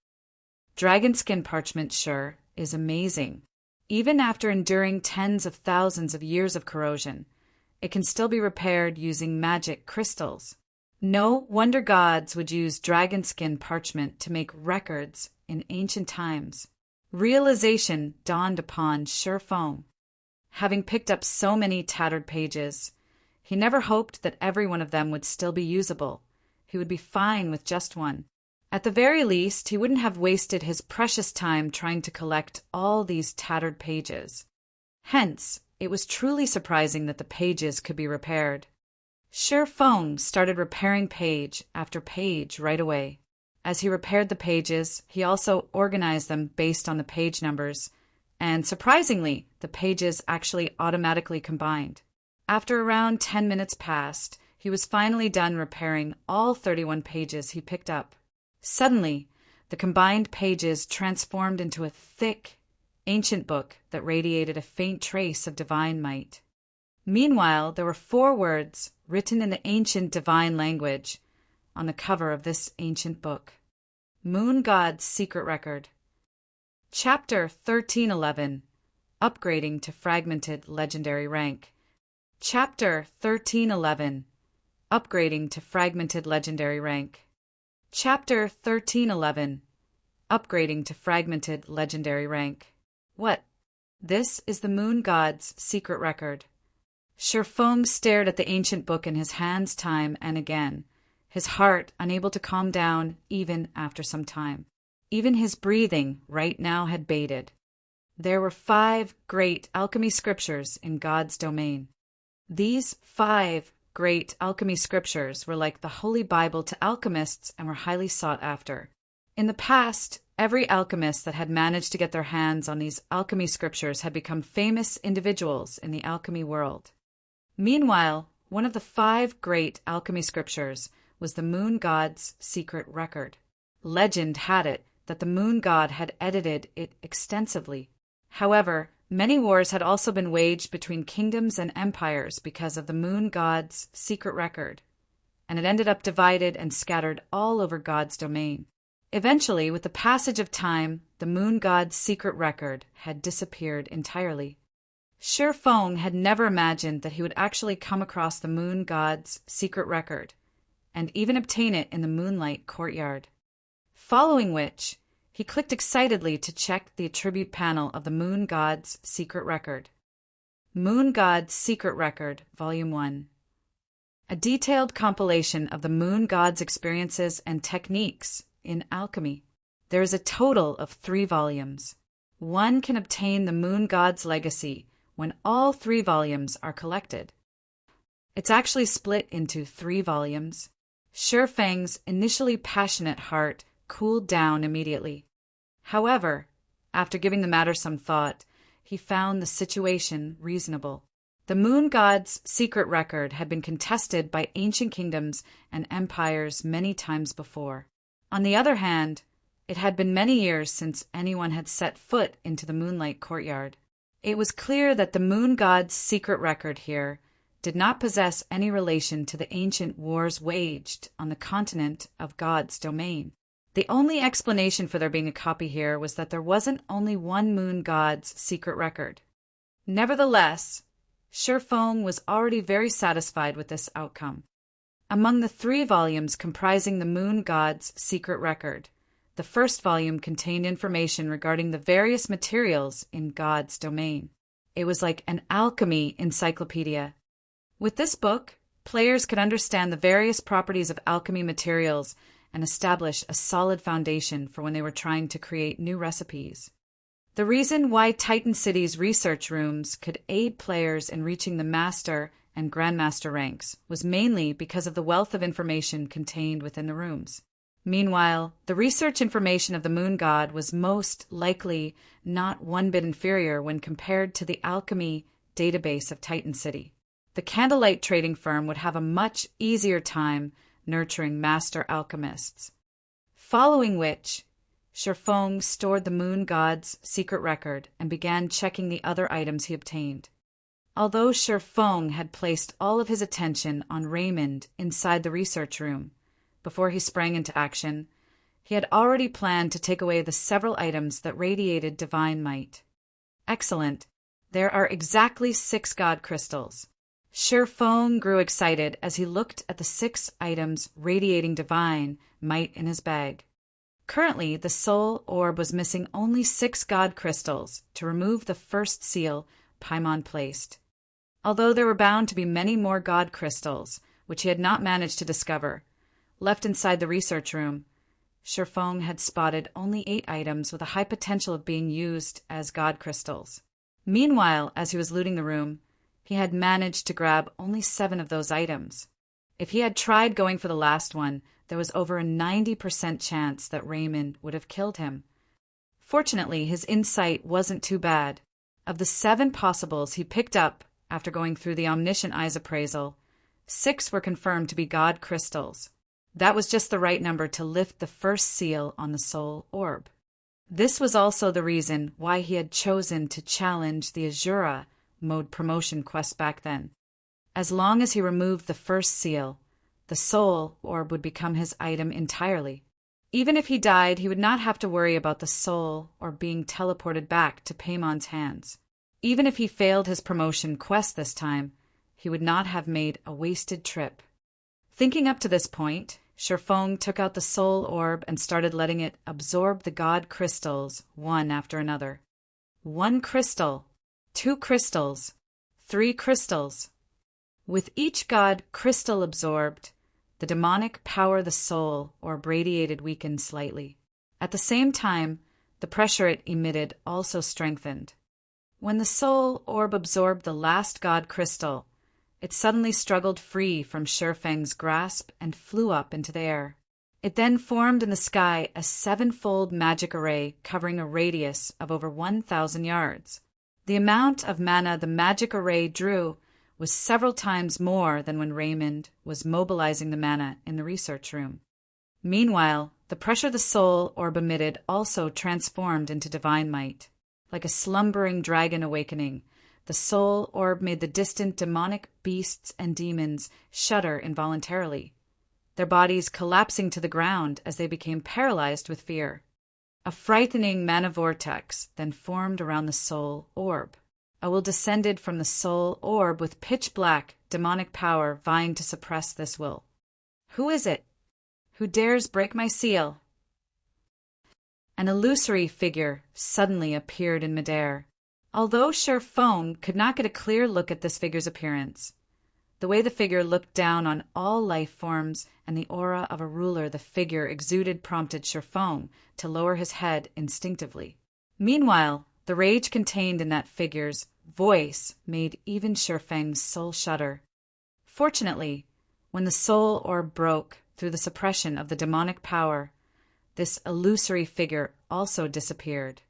Dragonskin parchment sure is amazing. Even after enduring tens of thousands of years of corrosion, it can still be repaired using magic crystals. No wonder gods would use dragonskin parchment to make records in ancient times. Realization dawned upon Sherfang. Having picked up so many tattered pages, he never hoped that every one of them would still be usable. He would be fine with just one. At the very least, he wouldn't have wasted his precious time trying to collect all these tattered pages. Hence, it was truly surprising that the pages could be repaired. Sherfang started repairing page after page right away. As he repaired the pages, he also organized them based on the page numbers, and surprisingly, the pages actually automatically combined. After around 10 minutes passed, he was finally done repairing all 31 pages he picked up. Suddenly, the combined pages transformed into a thick, ancient book that radiated a faint trace of divine might. Meanwhile, there were 4 words written in the ancient divine language on the cover of this ancient book. Moon God's Secret Record. Chapter 1311. Upgrading to Fragmented Legendary Rank. Chapter 1311. Upgrading to Fragmented Legendary Rank. Chapter 1311. Upgrading to Fragmented Legendary Rank. What? This is the Moon God's secret record. Shifeng stared at the ancient book in his hands time and again, his heart unable to calm down even after some time. Even his breathing right now had bated. There were 5 great alchemy scriptures in God's domain. These 5 great alchemy scriptures were like the Holy Bible to alchemists and were highly sought after. In the past, every alchemist that had managed to get their hands on these alchemy scriptures had become famous individuals in the alchemy world. Meanwhile, one of the 5 great alchemy scriptures was the Moon God's secret record. Legend had it that the Moon God had edited it extensively. However, many wars had also been waged between kingdoms and empires because of the Moon God's secret record, and it ended up divided and scattered all over God's domain. Eventually, with the passage of time, the Moon God's secret record had disappeared entirely. Shifeng had never imagined that he would actually come across the Moon God's secret record, and even obtain it in the Moonlight Courtyard. Following which, he clicked excitedly to check the attribute panel of the Moon God's secret record. Moon God's Secret Record, Volume 1. A detailed compilation of the Moon God's experiences and techniques in alchemy. There is a total of 3 volumes. One can obtain the Moon God's legacy when all 3 volumes are collected. It's actually split into 3 volumes. Shifeng's initially passionate heart cooled down immediately. However, after giving the matter some thought, he found the situation reasonable. The Moon God's secret record had been contested by ancient kingdoms and empires many times before. On the other hand, it had been many years since anyone had set foot into the Moonlight Courtyard. It was clear that the Moon God's secret record here did not possess any relation to the ancient wars waged on the continent of God's domain. The only explanation for there being a copy here was that there wasn't only one Moon God's secret record. Nevertheless, Shifeng was already very satisfied with this outcome. Among the 3 volumes comprising the Moon God's secret record, the first volume contained information regarding the various materials in God's domain. It was like an alchemy encyclopedia. With this book, players could understand the various properties of alchemy materials and establish a solid foundation for when they were trying to create new recipes. The reason why Titan City's research rooms could aid players in reaching the Master and Grandmaster ranks was mainly because of the wealth of information contained within the rooms. Meanwhile, the research information of the Moon God was most likely not one bit inferior when compared to the alchemy database of Titan City. The Candlelight trading firm would have a much easier time nurturing master alchemists. Following which, Shifeng stored the Moon God's secret record and began checking the other items he obtained. Although Shifeng had placed all of his attention on Raymond inside the research room, before he sprang into action, he had already planned to take away the several items that radiated divine might. Excellent. There are exactly 6 God crystals. Shifeng grew excited as he looked at the 6 items radiating divine might in his bag. Currently, the soul orb was missing only 6 God crystals to remove the first seal Paimon placed. Although there were bound to be many more God crystals, which he had not managed to discover, left inside the research room, Shifeng had spotted only 8 items with a high potential of being used as God crystals. Meanwhile, as he was looting the room, he had managed to grab only 7 of those items. If he had tried going for the last one, there was over a 90% chance that Raymond would have killed him. Fortunately, his insight wasn't too bad. Of the 7 possibles he picked up after going through the Omniscient Eyes appraisal, 6 were confirmed to be God crystals. That was just the right number to lift the first seal on the soul orb. This was also the reason why he had chosen to challenge the Azura mode promotion quest back then. As long as he removed the first seal, the soul orb would become his item entirely. Even if he died, he would not have to worry about the soul orb being teleported back to Paymon's hands. Even if he failed his promotion quest this time, he would not have made a wasted trip. Thinking up to this point, Sherfong took out the soul orb and started letting it absorb the god crystals one after another. 1 crystal, 2 crystals, 3 crystals. With each god crystal absorbed, the demonic power of the soul orb radiated weakened slightly. At the same time, the pressure it emitted also strengthened. When the soul orb absorbed the last god crystal, it suddenly struggled free from Sherfeng's grasp and flew up into the air. It then formed in the sky a 7-fold magic array covering a radius of over 1,000 yards. The amount of mana the magic array drew was several times more than when Raymond was mobilizing the mana in the research room. Meanwhile, the pressure the soul orb emitted also transformed into divine might. Like a slumbering dragon awakening, the soul orb made the distant demonic beasts and demons shudder involuntarily, their bodies collapsing to the ground as they became paralyzed with fear. A frightening mana vortex then formed around the soul orb. A will descended from the soul orb with pitch-black demonic power vying to suppress this will. Who is it? Who dares break my seal? An illusory figure suddenly appeared in midair. Although Sherfong could not get a clear look at this figure's appearance, the way the figure looked down on all life forms and the aura of a ruler the figure exuded prompted Sherfong to lower his head instinctively. Meanwhile, the rage contained in that figure's voice made even Sherfeng's soul shudder. Fortunately, when the soul orb broke through the suppression of the demonic power, this illusory figure also disappeared.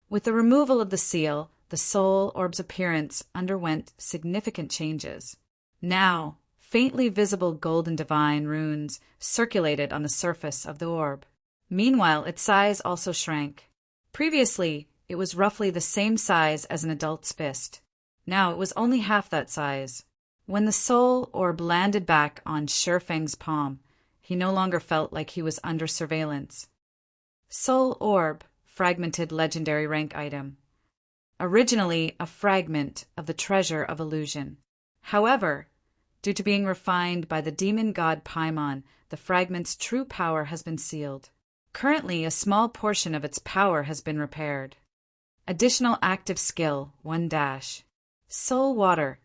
With the removal of the seal, the soul orb's appearance underwent significant changes. Now, faintly visible golden divine runes circulated on the surface of the orb. Meanwhile, its size also shrank. Previously, it was roughly the same size as an adult's fist. Now it was only half that size. When the soul orb landed back on Sherfeng's palm, he no longer felt like he was under surveillance. Soul orb, fragmented legendary rank item. Originally a fragment of the treasure of illusion. However, due to being refined by the demon god Paimon, the fragment's true power has been sealed. Currently, a small portion of its power has been repaired. Additional active skill, 1-. Soul water.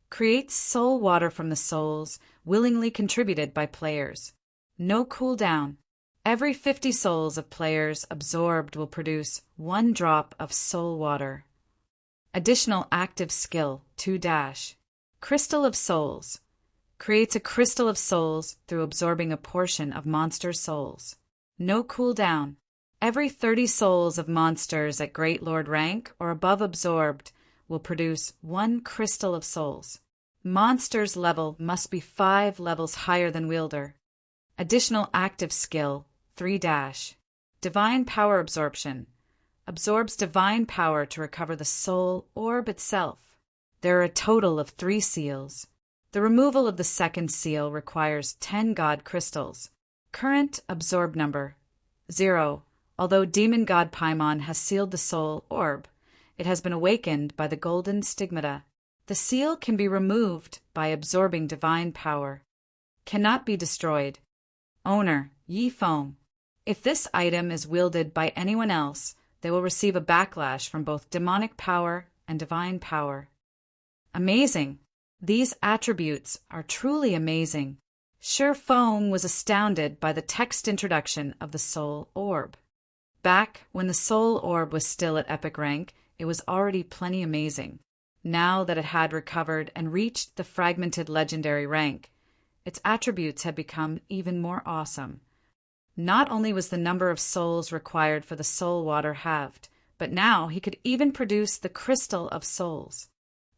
Creates soul water from the souls willingly contributed by players. No cooldown. Every 50 souls of players absorbed will produce 1 drop of soul water. Additional active skill, 2-. Crystal of Souls. Creates a crystal of souls through absorbing a portion of monsters' souls. No cooldown. Every 30 souls of monsters at Great Lord rank or above absorbed will produce 1 crystal of souls. Monster's level must be 5 levels higher than wielder. Additional active skill, 3-. Divine power absorption. Absorbs divine power to recover the soul orb itself. There are a total of 3 seals. The removal of the second seal requires 10 god crystals. Current absorb number, 0. Although demon god Paimon has sealed the soul orb, it has been awakened by the golden stigmata. The seal can be removed by absorbing divine power. Cannot be destroyed. Owner, Yi Feng. If this item is wielded by anyone else, they will receive a backlash from both demonic power and divine power. Amazing. These attributes are truly amazing. Sherfong was astounded by the text introduction of the soul orb. Back when the soul orb was still at epic rank, it was already plenty amazing. Now that it had recovered and reached the fragmented legendary rank, its attributes had become even more awesome. Not only was the number of souls required for the soul water halved, but now he could even produce the crystal of souls.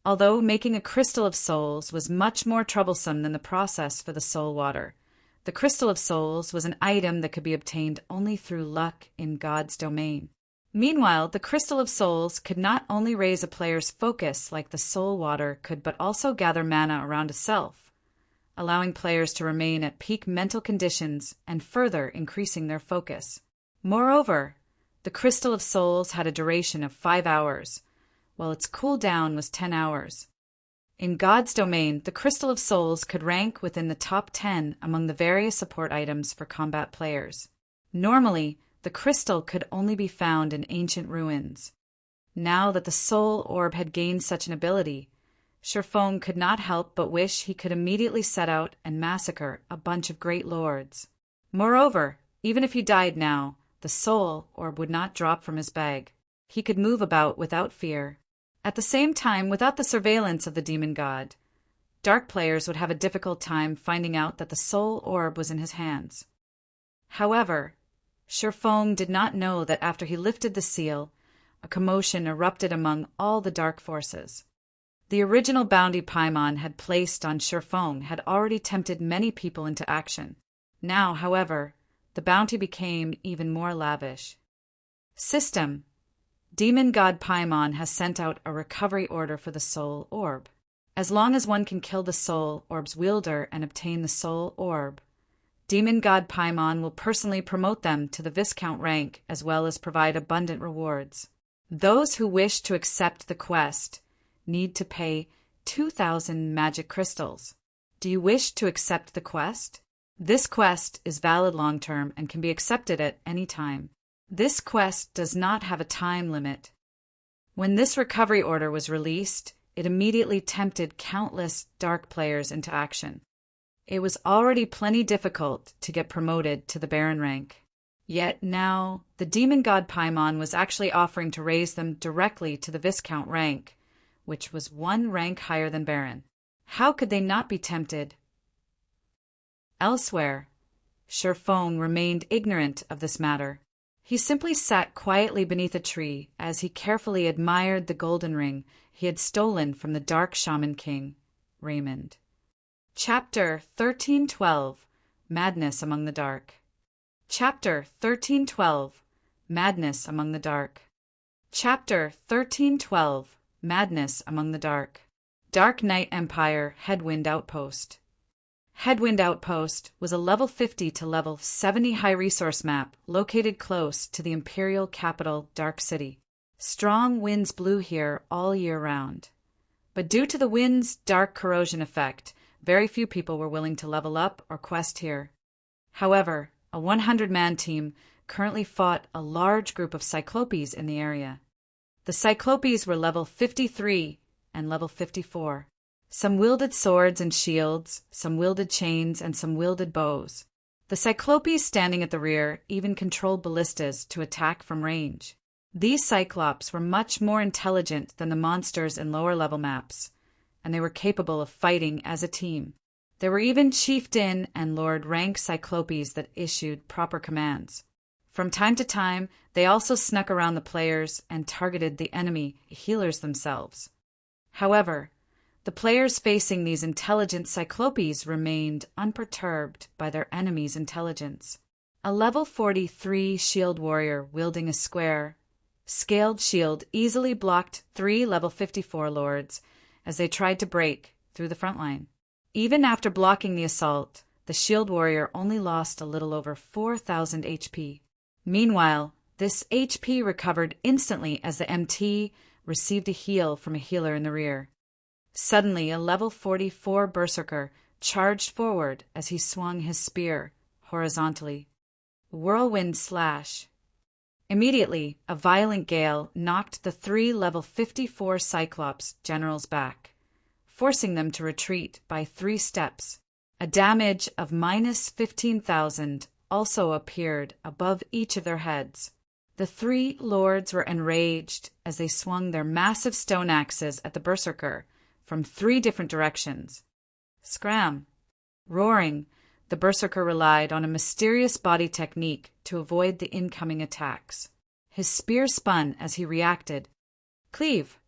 Although making a crystal of souls was much more troublesome than the process for the soul water, the crystal of souls was an item that could be obtained only through luck in God's domain. Meanwhile, the crystal of souls could not only raise a player's focus like the soul water could, but also gather mana around a self, allowing players to remain at peak mental conditions and further increasing their focus. Moreover, the crystal of souls had a duration of 5 hours, while its cooldown was 10 hours. In God's domain, the crystal of souls could rank within the top 10 among the various support items for combat players. Normally, the crystal could only be found in ancient ruins. Now that the soul orb had gained such an ability, Sherfong could not help but wish he could immediately set out and massacre a bunch of great lords. Moreover, even if he died now, the soul orb would not drop from his bag. He could move about without fear. At the same time, without the surveillance of the demon god, dark players would have a difficult time finding out that the soul orb was in his hands. However, Sherfong did not know that after he lifted the seal, a commotion erupted among all the dark forces. The original bounty Paimon had placed on Sherfong had already tempted many people into action. Now, however, the bounty became even more lavish. System: Demon God Paimon has sent out a recovery order for the soul orb. As long as one can kill the soul orb's wielder and obtain the soul orb, Demon God Paimon will personally promote them to the Viscount rank as well as provide abundant rewards. Those who wish to accept the quest need to pay 2,000 magic crystals. Do you wish to accept the quest? This quest is valid long-term and can be accepted at any time. This quest does not have a time limit. When this recovery order was released, it immediately tempted countless dark players into action. It was already plenty difficult to get promoted to the Baron rank. Yet now, the demon god Paimon was actually offering to raise them directly to the Viscount rank, which was 1 rank higher than Baron. How could they not be tempted? Elsewhere, Sherfong remained ignorant of this matter. He simply sat quietly beneath a tree as he carefully admired the golden ring he had stolen from the Dark Shaman King, Raymond. Chapter 1312 Madness Among the Dark. Chapter 1312 Madness Among the Dark. Chapter 1312 Madness Among the Dark. Dark Knight Empire Headwind Outpost. Headwind Outpost was a level 50 to level 70 high-resource map located close to the imperial capital, Dark City. Strong winds blew here all year round. But due to the wind's dark corrosion effect, very few people were willing to level up or quest here. However, a 100-man team currently fought a large group of Cyclopes in the area. The Cyclopes were level 53 and level 54. Some wielded swords and shields, some wielded chains, and some wielded bows. The Cyclopes standing at the rear even controlled ballistas to attack from range. These Cyclops were much more intelligent than the monsters in lower-level maps, and they were capable of fighting as a team. There were even chieftain and lord rank Cyclopes that issued proper commands. From time to time, they also snuck around the players and targeted the enemy healers themselves. However, the players facing these intelligent Cyclopes remained unperturbed by their enemy's intelligence. A level 43 shield warrior wielding a square, scaled shield easily blocked 3 level 54 lords as they tried to break through the front line. Even after blocking the assault, the shield warrior only lost a little over 4,000 HP. Meanwhile, this HP recovered instantly as the MT received a heal from a healer in the rear. Suddenly, a level 44 berserker charged forward as he swung his spear horizontally. Whirlwind slash. Immediately, a violent gale knocked the 3 level 54 Cyclops generals back, forcing them to retreat by 3 steps. A damage of minus 15,000 also appeared above each of their heads. The 3 lords were enraged as they swung their massive stone axes at the berserker from 3 different directions. Scram! Roaring, the berserker relied on a mysterious body technique to avoid the incoming attacks. His spear spun as he reacted. Cleave!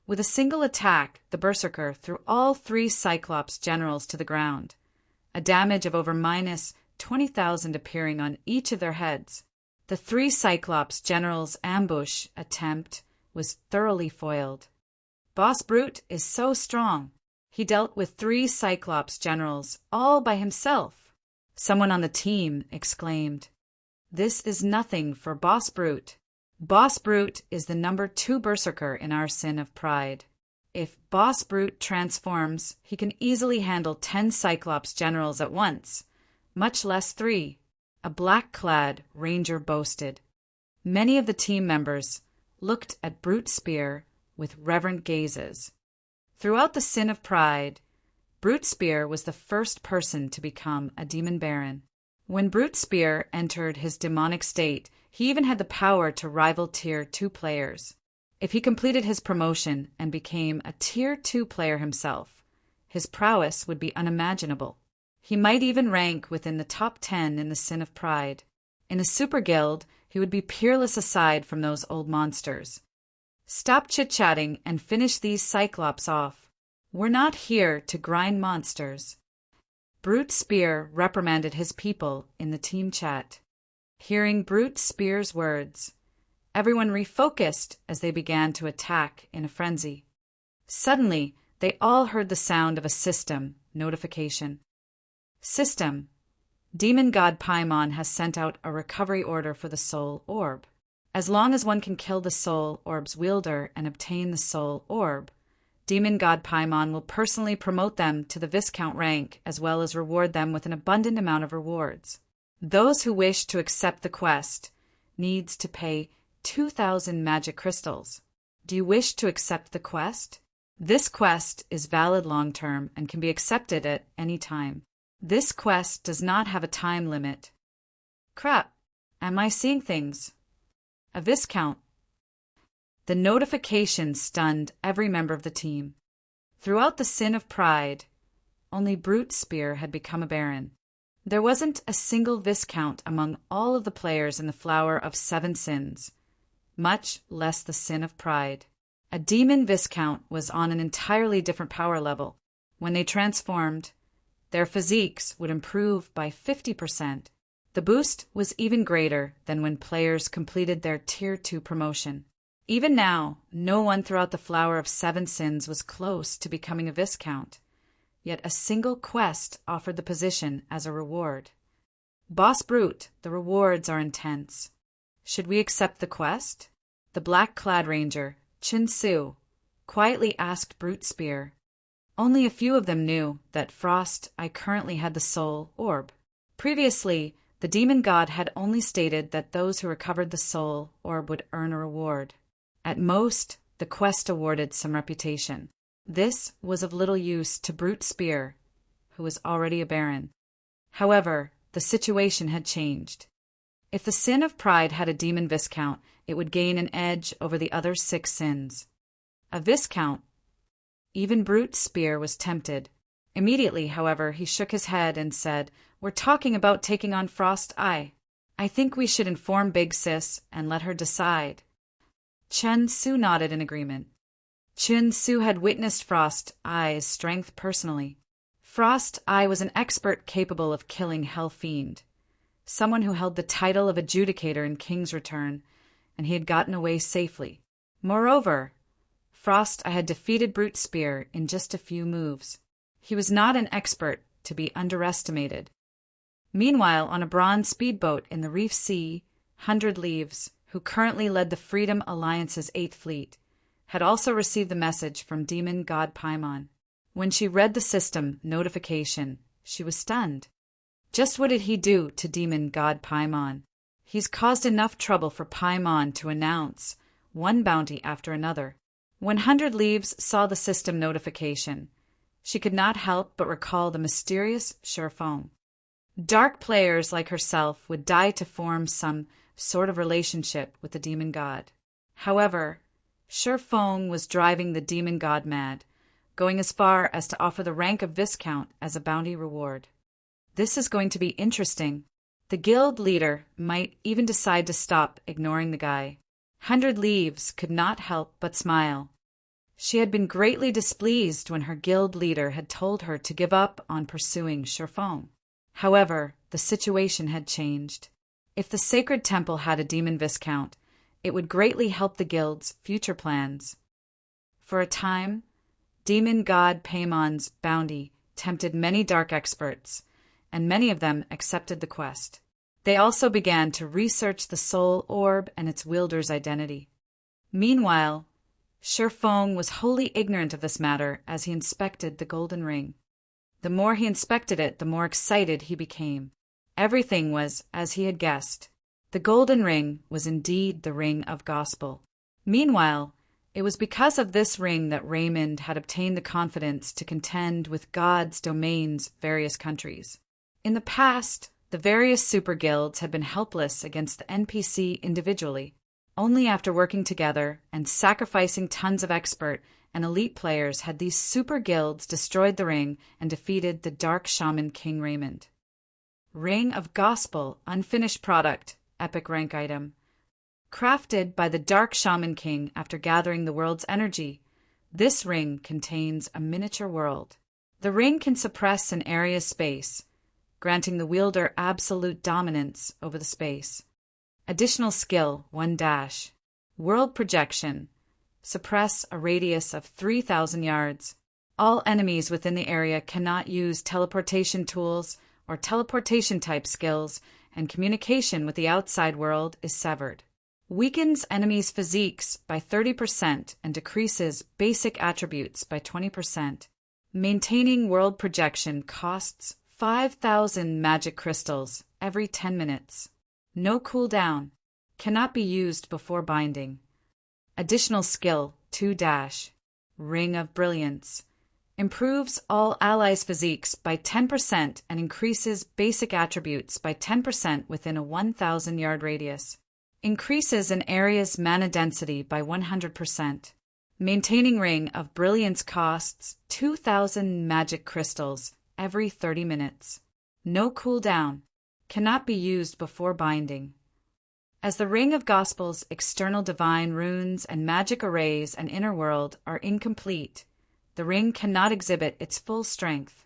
With a single attack, the berserker threw all 3 Cyclops generals to the ground, a damage of over minus 20,000 appearing on each of their heads. The 3 Cyclops generals' ambush attempt was thoroughly foiled. Boss Brute is so strong. He dealt with 3 Cyclops generals all by himself. Someone on the team exclaimed, "This is nothing for Boss Brute. Boss Brute is the number 2 berserker in our Sin of Pride. If Boss Brute transforms, he can easily handle 10 Cyclops generals at once, much less 3, a black-clad ranger boasted. Many of the team members looked at Brute Spear with reverent gazes. Throughout the Sin of Pride, Brute Spear was the first person to become a demon baron. When Brute Spear entered his demonic state, he even had the power to rival Tier 2 players. If he completed his promotion and became a Tier 2 player himself, his prowess would be unimaginable. He might even rank within the top 10 in the Sin of Pride. In a super guild, he would be peerless aside from those old monsters. Stop chit-chatting and finish these Cyclops off. We're not here to grind monsters." Brute Spear reprimanded his people in the team chat. Hearing Brute Spear's words, everyone refocused as they began to attack in a frenzy. Suddenly, they all heard the sound of a system notification. System: Demon God Paimon has sent out a recovery order for the Soul Orb. As long as one can kill the Soul Orb's wielder and obtain the Soul Orb, Demon God Paimon will personally promote them to the Viscount rank as well as reward them with an abundant amount of rewards. Those who wish to accept the quest needs to pay 2,000 magic crystals. Do you wish to accept the quest? This quest is valid long-term and can be accepted at any time. This quest does not have a time limit. Crap, am I seeing things? A Viscount. The notification stunned every member of the team. Throughout the Sin of Pride, only Brute Spear had become a baron. There wasn't a single Viscount among all of the players in the Flower of 7 Sins, much less the Sin of Pride. A demon Viscount was on an entirely different power level. When they transformed, their physiques would improve by 50%. The boost was even greater than when players completed their Tier 2 promotion. Even now, no one throughout the Flower of 7 Sins was close to becoming a Viscount, yet a single quest offered the position as a reward. Boss Brute, the rewards are intense. Should we accept the quest? The black-clad ranger, Chin Su, quietly asked Brute Spear. Only a few of them knew that Frost I currently had the Soul Orb. Previously, the demon god had only stated that those who recovered the Soul Orb would earn a reward. At most, the quest awarded some reputation. This was of little use to Brute Spear, who was already a baron. However, the situation had changed. If the Sin of Pride had a demon Viscount, it would gain an edge over the other 6 sins. A Viscount? Even Brute Spear was tempted. Immediately, however, he shook his head and said, "We're talking about taking on Frost I. I think we should inform Big Sis and let her decide." Chen Su nodded in agreement. Chen Su had witnessed Frost I's strength personally. Frost I was an expert capable of killing Hell Fiend, someone who held the title of Adjudicator in King's Return, and he had gotten away safely. Moreover, Frost I had defeated Brute Spear in just a few moves. He was not an expert to be underestimated. Meanwhile, on a bronze speedboat in the Reef Sea, 100 Leaves, who currently led the Freedom Alliance's 8th Fleet, had also received the message from Demon God Paimon. When she read the system notification, she was stunned. Just what did he do to Demon God Paimon? He's caused enough trouble for Paimon to announce one bounty after another. When 100 Leaves saw the system notification, she could not help but recall the mysterious Sherfong. Dark players like herself would die to form some sort of relationship with the demon god. However, Sherfong was driving the demon god mad going as far as to offer the rank of Viscount as a bounty reward. This is going to be interesting. The guild leader might even decide to stop ignoring the guy. 100 Leaves could not help but smile. She had been greatly displeased when her guild leader had told her to give up on pursuing Sherfong. However, the situation had changed. If the sacred temple had a demon viscount, it would greatly help the guild's future plans. For a time, demon god Paymon's bounty tempted many dark experts, and many of them accepted the quest. They also began to research the soul orb and its wielder's identity. Meanwhile, Sherfong was wholly ignorant of this matter as he inspected the golden ring. The more he inspected it, the more excited he became. Everything was as he had guessed. The golden ring was indeed the ring of gospel. Meanwhile, it was because of this ring that Raymond had obtained the confidence to contend with God's domain's various countries. In the past, the various super guilds had been helpless against the NPC individually. Only after working together and sacrificing tons of expert and elite players had these super guilds destroyed the ring and defeated the Dark Shaman King Raymond. Ring of Gospel, unfinished product, epic rank item. Crafted by the Dark Shaman King after gathering the world's energy, this ring contains a miniature world. The ring can suppress an area's space, granting the wielder absolute dominance over the space. Additional skill, 1-. World projection. Suppress a radius of 3,000 yards. All enemies within the area cannot use teleportation tools or teleportation-type skills, and communication with the outside world is severed. Weakens enemies' physiques by 30% and decreases basic attributes by 20%. Maintaining world projection costs 5,000 magic crystals every 10 minutes. No cooldown. Cannot be used before binding. Additional skill, 2-. Ring of Brilliance. Improves all allies' physiques by 10% and increases basic attributes by 10% within a 1,000-yard radius. Increases an area's mana density by 100%. Maintaining Ring of Brilliance costs 2,000 magic crystals every 30 minutes. No cooldown. Cannot be used before binding. As the Ring of Gospel's external divine runes and magic arrays and inner world are incomplete, the ring cannot exhibit its full strength.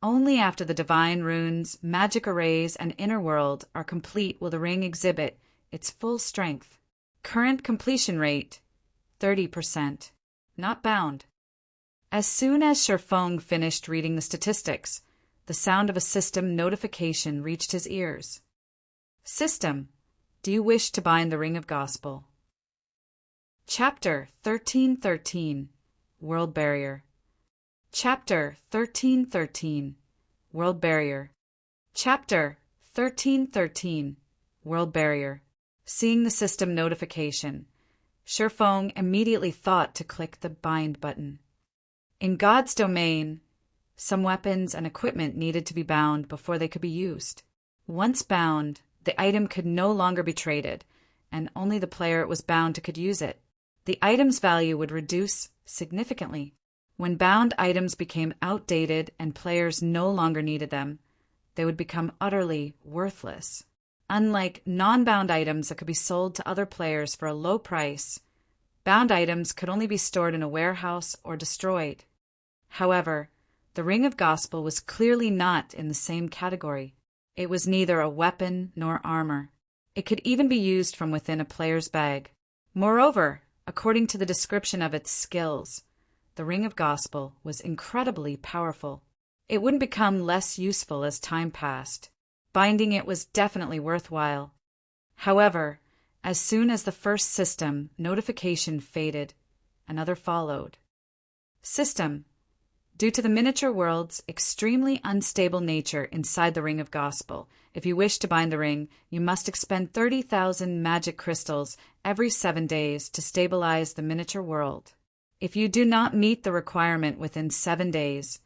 Only after the divine runes, magic arrays, and inner world are complete will the ring exhibit its full strength. Current completion rate, 30%. Not bound. As soon as Sherfong finished reading the statistics, the sound of a system notification reached his ears. System, do you wish to bind the Ring of Gospel? Chapter 1313, World Barrier. Chapter 1313, World Barrier. Chapter 1313, World Barrier. Seeing the system notification, Sherfong immediately thought to click the bind button. In God's domain, some weapons and equipment needed to be bound before they could be used. Once bound, the item could no longer be traded, and only the player it was bound to could use it. The item's value would reduce significantly. When bound items became outdated and players no longer needed them, they would become utterly worthless. Unlike non-bound items that could be sold to other players for a low price, bound items could only be stored in a warehouse or destroyed. However, the Ring of Gospel was clearly not in the same category. It was neither a weapon nor armor. It could even be used from within a player's bag. Moreover, according to the description of its skills, the Ring of Gospel was incredibly powerful. It wouldn't become less useful as time passed. Binding it was definitely worthwhile. However, as soon as the first system notification faded, another followed. System, due to the miniature world's extremely unstable nature inside the Ring of Gospel, if you wish to bind the ring, you must expend 30,000 magic crystals every 7 days to stabilize the miniature world. If you do not meet the requirement within 7 days,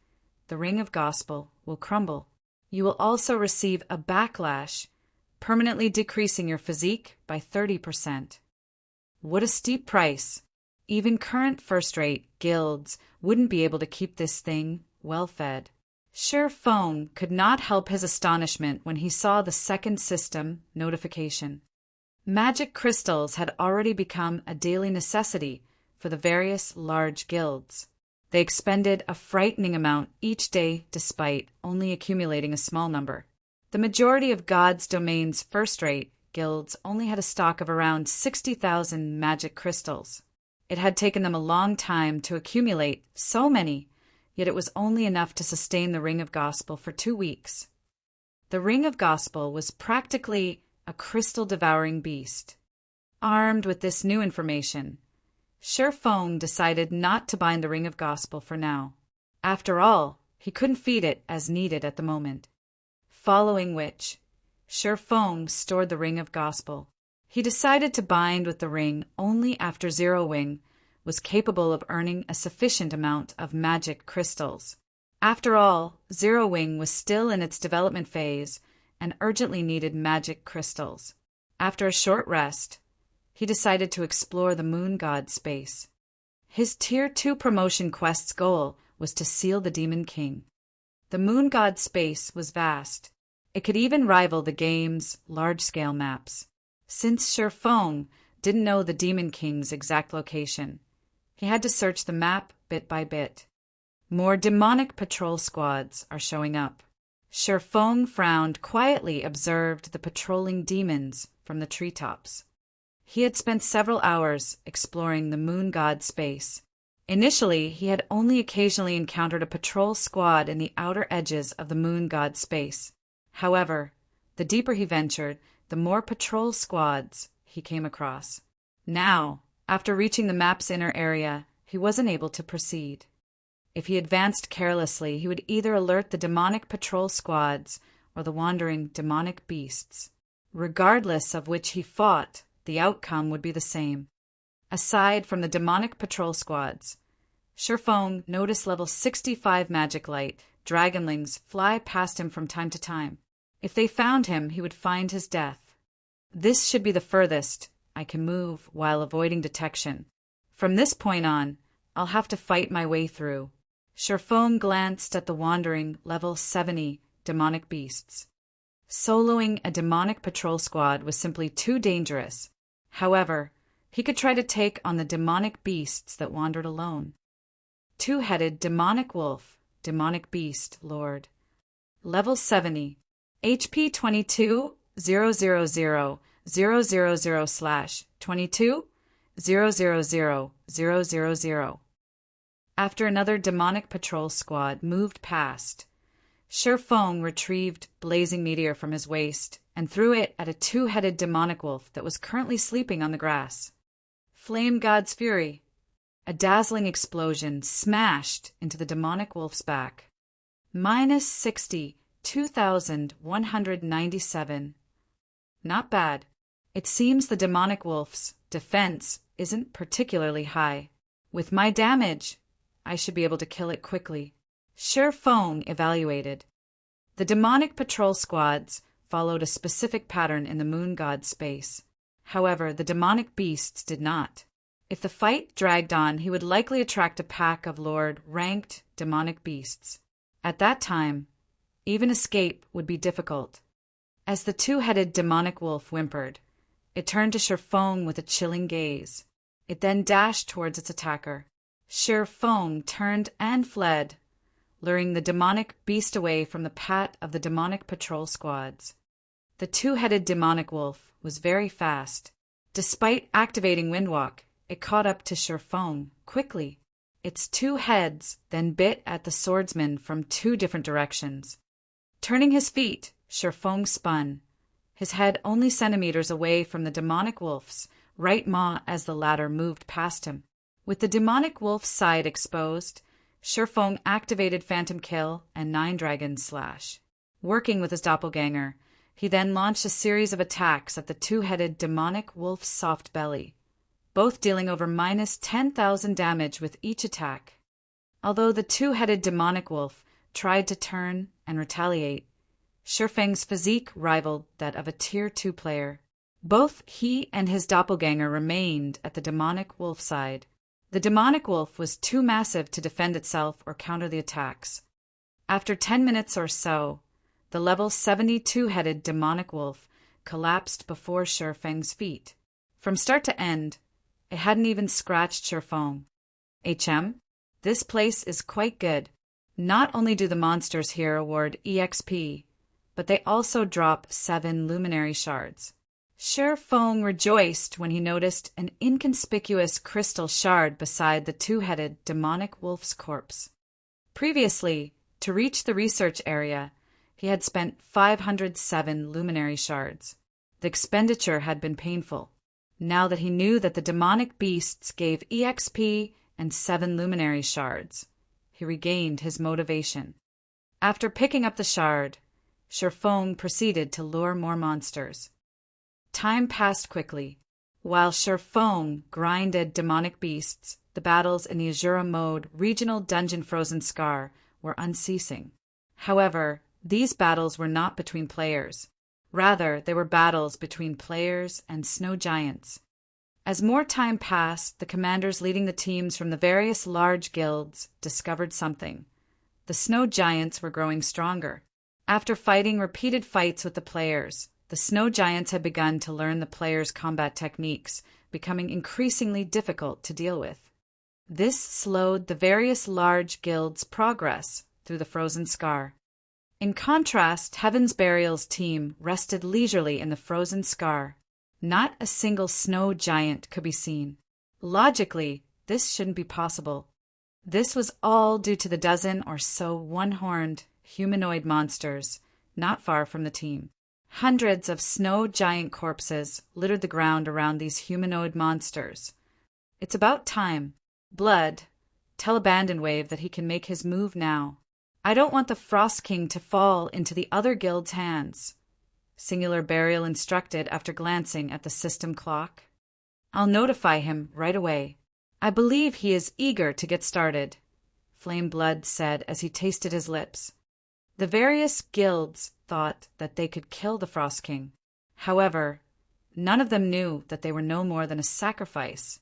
the Ring of Gospel will crumble. You will also receive a backlash, permanently decreasing your physique by 30%. What a steep price! Even current first-rate guilds wouldn't be able to keep this thing well-fed. Sure Feng could not help his astonishment when he saw the second system notification. Magic crystals had already become a daily necessity for the various large guilds. They expended a frightening amount each day despite only accumulating a small number. The majority of God's Domain's first-rate guilds only had a stock of around 60,000 magic crystals. It had taken them a long time to accumulate so many, yet it was only enough to sustain the Ring of Gospel for 2 weeks. The Ring of Gospel was practically a crystal-devouring beast. Armed with this new information, Sure Feng decided not to bind the Ring of Gospel for now. After all, he couldn't feed it as needed at the moment. Following which, Sure Feng stored the Ring of Gospel. He decided to bind with the ring only after Zero Wing was capable of earning a sufficient amount of magic crystals. After all, Zero Wing was still in its development phase and urgently needed magic crystals. After a short rest, he decided to explore the moon god space. His Tier 2 promotion quest's goal was to seal the Demon King. The moon god space was vast. It could even rival the game's large-scale maps. Since Sure Feng didn't know the Demon King's exact location, he had to search the map bit by bit. More demonic patrol squads are showing up. Sure Feng frowned, quietly observed the patrolling demons from the treetops. He had spent several hours exploring the moon god space. Initially, he had only occasionally encountered a patrol squad in the outer edges of the moon god space. However, the deeper he ventured, the more patrol squads he came across. Now, after reaching the map's inner area, he wasn't able to proceed. If he advanced carelessly, he would either alert the demonic patrol squads or the wandering demonic beasts. Regardless of which he fought, the outcome would be the same. Aside from the demonic patrol squads, Sure Feng noticed level 65 magic light dragonlings fly past him from time to time. If they found him, he would find his death. This should be the furthest I can move while avoiding detection. From this point on, I'll have to fight my way through. Sure Feng glanced at the wandering level 70 demonic beasts. Soloing a demonic patrol squad was simply too dangerous. However, he could try to take on the demonic beasts that wandered alone. Two-headed demonic wolf, demonic beast, lord. Level 70. HP 22-000-000/22-000-000. After another demonic patrol squad moved past, Sure Feng retrieved Blazing Meteor from his waist and threw it at a two-headed demonic wolf that was currently sleeping on the grass. Flame God's Fury. A dazzling explosion smashed into the demonic wolf's back. -60, 2,197. Not bad. It seems the demonic wolf's defense isn't particularly high. With my damage, I should be able to kill it quickly. Sure Feng evaluated. The demonic patrol squads followed a specific pattern in the moon god space. However, the demonic beasts did not. If the fight dragged on, he would likely attract a pack of Lord-ranked demonic beasts. At that time, even escape would be difficult. As the two-headed demonic wolf whimpered, it turned to Sure Feng with a chilling gaze. It then dashed towards its attacker. Sure Feng turned and fled, luring the demonic beast away from the path of the demonic patrol squads. The two-headed demonic wolf was very fast. Despite activating Windwalk, it caught up to Sure Feng quickly. Its two heads then bit at the swordsman from two different directions. Turning his feet, Sure Feng spun, his head only centimeters away from the demonic wolf's right maw as the latter moved past him. With the demonic wolf's side exposed, Sure Feng activated Phantom Kill and Nine Dragons Slash. Working with his doppelganger, he then launched a series of attacks at the two-headed demonic wolf's soft belly, both dealing over -10,000 damage with each attack. Although the two-headed demonic wolf tried to turn and retaliate, Sure Feng's physique rivaled that of a Tier 2 player. Both he and his doppelganger remained at the demonic wolf side. The demonic wolf was too massive to defend itself or counter the attacks. After 10 minutes or so, the level 72-headed demonic wolf collapsed before Shifeng's feet. From start to end, it hadn't even scratched Shifeng. HM, this place is quite good. Not only do the monsters here award EXP, but they also drop 7 luminary shards. Shifeng rejoiced when he noticed an inconspicuous crystal shard beside the 2-headed demonic wolf's corpse. Previously, to reach the research area, he had spent 507 luminary shards. The expenditure had been painful. Now that he knew that the demonic beasts gave EXP and 7 luminary shards, he regained his motivation. After picking up the shard, Shifeng proceeded to lure more monsters. Time passed quickly. While Shifeng grinded demonic beasts, the battles in the Azura mode regional dungeon Frozen Scar were unceasing. However, these battles were not between players. Rather, they were battles between players and snow giants. As more time passed, the commanders leading the teams from the various large guilds discovered something. The snow giants were growing stronger. After fighting repeated fights with the players, the snow giants had begun to learn the players' combat techniques, becoming increasingly difficult to deal with. This slowed the various large guilds' progress through the Frozen Scar. In contrast, Heaven's Burial's team rested leisurely in the Frozen Scar. Not a single snow giant could be seen. Logically, this shouldn't be possible. This was all due to the dozen or so one-horned humanoid monsters not far from the team. Hundreds of snow giant corpses littered the ground around these humanoid monsters. It's about time. Blood, tell Abandon Wave that he can make his move now. I don't want the Frost King to fall into the other guild's hands, Singular Burial instructed after glancing at the system clock. I'll notify him right away. I believe he is eager to get started, Flame Blood said as he tasted his lips. The various guilds thought that they could kill the Frost King. However, none of them knew that they were no more than a sacrifice.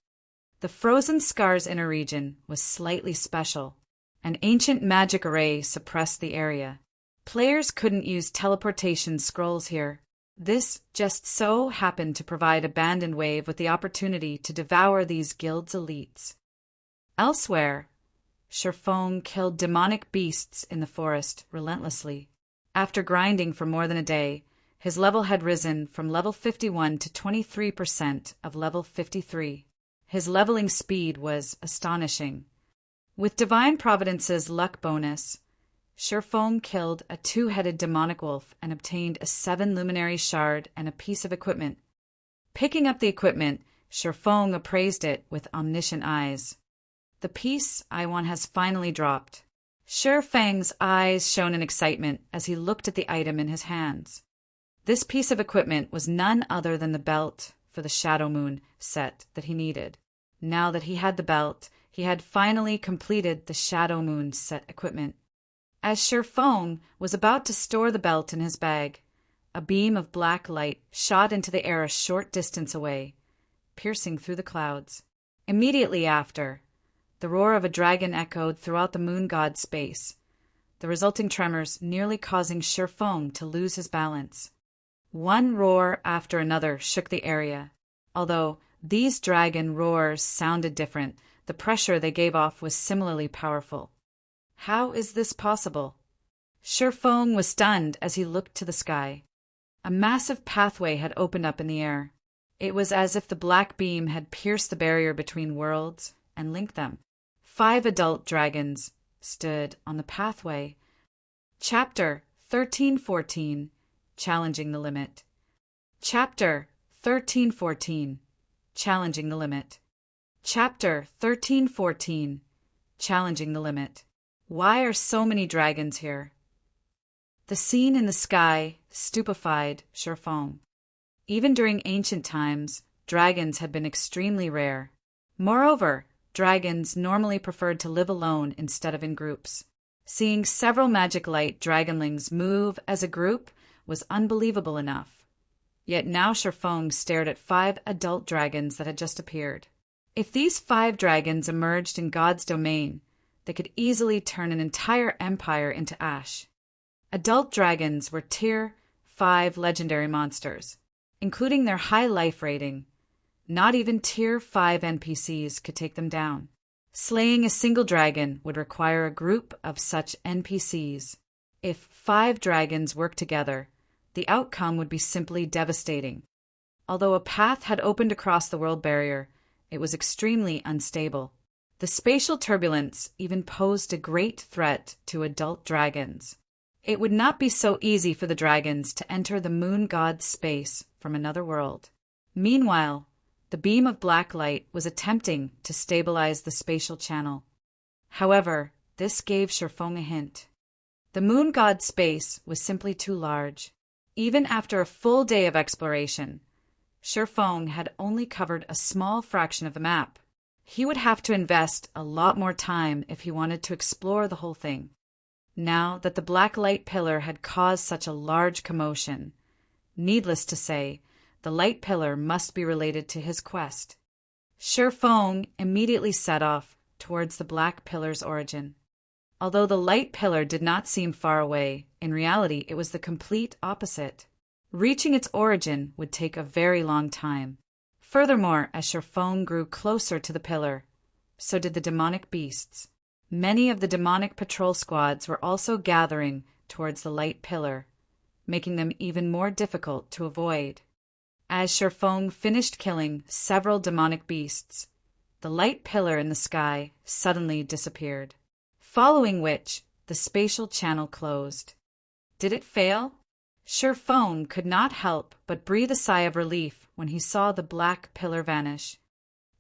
The Frozen Scar's inner region was slightly special. An ancient magic array suppressed the area. Players couldn't use teleportation scrolls here. This just so happened to provide Abandon Wave with the opportunity to devour these guilds' elites. Elsewhere, Shifeng killed demonic beasts in the forest relentlessly. After grinding for more than a day, his level had risen from level 51 to 23% of level 53. His leveling speed was astonishing. With Divine Providence's luck bonus, Shifeng killed a 2-headed demonic wolf and obtained a 7 luminary shard and a piece of equipment. Picking up the equipment, Shifeng appraised it with omniscient eyes. The piece I want has finally dropped. Shifeng's eyes shone in excitement as he looked at the item in his hands. This piece of equipment was none other than the belt for the Shadow Moon set that he needed. Now that he had the belt, he had finally completed the Shadow Moon set equipment. As Shifeng was about to store the belt in his bag, a beam of black light shot into the air a short distance away, piercing through the clouds. Immediately after, the roar of a dragon echoed throughout the moon god's space, the resulting tremors nearly causing Shifeng to lose his balance. One roar after another shook the area. Although these dragon roars sounded different, the pressure they gave off was similarly powerful. How is this possible? Shifeng was stunned as he looked to the sky. A massive pathway had opened up in the air. It was as if the black beam had pierced the barrier between worlds and linked them. 5 adult dragons stood on the pathway. Chapter 1314, Challenging the Limit. Chapter 1314, Challenging the Limit. Chapter 1314, Challenging the Limit. Why are so many dragons here? The scene in the sky stupefied Shifeng. Even during ancient times, dragons had been extremely rare. Moreover, dragons normally preferred to live alone instead of in groups. Seeing several magic light dragonlings move as a group was unbelievable enough. Yet now Shifeng stared at 5 adult dragons that had just appeared. If these 5 dragons emerged in God's domain, they could easily turn an entire empire into ash. Adult dragons were Tier 5 legendary monsters, including their high life rating. Not even Tier 5 NPCs could take them down. Slaying a single dragon would require a group of such NPCs. If 5 dragons worked together, the outcome would be simply devastating. Although a path had opened across the world barrier, it was extremely unstable. The spatial turbulence even posed a great threat to adult dragons. It would not be so easy for the dragons to enter the moon god's space from another world. Meanwhile, the beam of black light was attempting to stabilize the spatial channel. However, this gave Sherfong a hint. The moon god's space was simply too large. Even after a full day of exploration, Sherfong had only covered a small fraction of the map. He would have to invest a lot more time if he wanted to explore the whole thing. Now that the black light pillar had caused such a large commotion, needless to say, the light pillar must be related to his quest. Sherfong immediately set off towards the black pillar's origin. Although the light pillar did not seem far away, in reality it was the complete opposite. Reaching its origin would take a very long time. Furthermore, as Sherfong grew closer to the pillar, so did the demonic beasts. Many of the demonic patrol squads were also gathering towards the light pillar, making them even more difficult to avoid. As Sherfong finished killing several demonic beasts, the light pillar in the sky suddenly disappeared, following which the spatial channel closed. Did it fail? Sherfong could not help but breathe a sigh of relief when he saw the black pillar vanish.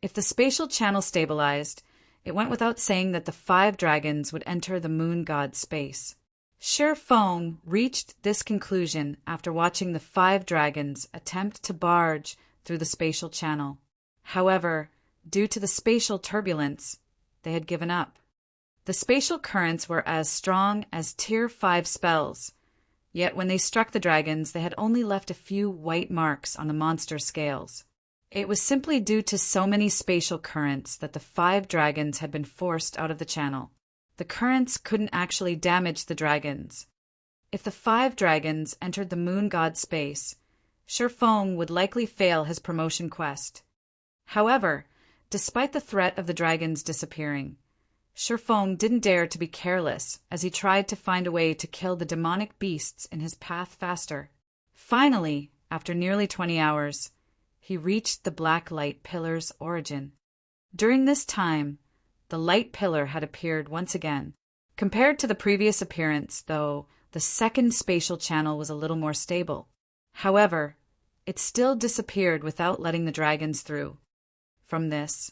If the spatial channel stabilized, it went without saying that the 5 dragons would enter the moon god's space. Sherfong reached this conclusion after watching the 5 dragons attempt to barge through the spatial channel. However, due to the spatial turbulence, they had given up. The spatial currents were as strong as Tier 5 spells, yet when they struck the dragons, they had only left a few white marks on the monster's scales. It was simply due to so many spatial currents that the 5 dragons had been forced out of the channel. The currents couldn't actually damage the dragons. If the 5 dragons entered the moon god's space, Sherfong would likely fail his promotion quest. However, despite the threat of the dragons disappearing, Sherfong didn't dare to be careless as he tried to find a way to kill the demonic beasts in his path faster. Finally, after nearly 20 hours, he reached the black light pillar's origin. During this time, the light pillar had appeared once again. Compared to the previous appearance, though, the second spatial channel was a little more stable. However, it still disappeared without letting the dragons through. From this,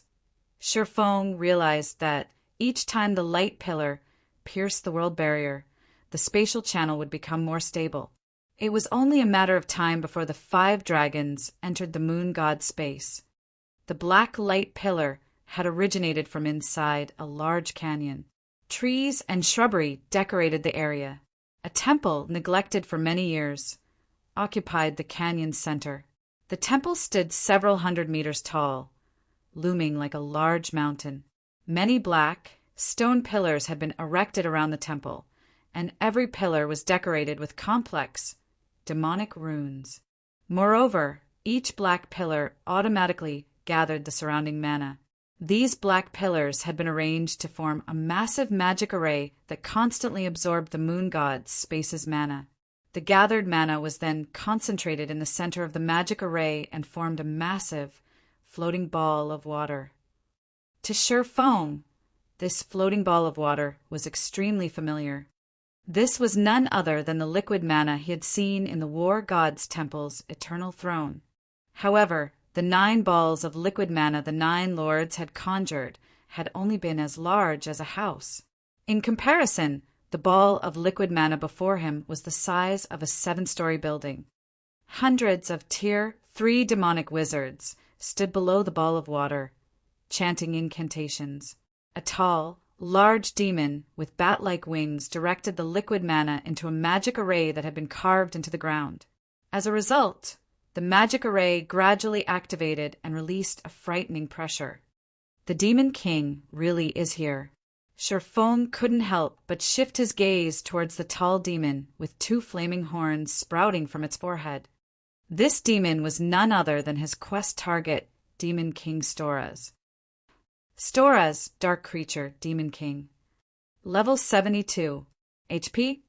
Sherfong realized that each time the light pillar pierced the world barrier, the spatial channel would become more stable. It was only a matter of time before the 5 dragons entered the moon god's space. The black light pillar had originated from inside a large canyon. Trees and shrubbery decorated the area. A temple, neglected for many years, occupied the canyon's center. The temple stood several hundred meters tall, looming like a large mountain. Many black, stone pillars had been erected around the temple, and every pillar was decorated with complex, demonic runes. Moreover, each black pillar automatically gathered the surrounding mana. These black pillars had been arranged to form a massive magic array that constantly absorbed the moon god's space's mana. The gathered mana was then concentrated in the center of the magic array and formed a massive, floating ball of water. To Sherfong, this floating ball of water was extremely familiar. This was none other than the liquid mana he had seen in the war god's temple's eternal throne. However, the 9 balls of liquid mana the 9 lords had conjured had only been as large as a house. In comparison, the ball of liquid mana before him was the size of a 7-story building. Hundreds of Tier 3 demonic wizards stood below the ball of water, chanting incantations. A tall, large demon with bat-like wings directed the liquid mana into a magic array that had been carved into the ground. As a result, the magic array gradually activated and released a frightening pressure. The Demon King really is here. Shifeng couldn't help but shift his gaze towards the tall demon with two flaming horns sprouting from its forehead. This demon was none other than his quest target, Demon King Storaz. Storaz, Dark Creature, Demon King. Level 72. HP?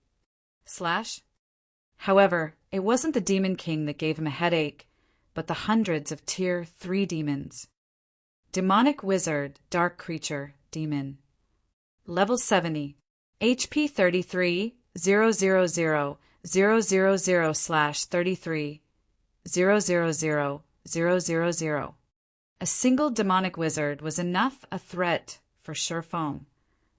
/ However, it wasn't the Demon King that gave him a headache, but the hundreds of Tier 3 demons. Demonic Wizard, Dark Creature, Demon. Level 70. HP 33, 000, 000/33, 000/000. A single demonic wizard was enough a threat for Shifeng,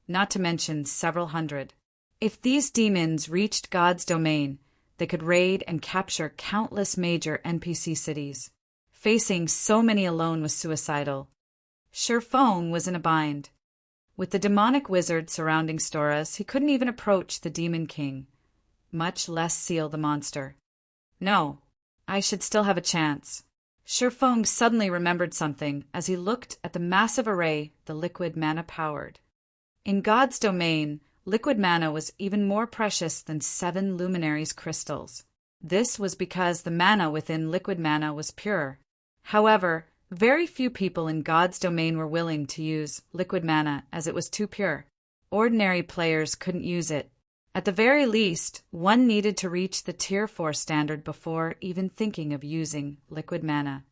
not to mention several hundred. If these demons reached God's domain, they could raid and capture countless major NPC cities. Facing so many alone was suicidal. Shifeng was in a bind. With the demonic wizard surrounding Storaz, he couldn't even approach the Demon King, much less seal the monster. No, I should still have a chance. Shifeng suddenly remembered something as he looked at the massive array the liquid mana powered. In God's domain, liquid mana was even more precious than 7 luminaries crystals. This was because the mana within liquid mana was pure. However, very few people in God's domain were willing to use liquid mana as it was too pure. Ordinary players couldn't use it. At the very least, one needed to reach the Tier 4 standard before even thinking of using liquid mana.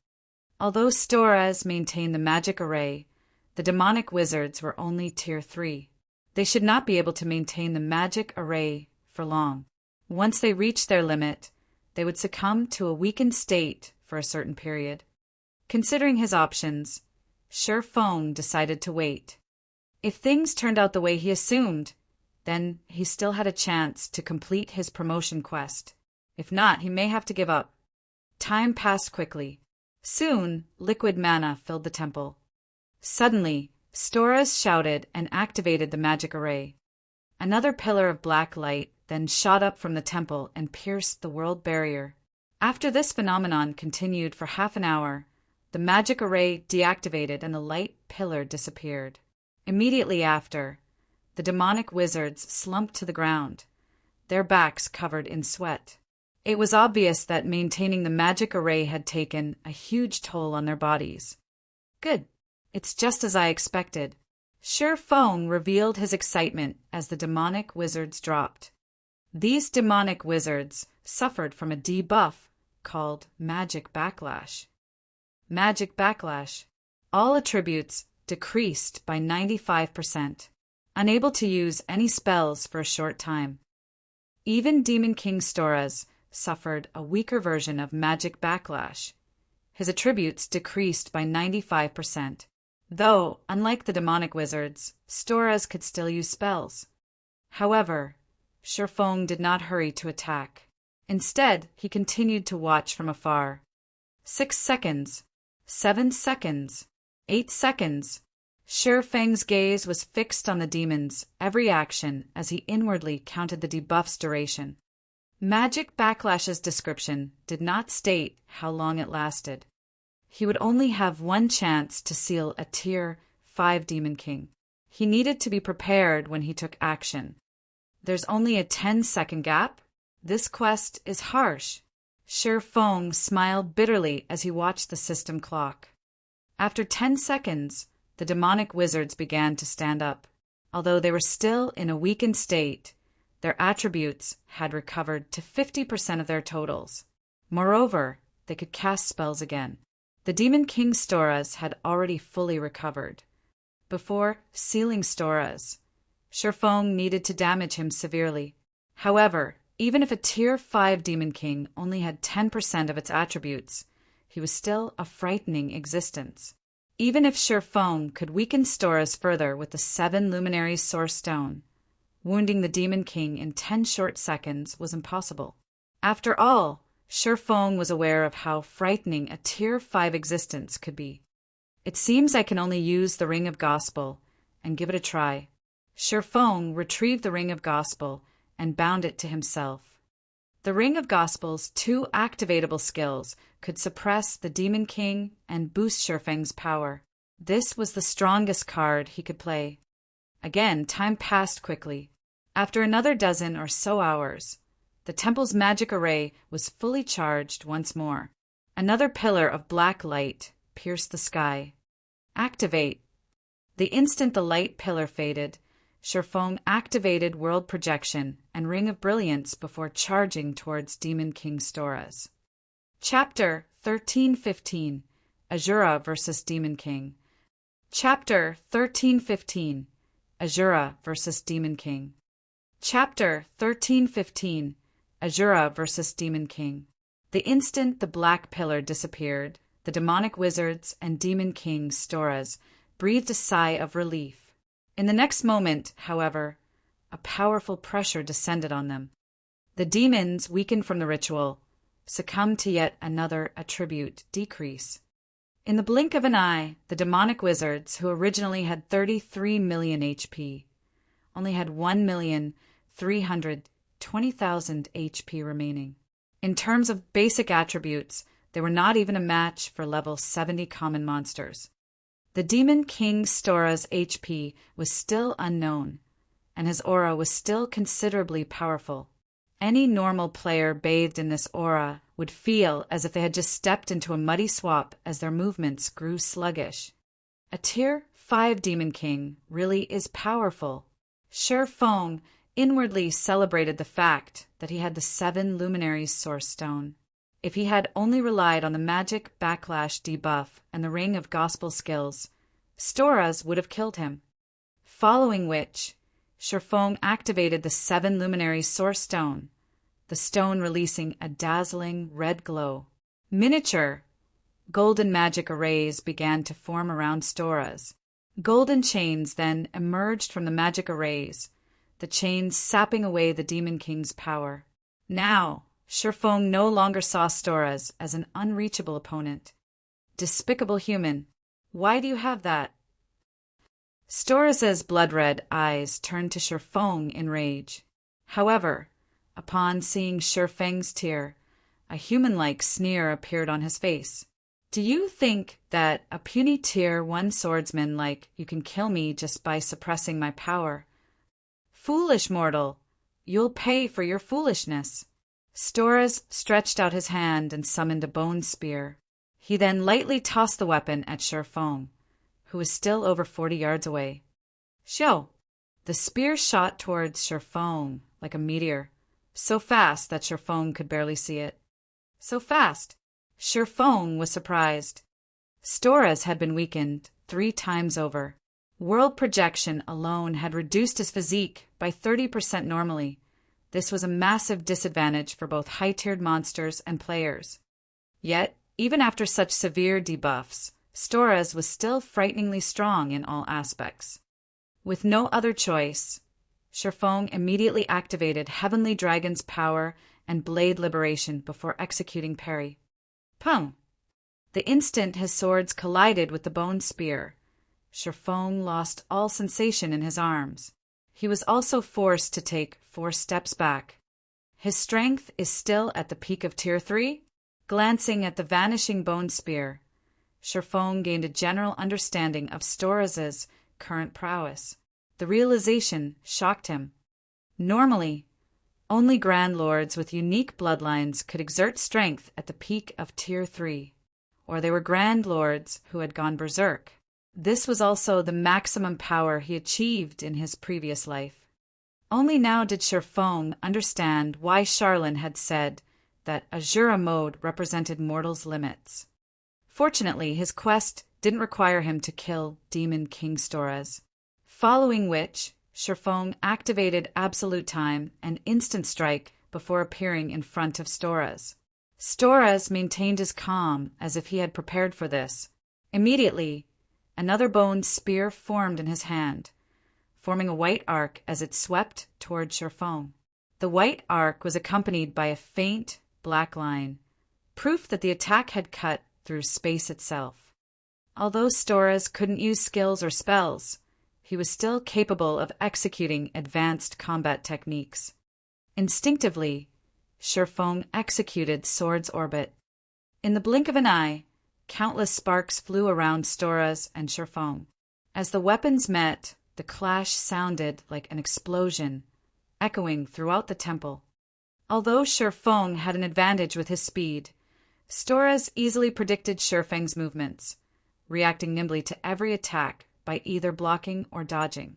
Although Storaz maintained the magic array, the demonic wizards were only Tier 3. They should not be able to maintain the magic array for long. Once they reached their limit, they would succumb to a weakened state for a certain period. Considering his options, Shifeng decided to wait. If things turned out the way he assumed, then he still had a chance to complete his promotion quest. If not, he may have to give up. Time passed quickly. Soon, liquid mana filled the temple. Suddenly, Storaz shouted and activated the magic array. Another pillar of black light then shot up from the temple and pierced the world barrier. After this phenomenon continued for half an hour, the magic array deactivated and the light pillar disappeared. Immediately after, the demonic wizards slumped to the ground, their backs covered in sweat. It was obvious that maintaining the magic array had taken a huge toll on their bodies. Good. It's just as I expected. Shifeng revealed his excitement as the demonic wizards dropped. These demonic wizards suffered from a debuff called Magic Backlash. Magic Backlash. All attributes decreased by 95%. Unable to use any spells for a short time. Even Demon King Storaz suffered a weaker version of Magic Backlash. His attributes decreased by 95%. Though, unlike the demonic wizards, Storaz could still use spells. However, Shifeng did not hurry to attack. Instead, he continued to watch from afar. 6 seconds. 7 seconds. 8 seconds. Shifeng's gaze was fixed on the demon's every action as he inwardly counted the debuff's duration. Magic Backlash's description did not state how long it lasted. He would only have one chance to seal a Tier 5 Demon King. He needed to be prepared when he took action. There's only a 10-second gap? This quest is harsh. Shifeng smiled bitterly as he watched the system clock. After 10 seconds, the demonic wizards began to stand up. Although they were still in a weakened state, their attributes had recovered to 50% of their totals. Moreover, they could cast spells again. The Demon King Storaz had already fully recovered. Before sealing Storaz, Shifeng needed to damage him severely. However, even if a Tier 5 Demon King only had 10% of its attributes, he was still a frightening existence. Even if Shifeng could weaken Storaz further with the 7 Luminaries Source Stone, wounding the Demon King in 10 short seconds was impossible. After all, Shifeng was aware of how frightening a Tier 5 existence could be. It seems I can only use the Ring of Gospel and give it a try. Shifeng retrieved the Ring of Gospel and bound it to himself. The Ring of Gospel's 2 activatable skills could suppress the Demon King and boost Shifeng's power. This was the strongest card he could play. Again, time passed quickly. After another dozen or so hours, the temple's magic array was fully charged once more. Another pillar of black light pierced the sky. Activate. The instant the light pillar faded, Sherfong activated World Projection and Ring of Brilliance before charging towards Demon King Storaz. Chapter 1315 Azura vs. Demon King. Chapter 1315 Azura vs. Demon King. Chapter 1315 Azura vs. Demon King. The instant the black pillar disappeared, the demonic wizards and Demon King Storaz breathed a sigh of relief. In the next moment, however, a powerful pressure descended on them. The demons, weakened from the ritual, succumbed to yet another attribute decrease. In the blink of an eye, the demonic wizards, who originally had 33 million HP, only had 1,320,000 HP remaining. In terms of basic attributes, they were not even a match for level 70 common monsters. The Demon King Stora's HP was still unknown, and his aura was still considerably powerful. Any normal player bathed in this aura would feel as if they had just stepped into a muddy swamp as their movements grew sluggish. A Tier 5 Demon King really is powerful. Sherfong inwardly celebrated the fact that he had the 7 Luminaries Source Stone. If he had only relied on the magic backlash debuff and the Ring of Gospel skills, Storaz would have killed him. Following which, Sherfong activated the 7 Luminaries Source Stone, the stone releasing a dazzling red glow. Miniature golden magic arrays began to form around Storaz. Golden chains then emerged from the magic arrays, the chains sapping away the Demon King's power. Now, Sherfong no longer saw Storaz as an unreachable opponent. Despicable human, why do you have that? Storaz's blood-red eyes turned to Sherfong in rage. However, upon seeing Sherfeng's tear, a human-like sneer appeared on his face. Do you think that a puny Tier 1 swordsman like you can kill me just by suppressing my power? Foolish mortal, you'll pay for your foolishness. Storaz stretched out his hand and summoned a bone spear. He then lightly tossed the weapon at Sherfong, who was still over 40 yards away. Shoo! The spear shot towards Sherfong like a meteor, so fast that Sherfong could barely see it. So fast! Sherfong was surprised. Storaz had been weakened 3 times over. World projection alone had reduced his physique by 30% normally. This was a massive disadvantage for both high-tiered monsters and players. Yet, even after such severe debuffs, Storaz was still frighteningly strong in all aspects. With no other choice, Sherfong immediately activated Heavenly Dragon's power and Blade Liberation before executing parry. Pung! The instant his swords collided with the bone spear, Sherfong lost all sensation in his arms. He was also forced to take 4 steps back. His strength is still at the peak of Tier 3? Glancing at the vanishing bone spear, Sherfong gained a general understanding of Storaz's current prowess. The realization shocked him. Normally, only Grand Lords with unique bloodlines could exert strength at the peak of Tier 3, or they were Grand Lords who had gone berserk. This was also the maximum power he achieved in his previous life. Only now did Sherfong understand why Charlene had said that Azura mode represented mortals' limits. Fortunately, his quest didn't require him to kill Demon King Storaz. Following which, Sherfong activated Absolute Time and Instant Strike before appearing in front of Storaz. Storaz maintained his calm as if he had prepared for this. Immediately, another bone spear formed in his hand, forming a white arc as it swept toward Sherfong. The white arc was accompanied by a faint black line, proof that the attack had cut through space itself. Although Storaz couldn't use skills or spells, he was still capable of executing advanced combat techniques. Instinctively, Sherfong executed Sword's Orbit. In the blink of an eye, Countless sparks flew around Stora's and Sherfong. As the weapons met, the clash sounded like an explosion, echoing throughout the temple. Although Sherfong had an advantage with his speed, Stora's easily predicted Sherfang's movements, reacting nimbly to every attack by either blocking or dodging.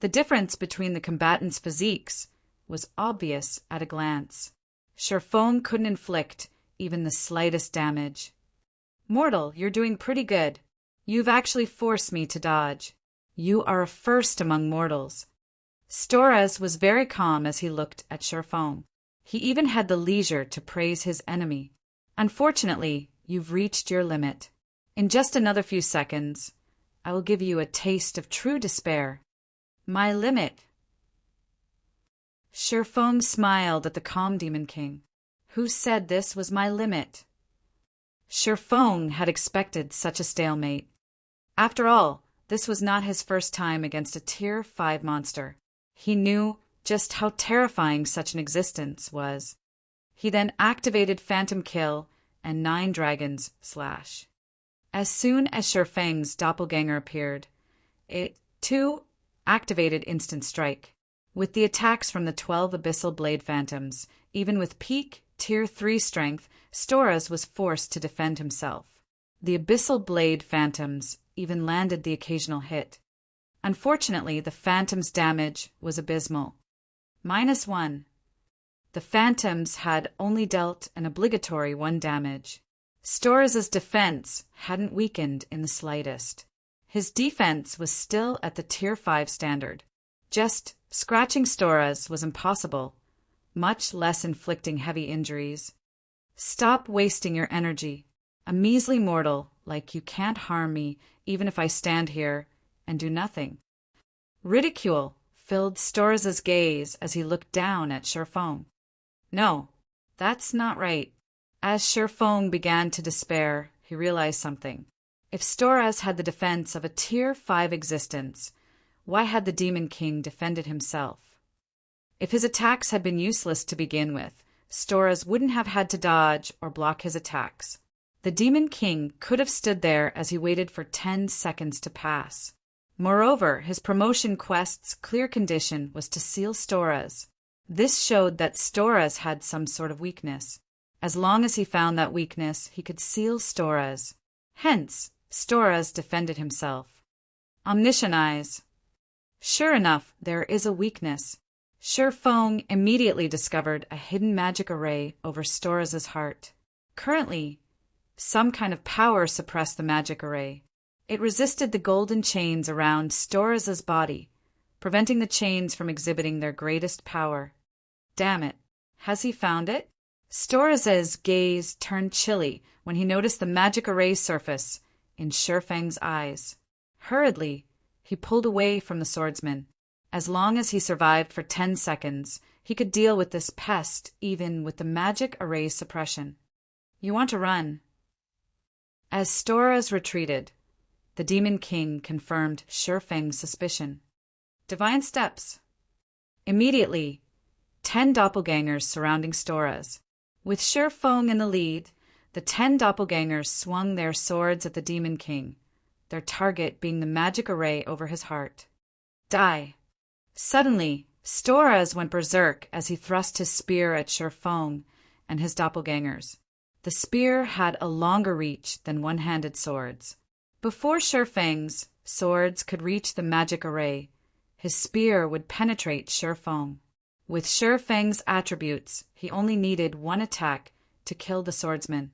The difference between the combatants' physiques was obvious at a glance. Sherfong couldn't inflict even the slightest damage. "Mortal, you're doing pretty good. You've actually forced me to dodge. You are a first among mortals." Stora's was very calm as he looked at Sherfong. He even had the leisure to praise his enemy. "Unfortunately, you've reached your limit. In just another few seconds, I will give you a taste of true despair." "My limit?" Sherfong smiled at the calm Demon King. "Who said this was my limit?" Sherfong had expected such a stalemate. After all, this was not his first time against a Tier 5 monster. He knew just how terrifying such an existence was. He then activated Phantom Kill and 9 Dragons Slash. As soon as Sherfang's doppelganger appeared, it, too, activated Instant Strike. With the attacks from the 12 Abyssal Blade Phantoms, even with peak Tier 3 strength, Stora's was forced to defend himself. The Abyssal Blade Phantoms even landed the occasional hit. Unfortunately, the Phantoms' damage was abysmal. -1. The Phantoms had only dealt an obligatory 1 damage. Stora's defense hadn't weakened in the slightest. His defense was still at the Tier 5 standard. Just scratching Stora's was impossible, much less inflicting heavy injuries. "Stop wasting your energy. A measly mortal like you can't harm me even if I stand here and do nothing." Ridicule filled Stora's gaze as he looked down at Sherfong. "No, that's not right." As Sherfong began to despair, he realized something. If Stora's had the defense of a Tier 5 existence, why had the Demon King defended himself? If his attacks had been useless to begin with, Stora's wouldn't have had to dodge or block his attacks. The Demon King could have stood there as he waited for 10 seconds to pass. Moreover, his promotion quest's clear condition was to seal Stora's. This showed that Stora's had some sort of weakness. As long as he found that weakness, he could seal Stora's. Hence, Stora's defended himself. Omniscient Eyes. Sure enough, there is a weakness. Sherfong immediately discovered a hidden magic array over Stora's heart. Currently, some kind of power suppressed the magic array. It resisted the golden chains around Stora's body, preventing the chains from exhibiting their greatest power. Damn it. Has he found it? Stora's gaze turned chilly when he noticed the magic array surface in Sherfang's eyes. Hurriedly, he pulled away from the swordsman. As long as he survived for 10 seconds, he could deal with this pest even with the magic array suppression. "You want to run." As Stora's retreated, the Demon King confirmed Sherfang's suspicion. Divine Steps. Immediately, 10 doppelgangers surrounding Stora's. With Sherfong in the lead, the 10 doppelgangers swung their swords at the Demon King, their target being the magic array over his heart. Die. Suddenly, Stora's went berserk as he thrust his spear at Sherfong and his doppelgangers. The spear had a longer reach than one-handed swords. Before Sherfang's swords could reach the magic array, his spear would penetrate Sherfong. With Sherfang's attributes, he only needed 1 attack to kill the swordsman.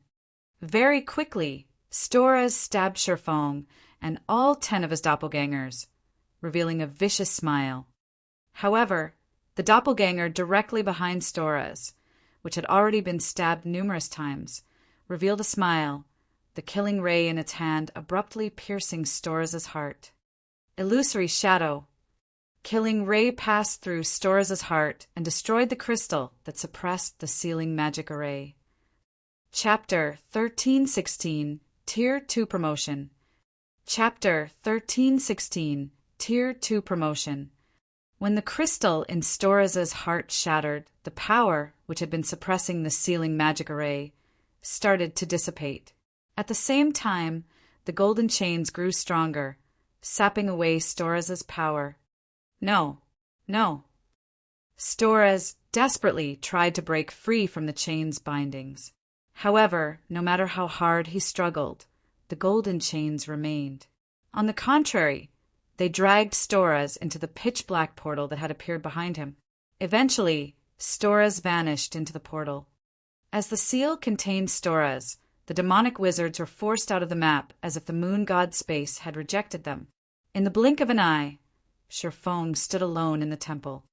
Very quickly, Stora's stabbed Sherfong and all 10 of his doppelgangers, revealing a vicious smile. However, the doppelganger directly behind Stora's, which had already been stabbed numerous times, revealed a smile, the killing ray in its hand abruptly piercing Stora's heart. Illusory Shadow. Killing ray passed through Stora's heart and destroyed the crystal that suppressed the sealing magic array. Chapter 1316, Tier 2 Promotion. Chapter 1316, Tier 2 Promotion. When the crystal in Stora's heart shattered, the power, which had been suppressing the sealing magic array, started to dissipate. At the same time, the golden chains grew stronger, sapping away Storaz's power. No, no. Storaz desperately tried to break free from the chain's bindings. However, no matter how hard he struggled, the golden chains remained. On the contrary, they dragged Storaz into the pitch-black portal that had appeared behind him. Eventually, Storaz vanished into the portal. As the seal contained Storaz, the demonic wizards were forced out of the map as if the moon god's space had rejected them. In the blink of an eye, Sherfong stood alone in the temple.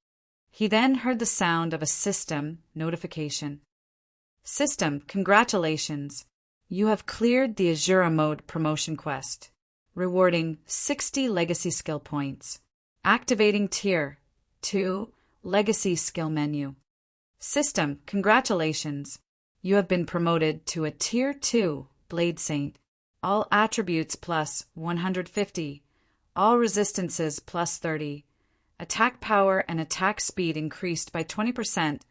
He then heard the sound of a system notification. System, congratulations. You have cleared the Azura mode promotion quest, rewarding 60 legacy skill points. Activating tier 2 legacy skill menu. System, congratulations. You have been promoted to a tier 2 Blade Saint. All attributes plus 150. All resistances plus 30. Attack power and attack speed increased by 20%.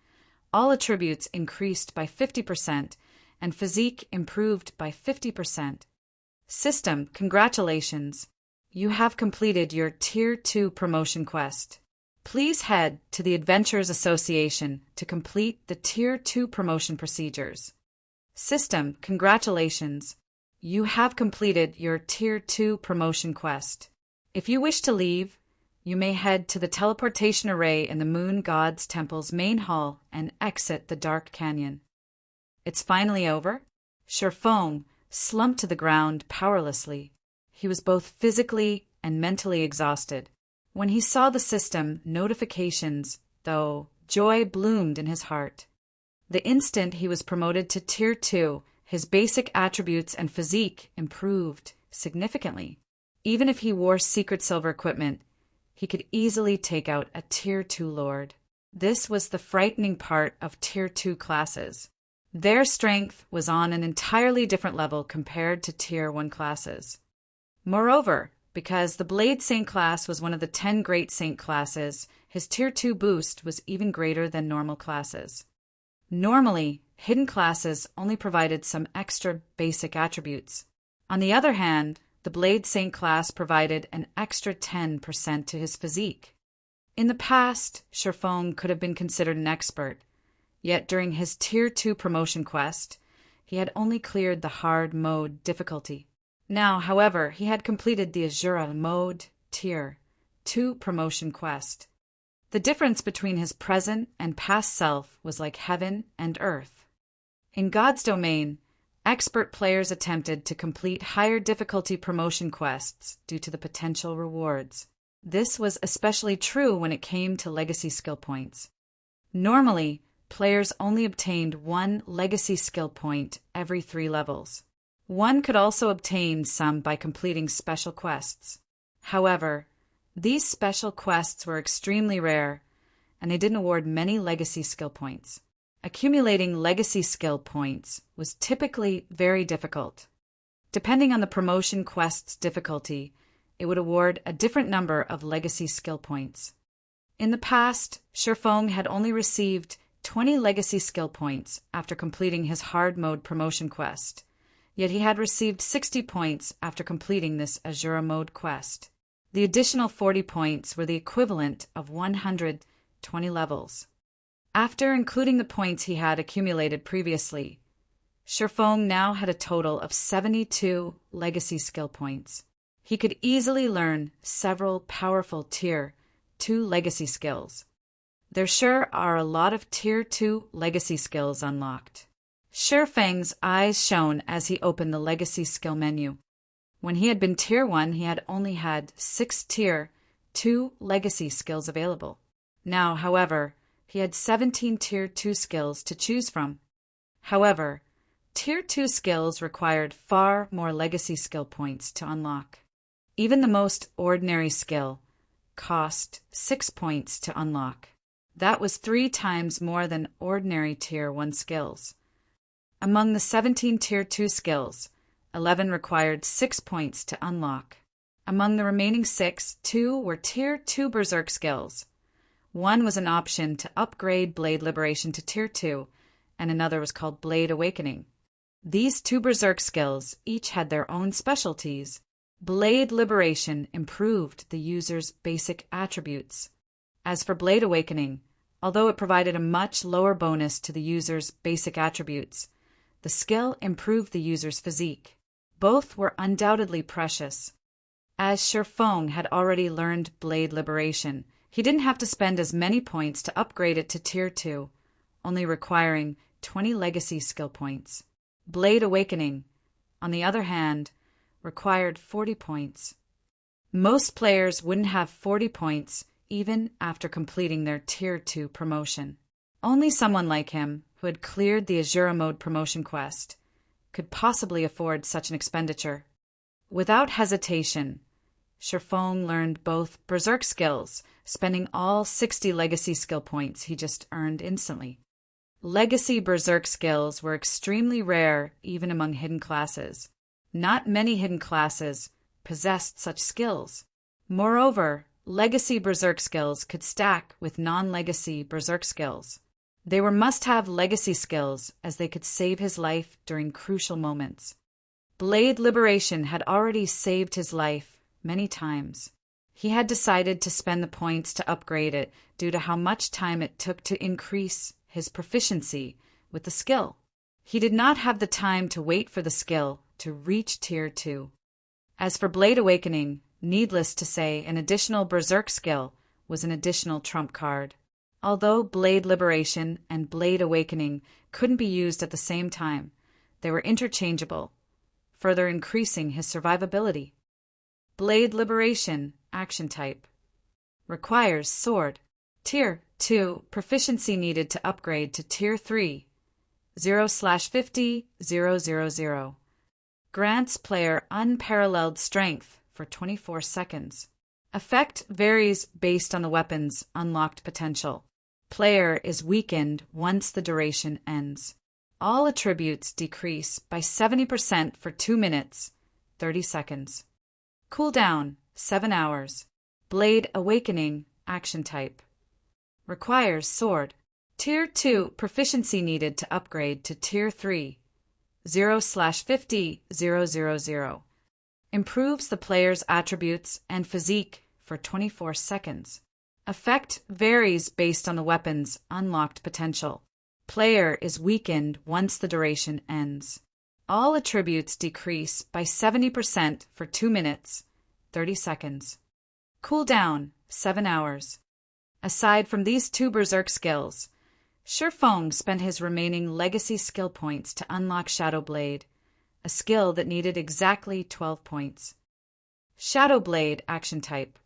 All attributes increased by 50%, and physique improved by 50%. System, congratulations. You have completed your Tier 2 promotion quest. Please head to the Adventurers Association to complete the Tier 2 promotion procedures. System, congratulations. You have completed your Tier 2 promotion quest. If you wish to leave, you may head to the teleportation array in the Moon God's Temple's main hall and exit the dark canyon. It's finally over? Sherfong slumped to the ground powerlessly. He was both physically and mentally exhausted. When he saw the system notifications, though, joy bloomed in his heart. The instant he was promoted to Tier 2, his basic attributes and physique improved significantly. Even if he wore secret silver equipment, he could easily take out a Tier 2 lord. This was the frightening part of Tier 2 classes. Their strength was on an entirely different level compared to Tier 1 classes. Moreover, because the Blade Saint class was one of the 10 Great Saint classes, his Tier 2 boost was even greater than normal classes. Normally, hidden classes only provided some extra basic attributes. On the other hand, the Blade Saint class provided an extra 10% to his physique. In the past, Sherfong could have been considered an expert, yet during his Tier 2 promotion quest, he had only cleared the hard mode difficulty. Now, however, he had completed the Azura mode Tier 2 promotion quest. The difference between his present and past self was like heaven and earth. In God's domain, expert players attempted to complete higher difficulty promotion quests due to the potential rewards. This was especially true when it came to legacy skill points. Normally, players only obtained 1 legacy skill point every 3 levels. One could also obtain some by completing special quests. However, these special quests were extremely rare, and they didn't award many legacy skill points. Accumulating legacy skill points was typically very difficult. Depending on the promotion quest's difficulty, it would award a different number of legacy skill points. In the past, Sherfong had only received 20 legacy skill points after completing his hard mode promotion quest, yet he had received 60 points after completing this Azura mode quest. The additional 40 points were the equivalent of 120 levels. After including the points he had accumulated previously, Sherfong now had a total of 72 legacy skill points. He could easily learn several powerful Tier 2 legacy skills. There sure are a lot of Tier 2 legacy skills unlocked. Sherfang's eyes shone as he opened the legacy skill menu. When he had been Tier 1, he had only had 6 Tier 2 legacy skills available. Now, however, he had 17 Tier 2 skills to choose from. However, Tier 2 skills required far more legacy skill points to unlock. Even the most ordinary skill cost 6 points to unlock. That was 3 times more than ordinary Tier 1 skills. Among the 17 Tier 2 skills, 11 required 6 points to unlock. Among the remaining 6, 2 were Tier 2 Berserk skills. One was an option to upgrade Blade Liberation to Tier 2, and another was called Blade Awakening. These two berserk skills each had their own specialties. Blade Liberation improved the user's basic attributes. As for Blade Awakening, although it provided a much lower bonus to the user's basic attributes, the skill improved the user's physique. Both were undoubtedly precious. As Shifeng had already learned Blade Liberation, he didn't have to spend as many points to upgrade it to Tier 2, only requiring 20 legacy skill points. Blade Awakening, on the other hand, required 40 points. Most players wouldn't have 40 points even after completing their Tier 2 promotion. Only someone like him, who had cleared the Azura Mode promotion quest, could possibly afford such an expenditure. Without hesitation, Shifeng learned both berserk skills, spending all 60 legacy skill points he just earned instantly. Legacy berserk skills were extremely rare even among hidden classes. Not many hidden classes possessed such skills. Moreover, legacy berserk skills could stack with non-legacy berserk skills. They were must-have legacy skills as they could save his life during crucial moments. Blade Liberation had already saved his life many times. He had decided to spend the points to upgrade it due to how much time it took to increase his proficiency with the skill. He did not have the time to wait for the skill to reach Tier 2. As for Blade Awakening, needless to say, an additional berserk skill was an additional trump card. Although Blade Liberation and Blade Awakening couldn't be used at the same time, they were interchangeable, further increasing his survivability. Blade Liberation, action type. Requires sword. Tier 2, proficiency needed to upgrade to Tier 3, 0/50, 000. Grants player unparalleled strength for 24 seconds. Effect varies based on the weapon's unlocked potential. Player is weakened once the duration ends. All attributes decrease by 70% for 2 minutes, 30 seconds. Cooldown, 7 hours. Blade Awakening, action type. Requires sword. Tier 2, proficiency needed to upgrade to Tier 3, 0/50, 000. Improves the player's attributes and physique for 24 seconds. Effect varies based on the weapon's unlocked potential. Player is weakened once the duration ends. All attributes decrease by 70% for 2 minutes, 30 seconds. Cooldown, 7 hours. Aside from these two berserk skills, Shifeng spent his remaining legacy skill points to unlock Shadow Blade, a skill that needed exactly 12 points. Shadow Blade, action type.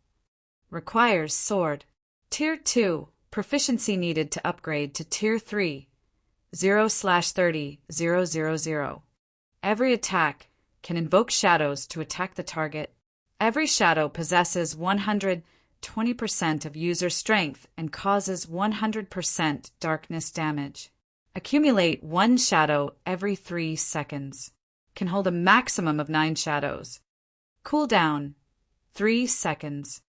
Requires sword. Tier 2, proficiency needed to upgrade to Tier 3, 0/30, 000. Every attack can invoke shadows to attack the target. Every shadow possesses 120% of user strength and causes 100% darkness damage. Accumulate 1 shadow every 3 seconds. Can hold a maximum of 9 shadows. Cooldown, 3 seconds.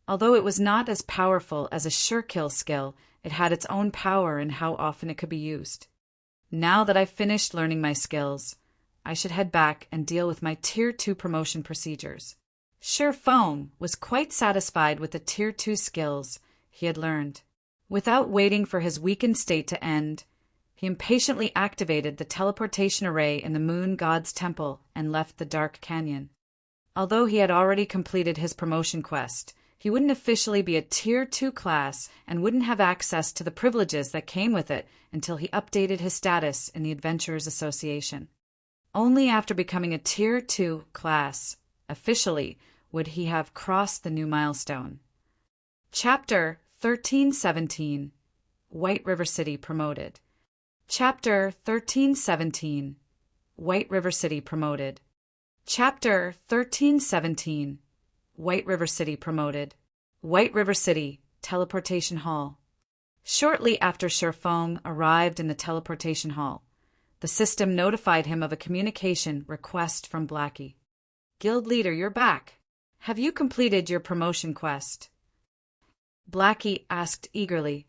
Although it was not as powerful as a sure kill skill, it had its own power in how often it could be used. Now that I've finished learning my skills, I should head back and deal with my Tier 2 promotion procedures. Shifeng was quite satisfied with the Tier 2 skills he had learned. Without waiting for his weakened state to end, he impatiently activated the teleportation array in the Moon God's Temple and left the Dark Canyon. Although he had already completed his promotion quest, he wouldn't officially be a Tier 2 class and wouldn't have access to the privileges that came with it until he updated his status in the Adventurers Association. Only after becoming a Tier 2 class, officially, would he have crossed the new milestone. Chapter 1317, White River City Promoted. Chapter 1317, White River City Promoted. Chapter 1317, White River City Promoted. White River City, Teleportation Hall. Shortly after Shifeng arrived in the teleportation hall, the system notified him of a communication request from Blackie. Guild leader, you're back. Have you completed your promotion quest? Blackie asked eagerly.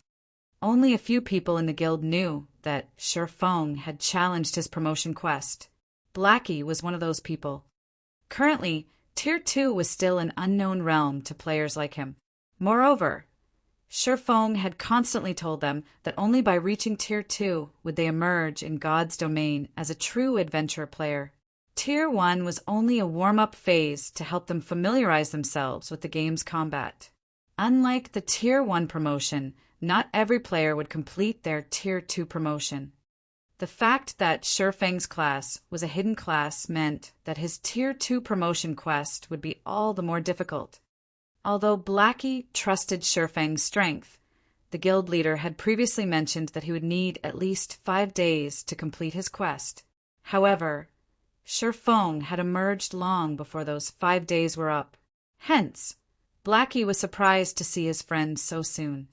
Only a few people in the guild knew that Feng had challenged his promotion quest. Blackie was one of those people. Currently, Tier 2 was still an unknown realm to players like him. Moreover, Feng had constantly told them that only by reaching Tier 2 would they emerge in God's domain as a true adventurer player. Tier 1 was only a warm-up phase to help them familiarize themselves with the game's combat. Unlike the Tier 1 promotion, not every player would complete their Tier 2 promotion. The fact that Feng's class was a hidden class meant that his Tier 2 promotion quest would be all the more difficult. Although Blackie trusted Feng's strength, the guild leader had previously mentioned that he would need at least 5 days to complete his quest. However, Feng had emerged long before those 5 days were up. Hence, Blackie was surprised to see his friend so soon.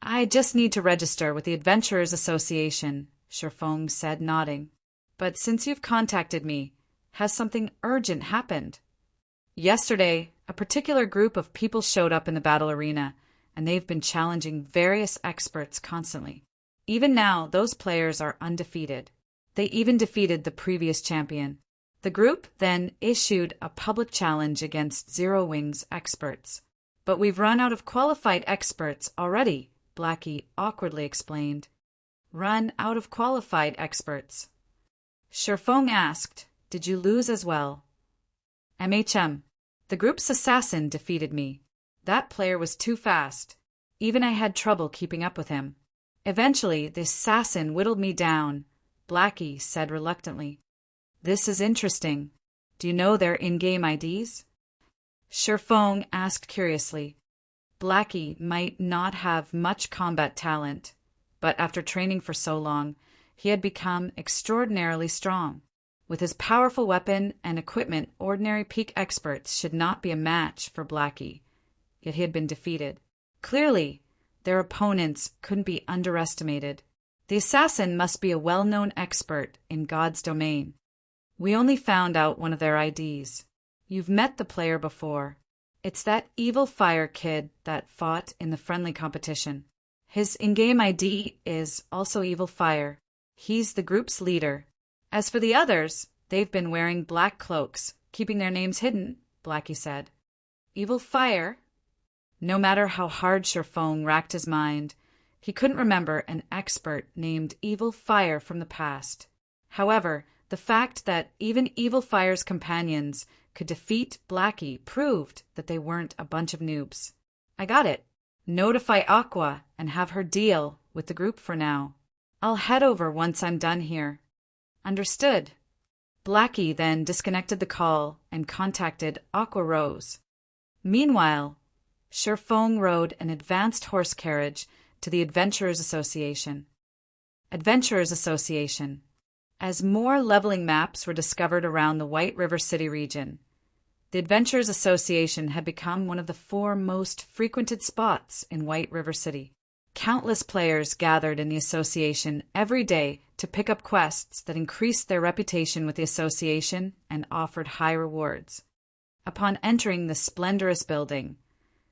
"I just need to register with the Adventurers Association," Feng said, nodding. "But since you've contacted me, has something urgent happened?" "Yesterday, a particular group of people showed up in the battle arena, and they've been challenging various experts constantly. Even now, those players are undefeated. They even defeated the previous champion. The group then issued a public challenge against Zero Wings experts. But we've run out of qualified experts already," Blackie awkwardly explained. "Run out of qualified experts?" Feng asked, "Did you lose as well?" "MHM. The group's assassin defeated me. That player was too fast. Even I had trouble keeping up with him. Eventually, the assassin whittled me down," Blackie said reluctantly. "This is interesting. Do you know their in-game IDs?" Feng asked curiously. Blackie might not have much combat talent, but after training for so long, he had become extraordinarily strong. With his powerful weapon and equipment, ordinary peak experts should not be a match for Blackie, yet he had been defeated. Clearly, their opponents couldn't be underestimated. The assassin must be a well-known expert in God's domain. "We only found out one of their IDs. You've met the player before. It's that Evil Fire kid that fought in the friendly competition. His in-game ID is also Evil Fire. He's the group's leader. As for the others, they've been wearing black cloaks, keeping their names hidden," Blackie said. "Evil Fire?" No matter how hard Feng racked his mind, he couldn't remember an expert named Evil Fire from the past. However, the fact that even Evil Fire's companions could defeat Blackie proved that they weren't a bunch of noobs. "I got it. Notify Aqua and have her deal with the group for now. I'll head over once I'm done here." "Understood." Blackie then disconnected the call and contacted Aqua Rose. Meanwhile, Feng rode an advanced horse carriage to the Adventurers Association. Adventurers Association. As more leveling maps were discovered around the White River City region, the Adventurers Association had become one of the 4 most frequented spots in White River City. Countless players gathered in the association every day to pick up quests that increased their reputation with the association and offered high rewards. Upon entering the splendorous building,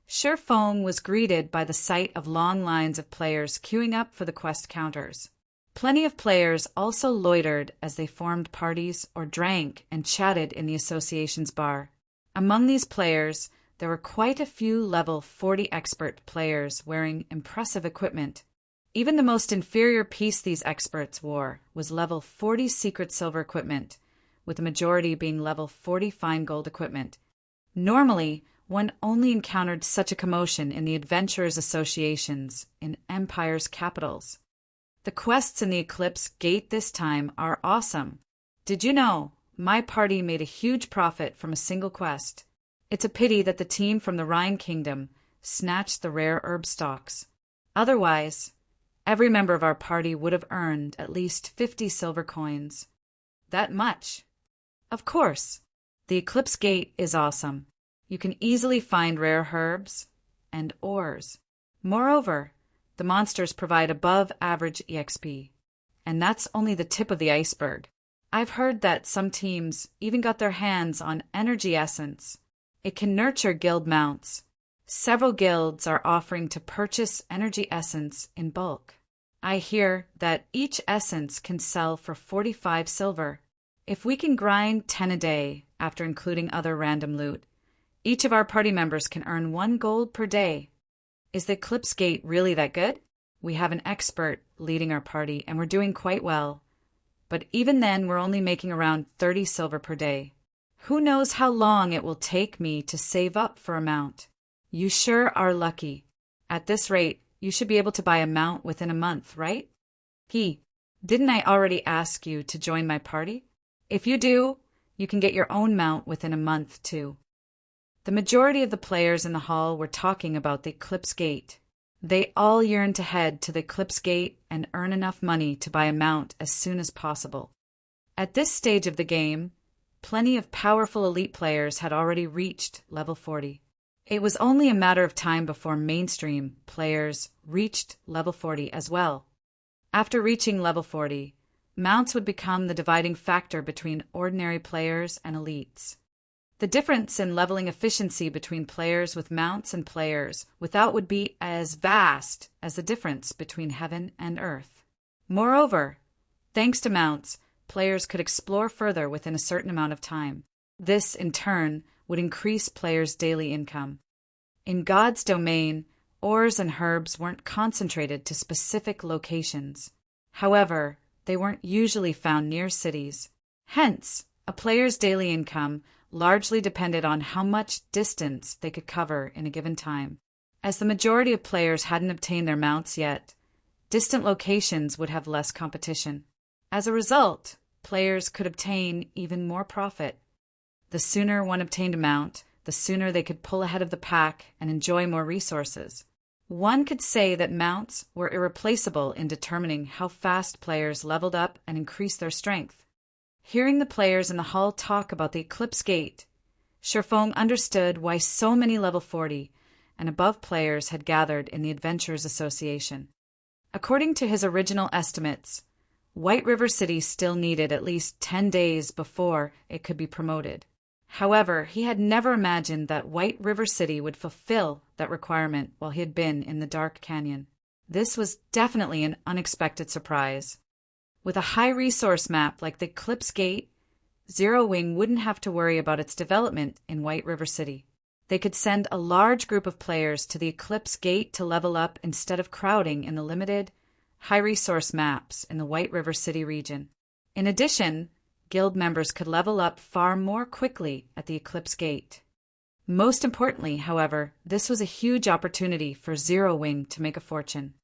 Feng was greeted by the sight of long lines of players queuing up for the quest counters. Plenty of players also loitered as they formed parties or drank and chatted in the association's bar. Among these players, there were quite a few level 40 expert players wearing impressive equipment. Even the most inferior piece these experts wore was level 40 secret silver equipment, with the majority being level 40 fine gold equipment. Normally, one only encountered such a commotion in the Adventurers Associations in Empire's capitals. The quests in the Eclipse Gate this time are awesome. Did you know, my party made a huge profit from a single quest. It's a pity that the team from the Rhine Kingdom snatched the rare herb stalks. Otherwise, every member of our party would have earned at least 50 silver coins. That much. Of course, the Eclipse Gate is awesome. You can easily find rare herbs and ores. Moreover, the monsters provide above-average EXP. And that's only the tip of the iceberg. I've heard that some teams even got their hands on energy essence. It can nurture guild mounts. Several guilds are offering to purchase energy essence in bulk. I hear that each essence can sell for 45 silver. If we can grind 10 a day, after including other random loot, each of our party members can earn 1 gold per day. Is the Eclipse Gate really that good? We have an expert leading our party, and we're doing quite well. But even then, we're only making around 30 silver per day. Who knows how long it will take me to save up for a mount? You sure are lucky. At this rate, you should be able to buy a mount within a month, right? Didn't I already ask you to join my party? If you do, you can get your own mount within a month, too. The majority of the players in the hall were talking about the Eclipse Gate. They all yearned to head to the Eclipse Gate and earn enough money to buy a mount as soon as possible. At this stage of the game, plenty of powerful elite players had already reached level 40. It was only a matter of time before mainstream players reached level 40 as well. After reaching level 40, mounts would become the dividing factor between ordinary players and elites. The difference in leveling efficiency between players with mounts and players without would be as vast as the difference between heaven and earth. Moreover, thanks to mounts, players could explore further within a certain amount of time. This, in turn, would increase players' daily income. In God's domain, ores and herbs weren't concentrated to specific locations. However, they weren't usually found near cities. Hence, a player's daily income largely depended on how much distance they could cover in a given time. As the majority of players hadn't obtained their mounts yet, distant locations would have less competition. As a result, players could obtain even more profit. The sooner one obtained a mount, the sooner they could pull ahead of the pack and enjoy more resources. One could say that mounts were irreplaceable in determining how fast players leveled up and increased their strength. Hearing the players in the hall talk about the Eclipse Gate, Sherfong understood why so many level 40 and above players had gathered in the Adventurers Association. According to his original estimates, White River City still needed at least 10 days before it could be promoted. However, he had never imagined that White River City would fulfill that requirement while he had been in the Dark Canyon. This was definitely an unexpected surprise. With a high-resource map like the Eclipse Gate, Zero Wing wouldn't have to worry about its development in White River City. They could send a large group of players to the Eclipse Gate to level up instead of crowding in the limited, high-resource maps in the White River City region. In addition, guild members could level up far more quickly at the Eclipse Gate. Most importantly, however, this was a huge opportunity for Zero Wing to make a fortune.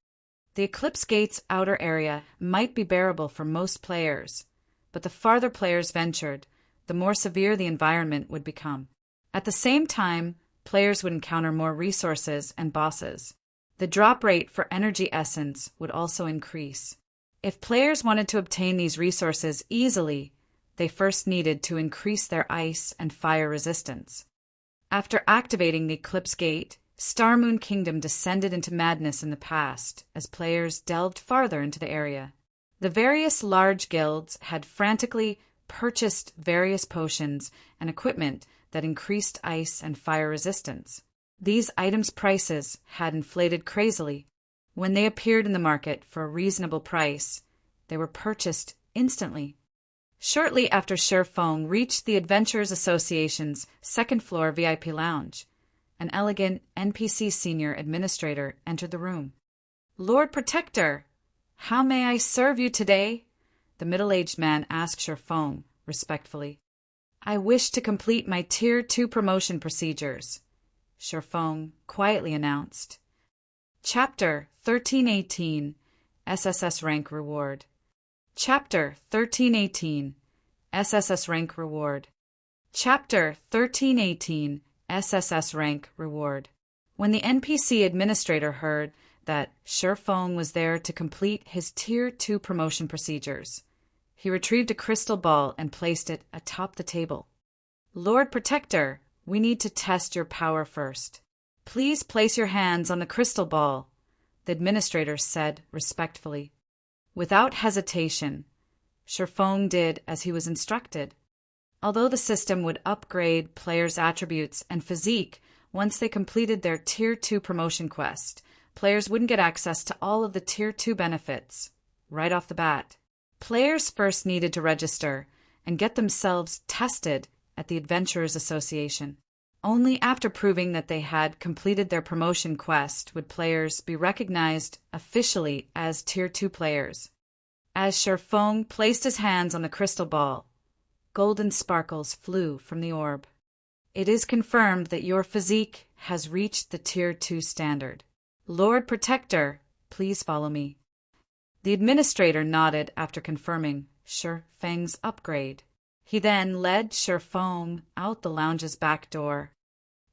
The Eclipse Gate's outer area might be bearable for most players, but the farther players ventured, the more severe the environment would become. At the same time, players would encounter more resources and bosses. The drop rate for energy essence would also increase. If players wanted to obtain these resources easily, they first needed to increase their ice and fire resistance. After activating the Eclipse Gate, Star Moon Kingdom descended into madness in the past as players delved farther into the area. The various large guilds had frantically purchased various potions and equipment that increased ice and fire resistance. These items' prices had inflated crazily. When they appeared in the market for a reasonable price, they were purchased instantly. Shortly after Sherfong reached the Adventurers Association's second-floor VIP lounge, an elegant NPC senior administrator entered the room. "Lord Protector, how may I serve you today?" the middle-aged man asked Sherfong respectfully. "I wish to complete my Tier 2 promotion procedures," Sherfong quietly announced. Chapter 1318 SSS Rank Reward. Chapter 1318 SSS Rank Reward. Chapter 1318 SSS Rank Reward. When the NPC administrator heard that Sherfong was there to complete his Tier 2 promotion procedures, he retrieved a crystal ball and placed it atop the table. "Lord Protector, we need to test your power first. Please place your hands on the crystal ball," the administrator said respectfully. Without hesitation, Sherfong did as he was instructed. Although the system would upgrade players' attributes and physique once they completed their Tier 2 promotion quest, players wouldn't get access to all of the Tier 2 benefits right off the bat. Players first needed to register and get themselves tested at the Adventurers Association. Only after proving that they had completed their promotion quest would players be recognized officially as Tier 2 players. As Sherfong placed his hands on the crystal ball, golden sparkles flew from the orb. It is confirmed that your physique has reached the Tier 2 standard. Lord Protector, please follow me. The administrator nodded after confirming Sherfeng's upgrade. He then led Sherfong out the lounge's back door.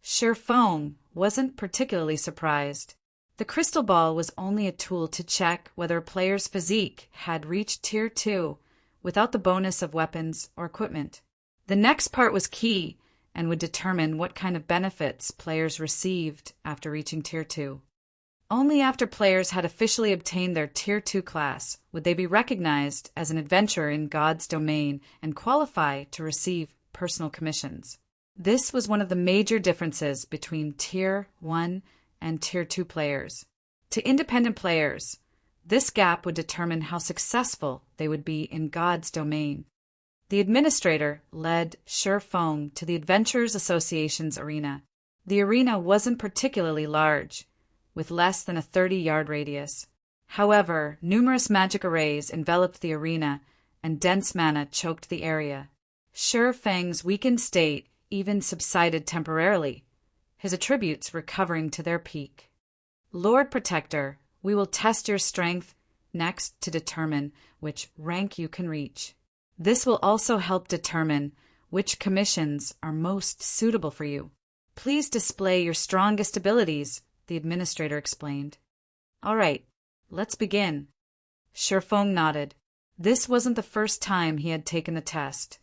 Sherfong wasn't particularly surprised. The crystal ball was only a tool to check whether a player's physique had reached Tier 2 without the bonus of weapons or equipment. The next part was key and would determine what kind of benefits players received after reaching Tier 2. Only after players had officially obtained their Tier 2 class would they be recognized as an adventurer in God's domain and qualify to receive personal commissions. This was one of the major differences between Tier 1 and Tier 2 players. To independent players, this gap would determine how successful they would be in God's domain. The administrator led Sherfong to the Adventurers Association's arena. The arena wasn't particularly large, with less than a 30-yard radius. However, numerous magic arrays enveloped the arena, and dense mana choked the area. Sherfeng's weakened state even subsided temporarily, his attributes recovering to their peak. Lord Protector, we will test your strength next to determine which rank you can reach. This will also help determine which commissions are most suitable for you. Please display your strongest abilities, the administrator explained. All right, let's begin. Sherfong nodded. This wasn't the first time he had taken the test.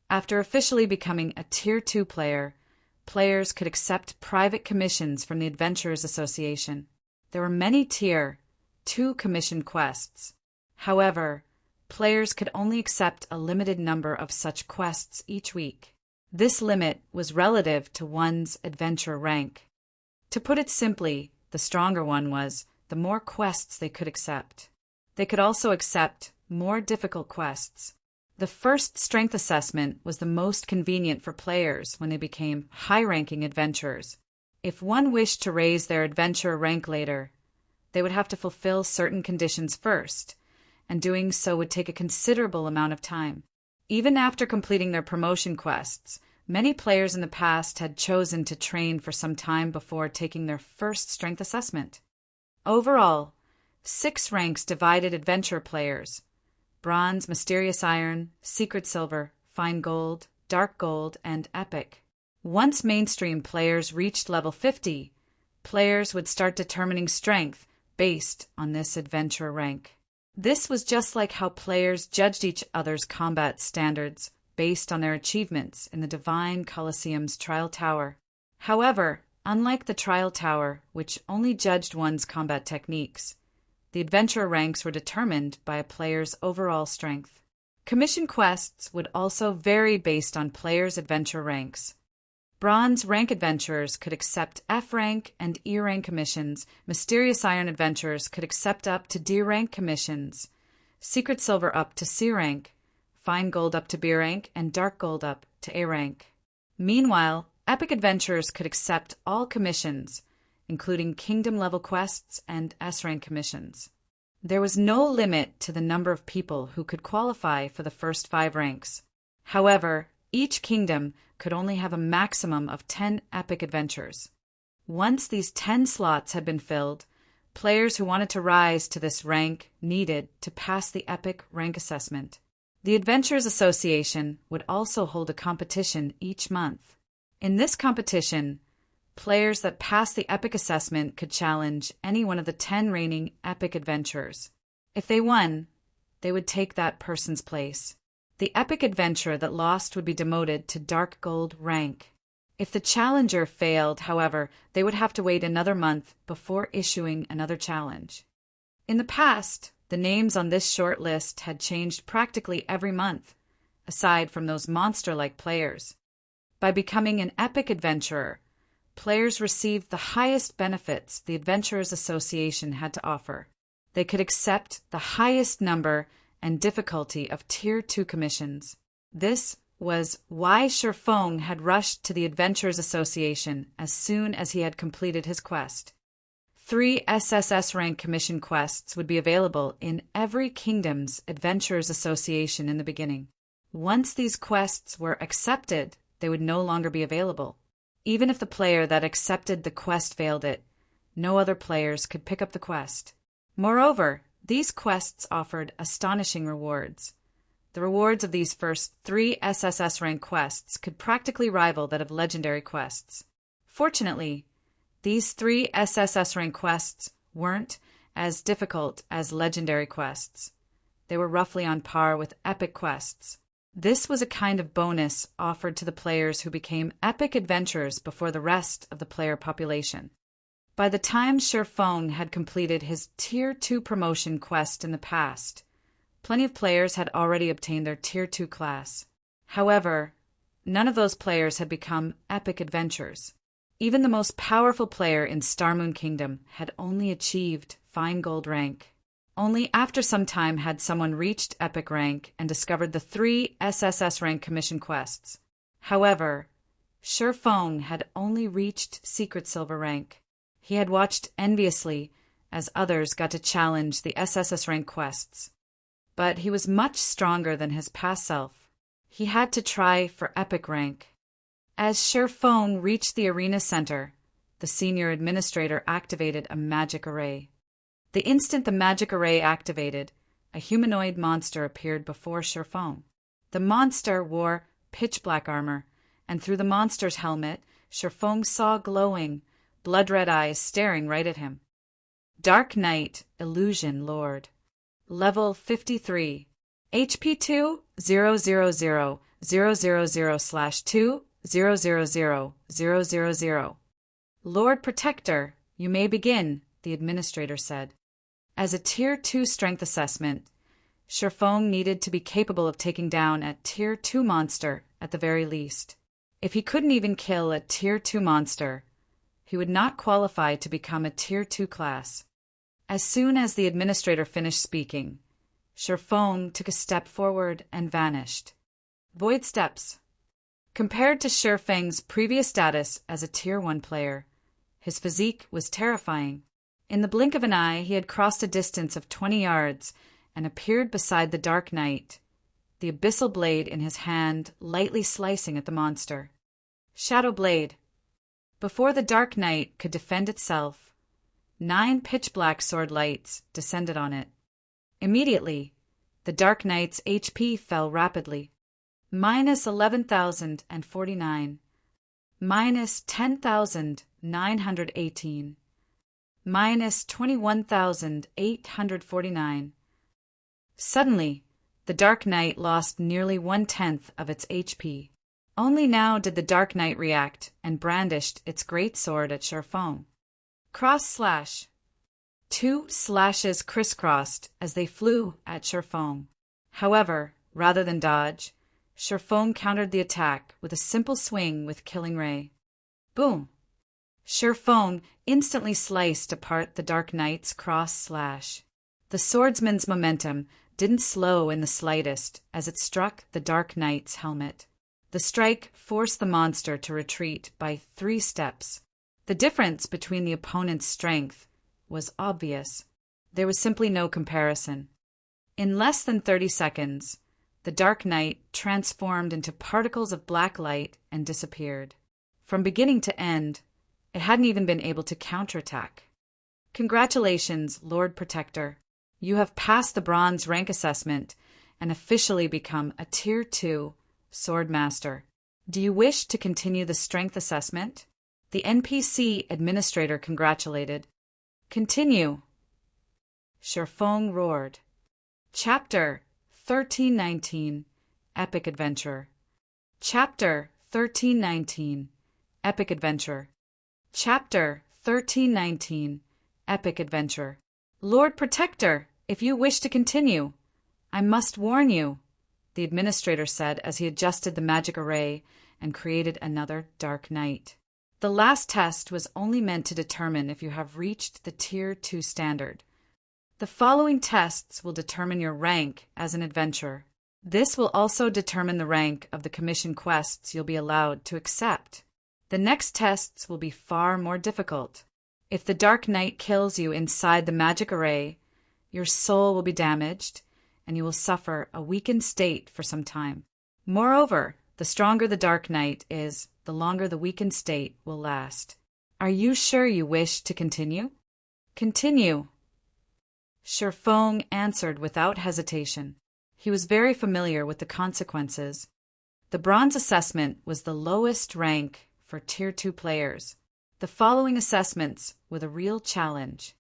After officially becoming a Tier 2 player, players could accept private commissions from the Adventurers Association. There were many Tier 2 commission quests. However, players could only accept a limited number of such quests each week. This limit was relative to one's adventurer rank. To put it simply, the stronger one was, the more quests they could accept. They could also accept more difficult quests. The first strength assessment was the most convenient for players when they became high-ranking adventurers. If one wished to raise their adventurer rank later, they would have to fulfill certain conditions first, and doing so would take a considerable amount of time. Even after completing their promotion quests, many players in the past had chosen to train for some time before taking their first strength assessment. Overall, 6 ranks divided adventure players: Bronze, Mysterious Iron, Secret Silver, Fine Gold, Dark Gold, and Epic. Once mainstream players reached level 50, players would start determining strength based on this adventurer rank. This was just like how players judged each other's combat standards based on their achievements in the Divine Colosseum's Trial Tower. However, unlike the Trial Tower, which only judged one's combat techniques, the adventurer ranks were determined by a player's overall strength. Commission quests would also vary based on players' adventurer ranks. Bronze rank adventurers could accept F rank and E rank commissions. Mysterious Iron adventurers could accept up to D rank commissions. Secret Silver up to C rank. Fine Gold up to B rank, and Dark Gold up to A rank. Meanwhile, Epic adventurers could accept all commissions, including Kingdom-level quests and S-rank commissions. There was no limit to the number of people who could qualify for the first 5 ranks. However, each kingdom could only have a maximum of 10 epic adventures. Once these 10 slots had been filled, players who wanted to rise to this rank needed to pass the epic rank assessment. The Adventurers Association would also hold a competition each month. In this competition, players that passed the epic assessment could challenge any one of the 10 reigning epic adventurers. If they won, they would take that person's place. The epic adventurer that lost would be demoted to Dark Gold rank. If the challenger failed, however, they would have to wait another month before issuing another challenge. In the past, the names on this short list had changed practically every month, aside from those monster-like players. By becoming an epic adventurer, players received the highest benefits the Adventurers Association had to offer. They could accept the highest number and difficulty of Tier 2 commissions. This was why Sherfong had rushed to the Adventurers Association as soon as he had completed his quest. 3 SSS rank commission quests would be available in every kingdom's Adventurers Association in the beginning. Once these quests were accepted, they would no longer be available. Even if the player that accepted the quest failed it, no other players could pick up the quest. Moreover, these quests offered astonishing rewards. The rewards of these first 3 SSS rank quests could practically rival that of legendary quests. Fortunately, these 3 SSS rank quests weren't as difficult as legendary quests. They were roughly on par with epic quests. This was a kind of bonus offered to the players who became epic adventurers before the rest of the player population. By the time Sherfong had completed his Tier 2 promotion quest in the past, plenty of players had already obtained their Tier 2 class. However, none of those players had become epic adventurers. Even the most powerful player in Starmoon Kingdom had only achieved Fine Gold rank. Only after some time had someone reached epic rank and discovered the 3 SSS rank commission quests. However, Sherfong had only reached Secret Silver rank. He had watched enviously as others got to challenge the SSS rank quests. But he was much stronger than his past self. He had to try for epic rank. As Sherfong reached the arena center, the senior administrator activated a magic array. The instant the magic array activated, a humanoid monster appeared before Sherfong. The monster wore pitch-black armor, and through the monster's helmet, Sherfong saw glowing, blood-red eyes staring right at him. Dark Knight, Illusion Lord. Level 53. HP 2 000/2 Lord Protector, you may begin, the administrator said. As a Tier 2 strength assessment, Sherfong needed to be capable of taking down a Tier 2 monster at the very least. If he couldn't even kill a Tier 2 monster, he would not qualify to become a Tier 2 class. As soon as the administrator finished speaking, Sherfong took a step forward and vanished. Void steps. Compared to Sherfeng's previous status as a Tier 1 player, his physique was terrifying. In the blink of an eye, he had crossed a distance of 20 yards and appeared beside the Dark Knight, the abyssal blade in his hand lightly slicing at the monster. Shadow Blade. Before the Dark Knight could defend itself, 9 pitch-black sword lights descended on it. Immediately, the Dark Knight's HP fell rapidly. -11,049. -10,918. -21,849. Suddenly, the Dark Knight lost nearly 1/10 of its HP. Only now did the Dark Knight react and brandished its great sword at Sherfong. Cross slash. 2 slashes crisscrossed as they flew at Sherfong. However, rather than dodge, Sherfong countered the attack with a simple swing with Killing Ray. Boom! Sherfong instantly sliced apart the Dark Knight's cross slash. The swordsman's momentum didn't slow in the slightest as it struck the Dark Knight's helmet. The strike forced the monster to retreat by 3 steps. The difference between the opponent's strength was obvious. There was simply no comparison. In less than 30 seconds, the Dark Knight transformed into particles of black light and disappeared. From beginning to end, it hadn't even been able to counterattack. Congratulations, Lord Protector. You have passed the bronze rank assessment and officially become a Tier 2 Sword Master. Do you wish to continue the strength assessment? The NPC administrator congratulated. Continue. Sherfong roared. Chapter 1319 Epic Adventure. Chapter 1319 Epic Adventure. Chapter 1319 Epic Adventure. Lord Protector, if you wish to continue, I must warn you, the administrator said as he adjusted the magic array and created another Dark Knight. The last test was only meant to determine if you have reached the Tier 2 standard. The following tests will determine your rank as an adventurer. This will also determine the rank of the commission quests you'll be allowed to accept. The next tests will be far more difficult. If the Dark Knight kills you inside the magic array, your soul will be damaged, and you will suffer a weakened state for some time. Moreover, the stronger the Dark Knight is, the longer the weakened state will last. Are you sure you wish to continue? Continue. Shifeng answered without hesitation. He was very familiar with the consequences. The bronze assessment was the lowest rank for Tier 2 players. The following assessments were the real challenge.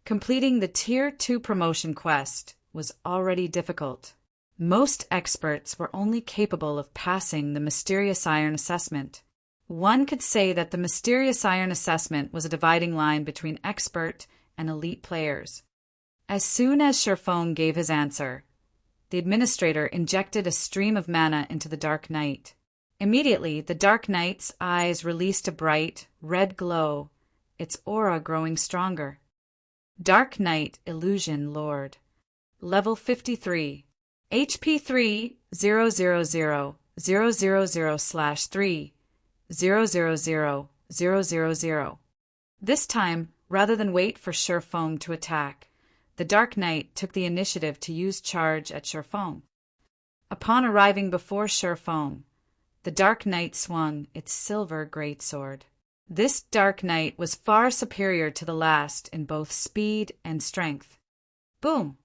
Completing the Tier 2 promotion quest was already difficult. Most experts were only capable of passing the Mysterious Iron assessment. One could say that the Mysterious Iron assessment was a dividing line between expert and elite players. As soon as Shifeng gave his answer, the administrator injected a stream of mana into the Dark Knight. Immediately, the Dark Knight's eyes released a bright, red glow, its aura growing stronger. Dark Knight Illusion Lord. Level 53. HP 3-000/3-000-000. This time, rather than wait for Shifeng to attack, the Dark Knight took the initiative to use charge at Shifeng. Upon arriving before Shifeng, the Dark Knight swung its silver greatsword. This Dark Knight was far superior to the last in both speed and strength. Boom!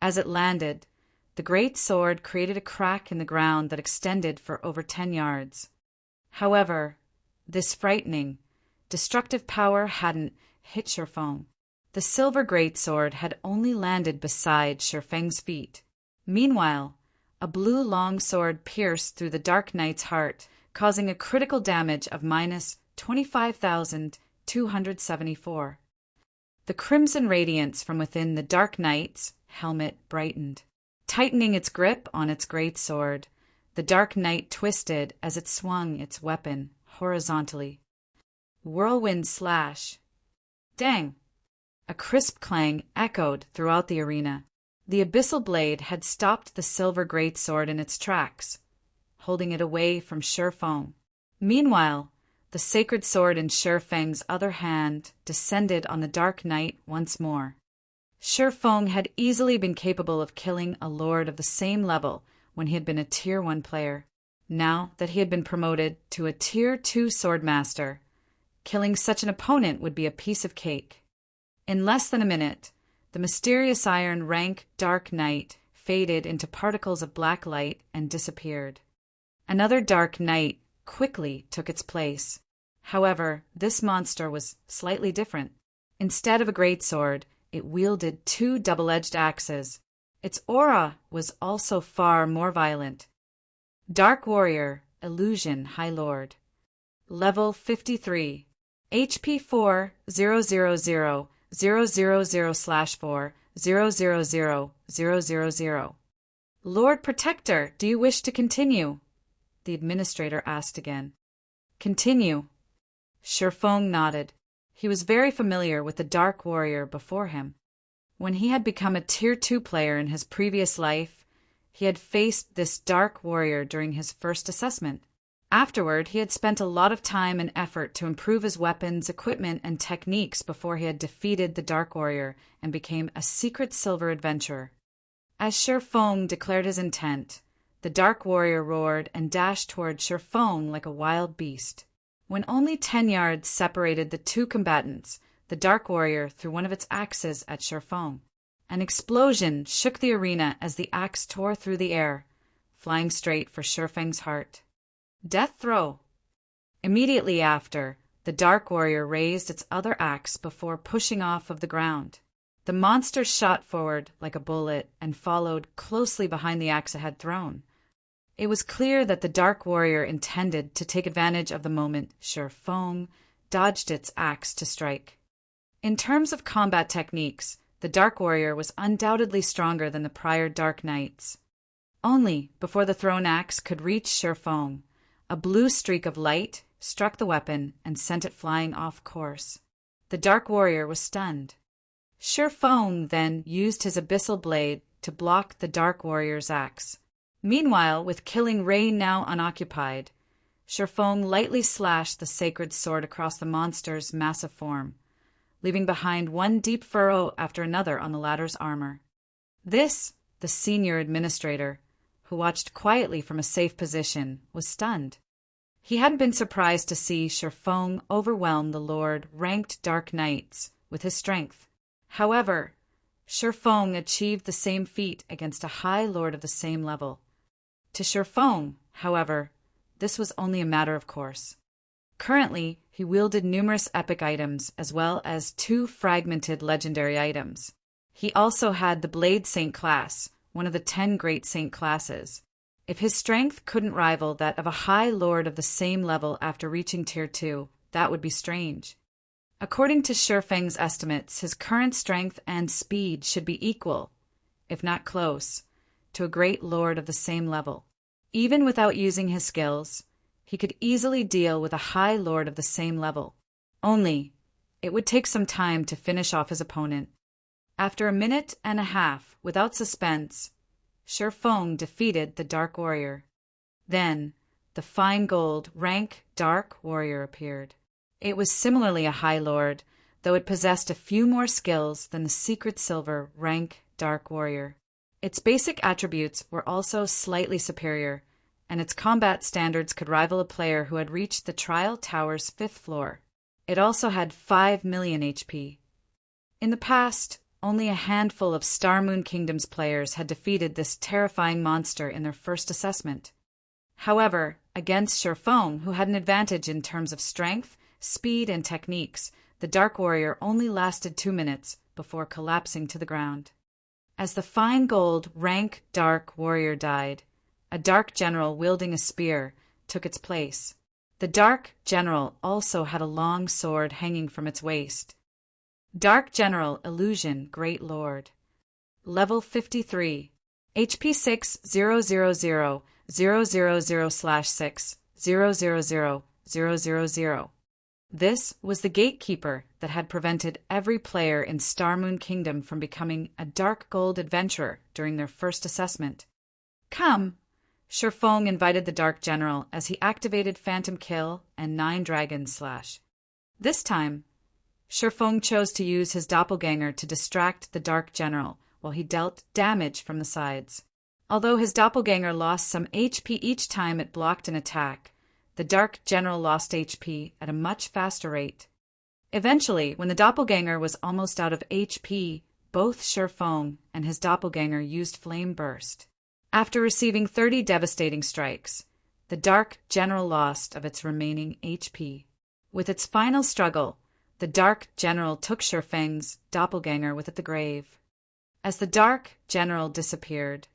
As it landed, the great sword created a crack in the ground that extended for over 10 yards. However, this frightening, destructive power hadn't hit Shifeng. The silver greatsword had only landed beside Shifeng's feet. Meanwhile, a blue longsword pierced through the Dark Knight's heart, causing a critical damage of -25,274. The crimson radiance from within the Dark Knight's helmet brightened. Tightening its grip on its greatsword, the Dark Knight twisted as it swung its weapon horizontally. Whirlwind slash. Dang! A crisp clang echoed throughout the arena. The abyssal blade had stopped the silver greatsword in its tracks, holding it away from Shifeng. Meanwhile, the sacred sword in Shifeng's other hand descended on the Dark Knight once more. Shifeng had easily been capable of killing a lord of the same level when he had been a Tier 1 player. Now that he had been promoted to a Tier 2 swordmaster, killing such an opponent would be a piece of cake. In less than a minute, the Mysterious Iron rank Dark Knight faded into particles of black light and disappeared. Another Dark Knight quickly took its place. However, this monster was slightly different. Instead of a greatsword, it wielded 2 double-edged axes. Its aura was also far more violent. Dark Warrior, Illusion High Lord. Level 53. HP 4-000-000/4-000-000. Lord Protector, do you wish to continue? The administrator asked again. Continue. Shifeng nodded. He was very familiar with the Dark Warrior before him. When he had become a Tier 2 player in his previous life, he had faced this Dark Warrior during his first assessment. Afterward, he had spent a lot of time and effort to improve his weapons, equipment, and techniques before he had defeated the Dark Warrior and became a secret silver adventurer. As Shifeng declared his intent, the Dark Warrior roared and dashed toward Shifeng like a wild beast. When only 10 yards separated the two combatants, the Dark Warrior threw one of its axes at Shifeng. An explosion shook the arena as the axe tore through the air, flying straight for Shifeng's heart. Death throw. Immediately after, the Dark Warrior raised its other axe before pushing off of the ground. The monster shot forward like a bullet and followed closely behind the axe it had thrown. It was clear that the Dark Warrior intended to take advantage of the moment Shifeng dodged its axe to strike. In terms of combat techniques, the Dark Warrior was undoubtedly stronger than the prior Dark Knights. Only, before the thrown axe could reach Shifeng, a blue streak of light struck the weapon and sent it flying off course. The Dark Warrior was stunned. Shifeng then used his abyssal blade to block the Dark Warrior's axe. Meanwhile, with Killing Ray now unoccupied, Shifeng lightly slashed the sacred sword across the monster's massive form, leaving behind one deep furrow after another on the latter's armor. This, the senior administrator, who watched quietly from a safe position, was stunned. He hadn't been surprised to see Shifeng overwhelm the Lord-ranked Dark Knights with his strength. However, Shifeng achieved the same feat against a High Lord of the same level. To Shifeng, however, this was only a matter of course. Currently, he wielded numerous epic items as well as 2 fragmented legendary items. He also had the Blade Saint class, one of the 10 great saint classes. If his strength couldn't rival that of a High Lord of the same level after reaching Tier 2, that would be strange. According to Shifeng's estimates, his current strength and speed should be equal, if not close, to a great lord of the same level. Even without using his skills, he could easily deal with a High Lord of the same level. Only, it would take some time to finish off his opponent. After a minute and a half, without suspense, Shifeng defeated the Dark Warrior. Then, the fine gold rank Dark Warrior appeared. It was similarly a High Lord, though it possessed a few more skills than the secret silver rank Dark Warrior. Its basic attributes were also slightly superior, and its combat standards could rival a player who had reached the Trial Tower's 5th floor. It also had 5 million HP. In the past, only a handful of Star Moon Kingdom's players had defeated this terrifying monster in their first assessment. However, against Shifeng, who had an advantage in terms of strength, speed, and techniques, the Dark Warrior only lasted 2 minutes before collapsing to the ground. As the fine gold rank Dark Warrior died, a Dark General wielding a spear took its place. The Dark General also had a long sword hanging from its waist. Dark General Illusion Great Lord. Level 53. HP 6000/6000000. This was the gatekeeper that had prevented every player in Star Moon Kingdom from becoming a Dark Gold adventurer during their first assessment. Come, Shifeng invited the Dark General as he activated Phantom Kill and 9 Dragon Slash. This time, Shifeng chose to use his doppelganger to distract the Dark General while he dealt damage from the sides. Although his doppelganger lost some HP each time it blocked an attack, the Dark General lost HP at a much faster rate. Eventually, when the doppelganger was almost out of HP, both Shifeng and his doppelganger used Flame Burst. After receiving 30 devastating strikes, the Dark General lost of its remaining HP. With its final struggle, the Dark General took Shifeng's doppelganger with it to the grave. As the Dark General disappeared,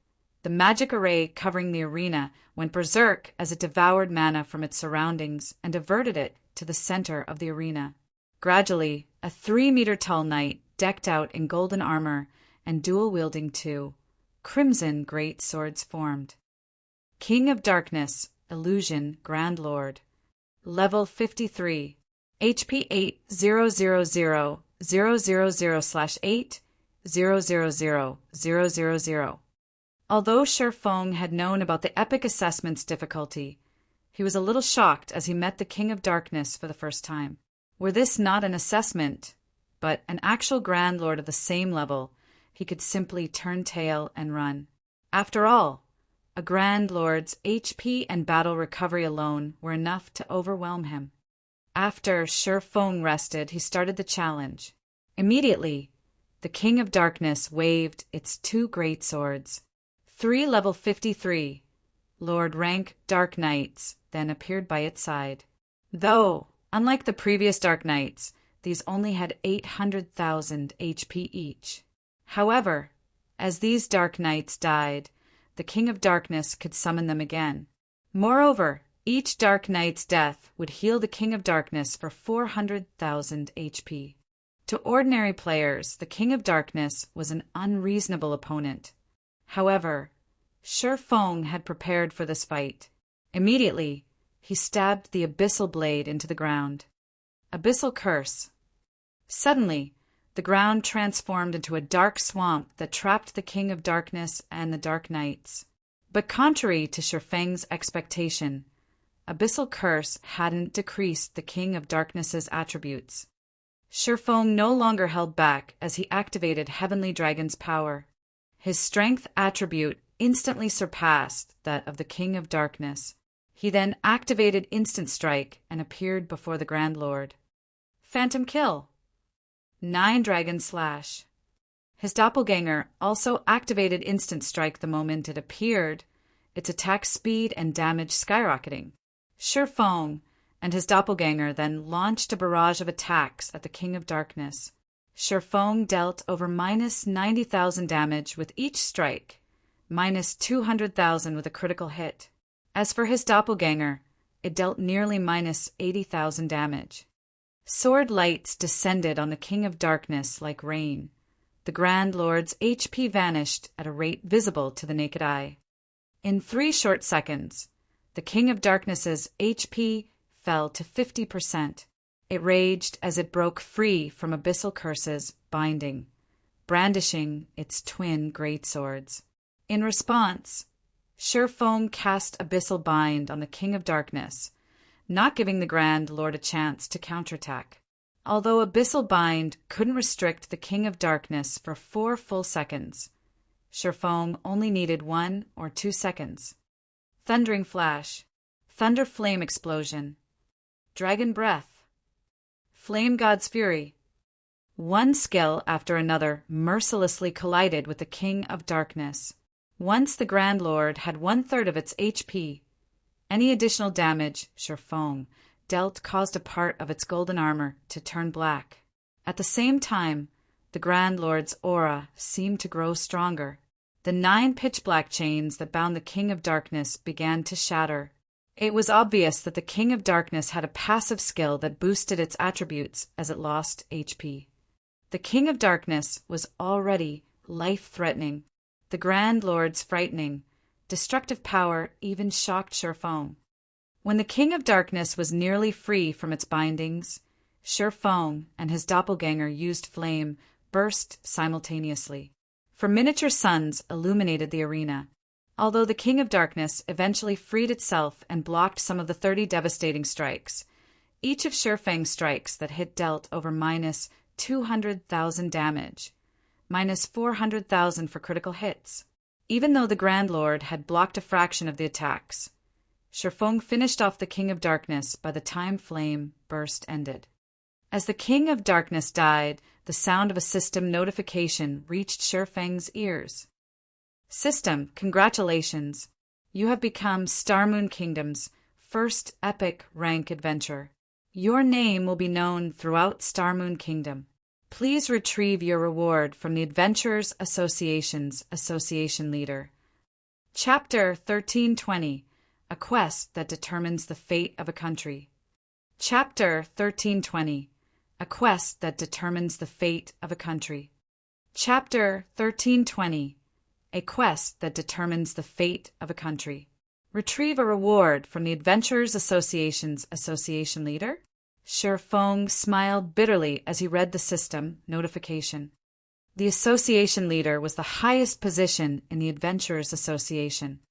the magic array covering the arena went berserk as it devoured mana from its surroundings and diverted it to the center of the arena. Gradually, a 3-meter-tall knight decked out in golden armor and dual-wielding 2 crimson great swords formed. King of Darkness, Illusion Grand Lord. Level 53. HP 8000/8000000. Although Shifeng had known about the epic assessment's difficulty, he was a little shocked as he met the King of Darkness for the first time. Were this not an assessment, but an actual Grand Lord of the same level, he could simply turn tail and run. After all, a Grand Lord's HP and battle recovery alone were enough to overwhelm him. After Shifeng rested, he started the challenge. Immediately, the King of Darkness waved its 2 great swords. 3 level 53, Lord rank Dark Knights, then appeared by its side. Though, unlike the previous Dark Knights, these only had 800,000 HP each. However, as these Dark Knights died, the King of Darkness could summon them again. Moreover, each Dark Knight's death would heal the King of Darkness for 400,000 HP. To ordinary players, the King of Darkness was an unreasonable opponent. However, Shifeng had prepared for this fight. Immediately, He stabbed the abyssal blade into the ground. Abyssal curse. Suddenly, the ground transformed into a dark swamp that trapped the King of Darkness and the Dark Knights. But contrary to Shifeng's expectation, Abyssal Curse hadn't decreased the King of Darkness's attributes. Shifeng no longer held back as he activated Heavenly Dragon's power. His strength attribute instantly surpassed that of the King of Darkness. He then activated Instant Strike and appeared before the Grand Lord. Phantom Kill. 9 Dragon Slash. His doppelganger also activated Instant Strike the moment it appeared, its attack speed and damage skyrocketing. Shifeng and his doppelganger then launched a barrage of attacks at the King of Darkness. Shifeng dealt over minus 90,000 damage with each strike, minus 200,000 with a critical hit. As for his doppelganger, it dealt nearly minus 80,000 damage. Sword lights descended on the King of Darkness like rain. The Grand Lord's HP vanished at a rate visible to the naked eye. In 3 short seconds, the King of Darkness's HP fell to 50%. It raged as it broke free from Abyssal Curse's binding, brandishing its twin greatswords. In response, Shifeng cast Abyssal Bind on the King of Darkness, not giving the Grand Lord a chance to counterattack. Although Abyssal Bind couldn't restrict the King of Darkness for 4 full seconds, Shifeng only needed 1 or 2 seconds. Thundering Flash, Thunder Flame Explosion, Dragon Breath, Flame God's Fury. One skill after another mercilessly collided with the King of Darkness. Once the Grand Lord had 1/3 of its HP, any additional damage Shifeng dealt caused a part of its golden armor to turn black. At the same time, the Grand Lord's aura seemed to grow stronger. The 9 pitch-black chains that bound the King of Darkness began to shatter. It was obvious that the King of Darkness had a passive skill that boosted its attributes as it lost HP. The King of Darkness was already life-threatening. The Grand Lord's frightening, destructive power even shocked Shifeng. When the King of Darkness was nearly free from its bindings, Shifeng and his doppelganger used flame burst simultaneously. For miniature suns illuminated the arena. Although the King of Darkness eventually freed itself and blocked some of the 30 devastating strikes, each of Shifeng's strikes that hit dealt over minus 200,000 damage, minus 400,000 for critical hits. Even though the Grand Lord had blocked a fraction of the attacks, Shifeng finished off the King of Darkness by the time Flame Burst ended. As the King of Darkness died, the sound of a system notification reached Shifeng's ears. System, congratulations. You have become Star Moon Kingdom's first epic rank adventure. Your name will be known throughout Star Moon Kingdom. Please retrieve your reward from the Adventurers Association's Association Leader. Chapter 1320, A Quest That Determines the Fate of a Country. Chapter 1320, A Quest That Determines the Fate of a Country. Chapter 1320, A Quest That Determines the Fate of a Country. Retrieve a reward from the Adventurers Association's Association Leader? Shifeng smiled bitterly as he read the system notification. The association leader was the highest position in the Adventurers Association.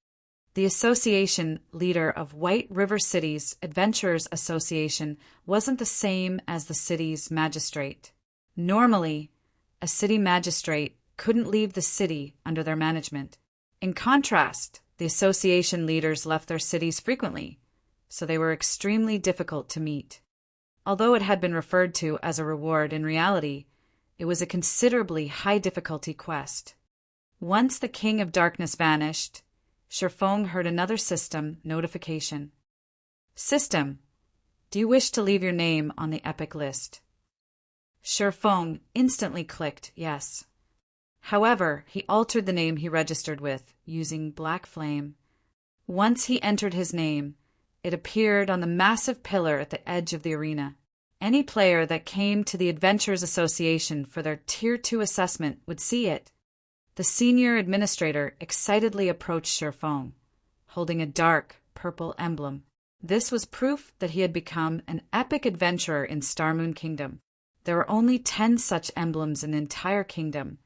The association leader of White River City's Adventurers Association wasn't the same as the city's magistrate. Normally, a city magistrate couldn't leave the city under their management. In contrast, the association leaders left their cities frequently, so they were extremely difficult to meet. Although it had been referred to as a reward, in reality, it was a considerably high-difficulty quest. Once the King of Darkness vanished, Shifeng heard another system notification. System, do you wish to leave your name on the epic list? Shifeng instantly clicked yes. However, he altered the name he registered with, using Black Flame. Once he entered his name, it appeared on the massive pillar at the edge of the arena. Any player that came to the Adventurers Association for their Tier 2 assessment would see it. The senior administrator excitedly approached Shifeng, holding a dark, purple emblem. This was proof that he had become an epic adventurer in Star Moon Kingdom. There were only 10 such emblems in the entire kingdom,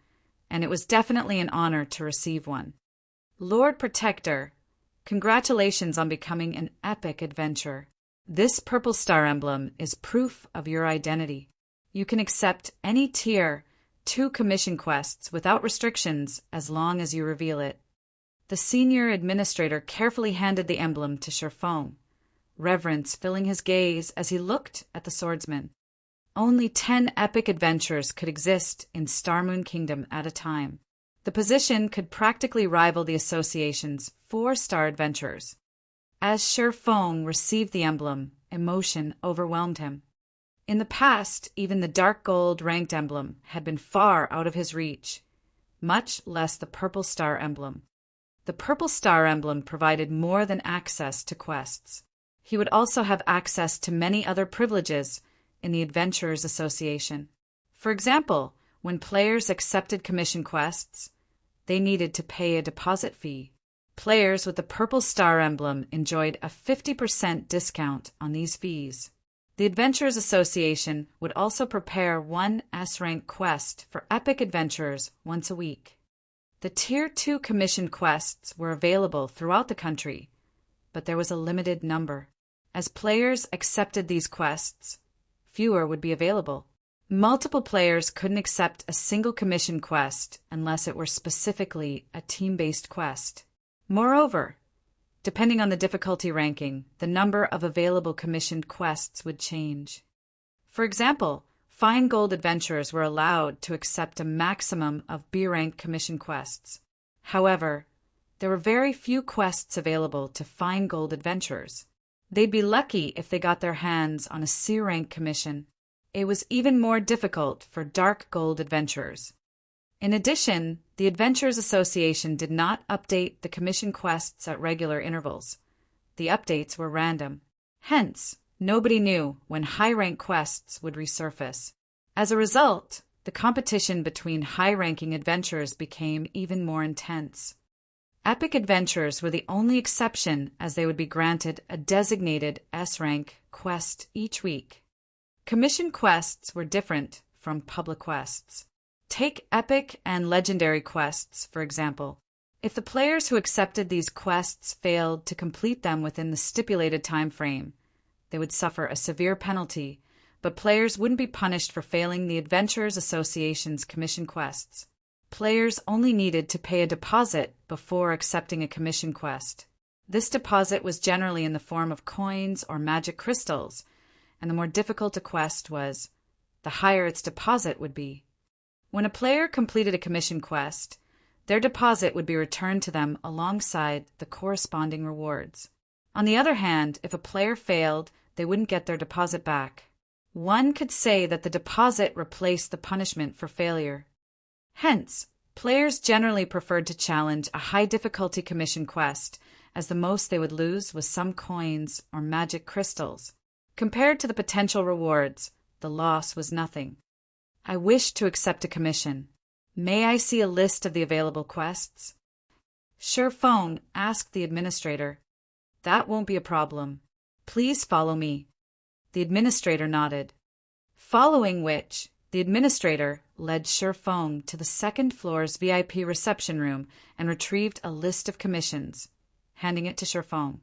and it was definitely an honor to receive one. Lord Protector, congratulations on becoming an epic adventurer. This purple star emblem is proof of your identity. You can accept any tier 2 commission quests without restrictions as long as you reveal it. The senior administrator carefully handed the emblem to Sherfong, reverence filling his gaze as he looked at the swordsman. Only 10 epic adventures could exist in Star Moon Kingdom at a time. The position could practically rival the association's 4-star adventurers. As Sherfong received the emblem, emotion overwhelmed him. In the past, even the dark gold ranked emblem had been far out of his reach, much less the purple star emblem. The purple star emblem provided more than access to quests. He would also have access to many other privileges in the Adventurers Association. For example, when players accepted commission quests, they needed to pay a deposit fee. Players with the purple star emblem enjoyed a 50% discount on these fees. The Adventurers Association would also prepare one S-rank quest for epic adventurers once a week. The Tier 2 commission quests were available throughout the country, but there was a limited number. As players accepted these quests, fewer would be available. Multiple players couldn't accept a single commission quest unless it were specifically a team-based quest. Moreover, depending on the difficulty ranking, the number of available commissioned quests would change. For example, fine gold adventurers were allowed to accept a maximum of B-rank commission quests. However, there were very few quests available to fine gold adventurers. They'd be lucky if they got their hands on a C-rank commission. It was even more difficult for dark gold adventurers. In addition, the Adventurers Association did not update the commission quests at regular intervals. The updates were random. Hence, nobody knew when high-rank quests would resurface. As a result, the competition between high-ranking adventurers became even more intense. Epic adventurers were the only exception, as they would be granted a designated S-rank quest each week. Commission quests were different from public quests. Take epic and legendary quests, for example. If the players who accepted these quests failed to complete them within the stipulated time frame, they would suffer a severe penalty, but players wouldn't be punished for failing the Adventurers Association's commission quests. Players only needed to pay a deposit before accepting a commission quest. This deposit was generally in the form of coins or magic crystals, and the more difficult a quest was, the higher its deposit would be. When a player completed a commission quest, their deposit would be returned to them alongside the corresponding rewards. On the other hand, if a player failed, they wouldn't get their deposit back. One could say that the deposit replaced the punishment for failure. Hence, players generally preferred to challenge a high-difficulty commission quest, as the most they would lose was some coins or magic crystals. Compared to the potential rewards, the loss was nothing. I wish to accept a commission. May I see a list of the available quests? Sherfong asked the administrator. That won't be a problem. Please follow me. The administrator nodded. Following which, the administrator led Sherfong to the second floor's VIP reception room and retrieved a list of commissions, handing it to Sherfong.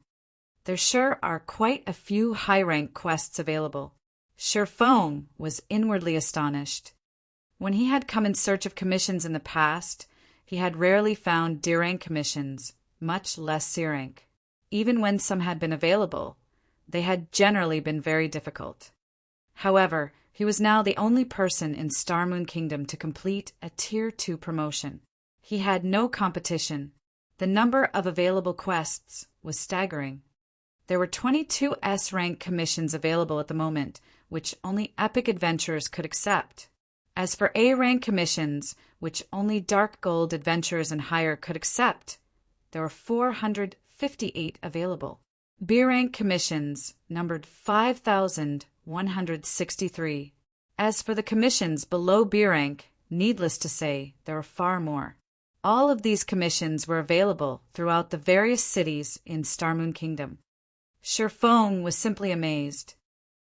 There sure are quite a few high-rank quests available. Sherfong was inwardly astonished. When he had come in search of commissions in the past, he had rarely found D-rank commissions, much less C-rank. Even when some had been available, they had generally been very difficult. However, he was now the only person in Star Moon Kingdom to complete a Tier 2 promotion. He had no competition. The number of available quests was staggering. There were 22 S-rank commissions available at the moment, which only epic adventurers could accept. As for A-rank commissions, which only dark gold adventurers and higher could accept, there were 458 available. B-rank commissions numbered 5,163. As for the commissions below B-rank, needless to say, there were far more. All of these commissions were available throughout the various cities in Star Moon Kingdom. Feng was simply amazed.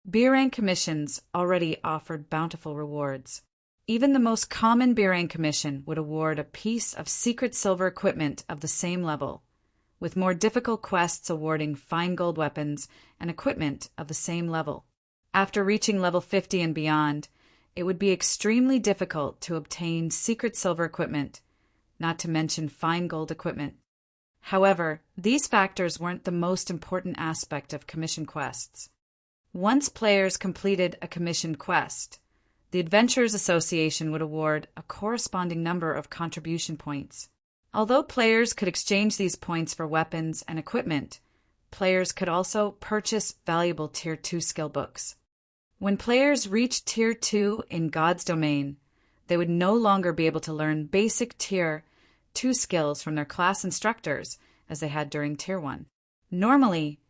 B-rank commissions already offered bountiful rewards. Even the most common B-rank commission would award a piece of secret silver equipment of the same level, with more difficult quests awarding fine gold weapons and equipment of the same level. After reaching level 50 and beyond, it would be extremely difficult to obtain secret silver equipment, not to mention fine gold equipment. However, these factors weren't the most important aspect of commission quests. Once players completed a commissioned quest, the Adventurers Association would award a corresponding number of contribution points. Although players could exchange these points for weapons and equipment, players could also purchase valuable Tier 2 skill books. When players reached Tier 2 in God's domain, they would no longer be able to learn basic Tier 2 skills from their class instructors as they had during Tier 1. Normally,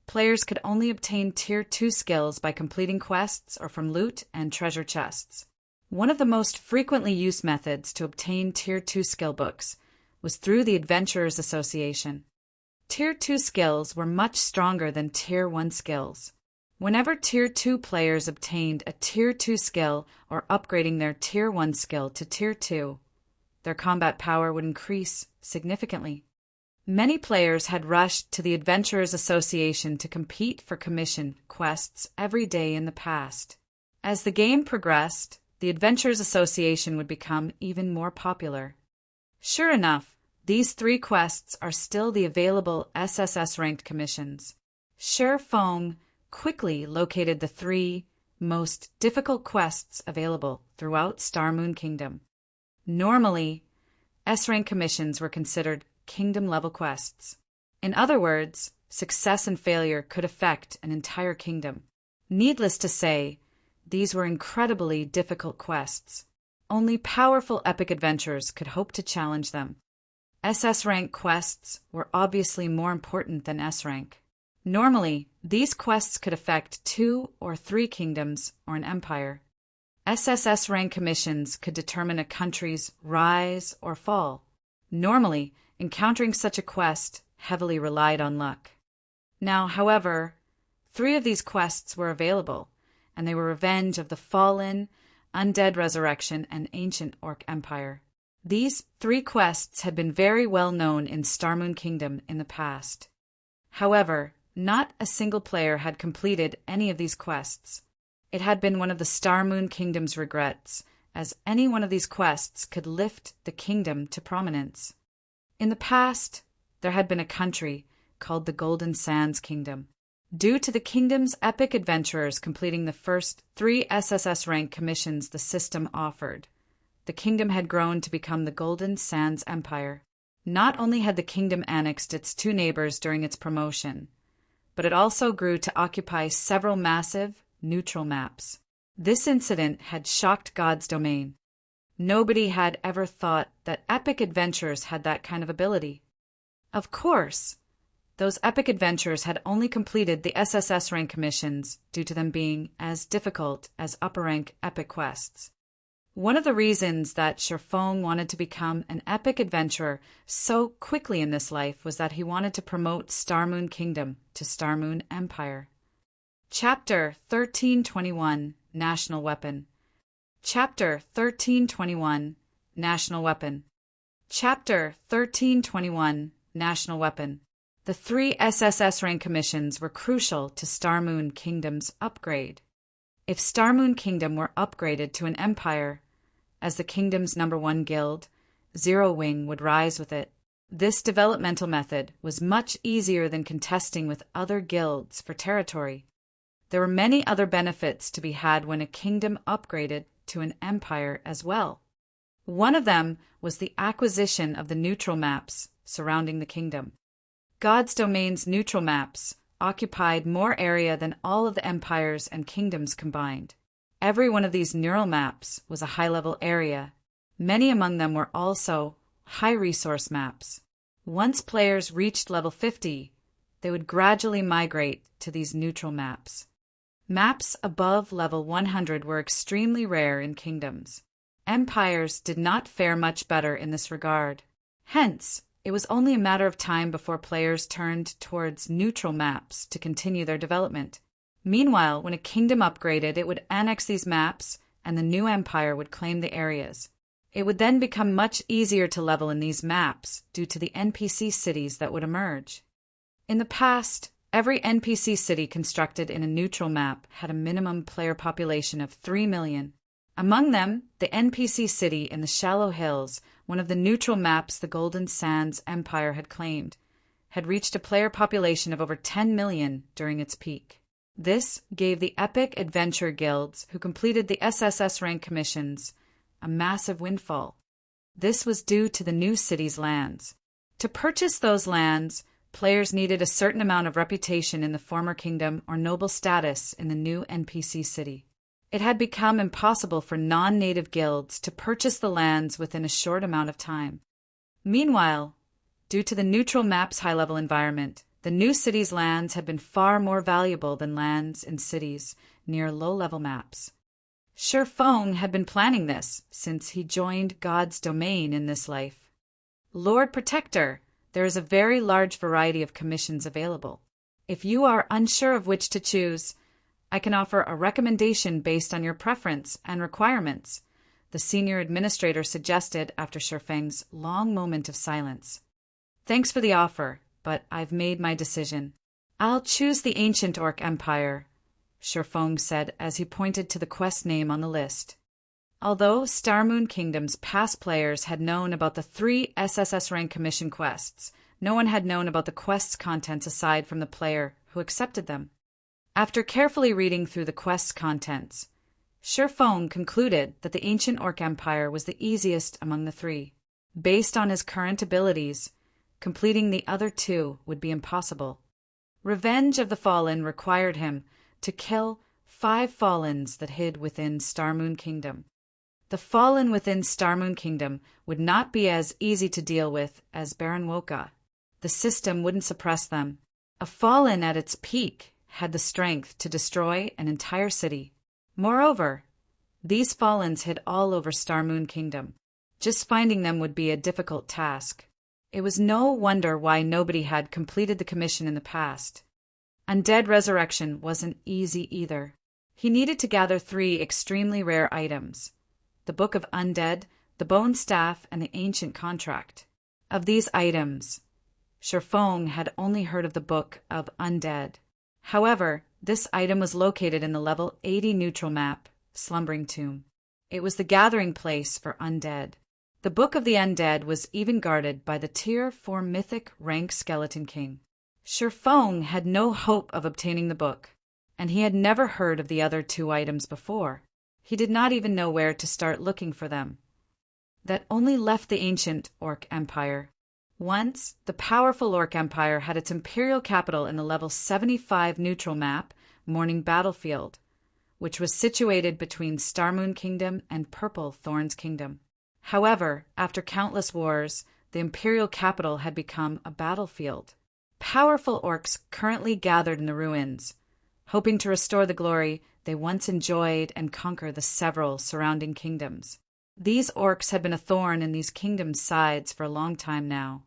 players could only obtain Tier 2 skills by completing quests or from loot and treasure chests. One of the most frequently used methods to obtain Tier 2 skill books was through the Adventurers Association. Tier 2 skills were much stronger than Tier 1 skills. Whenever Tier 2 players obtained a Tier 2 skill or upgrading their Tier 1 skill to Tier 2, their combat power would increase significantly. Many players had rushed to the Adventurers Association to compete for commission quests every day in the past. As the game progressed, the Adventurers Association would become even more popular. Sure enough, these 3 quests are still the available SSS-ranked commissions. Feng quickly located the 3 most difficult quests available throughout Star Moon Kingdom. Normally, S-rank commissions were considered kingdom-level quests. In other words, success and failure could affect an entire kingdom. Needless to say, these were incredibly difficult quests. Only powerful epic adventurers could hope to challenge them. SS-rank quests were obviously more important than S-rank. Normally, these quests could affect 2 or 3 kingdoms or an empire. SSS rank commissions could determine a country's rise or fall. Normally, encountering such a quest heavily relied on luck. Now, however, 3 of these quests were available, and they were Revenge of the Fallen, Undead Resurrection, and Ancient Orc Empire. These 3 quests had been very well known in Star Moon Kingdom in the past. However, not a single player had completed any of these quests. It had been one of the Star Moon Kingdom's regrets, as any one of these quests could lift the kingdom to prominence. In the past, there had been a country called the Golden Sands Kingdom. Due to the kingdom's epic adventurers completing the first 3 SSS rank commissions the system offered, the kingdom had grown to become the Golden Sands Empire. Not only had the kingdom annexed its 2 neighbors during its promotion, but it also grew to occupy several massive, neutral maps. This incident had shocked God's domain. Nobody had ever thought that epic adventurers had that kind of ability. Of course, those epic adventurers had only completed the SSS rank commissions due to them being as difficult as upper rank epic quests. One of the reasons that Feng wanted to become an epic adventurer so quickly in this life was that he wanted to promote Star Moon Kingdom to Star Moon Empire. Chapter 1321, National Weapon. Chapter 1321, National Weapon. Chapter 1321, National Weapon. The 3 SSS rank commissions were crucial to Star Moon Kingdom's upgrade. If Star Moon Kingdom were upgraded to an empire, as the kingdom's #1 guild, Zero Wing would rise with it. This developmental method was much easier than contesting with other guilds for territory. There were many other benefits to be had when a kingdom upgraded to an empire as well. One of them was the acquisition of the neutral maps surrounding the kingdom. God's domain's neutral maps occupied more area than all of the empires and kingdoms combined. Every one of these neural maps was a high-level area. Many among them were also high-resource maps. Once players reached level 50, they would gradually migrate to these neutral maps. Maps above level 100 were extremely rare in kingdoms. Empires did not fare much better in this regard. Hence, It was only a matter of time before players turned towards neutral maps to continue their development. Meanwhile, when a kingdom upgraded, it would annex these maps, and the new empire would claim the areas. It would then become much easier to level in these maps due to the NPC cities that would emerge. In the past, every NPC city constructed in a neutral map had a minimum player population of 3 million. Among them, the NPC city in the Shallow Hills, one of the neutral maps the Golden Sands Empire had claimed, had reached a player population of over 10 million during its peak. This gave the epic adventure guilds who completed the SSS rank commissions a massive windfall. This was due to the new city's lands. To purchase those lands, players needed a certain amount of reputation in the former kingdom or noble status in the new NPC city. It had become impossible for non-native guilds to purchase the lands within a short amount of time. Meanwhile, due to the neutral map's high-level environment, the new city's lands had been far more valuable than lands in cities near low-level maps. Shurfong had been planning this since he joined God's domain in this life. Lord Protector, there is a very large variety of commissions available. If you are unsure of which to choose, I can offer a recommendation based on your preference and requirements, the senior administrator suggested after Shurfeng's long moment of silence. Thanks for the offer, but I've made my decision. I'll choose the Ancient Orc Empire, Shurfong said as he pointed to the quest name on the list. Although Starmoon Kingdom's past players had known about the 3 SSS rank commission quests, no one had known about the quest's contents aside from the player who accepted them. After carefully reading through the quest's contents, Shurfong concluded that the Ancient Orc Empire was the easiest among the 3. Based on his current abilities, completing the other 2 would be impossible. Revenge of the Fallen required him to kill 5 Fallens that hid within Starmoon Kingdom. The Fallen within Starmoon Kingdom would not be as easy to deal with as Baron Woka. The system wouldn't suppress them. A Fallen at its peak had the strength to destroy an entire city. Moreover, these Fallens hid all over Starmoon Kingdom. Just finding them would be a difficult task. It was no wonder why nobody had completed the commission in the past. Undead Resurrection wasn't easy either. He needed to gather 3 extremely rare items: the Book of Undead, the Bone Staff, and the Ancient Contract. Of these items, Shurfong had only heard of the Book of Undead. However, this item was located in the level 80 neutral map, Slumbering Tomb. It was the gathering place for undead. The Book of the Undead was even guarded by the Tier 4 mythic rank Skeleton King. Shurfong had no hope of obtaining the book, and he had never heard of the other 2 items before. He did not even know where to start looking for them. That only left the Ancient Orc Empire. Once, the powerful Orc Empire had its imperial capital in the level 75 neutral map, Morning Battlefield, which was situated between Starmoon Kingdom and Purple Thorns Kingdom. However, after countless wars, the imperial capital had become a battlefield. Powerful orcs currently gathered in the ruins, hoping to restore the glory they once enjoyed and conquer the several surrounding kingdoms. These orcs had been a thorn in these kingdoms' sides for a long time now.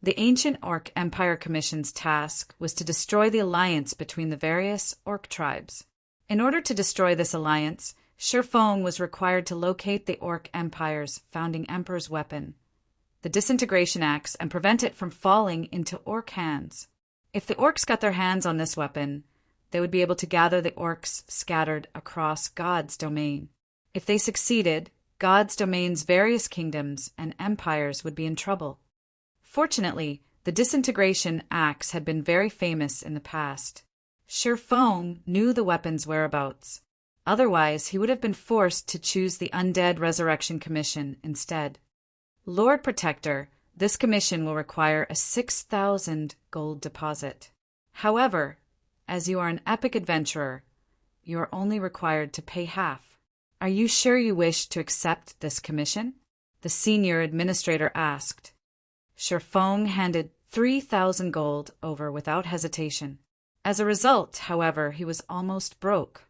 The Ancient Orc Empire Commission's task was to destroy the alliance between the various orc tribes. In order to destroy this alliance, Shurfong was required to locate the Orc Empire's founding emperor's weapon, the Disintegration Axe, and prevent it from falling into orc hands. If the orcs got their hands on this weapon, they would be able to gather the orcs scattered across God's domain. If they succeeded, God's domain's various kingdoms and empires would be in trouble. Fortunately, the Disintegration Axe had been very famous in the past. Shurfong knew the weapon's whereabouts. Otherwise, he would have been forced to choose the Undead Resurrection Commission instead. Lord Protector, this commission will require a 6,000 gold deposit. However, as you are an epic adventurer, you are only required to pay half. Are you sure you wish to accept this commission? The senior administrator asked. Shurfong handed 3,000 gold over without hesitation. As a result, however, he was almost broke.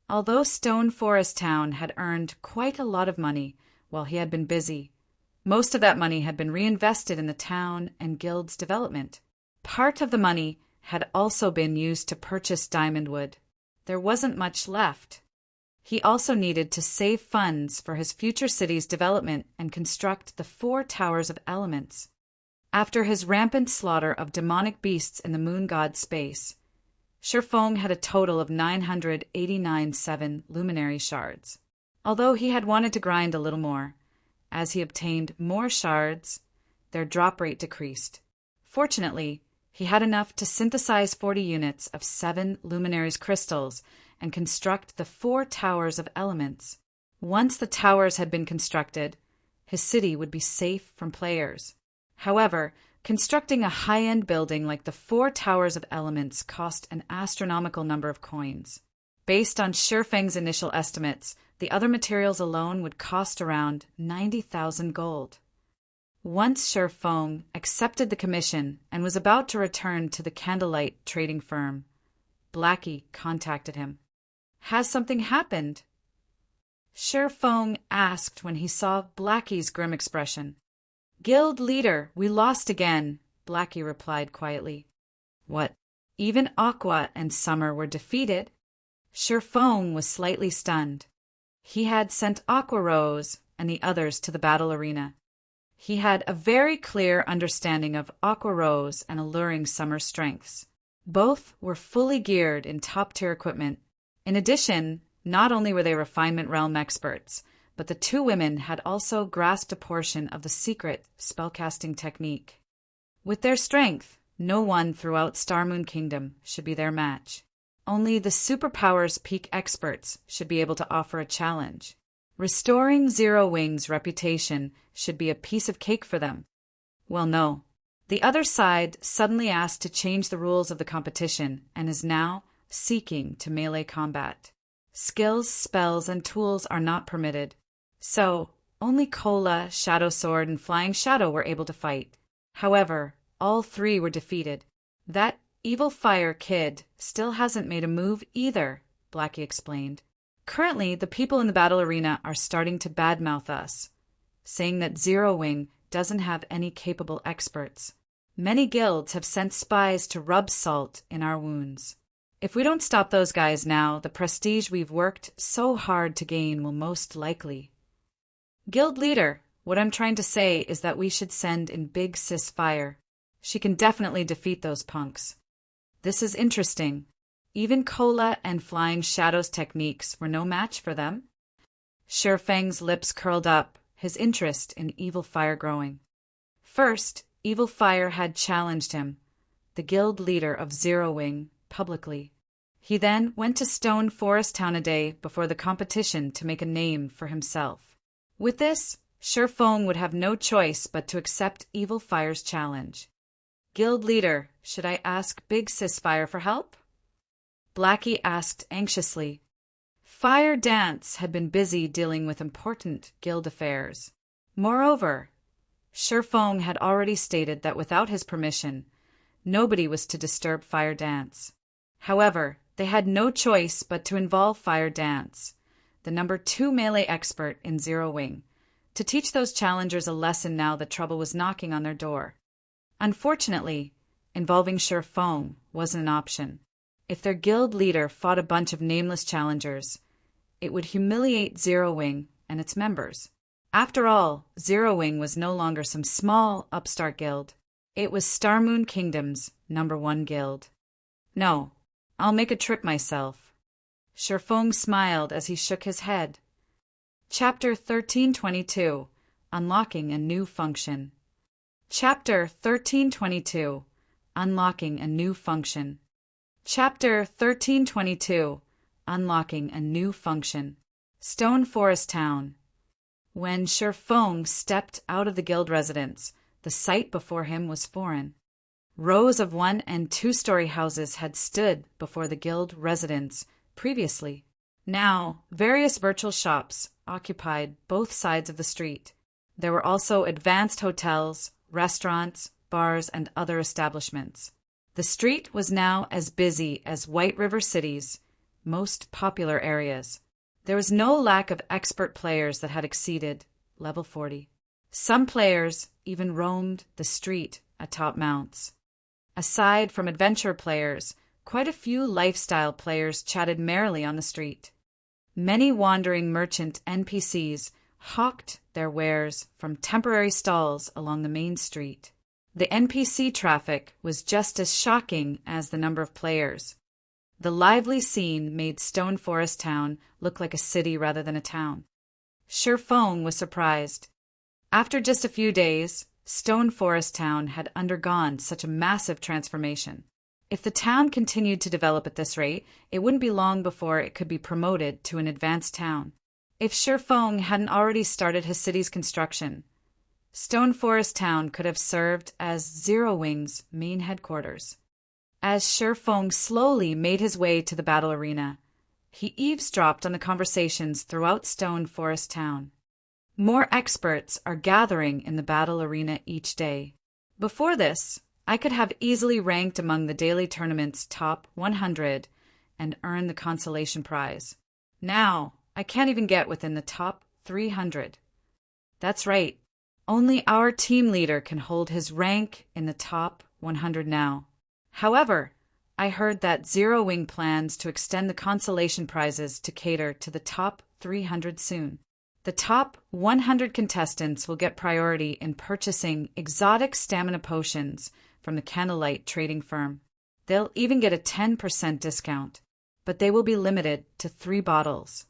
Although Stone Forest Town had earned quite a lot of money while he had been busy, Most of that money had been reinvested in the town and guild's development. Part of the money had also been used to purchase diamond wood. There wasn't much left. He also needed to save funds for his future city's development and construct the 4 towers of elements. After his rampant slaughter of demonic beasts in the moon god's space, Shifeng had a total of 989 luminary shards. Although he had wanted to grind a little more, as he obtained more shards, their drop rate decreased. Fortunately, he had enough to synthesize 40 units of 7 luminaries crystals and construct the 4 towers of elements. Once the towers had been constructed, his city would be safe from players. However, constructing a high-end building like the 4 towers of elements cost an astronomical number of coins. Based on Shifeng's initial estimates, the other materials alone would cost around 90,000 gold. Once Shifeng accepted the commission and was about to return to the candlelight trading firm, Blackie contacted him. "Has something happened?" Shifeng asked when he saw Blackie's grim expression. "Guild leader, we lost again," Blackie replied quietly. "What? Even Aqua and Summer were defeated?" Shifeng was slightly stunned. He had sent Aqua Rose and the others to the battle arena. He had a very clear understanding of Aqua Rose and Alluring Summer's strengths. Both were fully geared in top-tier equipment. In addition, not only were they refinement realm experts, but the 2 women had also grasped a portion of the secret spellcasting technique. With their strength, no one throughout Star Moon Kingdom should be their match. Only the Superpowers Peak experts should be able to offer a challenge. Restoring Zero Wing's reputation should be a piece of cake for them. Well, no. The other side suddenly asked to change the rules of the competition and is now seeking to melee combat. Skills, spells, and tools are not permitted. So, only Cola, Shadow Sword, and Flying Shadow were able to fight. However, all 3 were defeated. "That Evil Fire kid still hasn't made a move either," Blackie explained. "Currently, the people in the battle arena are starting to badmouth us, saying that Zero Wing doesn't have any capable experts. Many guilds have sent spies to rub salt in our wounds. If we don't stop those guys now, the prestige we've worked so hard to gain will most likely." "Guild leader, what I'm trying to say is that we should send in Big Sis Fire. She can definitely defeat those punks." This is interesting. Even Cola and Flying Shadow's techniques were no match for them. Shifeng's lips curled up, his interest in Evil Fire growing. First, Evil Fire had challenged him, the guild leader of Zero Wing, publicly. He then went to Stone Forest Town a day before the competition to make a name for himself. With this, Shifeng would have no choice but to accept Evil Fire's challenge. "Guild leader, should I ask Big Sis Fire for help?" Blackie asked anxiously. Fire Dance had been busy dealing with important guild affairs. Moreover, Shifeng had already stated that without his permission, nobody was to disturb Fire Dance. However, they had no choice but to involve Fire Dance, the number 2 melee expert in Zero Wing, to teach those challengers a lesson now that trouble was knocking on their door. Unfortunately, involving Shifeng wasn't an option. If their guild leader fought a bunch of nameless challengers, it would humiliate Zero Wing and its members. After all, Zero Wing was no longer some small, upstart guild. It was Star Moon Kingdom's #1 guild. "No, I'll make a trip myself." Shifeng smiled as he shook his head. Chapter 1322, Unlocking a New Function. Chapter 1322, Unlocking a New Function. Chapter 1322, Unlocking a New Function. Stone Forest Town. When Shifeng stepped out of the guild residence, the sight before him was foreign. Rows of 1- and 2-story houses had stood before the guild residence previously. Now, various virtual shops occupied both sides of the street. There were also advanced hotels, restaurants, bars, and other establishments. The street was now as busy as White River City's most popular areas. There was no lack of expert players that had exceeded level 40. Some players even roamed the street at top mounts. Aside from adventure players, quite a few lifestyle players chatted merrily on the street. Many wandering merchant NPCs hawked their wares from temporary stalls along the main street. The NPC traffic was just as shocking as the number of players. The lively scene made Stone Forest Town look like a city rather than a town. Feng was surprised. After just a few days, Stone Forest Town had undergone such a massive transformation. If the town continued to develop at this rate, it wouldn't be long before it could be promoted to an advanced town. If Feng hadn't already started his city's construction, Stone Forest Town could have served as Zero Wing's main headquarters. As Feng slowly made his way to the battle arena, he eavesdropped on the conversations throughout Stone Forest Town. More experts are gathering in the battle arena each day. Before this, I could have easily ranked among the daily tournament's top 100 and earned the consolation prize. Now, I can't even get within the top 300. That's right. Only our team leader can hold his rank in the top 100 now. However, I heard that Zero Wing plans to extend the consolation prizes to cater to the top 300 soon. The top 100 contestants will get priority in purchasing exotic stamina potions from the Candlelight trading firm. They'll even get a 10% discount, but they will be limited to 3 bottles.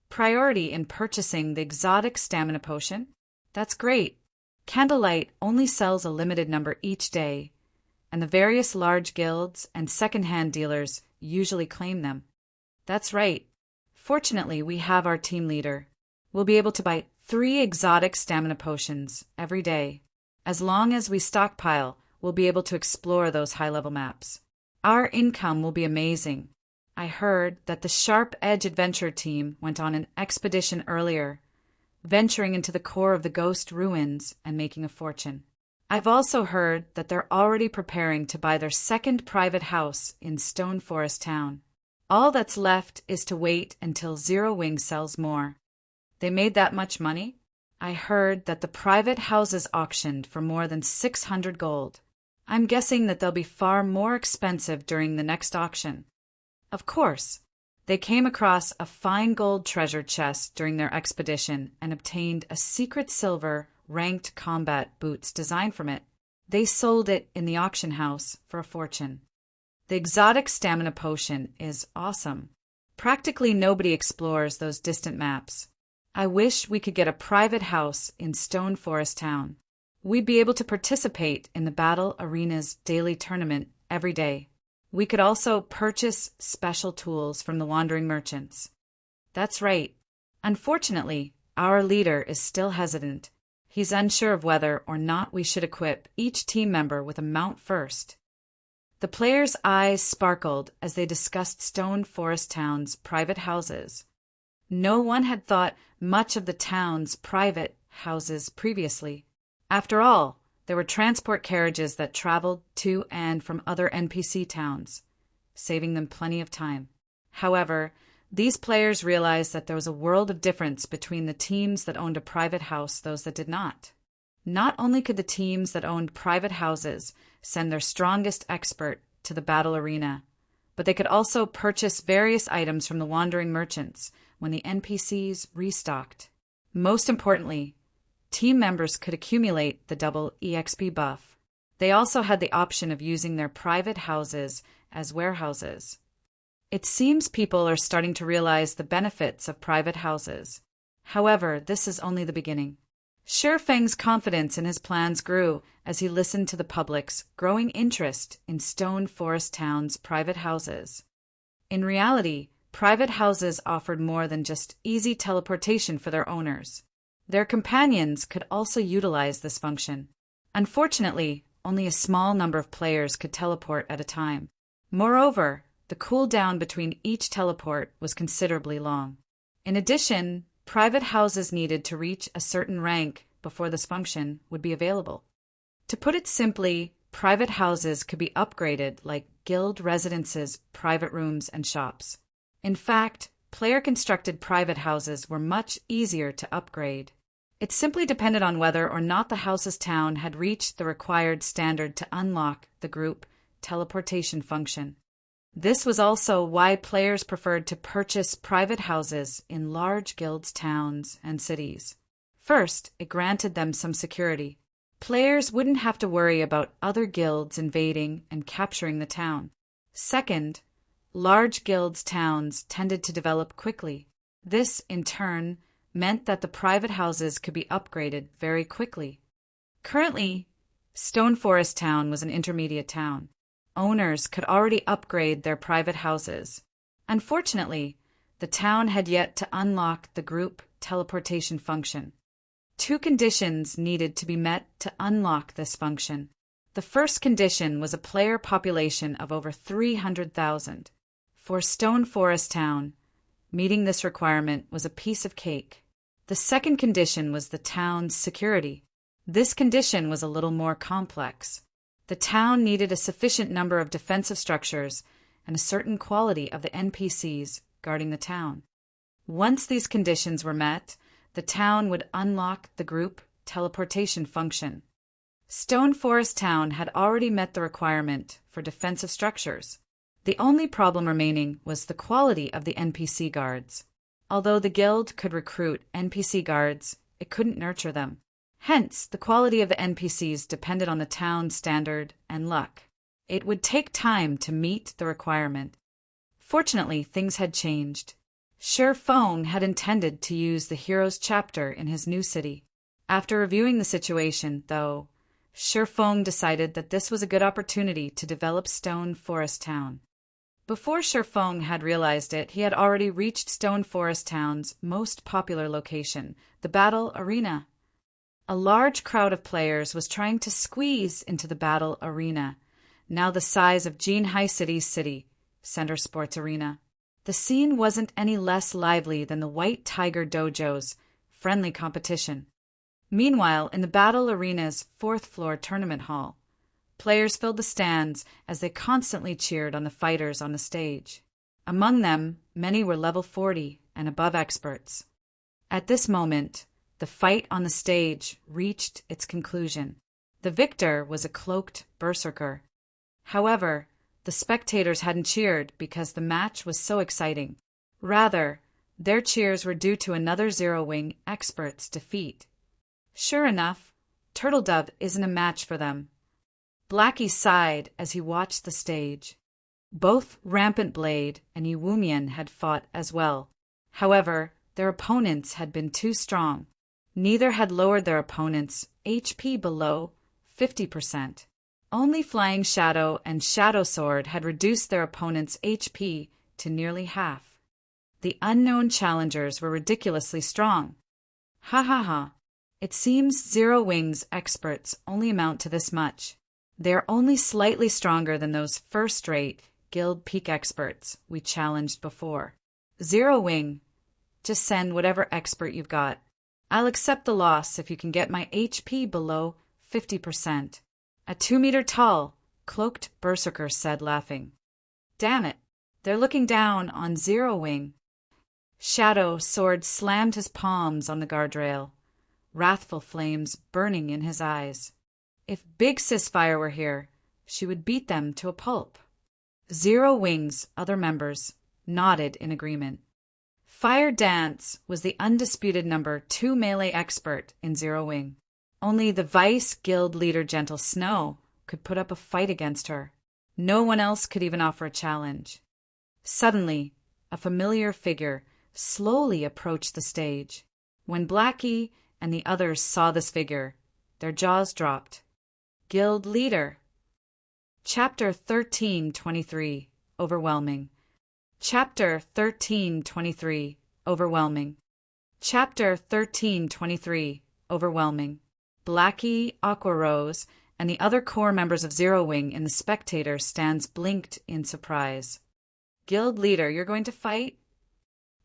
Priority in purchasing the exotic stamina potion? That's great. Candlelight only sells a limited number each day, and the various large guilds and second-hand dealers usually claim them. That's right. Fortunately, we have our team leader. We'll be able to buy 3 exotic stamina potions every day. As long as we stockpile, we'll be able to explore those high-level maps. Our income will be amazing. I heard that the Sharp Edge Adventure team went on an expedition earlier, venturing into the core of the Ghost Ruins and making a fortune. I've also heard that they're already preparing to buy their second private house in Stone Forest Town. All that's left is to wait until Zero Wing sells more. They made that much money? I heard that the private houses auctioned for more than 600 gold. I'm guessing that they'll be far more expensive during the next auction. Of course, they came across a fine gold treasure chest during their expedition and obtained a secret silver ranked combat boots design from it. They sold it in the auction house for a fortune. The exotic stamina potion is awesome. Practically nobody explores those distant maps. I wish we could get a private house in Stone Forest Town. We'd be able to participate in the Battle Arena's daily tournament every day. We could also purchase special tools from the wandering merchants. That's right. Unfortunately, our leader is still hesitant. He's unsure of whether or not we should equip each team member with a mount first. The players' eyes sparkled as they discussed Stone Forest Town's private houses. No one had thought much of the town's private houses previously. After all, there were transport carriages that traveled to and from other NPC towns, saving them plenty of time. However, these players realized that there was a world of difference between the teams that owned a private house and those that did not. Not only could the teams that owned private houses send their strongest expert to the battle arena, but they could also purchase various items from the wandering merchants when the NPCs restocked. Most importantly, team members could accumulate the double EXP buff. They also had the option of using their private houses as warehouses. It seems people are starting to realize the benefits of private houses. However, this is only the beginning. Feng's confidence in his plans grew as he listened to the public's growing interest in Stone Forest Town's private houses. In reality, private houses offered more than just easy teleportation for their owners. Their companions could also utilize this function. Unfortunately, only a small number of players could teleport at a time. Moreover, the cooldown between each teleport was considerably long. In addition, private houses needed to reach a certain rank before this function would be available. To put it simply, private houses could be upgraded like guild residences, private rooms, and shops. In fact, player-constructed private houses were much easier to upgrade. It simply depended on whether or not the house's town had reached the required standard to unlock the group teleportation function. This was also why players preferred to purchase private houses in large guilds' towns and cities. First, it granted them some security. Players wouldn't have to worry about other guilds invading and capturing the town. Second, large guilds' towns tended to develop quickly. This, in turn, meant that the private houses could be upgraded very quickly. Currently, Stone Forest Town was an intermediate town. Owners could already upgrade their private houses. Unfortunately, the town had yet to unlock the group teleportation function. Two conditions needed to be met to unlock this function. The first condition was a player population of over 300,000. For Stone Forest Town, meeting this requirement was a piece of cake. The second condition was the town's security. This condition was a little more complex. The town needed a sufficient number of defensive structures and a certain quality of the NPCs guarding the town. Once these conditions were met, the town would unlock the group teleportation function. Stone Forest Town had already met the requirement for defensive structures. The only problem remaining was the quality of the NPC guards. Although the guild could recruit NPC guards, it couldn't nurture them. Hence, the quality of the NPCs depended on the town's standard and luck. It would take time to meet the requirement. Fortunately, things had changed. Sher Fong had intended to use the Heroes chapter in his new city. After reviewing the situation, though, Sher Fong decided that this was a good opportunity to develop Stone Forest Town. Before Sher Fong had realized it, he had already reached Stone Forest Town's most popular location, the Battle Arena. A large crowd of players was trying to squeeze into the Battle Arena, now the size of Jinhai City's city center sports arena. The scene wasn't any less lively than the White Tiger Dojo's friendly competition. Meanwhile, in the Battle Arena's fourth-floor tournament hall, players filled the stands as they constantly cheered on the fighters on the stage. Among them, many were level 40 and above experts. At this moment, the fight on the stage reached its conclusion. The victor was a cloaked berserker. However, the spectators hadn't cheered because the match was so exciting. Rather, their cheers were due to another Zero-Wing expert's defeat. Sure enough, Turtledove isn't a match for them. Blackie sighed as he watched the stage. Both Rampant Blade and Yuwumian had fought as well. However, their opponents had been too strong. Neither had lowered their opponent's HP below 50%. Only Flying Shadow and Shadow Sword had reduced their opponent's HP to nearly half. The unknown challengers were ridiculously strong. Ha ha ha. It seems Zero-Wing's experts only amount to this much. They are only slightly stronger than those first-rate Guild Peak experts we challenged before. Zero-Wing, just send whatever expert you've got. I'll accept the loss if you can get my HP below 50%. A 2-meter tall, cloaked berserker said, laughing. Damn it, they're looking down on Zero-Wing. Shadow Sword slammed his palms on the guardrail, wrathful flames burning in his eyes. If Big Sis Fire were here, she would beat them to a pulp. Zero-Wing's other members nodded in agreement. Fire Dance was the undisputed number 2 melee expert in Zero-Wing. Only the Vice Guild leader Gentle Snow could put up a fight against her. No one else could even offer a challenge. Suddenly, a familiar figure slowly approached the stage. When Blackie and the others saw this figure, their jaws dropped. Guild Leader. Chapter 1323. Overwhelming. Chapter 1323. Overwhelming. Chapter 1323. Overwhelming. Blackie, Aquarose, and the other core members of Zero-Wing in the spectator stands blinked in surprise. Guild Leader, you're going to fight?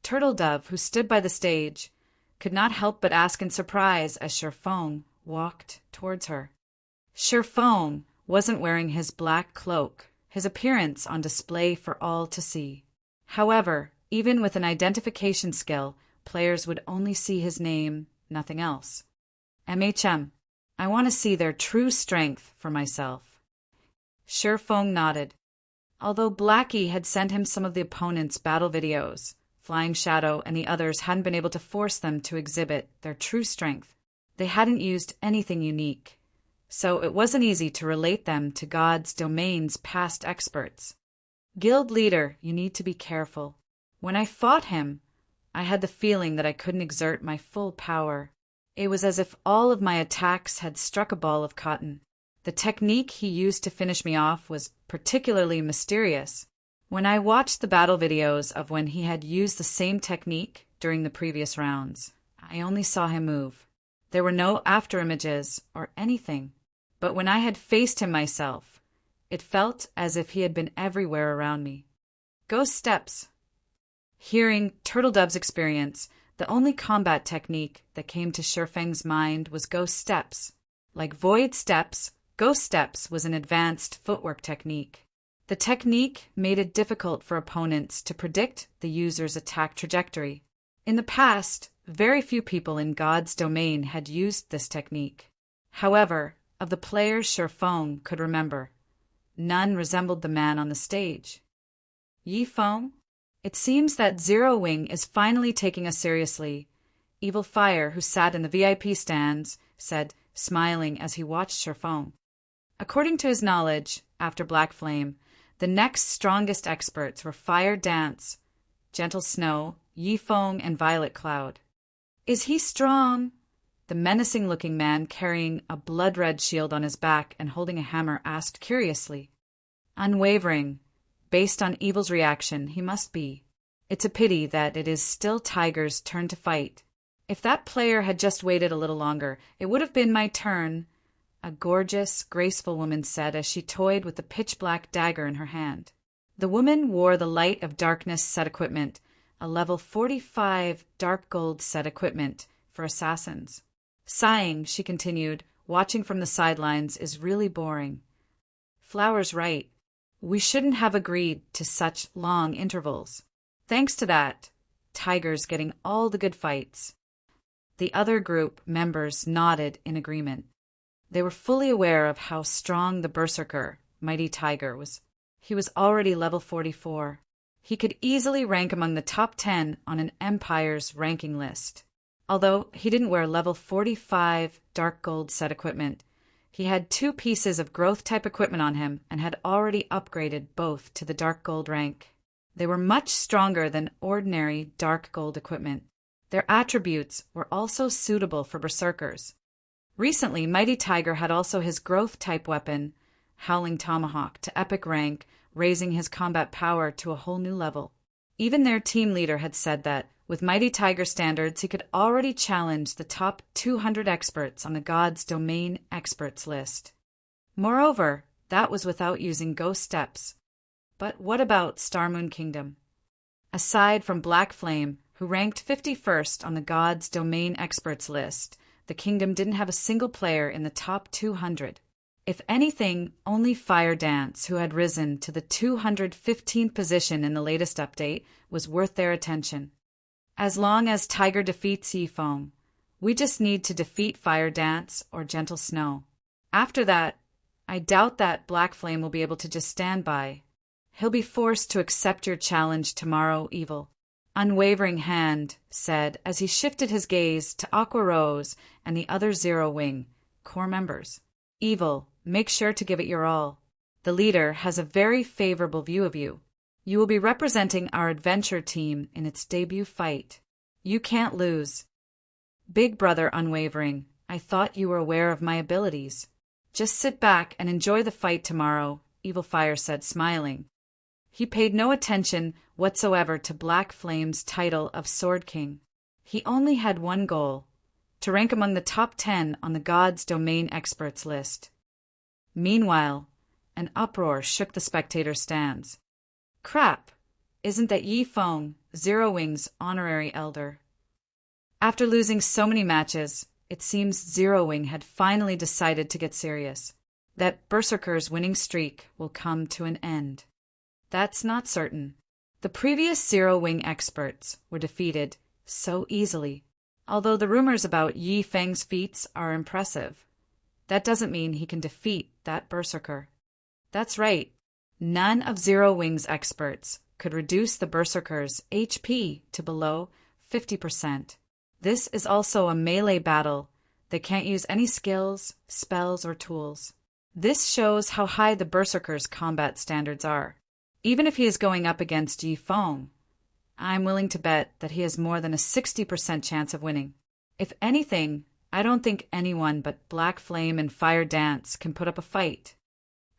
Turtledove, who stood by the stage, could not help but ask in surprise as Sher Fong walked towards her. Sher Fong wasn't wearing his black cloak, his appearance on display for all to see. However, even with an identification skill, players would only see his name, nothing else. I want to see their true strength for myself. Shifeng nodded. Although Blackie had sent him some of the opponent's battle videos, Flying Shadow and the others hadn't been able to force them to exhibit their true strength. They hadn't used anything unique, so it wasn't easy to relate them to God's domain's past experts. Guild leader, you need to be careful. When I fought him, I had the feeling that I couldn't exert my full power. It was as if all of my attacks had struck a ball of cotton. The technique he used to finish me off was particularly mysterious. When I watched the battle videos of when he had used the same technique during the previous rounds, I only saw him move. There were no afterimages or anything. But when I had faced him myself, it felt as if he had been everywhere around me. Ghost steps. Hearing Turtledove's experience, the only combat technique that came to Shifeng's mind was ghost steps. Like void steps, ghost steps was an advanced footwork technique. The technique made it difficult for opponents to predict the user's attack trajectory. In the past, very few people in God's domain had used this technique. However, of the players Shifeng could remember, none resembled the man on the stage. Yifeng? It seems that Zero Wing is finally taking us seriously, Evil Fire, who sat in the VIP stands, said, smiling as he watched Shifeng. According to his knowledge, after Black Flame, the next strongest experts were Fire Dance, Gentle Snow, Yifeng, and Violet Cloud. Is he strong? The menacing-looking man carrying a blood-red shield on his back and holding a hammer asked curiously. Unwavering. Based on Evil's reaction, he must be. It's a pity that it is still Tiger's turn to fight. If that player had just waited a little longer, it would have been my turn, a gorgeous, graceful woman said as she toyed with the pitch-black dagger in her hand. The woman wore the Light of Darkness set equipment, a level 45 dark gold set equipment for assassins. Sighing, she continued, watching from the sidelines is really boring. Flower's right. We shouldn't have agreed to such long intervals. Thanks to that, Tiger's getting all the good fights. The other group members nodded in agreement. They were fully aware of how strong the Berserker, Mighty Tiger, was. He was already level 44. He could easily rank among the top 10 on an Empire's ranking list. Although he didn't wear level 45 dark gold set equipment, he had 2 pieces of growth-type equipment on him and had already upgraded both to the dark gold rank. They were much stronger than ordinary dark gold equipment. Their attributes were also suitable for Berserkers. Recently, Mighty Tiger had also his growth-type weapon, Howling Tomahawk, to epic rank, raising his combat power to a whole new level. Even their team leader had said that, with Mighty Tiger standards, he could already challenge the top 200 experts on the God's Domain experts list. Moreover, that was without using ghost steps. But what about Starmoon Kingdom? Aside from Black Flame, who ranked 51st on the God's Domain experts list, the kingdom didn't have a single player in the top 200. If anything, only Fire Dance, who had risen to the 215th position in the latest update, was worth their attention. As long as Tiger defeats Yifeng, we just need to defeat Fire Dance or Gentle Snow. After that, I doubt that Black Flame will be able to just stand by. He'll be forced to accept your challenge tomorrow, Evil. Unwavering Hand said as he shifted his gaze to Aqua Rose and the other Zero Wing core members. Evil, make sure to give it your all. The leader has a very favorable view of you. You will be representing our adventure team in its debut fight. You can't lose. Big Brother Unwavering, I thought you were aware of my abilities. Just sit back and enjoy the fight tomorrow, Evil Fire said, smiling. He paid no attention whatsoever to Black Flame's title of Sword King. He only had one goal, to rank among the top 10 on the God's Domain experts list. Meanwhile, an uproar shook the spectator stands. Crap! Isn't that Yifeng, Zero Wing's honorary elder? After losing so many matches, it seems Zero Wing had finally decided to get serious. That Berserker's winning streak will come to an end. That's not certain. The previous Zero Wing experts were defeated so easily. Although the rumors about Yi Feng's feats are impressive, that doesn't mean he can defeat that berserker. That's right. None of Zero Wing's experts could reduce the berserker's HP to below 50%. This is also a melee battle. They can't use any skills, spells, or tools. This shows how high the berserker's combat standards are. Even if he is going up against Yi Feng, I'm willing to bet that he has more than a 60% chance of winning. If anything, I don't think anyone but Black Flame and Fire Dance can put up a fight.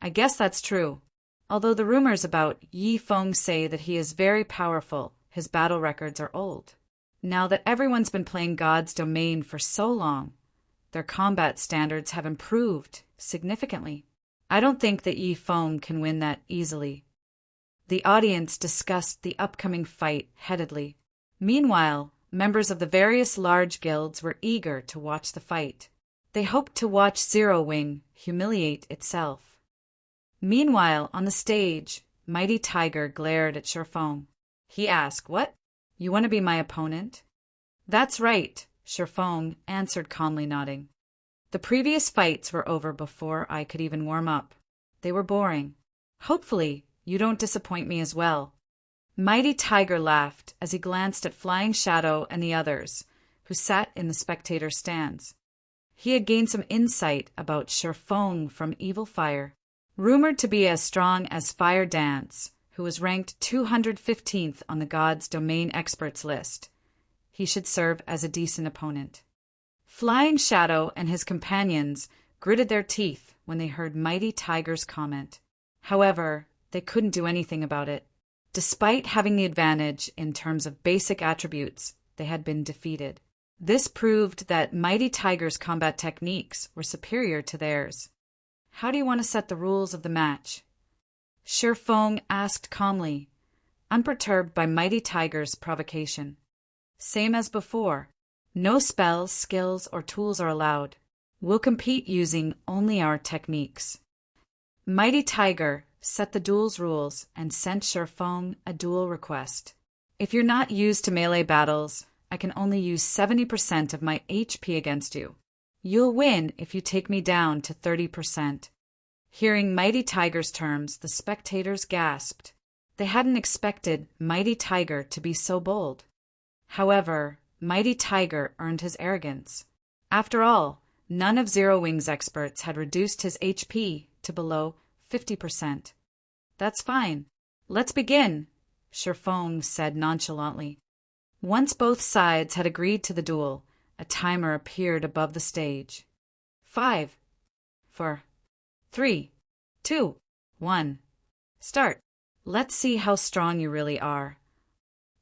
I guess that's true. Although the rumors about Yi Feng say that he is very powerful, his battle records are old. Now that everyone's been playing God's Domain for so long, their combat standards have improved significantly. I don't think that Yi Feng can win that easily. The audience discussed the upcoming fight heatedly. Meanwhile, members of the various large guilds were eager to watch the fight. They hoped to watch Zero Wing humiliate itself. Meanwhile, on the stage, Mighty Tiger glared at Shifeng. He asked, "What? You want to be my opponent?" "That's right," Shifeng answered calmly, nodding. "The previous fights were over before I could even warm up. They were boring. Hopefully, you don't disappoint me as well." Mighty Tiger laughed as he glanced at Flying Shadow and the others, who sat in the spectator stands. He had gained some insight about Shifeng from Evil Fire. Rumored to be as strong as Fire Dance, who was ranked 215th on the God's Domain experts list, he should serve as a decent opponent. Flying Shadow and his companions gritted their teeth when they heard Mighty Tiger's comment. However, they couldn't do anything about it. Despite having the advantage in terms of basic attributes, they had been defeated. This proved that Mighty Tiger's combat techniques were superior to theirs. "How do you want to set the rules of the match?" Shifeng asked calmly, unperturbed by Mighty Tiger's provocation. "Same as before. No spells, skills, or tools are allowed. We'll compete using only our techniques." Mighty Tiger set the duel's rules and sent Shifeng a duel request. "If you're not used to melee battles, I can only use 70% of my HP against you. You'll win if you take me down to 30%. Hearing Mighty Tiger's terms, the spectators gasped. They hadn't expected Mighty Tiger to be so bold. However, Mighty Tiger earned his arrogance. After all, none of Zero Wing's experts had reduced his HP to below 50%. "That's fine. Let's begin," Shifeng said nonchalantly. Once both sides had agreed to the duel, a timer appeared above the stage. 5, 4, 3, 2, 1. Start. Let's see how strong you really are.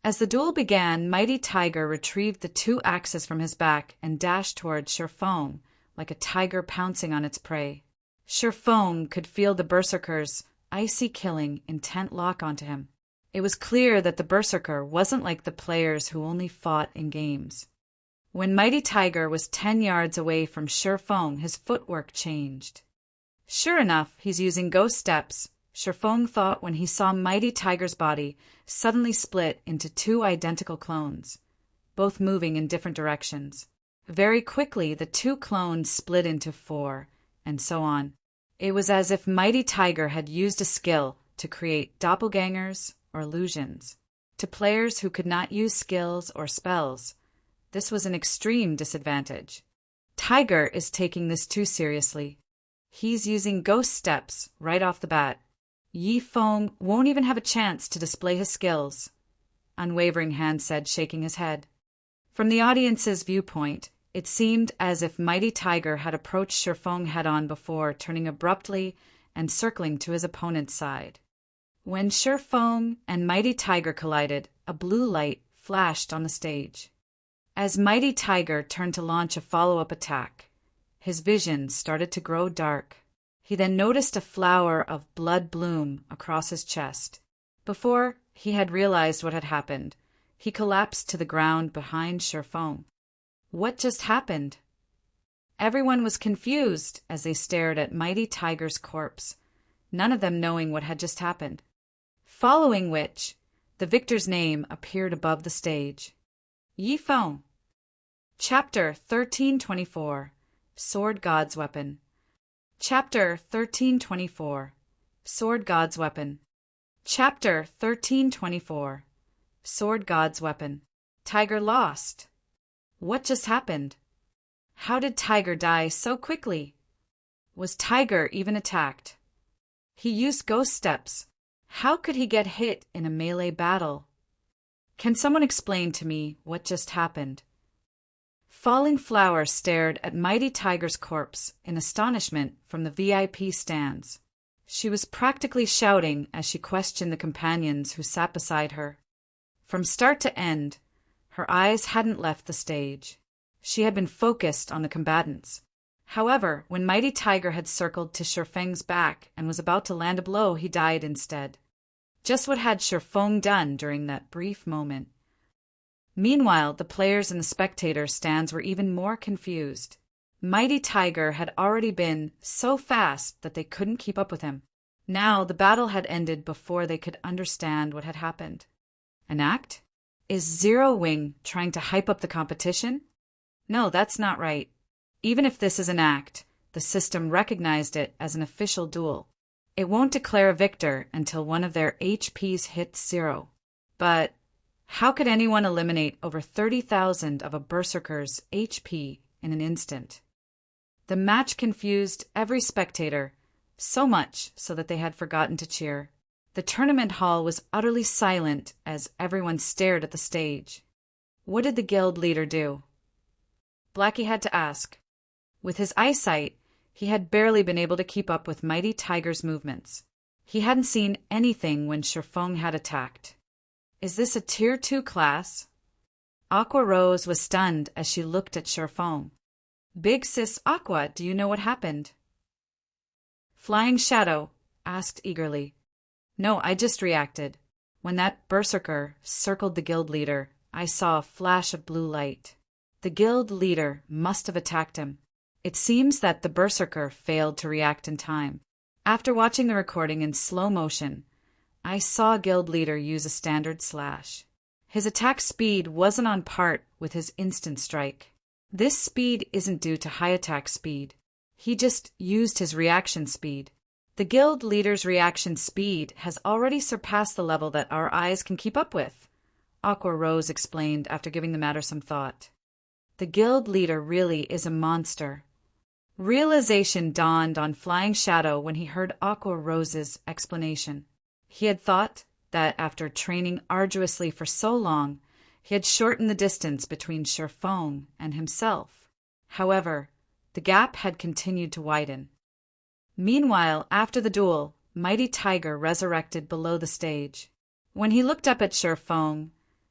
As the duel began, Mighty Tiger retrieved the 2 axes from his back and dashed toward Shifeng like a tiger pouncing on its prey. Shifeng could feel the berserker's icy killing intent lock onto him. It was clear that the berserker wasn't like the players who only fought in games. When Mighty Tiger was 10 yards away from Shifeng, his footwork changed. Sure enough, he's using ghost steps, Shifeng thought when he saw Mighty Tiger's body suddenly split into 2 identical clones, both moving in different directions. Very quickly, the 2 clones split into 4, and so on. It was as if Mighty Tiger had used a skill to create doppelgangers or illusions. To players who could not use skills or spells, this was an extreme disadvantage. Tiger is taking this too seriously. He's using ghost steps right off the bat. Yi Feng won't even have a chance to display his skills, Unwavering Hand said, shaking his head. From the audience's viewpoint, it seemed as if Mighty Tiger had approached Shifeng head-on before turning abruptly and circling to his opponent's side. When Shifeng and Mighty Tiger collided, a blue light flashed on the stage. As Mighty Tiger turned to launch a follow-up attack, his vision started to grow dark. He then noticed a flower of blood bloom across his chest. Before he had realized what had happened, he collapsed to the ground behind Shifeng. What just happened? Everyone was confused as they stared at Mighty Tiger's corpse, none of them knowing what had just happened. Following which, the victor's name appeared above the stage. Yi Feng. Chapter 1324 Sword God's Weapon. Chapter 1324 Sword God's Weapon. Chapter 1324 Sword God's Weapon. Tiger lost. What just happened? How did Tiger die so quickly? Was Tiger even attacked? He used ghost steps. How could he get hit in a melee battle? Can someone explain to me what just happened? Falling Flower stared at Mighty Tiger's corpse in astonishment from the VIP stands. She was practically shouting as she questioned the companions who sat beside her. From start to end, her eyes hadn't left the stage. She had been focused on the combatants. However, when Mighty Tiger had circled to Shifeng's back and was about to land a blow, he died instead. Just what had Shifeng done during that brief moment? Meanwhile, the players in the spectator stands were even more confused. Mighty Tiger had already been so fast that they couldn't keep up with him. Now the battle had ended before they could understand what had happened. An act? Is Zero Wing trying to hype up the competition? No, that's not right. Even if this is an act, the system recognized it as an official duel. It won't declare a victor until one of their HPs hits 0. But how could anyone eliminate over 30,000 of a berserker's HP in an instant? The match confused every spectator, so much so that they had forgotten to cheer. The tournament hall was utterly silent as everyone stared at the stage. What did the guild leader do? Blackie had to ask. With his eyesight, he had barely been able to keep up with Mighty Tiger's movements. He hadn't seen anything when Shifeng had attacked. Is this a Tier 2 class? Aqua Rose was stunned as she looked at Shifeng. Big Sis Aqua, do you know what happened? Flying Shadow asked eagerly. No, I just reacted. When that berserker circled the guild leader, I saw a flash of blue light. The guild leader must have attacked him. It seems that the berserker failed to react in time. After watching the recording in slow motion, I saw guild leader use a standard slash. His attack speed wasn't on par with his instant strike. This speed isn't due to high attack speed. He just used his reaction speed. The guild leader's reaction speed has already surpassed the level that our eyes can keep up with, Aqua Rose explained after giving the matter some thought. The guild leader really is a monster. Realization dawned on Flying Shadow when he heard Aqua Rose's explanation. He had thought that after training arduously for so long, he had shortened the distance between Shifeng and himself. However, the gap had continued to widen. Meanwhile, after the duel, Mighty Tiger resurrected below the stage. When he looked up at Shifeng,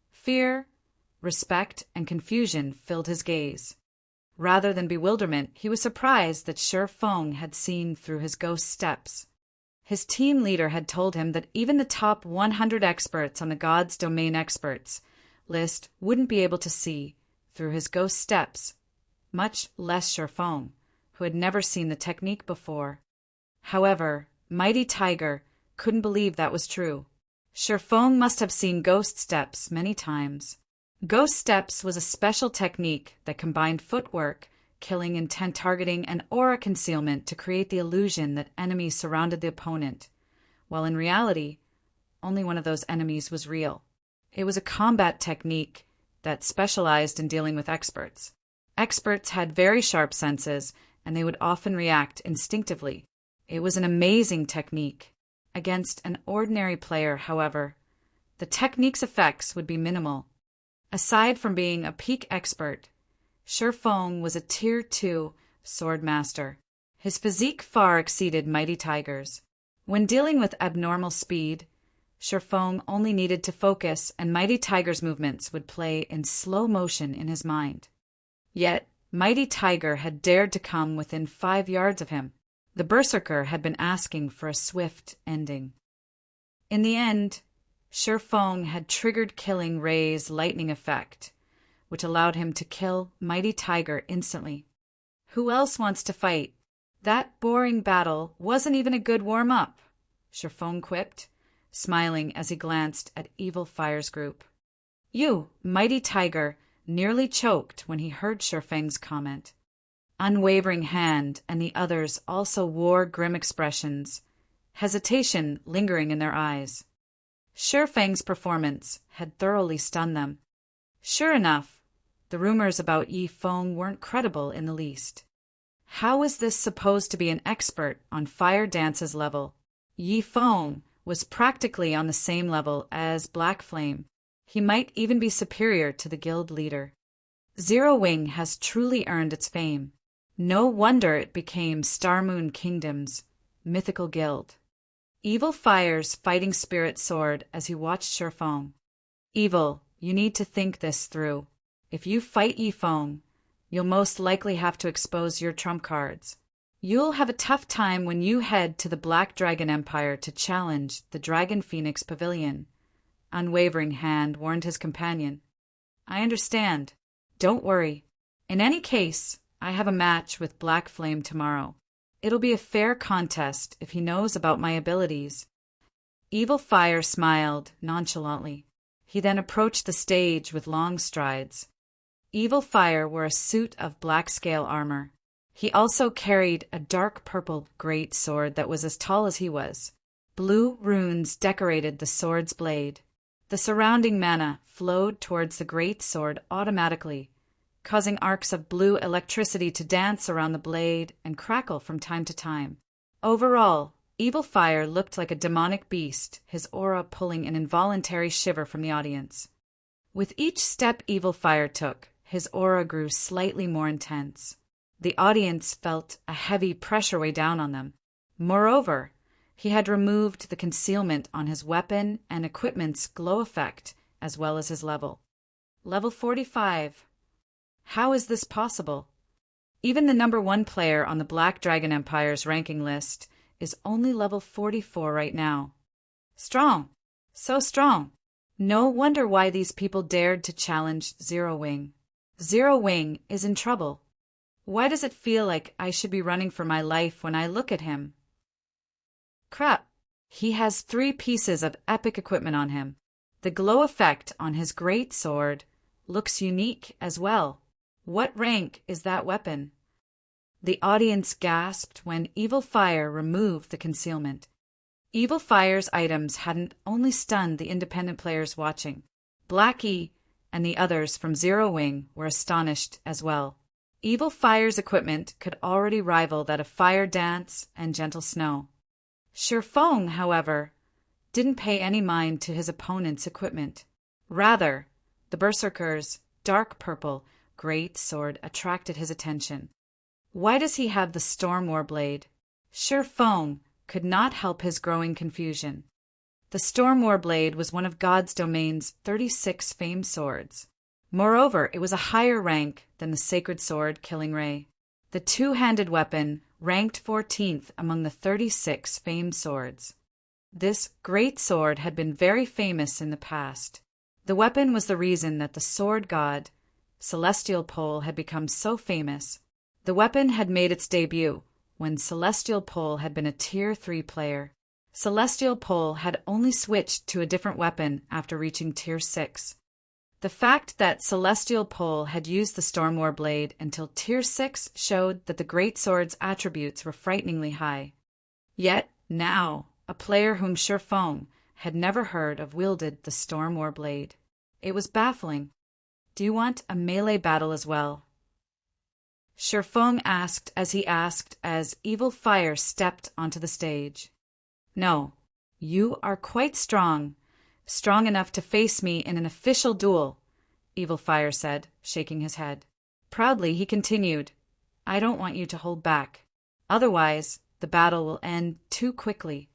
fear, respect, and confusion filled his gaze. Rather than bewilderment, he was surprised that Shifeng had seen through his ghost steps. His team leader had told him that even the top 100 experts on the God's Domain Experts list wouldn't be able to see through his ghost steps, much less Shifeng, who had never seen the technique before. However, Mighty Tiger couldn't believe that was true. Shifeng must have seen ghost steps many times. Ghost steps was a special technique that combined footwork, killing intent targeting, and aura concealment to create the illusion that enemies surrounded the opponent, while in reality, only one of those enemies was real. It was a combat technique that specialized in dealing with experts. Experts had very sharp senses, and they would often react instinctively. It was an amazing technique. Against an ordinary player, however, the technique's effects would be minimal. Aside from being a peak expert, Shifeng was a Tier 2 sword master. His physique far exceeded Mighty Tiger's. When dealing with abnormal speed, Shifeng only needed to focus, and Mighty Tiger's movements would play in slow motion in his mind. Yet, Mighty Tiger had dared to come within 5 yards of him. The berserker had been asking for a swift ending. In the end, Shifeng had triggered Killing Ray's lightning effect, which allowed him to kill Mighty Tiger instantly. Who else wants to fight? That boring battle wasn't even a good warm-up, Shifeng quipped, smiling as he glanced at Evil Fire's group. You, Mighty Tiger, nearly choked when he heard Shifeng's comment. Unwavering Hand and the others also wore grim expressions, hesitation lingering in their eyes. Shifeng's performance had thoroughly stunned them. Sure enough, the rumors about Yi Feng weren't credible in the least. How was this supposed to be an expert on fire dances level? Yi Feng was practically on the same level as Black Flame. He might even be superior to the guild leader. Zero Wing has truly earned its fame. No wonder it became Star Moon Kingdom's mythical guild. Evil Fire's fighting spirit soared as he watched Shifeng. Evil, you need to think this through. If you fight Yi Feng, you'll most likely have to expose your trump cards. You'll have a tough time when you head to the Black Dragon Empire to challenge the Dragon Phoenix Pavilion. Unwavering Hand warned his companion. I understand. Don't worry. In any case, I have a match with Black Flame tomorrow. It'll be a fair contest if he knows about my abilities. Evil Fire smiled nonchalantly. He then approached the stage with long strides. Evil Fire wore a suit of black scale armor. He also carried a dark purple great sword that was as tall as he was. Blue runes decorated the sword's blade. The surrounding mana flowed towards the great sword automatically, causing arcs of blue electricity to dance around the blade and crackle from time to time. Overall, Evil Fire looked like a demonic beast, his aura pulling an involuntary shiver from the audience. With each step Evil Fire took, his aura grew slightly more intense. The audience felt a heavy pressure weigh down on them. Moreover, he had removed the concealment on his weapon and equipment's glow effect, as well as his level. Level 45. How is this possible? Even the number 1 player on the Black Dragon Empire's ranking list is only level 44 right now. Strong. So strong. No wonder why these people dared to challenge Zero Wing. Zero Wing is in trouble. Why does it feel like I should be running for my life when I look at him? Crap. He has 3 pieces of epic equipment on him. The glow effect on his great sword looks unique as well. What rank is that weapon? The audience gasped when Evil Fire removed the concealment. Evil Fire's items hadn't only stunned the independent players watching. Blackie and the others from Zero Wing were astonished as well. Evil Fire's equipment could already rival that of Fire Dance and Gentle Snow. Shifeng, however, didn't pay any mind to his opponent's equipment. Rather, the Berserker's dark purple great sword attracted his attention. Why does he have the Storm War blade? Shifeng could not help his growing confusion. The Storm War blade was one of God's Domain's 36 famed swords. Moreover, it was a higher rank than the sacred sword Killing Ray. The two-handed weapon ranked 14th among the 36 famed swords. This great sword had been very famous in the past. The weapon was the reason that the sword god, Celestial Pole, had become so famous. The weapon had made its debut when Celestial Pole had been a Tier 3 player. Celestial Pole had only switched to a different weapon after reaching Tier 6. The fact that Celestial Pole had used the Storm War blade until Tier 6 showed that the great sword's attributes were frighteningly high. Yet, now, a player whom Shifeng had never heard of wielded the Storm War blade. It was baffling. Do you want a melee battle as well? Shifeng asked as Evil Fire stepped onto the stage. No, you are quite strong enough to face me in an official duel, Evil Fire said, shaking his head. Proudly, he continued, I don't want you to hold back. Otherwise, the battle will end too quickly.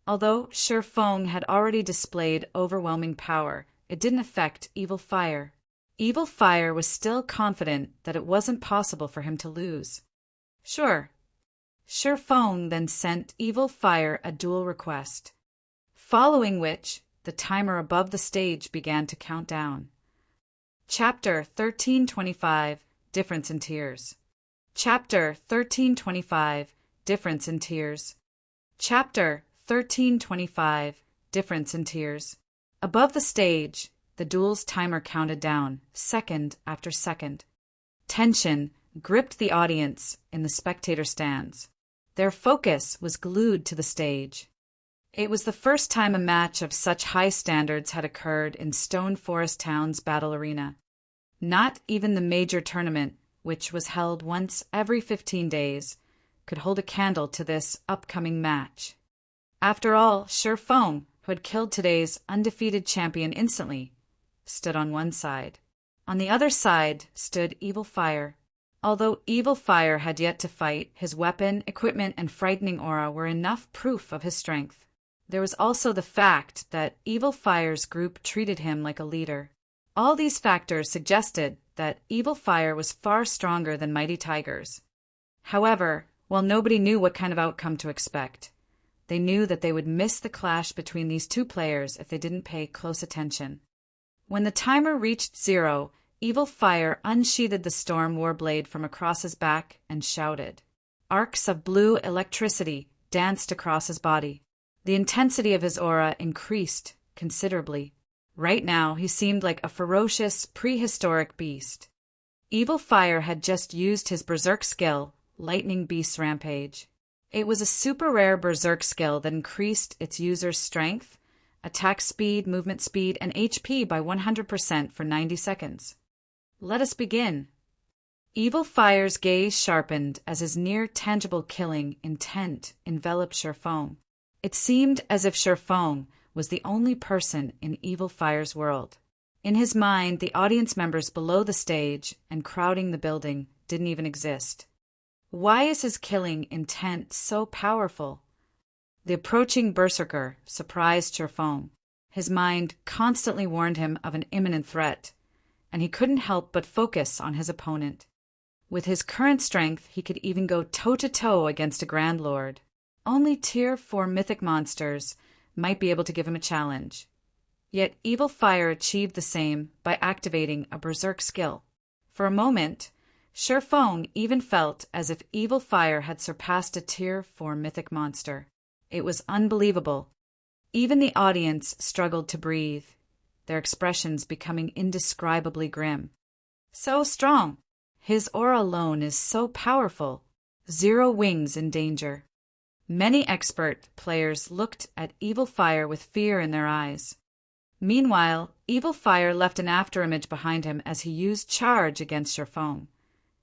Although Shifeng had already displayed overwhelming power, it didn't affect Evil Fire. Evil Fire was still confident that it wasn't possible for him to lose. Sure. Shifeng then sent Evil Fire a duel request, following which the timer above the stage began to count down. Chapter 1325, Difference in Tiers. Chapter 1325, Difference in Tiers. Chapter 1325, Difference in Tiers. Above the stage, The duel's timer counted down, second after second. Tension gripped the audience in the spectator stands. Their focus was glued to the stage. It was the first time a match of such high standards had occurred in Stone Forest Town's battle arena. Not even the major tournament, which was held once every 15 days, could hold a candle to this upcoming match. After all, Shi Feng, who had killed today's undefeated champion instantly, stood on one side. On the other side stood Evil Fire. Although Evil Fire had yet to fight, his weapon, equipment, and frightening aura were enough proof of his strength. There was also the fact that Evil Fire's group treated him like a leader. All these factors suggested that Evil Fire was far stronger than Mighty Tiger's. However, while nobody knew what kind of outcome to expect, they knew that they would miss the clash between these two players if they didn't pay close attention. When the timer reached 0, Evil Fire unsheathed the Storm Warblade from across his back and shouted. Arcs of blue electricity danced across his body. The intensity of his aura increased considerably. Right now, he seemed like a ferocious, prehistoric beast. Evil Fire had just used his berserk skill, Lightning Beast Rampage. It was a super rare berserk skill that increased its user's strength, attack speed, movement speed, and HP by 100% for 90 seconds. Let us begin. Evil Fire's gaze sharpened as his near-tangible killing intent enveloped Shi Feng. It seemed as if Shi Feng was the only person in Evil Fire's world. In his mind, the audience members below the stage and crowding the building didn't even exist. Why is his killing intent so powerful? The approaching berserker surprised Shi Feng. His mind constantly warned him of an imminent threat, and he couldn't help but focus on his opponent. With his current strength, he could even go toe-to-toe against a Grand Lord. Only Tier 4 mythic monsters might be able to give him a challenge. Yet Evil Fire achieved the same by activating a berserk skill. For a moment, Shi Feng even felt as if Evil Fire had surpassed a Tier 4 mythic monster. It was unbelievable. Even the audience struggled to breathe, their expressions becoming indescribably grim. So strong! His aura alone is so powerful. 0 wings in danger. Many expert players looked at Evil Fire with fear in their eyes. Meanwhile, Evil Fire left an afterimage behind him as he used charge against Shi Feng,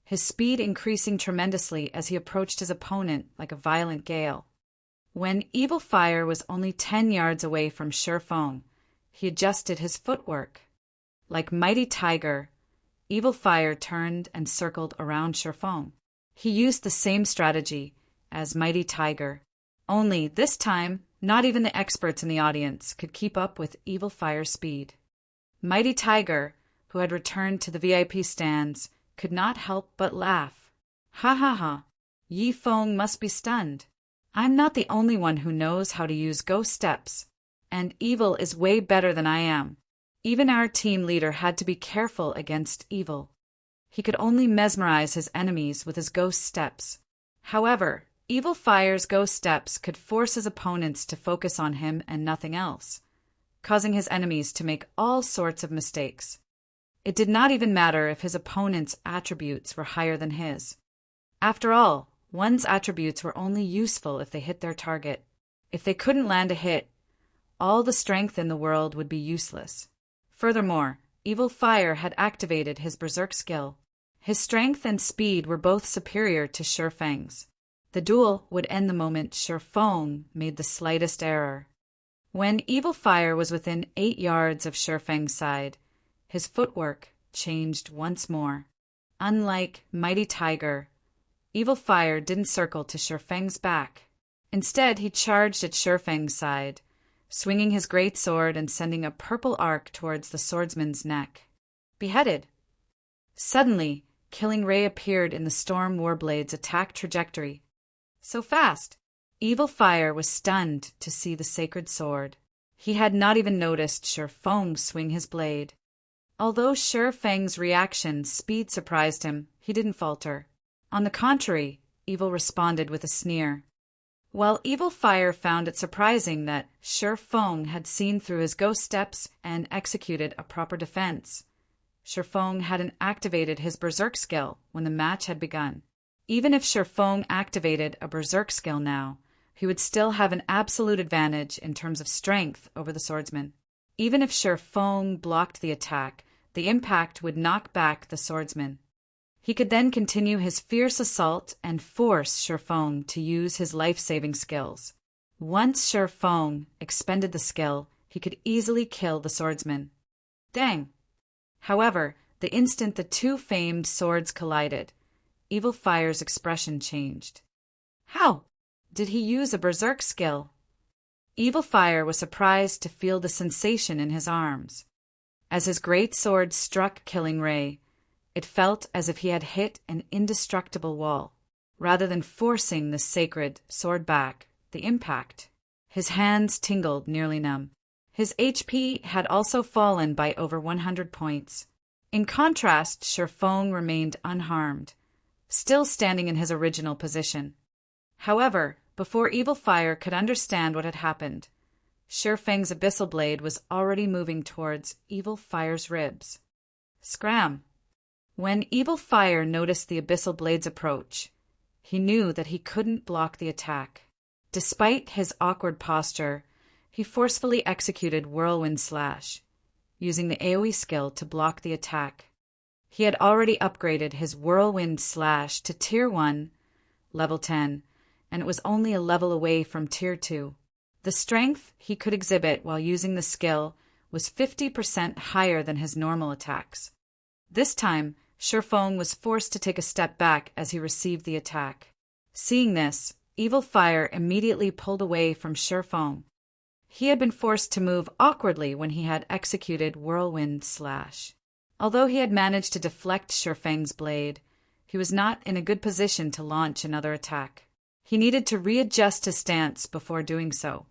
his speed increasing tremendously as he approached his opponent like a violent gale. When Evil Fire was only 10 yards away from Shi Feng, he adjusted his footwork. Like Mighty Tiger, Evil Fire turned and circled around Shi Feng. He used the same strategy as Mighty Tiger. Only, this time, not even the experts in the audience could keep up with Evil Fire's speed. Mighty Tiger, who had returned to the VIP stands, could not help but laugh. Ha ha ha, Yi Feng must be stunned. I'm not the only one who knows how to use ghost steps, and Evil is way better than I am. Even our team leader had to be careful against Evil. He could only mesmerize his enemies with his ghost steps. However, Evil Fire's ghost steps could force his opponents to focus on him and nothing else, causing his enemies to make all sorts of mistakes. It did not even matter if his opponent's attributes were higher than his. After all, one's attributes were only useful if they hit their target. If they couldn't land a hit, all the strength in the world would be useless. Furthermore, Evil Fire had activated his berserk skill. His strength and speed were both superior to Shi Feng's. The duel would end the moment Shi Feng made the slightest error. When Evil Fire was within 8 yards of Shi Feng's side, his footwork changed once more. Unlike Mighty Tiger, Evil Fire didn't circle to Shi Feng's back. Instead, he charged at Shi Feng's side, swinging his great sword and sending a purple arc towards the swordsman's neck. Beheaded. Suddenly, Killing Ray appeared in the Storm Warblade's attack trajectory. So fast! Evil Fire was stunned to see the sacred sword. He had not even noticed Shi Feng swing his blade. Although Shi Feng's reaction's speed surprised him, he didn't falter. On the contrary, Evil responded with a sneer. While Evil Fire found it surprising that Shi Feng had seen through his ghost steps and executed a proper defense. Shi Feng hadn't activated his Berserk skill when the match had begun. Even if Shi Feng activated a Berserk skill now, he would still have an absolute advantage in terms of strength over the swordsman. Even if Shi Feng blocked the attack, the impact would knock back the swordsman. He could then continue his fierce assault and force Shi Feng to use his life-saving skills. Once Shi Feng expended the skill, he could easily kill the swordsman. Dang! However, the instant the two famed swords collided, Evil Fire's expression changed. How? Did he use a Berserk skill? Evil Fire was surprised to feel the sensation in his arms. As his great sword struck Killing Ray, it felt as if he had hit an indestructible wall. Rather than forcing the sacred sword back, the impact. His hands tingled nearly numb. His HP had also fallen by over 100 points. In contrast, Shi Feng remained unharmed, still standing in his original position. However, before Evil Fire could understand what had happened, Shi Feng's abyssal blade was already moving towards Evil Fire's ribs. Scram! When Evil Fire noticed the abyssal blade's approach, he knew that he couldn't block the attack. Despite his awkward posture, he forcefully executed Whirlwind Slash, using the AoE skill to block the attack. He had already upgraded his Whirlwind Slash to Tier 1, level 10, and it was only a level away from Tier 2. The strength he could exhibit while using the skill was 50% higher than his normal attacks. This time, Shi Feng was forced to take a step back as he received the attack. Seeing this, Evil Fire immediately pulled away from Shi Feng. He had been forced to move awkwardly when he had executed Whirlwind Slash. Although he had managed to deflect Shi Feng's blade, he was not in a good position to launch another attack. He needed to readjust his stance before doing so.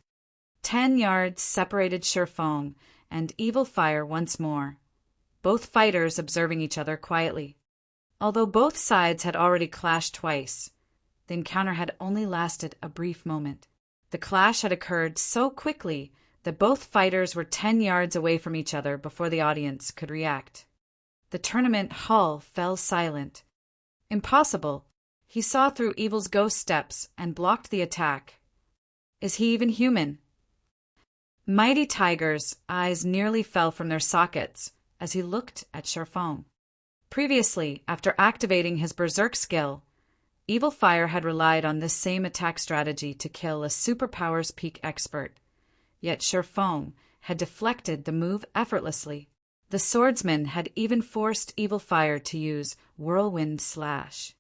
10 yards separated Shi Feng and Evil Fire once more, both fighters observing each other quietly. Although both sides had already clashed twice, the encounter had only lasted a brief moment. The clash had occurred so quickly that both fighters were 10 yards away from each other before the audience could react. The tournament hall fell silent. Impossible. He saw through Evil's ghost steps and blocked the attack. Is he even human? Mighty Tiger's eyes nearly fell from their sockets as he looked at Shi Feng. Previously, after activating his Berserk skill, Evil Fire had relied on this same attack strategy to kill a superpowers peak expert. Yet Shi Feng had deflected the move effortlessly. The swordsman had even forced Evil Fire to use Whirlwind Slash.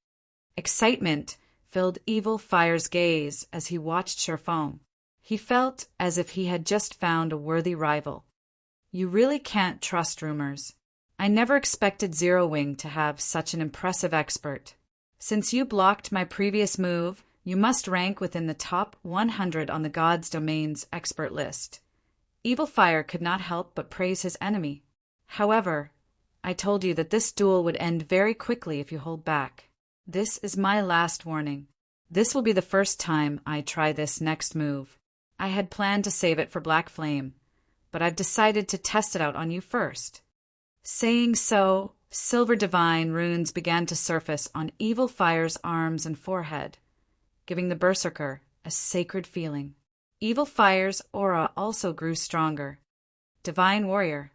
Excitement filled Evil Fire's gaze as he watched Shi Feng. He felt as if he had just found a worthy rival. You really can't trust rumors. I never expected Zero Wing to have such an impressive expert. Since you blocked my previous move, you must rank within the top 100 on the God's Domain's expert list. Evil Fire could not help but praise his enemy. However, I told you that this duel would end very quickly if you hold back. This is my last warning. This will be the first time I try this next move. I had planned to save it for Black Flame, but I've decided to test it out on you first. Saying so, silver divine runes began to surface on Evil Fire's arms and forehead, giving the Berserker a sacred feeling. Evil Fire's aura also grew stronger. Divine Warrior.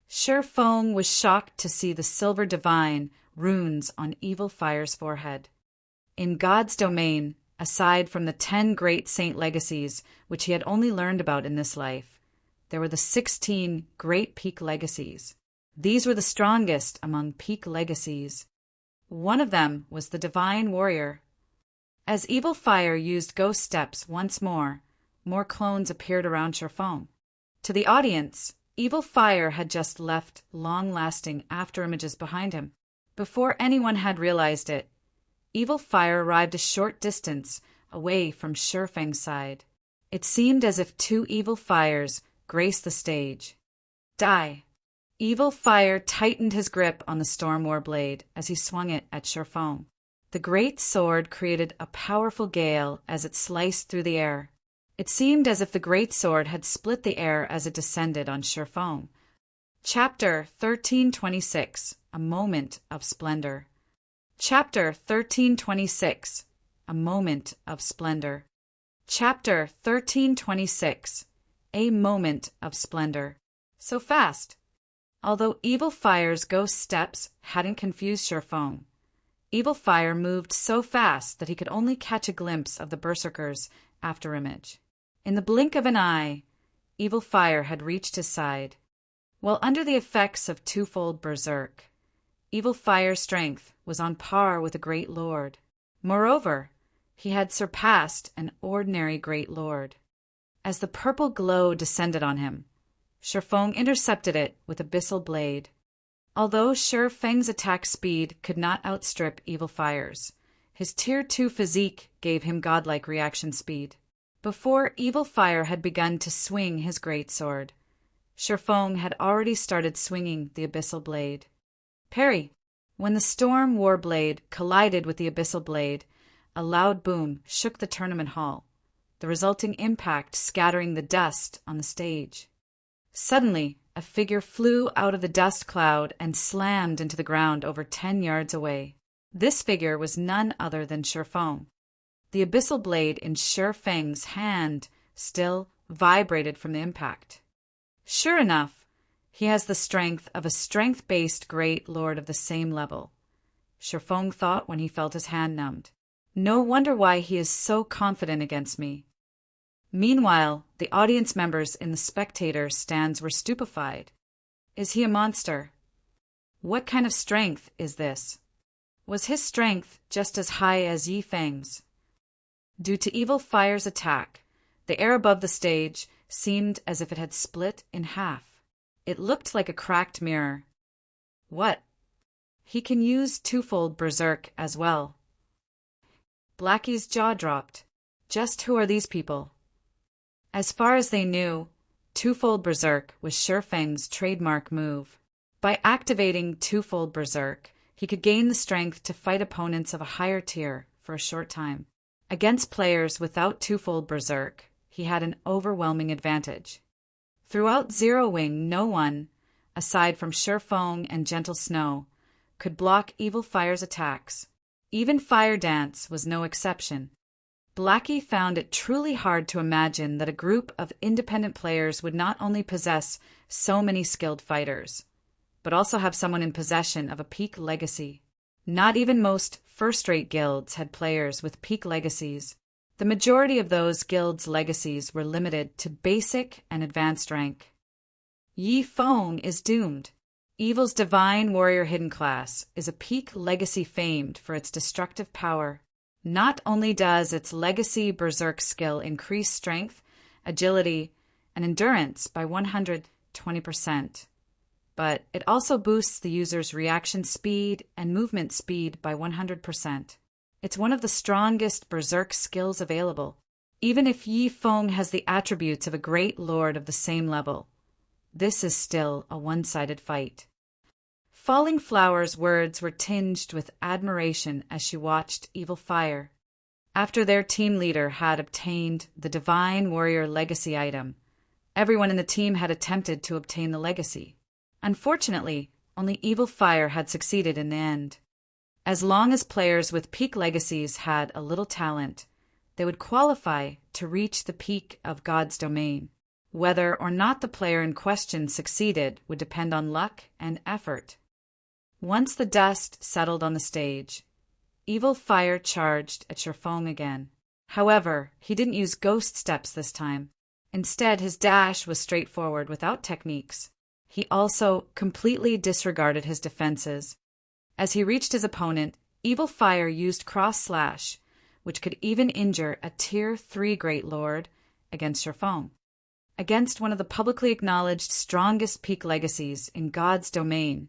Shi Feng was shocked to see the silver divine runes on Evil Fire's forehead. In God's domain, aside from the 10 great saint legacies which he had only learned about in this life, there were the 16 great peak legacies. These were the strongest among peak legacies. One of them was the Divine Warrior. As Evil Fire used ghost steps once more clones appeared around Shi Feng. To the audience, Evil Fire had just left long-lasting afterimages behind him. Before anyone had realized it, Evil Fire arrived a short distance away from Shi Feng's side. It seemed as if 2 Evil Fires graced the stage. Die! Evil Fire tightened his grip on the Storm War blade as he swung it at Shi Feng. The great sword created a powerful gale as it sliced through the air. It seemed as if the great sword had split the air as it descended on Shifeng. Chapter 1326 A Moment of Splendor. Chapter 1326 A Moment of Splendor. Chapter 1326 A Moment of Splendor. So fast. Although Evil Fire's ghost steps hadn't confused Shifeng, Evil Fire moved so fast that he could only catch a glimpse of the Berserker's afterimage. In the blink of an eye, Evil Fire had reached his side. While under the effects of twofold Berserk, Evil Fire's strength was on par with a Great Lord. Moreover, he had surpassed an ordinary Great Lord. As the purple glow descended on him, Shifeng intercepted it with Abyssal Blade. Although Shifeng's attack speed could not outstrip Evil Fire's, his Tier 2 physique gave him godlike reaction speed. Before Evil Fire had begun to swing his great sword, Shifeng had already started swinging the Abyssal Blade. Parry! When the Storm War Blade collided with the Abyssal Blade, a loud boom shook the tournament hall, the resulting impact scattering the dust on the stage. Suddenly, a figure flew out of the dust cloud and slammed into the ground over 10 yards away. This figure was none other than Shifeng. The Abyssal Blade in Shifeng's hand still vibrated from the impact. Sure enough, he has the strength of a strength-based Great Lord of the same level, Shifeng thought when he felt his hand numbed. No wonder why he is so confident against me. Meanwhile, the audience members in the spectator stands were stupefied. Is he a monster? What kind of strength is this? Was his strength just as high as Yi Feng's? Due to Evil Fire's attack, the air above the stage seemed as if it had split in half. It looked like a cracked mirror. What? He can use twofold Berserk as well. Blackie's jaw dropped. Just who are these people? As far as they knew, twofold Berserk was Shifeng's trademark move. By activating twofold Berserk, he could gain the strength to fight opponents of a higher tier for a short time. Against players without twofold Berserk, he had an overwhelming advantage. Throughout Zero Wing, no one, aside from Shifeng and Gentle Snow, could block Evil Fire's attacks. Even Fire Dance was no exception. Blackie found it truly hard to imagine that a group of independent players would not only possess so many skilled fighters, but also have someone in possession of a peak legacy. Not even most first-rate guilds had players with peak legacies. The majority of those guilds' legacies were limited to basic and advanced rank. Yi Feng is doomed. Evil's Divine Warrior Hidden class is a peak legacy famed for its destructive power. Not only does its legacy Berserk skill increase strength, agility, and endurance by 120%, but it also boosts the user's reaction speed and movement speed by 100%. It's one of the strongest Berserk skills available. Even if Yi Feng has the attributes of a Great Lord of the same level, this is still a one-sided fight. Falling Flower's words were tinged with admiration as she watched Evil Fire. After their team leader had obtained the Divine Warrior Legacy item, everyone in the team had attempted to obtain the legacy. Unfortunately, only Evil Fire had succeeded in the end. As long as players with peak legacies had a little talent, they would qualify to reach the peak of God's domain. Whether or not the player in question succeeded would depend on luck and effort. Once the dust settled on the stage, Evil Fire charged at Shifeng again. However, he didn't use ghost steps this time. Instead, his dash was straightforward without techniques. He also completely disregarded his defenses. As he reached his opponent, Evil Fire used Cross Slash, which could even injure a Tier 3 Great Lord, against Shifeng. Against one of the publicly acknowledged strongest peak legacies in God's domain,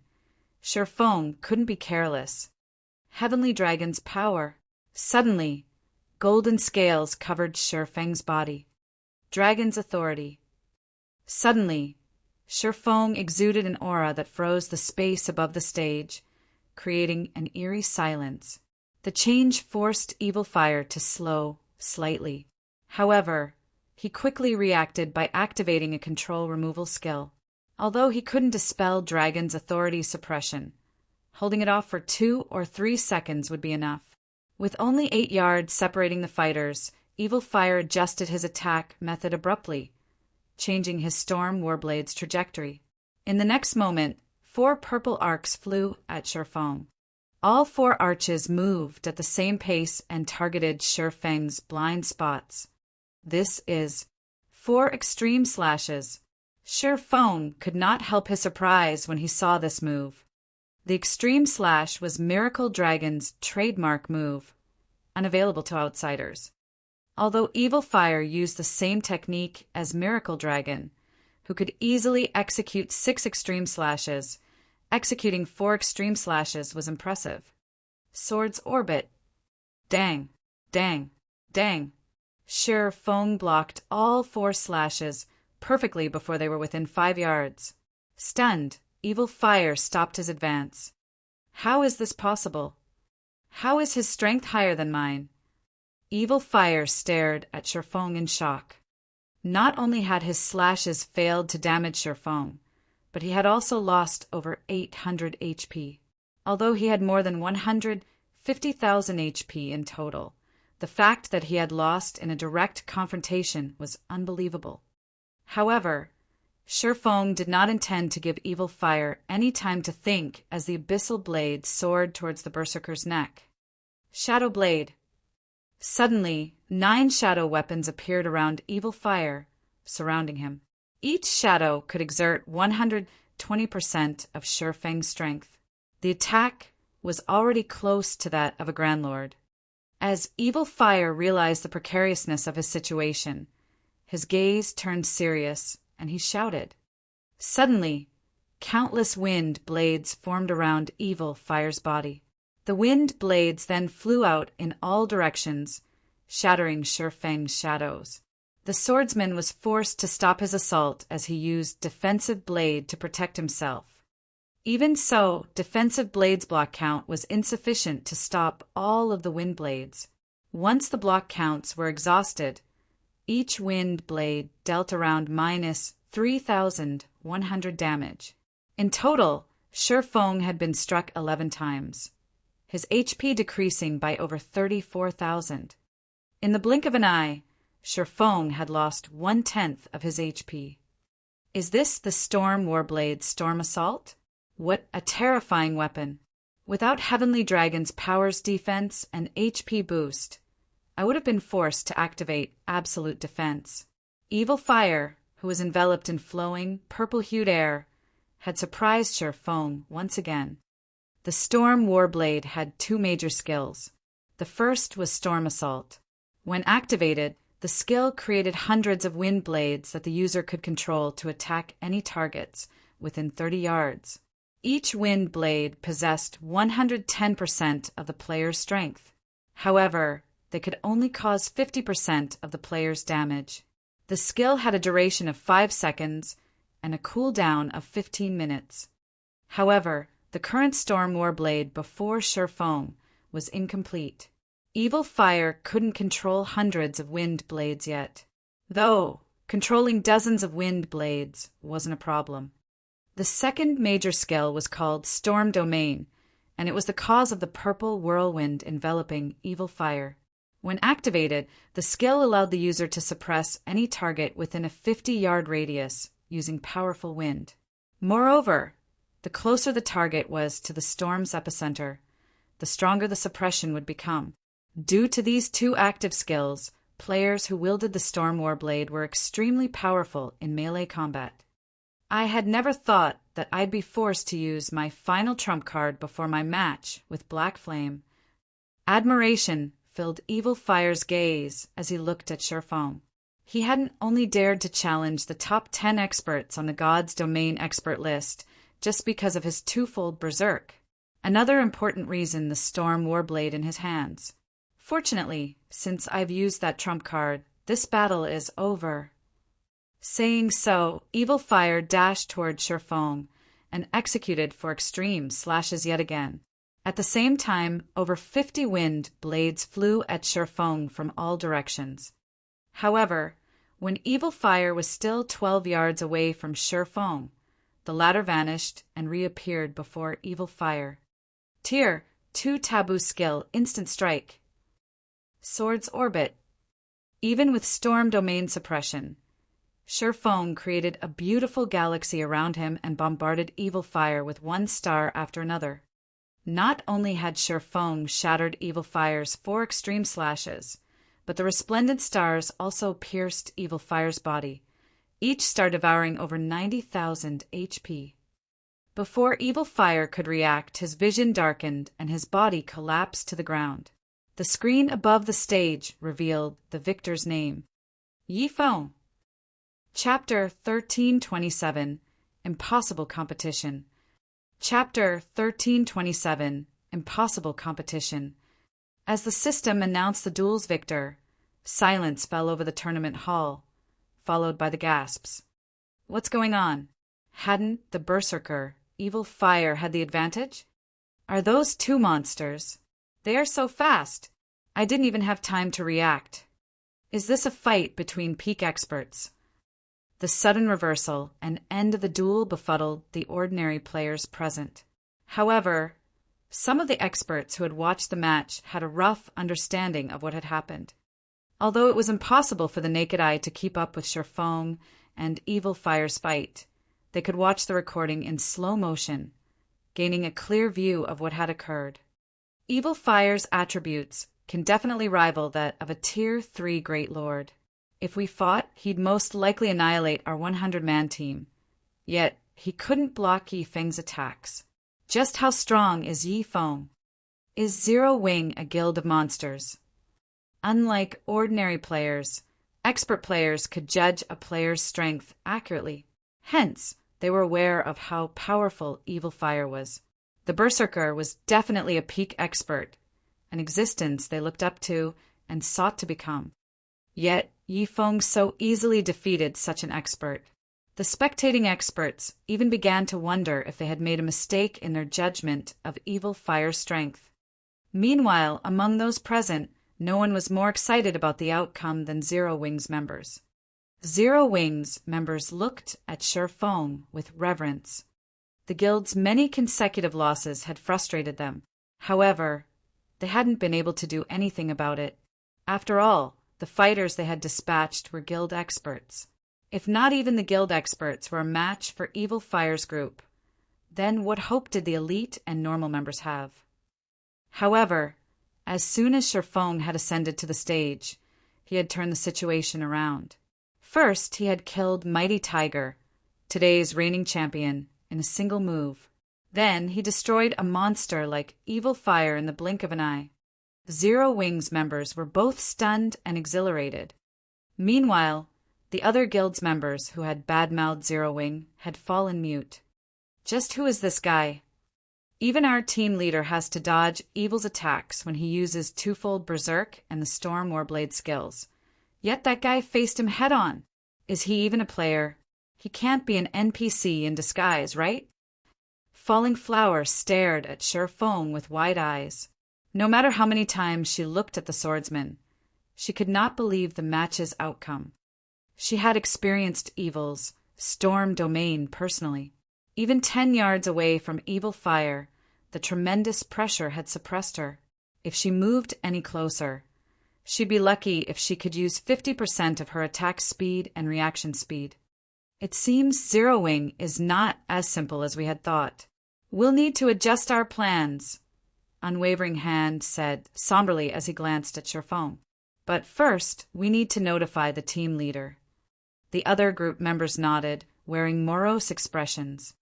Shifeng couldn't be careless. Heavenly Dragon's power. Suddenly, golden scales covered Shifeng's body. Dragon's authority. Suddenly, Shifeng exuded an aura that froze the space above the stage, creating an eerie silence. The change forced Evil Fire to slow slightly. However, he quickly reacted by activating a control removal skill. Although he couldn't dispel Dragon's authority suppression, holding it off for 2 or 3 seconds would be enough. With only 8 yards separating the fighters, Evil Fire adjusted his attack method abruptly, changing his Storm Warblade's trajectory. In the next moment, 4 purple arcs flew at Shifeng. All 4 arches moved at the same pace and targeted Shifeng's blind spots. This is 4 extreme slashes. Shifeng could not help his surprise when he saw this move. The extreme slash was Miracle Dragon's trademark move, unavailable to outsiders. Although Evil Fire used the same technique as Miracle Dragon, who could easily execute 6 extreme slashes, executing 4 extreme slashes was impressive. Sword's Orbit. Dang, dang, dang. Shifeng blocked all 4 slashes perfectly before they were within 5 yards. Stunned, Evil Fire stopped his advance. How is this possible? How is his strength higher than mine? Evil Fire stared at Shifeng in shock. Not only had his slashes failed to damage Shifeng, but he had also lost over 800 HP. Although he had more than 150,000 HP in total, the fact that he had lost in a direct confrontation was unbelievable. However, Shifeng did not intend to give Evil Fire any time to think as the abyssal blade soared towards the berserker's neck. Shadow Blade. Suddenly, 9 shadow weapons appeared around Evil Fire, surrounding him. Each shadow could exert 120% of Shifeng's strength. The attack was already close to that of a Grand Lord. As Evil Fire realized the precariousness of his situation, his gaze turned serious, and he shouted. Suddenly, countless wind blades formed around Evil Fire's body. The wind blades then flew out in all directions, shattering Shifeng's shadows. The swordsman was forced to stop his assault as he used Defensive Blade to protect himself. Even so, Defensive Blade's block count was insufficient to stop all of the wind blades. Once the block counts were exhausted, each wind blade dealt around minus 3,100 damage. In total, Shifeng had been struck 11 times, his HP decreasing by over 34,000. In the blink of an eye, Shifeng had lost 1/10 of his HP. Is this the Storm Warblade's Storm Assault? What a terrifying weapon! Without Heavenly Dragon's powers defense and HP boost, I would have been forced to activate Absolute Defense. Evil Fire, who was enveloped in flowing, purple-hued air, had surprised Shifeng once again. The Storm Warblade had 2 major skills. The first was Storm Assault. When activated, the skill created hundreds of wind blades that the user could control to attack any targets within 30 yards. Each wind blade possessed 110% of the player's strength. However, they could only cause 50% of the player's damage. The skill had a duration of 5 seconds and a cooldown of 15 minutes. However, the current Storm Warblade before Shifeng was incomplete. Evil Fire couldn't control hundreds of wind blades yet, though controlling dozens of wind blades wasn't a problem. The second major skill was called Storm Domain, and it was the cause of the purple whirlwind enveloping Evil Fire. When activated, the skill allowed the user to suppress any target within a 50-yard radius using powerful wind. Moreover, the closer the target was to the storm's epicenter, the stronger the suppression would become. Due to these 2 active skills, players who wielded the Storm Warblade were extremely powerful in melee combat. I had never thought that I'd be forced to use my final trump card before my match with Black Flame. Admiration filled Evil Fire's gaze as he looked at Shifeng. He hadn't only dared to challenge the top 10 experts on the God's Domain expert list just because of his twofold berserk. Another important reason the Storm Warblade in his hands. Fortunately, since I've used that trump card, this battle is over. Saying so, Evil Fire dashed toward Shifeng and executed 4 extreme slashes yet again. At the same time, over 50 wind blades flew at Shifeng from all directions. However, when Evil Fire was still 12 yards away from Shifeng, the latter vanished and reappeared before Evil Fire. Tier 2 Taboo Skill Instant Strike. Sword's Orbit. Even with storm domain suppression, Shifeng created a beautiful galaxy around him and bombarded Evil Fire with one star after another. Not only had Shifeng shattered Evil Fire's 4 extreme slashes, but the resplendent stars also pierced Evil Fire's body, each star devouring over 90,000 HP. Before Evil Fire could react, his vision darkened and his body collapsed to the ground. The screen above the stage revealed the victor's name. Yifeng. Chapter 1327 Impossible Competition. Chapter 1327 Impossible Competition. As the system announced the duel's victor, silence fell over the tournament hall, followed by the gasps. What's going on? Hadn't the Berserker, Evil Fire, had the advantage? Are those two monsters? They are so fast. I didn't even have time to react. Is this a fight between peak experts? The sudden reversal and end of the duel befuddled the ordinary players present. However, some of the experts who had watched the match had a rough understanding of what had happened. Although it was impossible for the naked eye to keep up with Shifeng and Evil Fire's fight, they could watch the recording in slow motion, gaining a clear view of what had occurred. Evil Fire's attributes can definitely rival that of a Tier 3 Great Lord. If we fought, he'd most likely annihilate our 100-man team. Yet, he couldn't block Yifeng's attacks. Just how strong is Yifeng? Is Zero Wing a guild of monsters? Unlike ordinary players, expert players could judge a player's strength accurately. Hence, they were aware of how powerful Evil Fire was. The Berserker was definitely a peak expert, an existence they looked up to and sought to become. Yet, Yifeng so easily defeated such an expert. The spectating experts even began to wonder if they had made a mistake in their judgment of Evil Fire's strength. Meanwhile, among those present, no one was more excited about the outcome than Zero Wing's members. Zero Wing's members looked at Shifeng with reverence. The guild's many consecutive losses had frustrated them. However, they hadn't been able to do anything about it. After all, the fighters they had dispatched were guild experts. If not even the guild experts were a match for Evil Fire's group, then what hope did the elite and normal members have? However, as soon as Shifeng had ascended to the stage, he had turned the situation around. First, he had killed Mighty Tiger, today's reigning champion, in a single move. Then, he destroyed a monster like Evil Fire in the blink of an eye. Zero Wing's members were both stunned and exhilarated. Meanwhile, the other guild's members who had bad-mouthed Zero Wing had fallen mute. Just who is this guy? Even our team leader has to dodge Evil's attacks when he uses twofold Berserk and the Storm Warblade skills. Yet that guy faced him head-on. Is he even a player? He can't be an NPC in disguise, right? Falling Flower stared at Shifeng with wide eyes. No matter how many times she looked at the swordsman, she could not believe the match's outcome. She had experienced Evil's storm domain personally. Even 10 yards away from Evil Fire, the tremendous pressure had suppressed her. If she moved any closer, she'd be lucky if she could use 50% of her attack speed and reaction speed. It seems Zero Wing is not as simple as we had thought. We'll need to adjust our plans, Unwavering Hand said somberly as he glanced at Shifeng. But first, we need to notify the team leader. The other group members nodded, wearing morose expressions.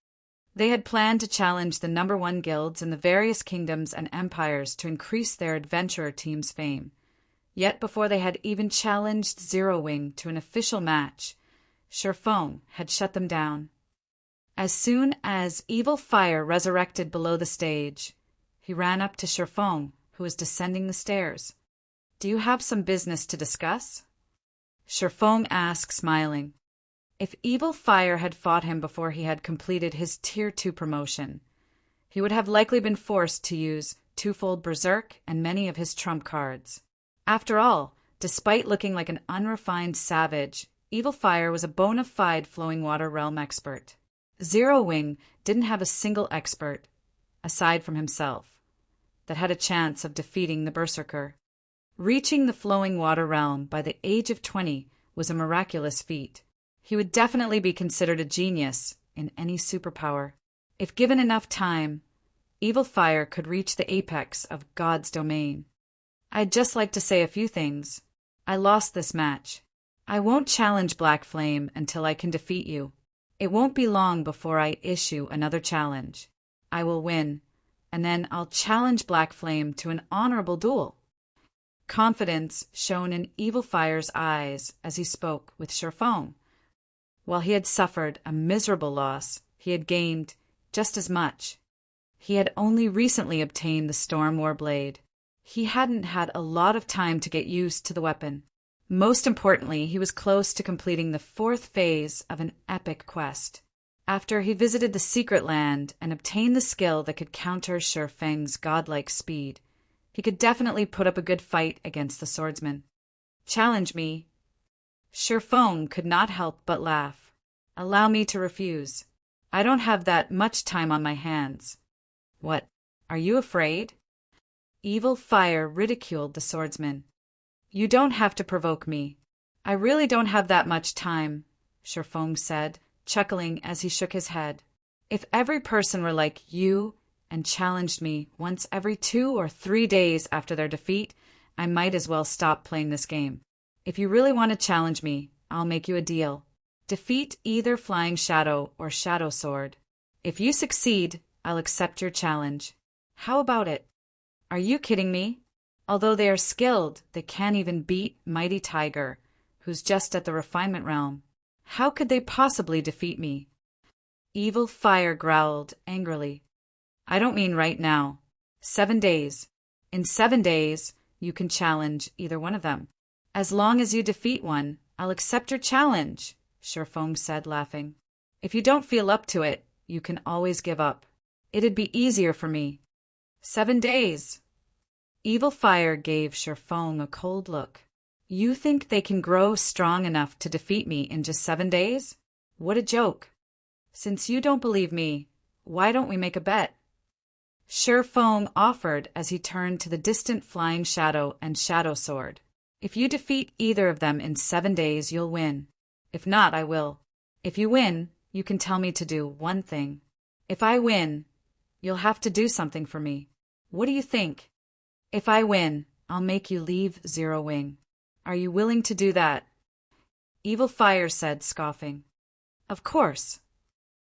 They had planned to challenge the #1 guilds in the various kingdoms and empires to increase their adventurer team's fame. Yet before they had even challenged Zero Wing to an official match, Shifeng had shut them down. As soon as Evil Fire resurrected below the stage, he ran up to Shifeng, who was descending the stairs. "Do you have some business to discuss?" Shifeng asked, smiling. If Evil Fire had fought him before he had completed his Tier 2 promotion, he he would have likely been forced to use twofold Berserk and many of his trump cards. After all, despite looking like an unrefined savage, Evil Fire was a bona fide flowing water realm expert. Zero Wing didn't have a single expert, aside from himself, that had a chance of defeating the Berserker. Reaching the flowing water realm by the age of 20 was a miraculous feat. He would definitely be considered a genius in any superpower. If given enough time, Evil Fire could reach the apex of God's domain. I'd just like to say a few things. I lost this match. I won't challenge Black Flame until I can defeat you. It won't be long before I issue another challenge. I will win, and then I'll challenge Black Flame to an honorable duel. Confidence shone in Evil Fire's eyes as he spoke with Sherfong. While he had suffered a miserable loss, he had gained just as much. He had only recently obtained the Storm War Blade. He hadn't had a lot of time to get used to the weapon. Most importantly, he was close to completing the 4th phase of an epic quest. After he visited the Secret Land and obtained the skill that could counter Sherfeng's godlike speed, he could definitely put up a good fight against the swordsman. Challenge me. Sherfeng could not help but laugh. Allow me to refuse. I don't have that much time on my hands. What, are you afraid? Evil Fire ridiculed the swordsman. You don't have to provoke me. I really don't have that much time, Sherfeng said, chuckling as he shook his head. If every person were like you and challenged me once every 2 or 3 days after their defeat, I might as well stop playing this game. If you really want to challenge me, I'll make you a deal. Defeat either Flying Shadow or Shadow Sword. If you succeed, I'll accept your challenge. How about it? Are you kidding me? Although they are skilled, they can't even beat Mighty Tiger, who's just at the refinement realm. How could they possibly defeat me? Evil Fire growled angrily. I don't mean right now. 7 days. In 7 days, you can challenge either one of them. As long as you defeat one, I'll accept your challenge, Sherfeng said, laughing. If you don't feel up to it, you can always give up. It'd be easier for me. 7 days. Evil Fire gave Sherfeng a cold look. You think they can grow strong enough to defeat me in just 7 days? What a joke. Since you don't believe me, why don't we make a bet? Sherfeng offered as he turned to the distant Flying Shadow and Shadow Sword. If you defeat either of them in 7 days, you'll win. If not, I will. If you win, you can tell me to do one thing. If I win, you'll have to do something for me. What do you think? If I win, I'll make you leave Zero Wing. Are you willing to do that? Evil Fire said, scoffing. Of course.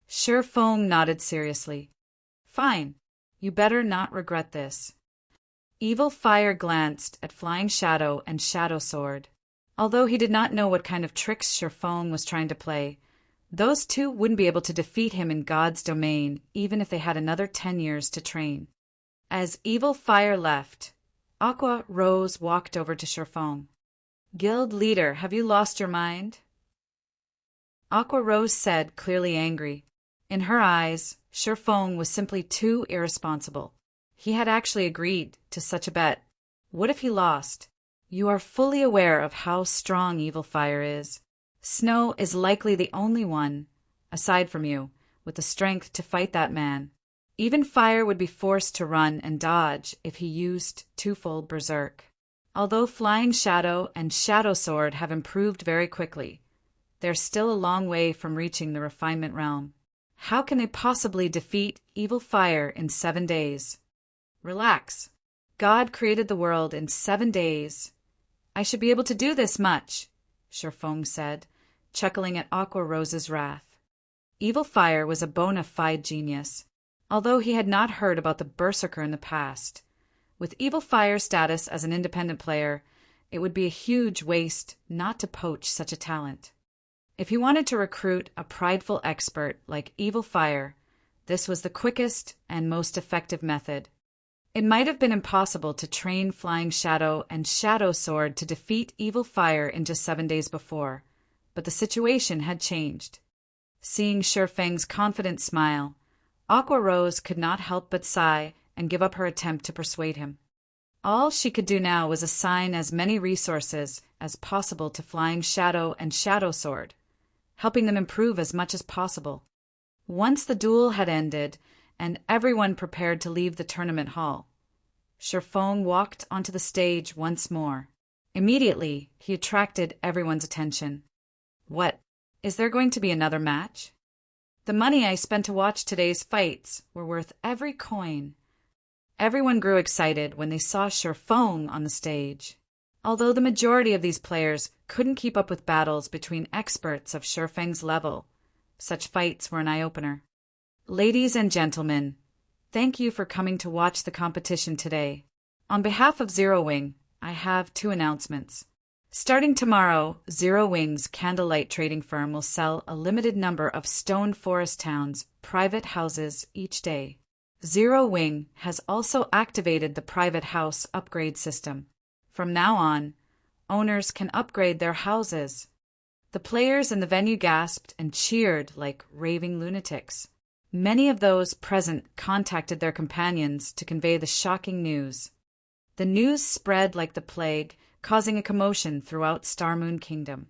Sherfeng nodded seriously. Fine. You better not regret this. Evil Fire glanced at Flying Shadow and Shadow Sword. Although he did not know what kind of tricks Sherfeng was trying to play, those two wouldn't be able to defeat him in God's domain even if they had another 10 years to train. As Evil Fire left, Aqua Rose walked over to Sherfeng. Guild leader, have you lost your mind? Aqua Rose said, clearly angry. In her eyes, Sherfeng was simply too irresponsible. He had actually agreed to such a bet. What if he lost? You are fully aware of how strong Evil Fire is. Snow is likely the only one, aside from you, with the strength to fight that man. Even Fire would be forced to run and dodge if he used twofold Berserk. Although Flying Shadow and Shadow Sword have improved very quickly, they're still a long way from reaching the refinement realm. How can they possibly defeat Evil Fire in 7 days? Relax. God created the world in 7 days. I should be able to do this much, Sherfeng said, chuckling at Aqua Rose's wrath. Evil Fire was a bona fide genius, although he had not heard about the Berserker in the past. With Evil Fire's status as an independent player, it would be a huge waste not to poach such a talent. If he wanted to recruit a prideful expert like Evil Fire, this was the quickest and most effective method. It might have been impossible to train Flying Shadow and Shadow Sword to defeat Evil Fire in just 7 days before, but the situation had changed. Seeing Sherfeng's confident smile, Aqua Rose could not help but sigh and give up her attempt to persuade him. All she could do now was assign as many resources as possible to Flying Shadow and Shadow Sword, helping them improve as much as possible. Once the duel had ended, and everyone prepared to leave the tournament hall, Sherfong walked onto the stage once more. Immediately, he attracted everyone's attention. What? Is there going to be another match? The money I spent to watch today's fights were worth every coin. Everyone grew excited when they saw Sherfong on the stage. Although the majority of these players couldn't keep up with battles between experts of Sherfeng's level, such fights were an eye-opener. Ladies and gentlemen, thank you for coming to watch the competition today. On behalf of Zero Wing, I have 2 announcements. Starting tomorrow, Zero Wing's candlelight trading firm will sell a limited number of Stone Forest Town's private houses each day. Zero Wing has also activated the private house upgrade system. From now on, owners can upgrade their houses. The players in the venue gasped and cheered like raving lunatics. Many of those present contacted their companions to convey the shocking news. The news spread like the plague, causing a commotion throughout Star Moon Kingdom.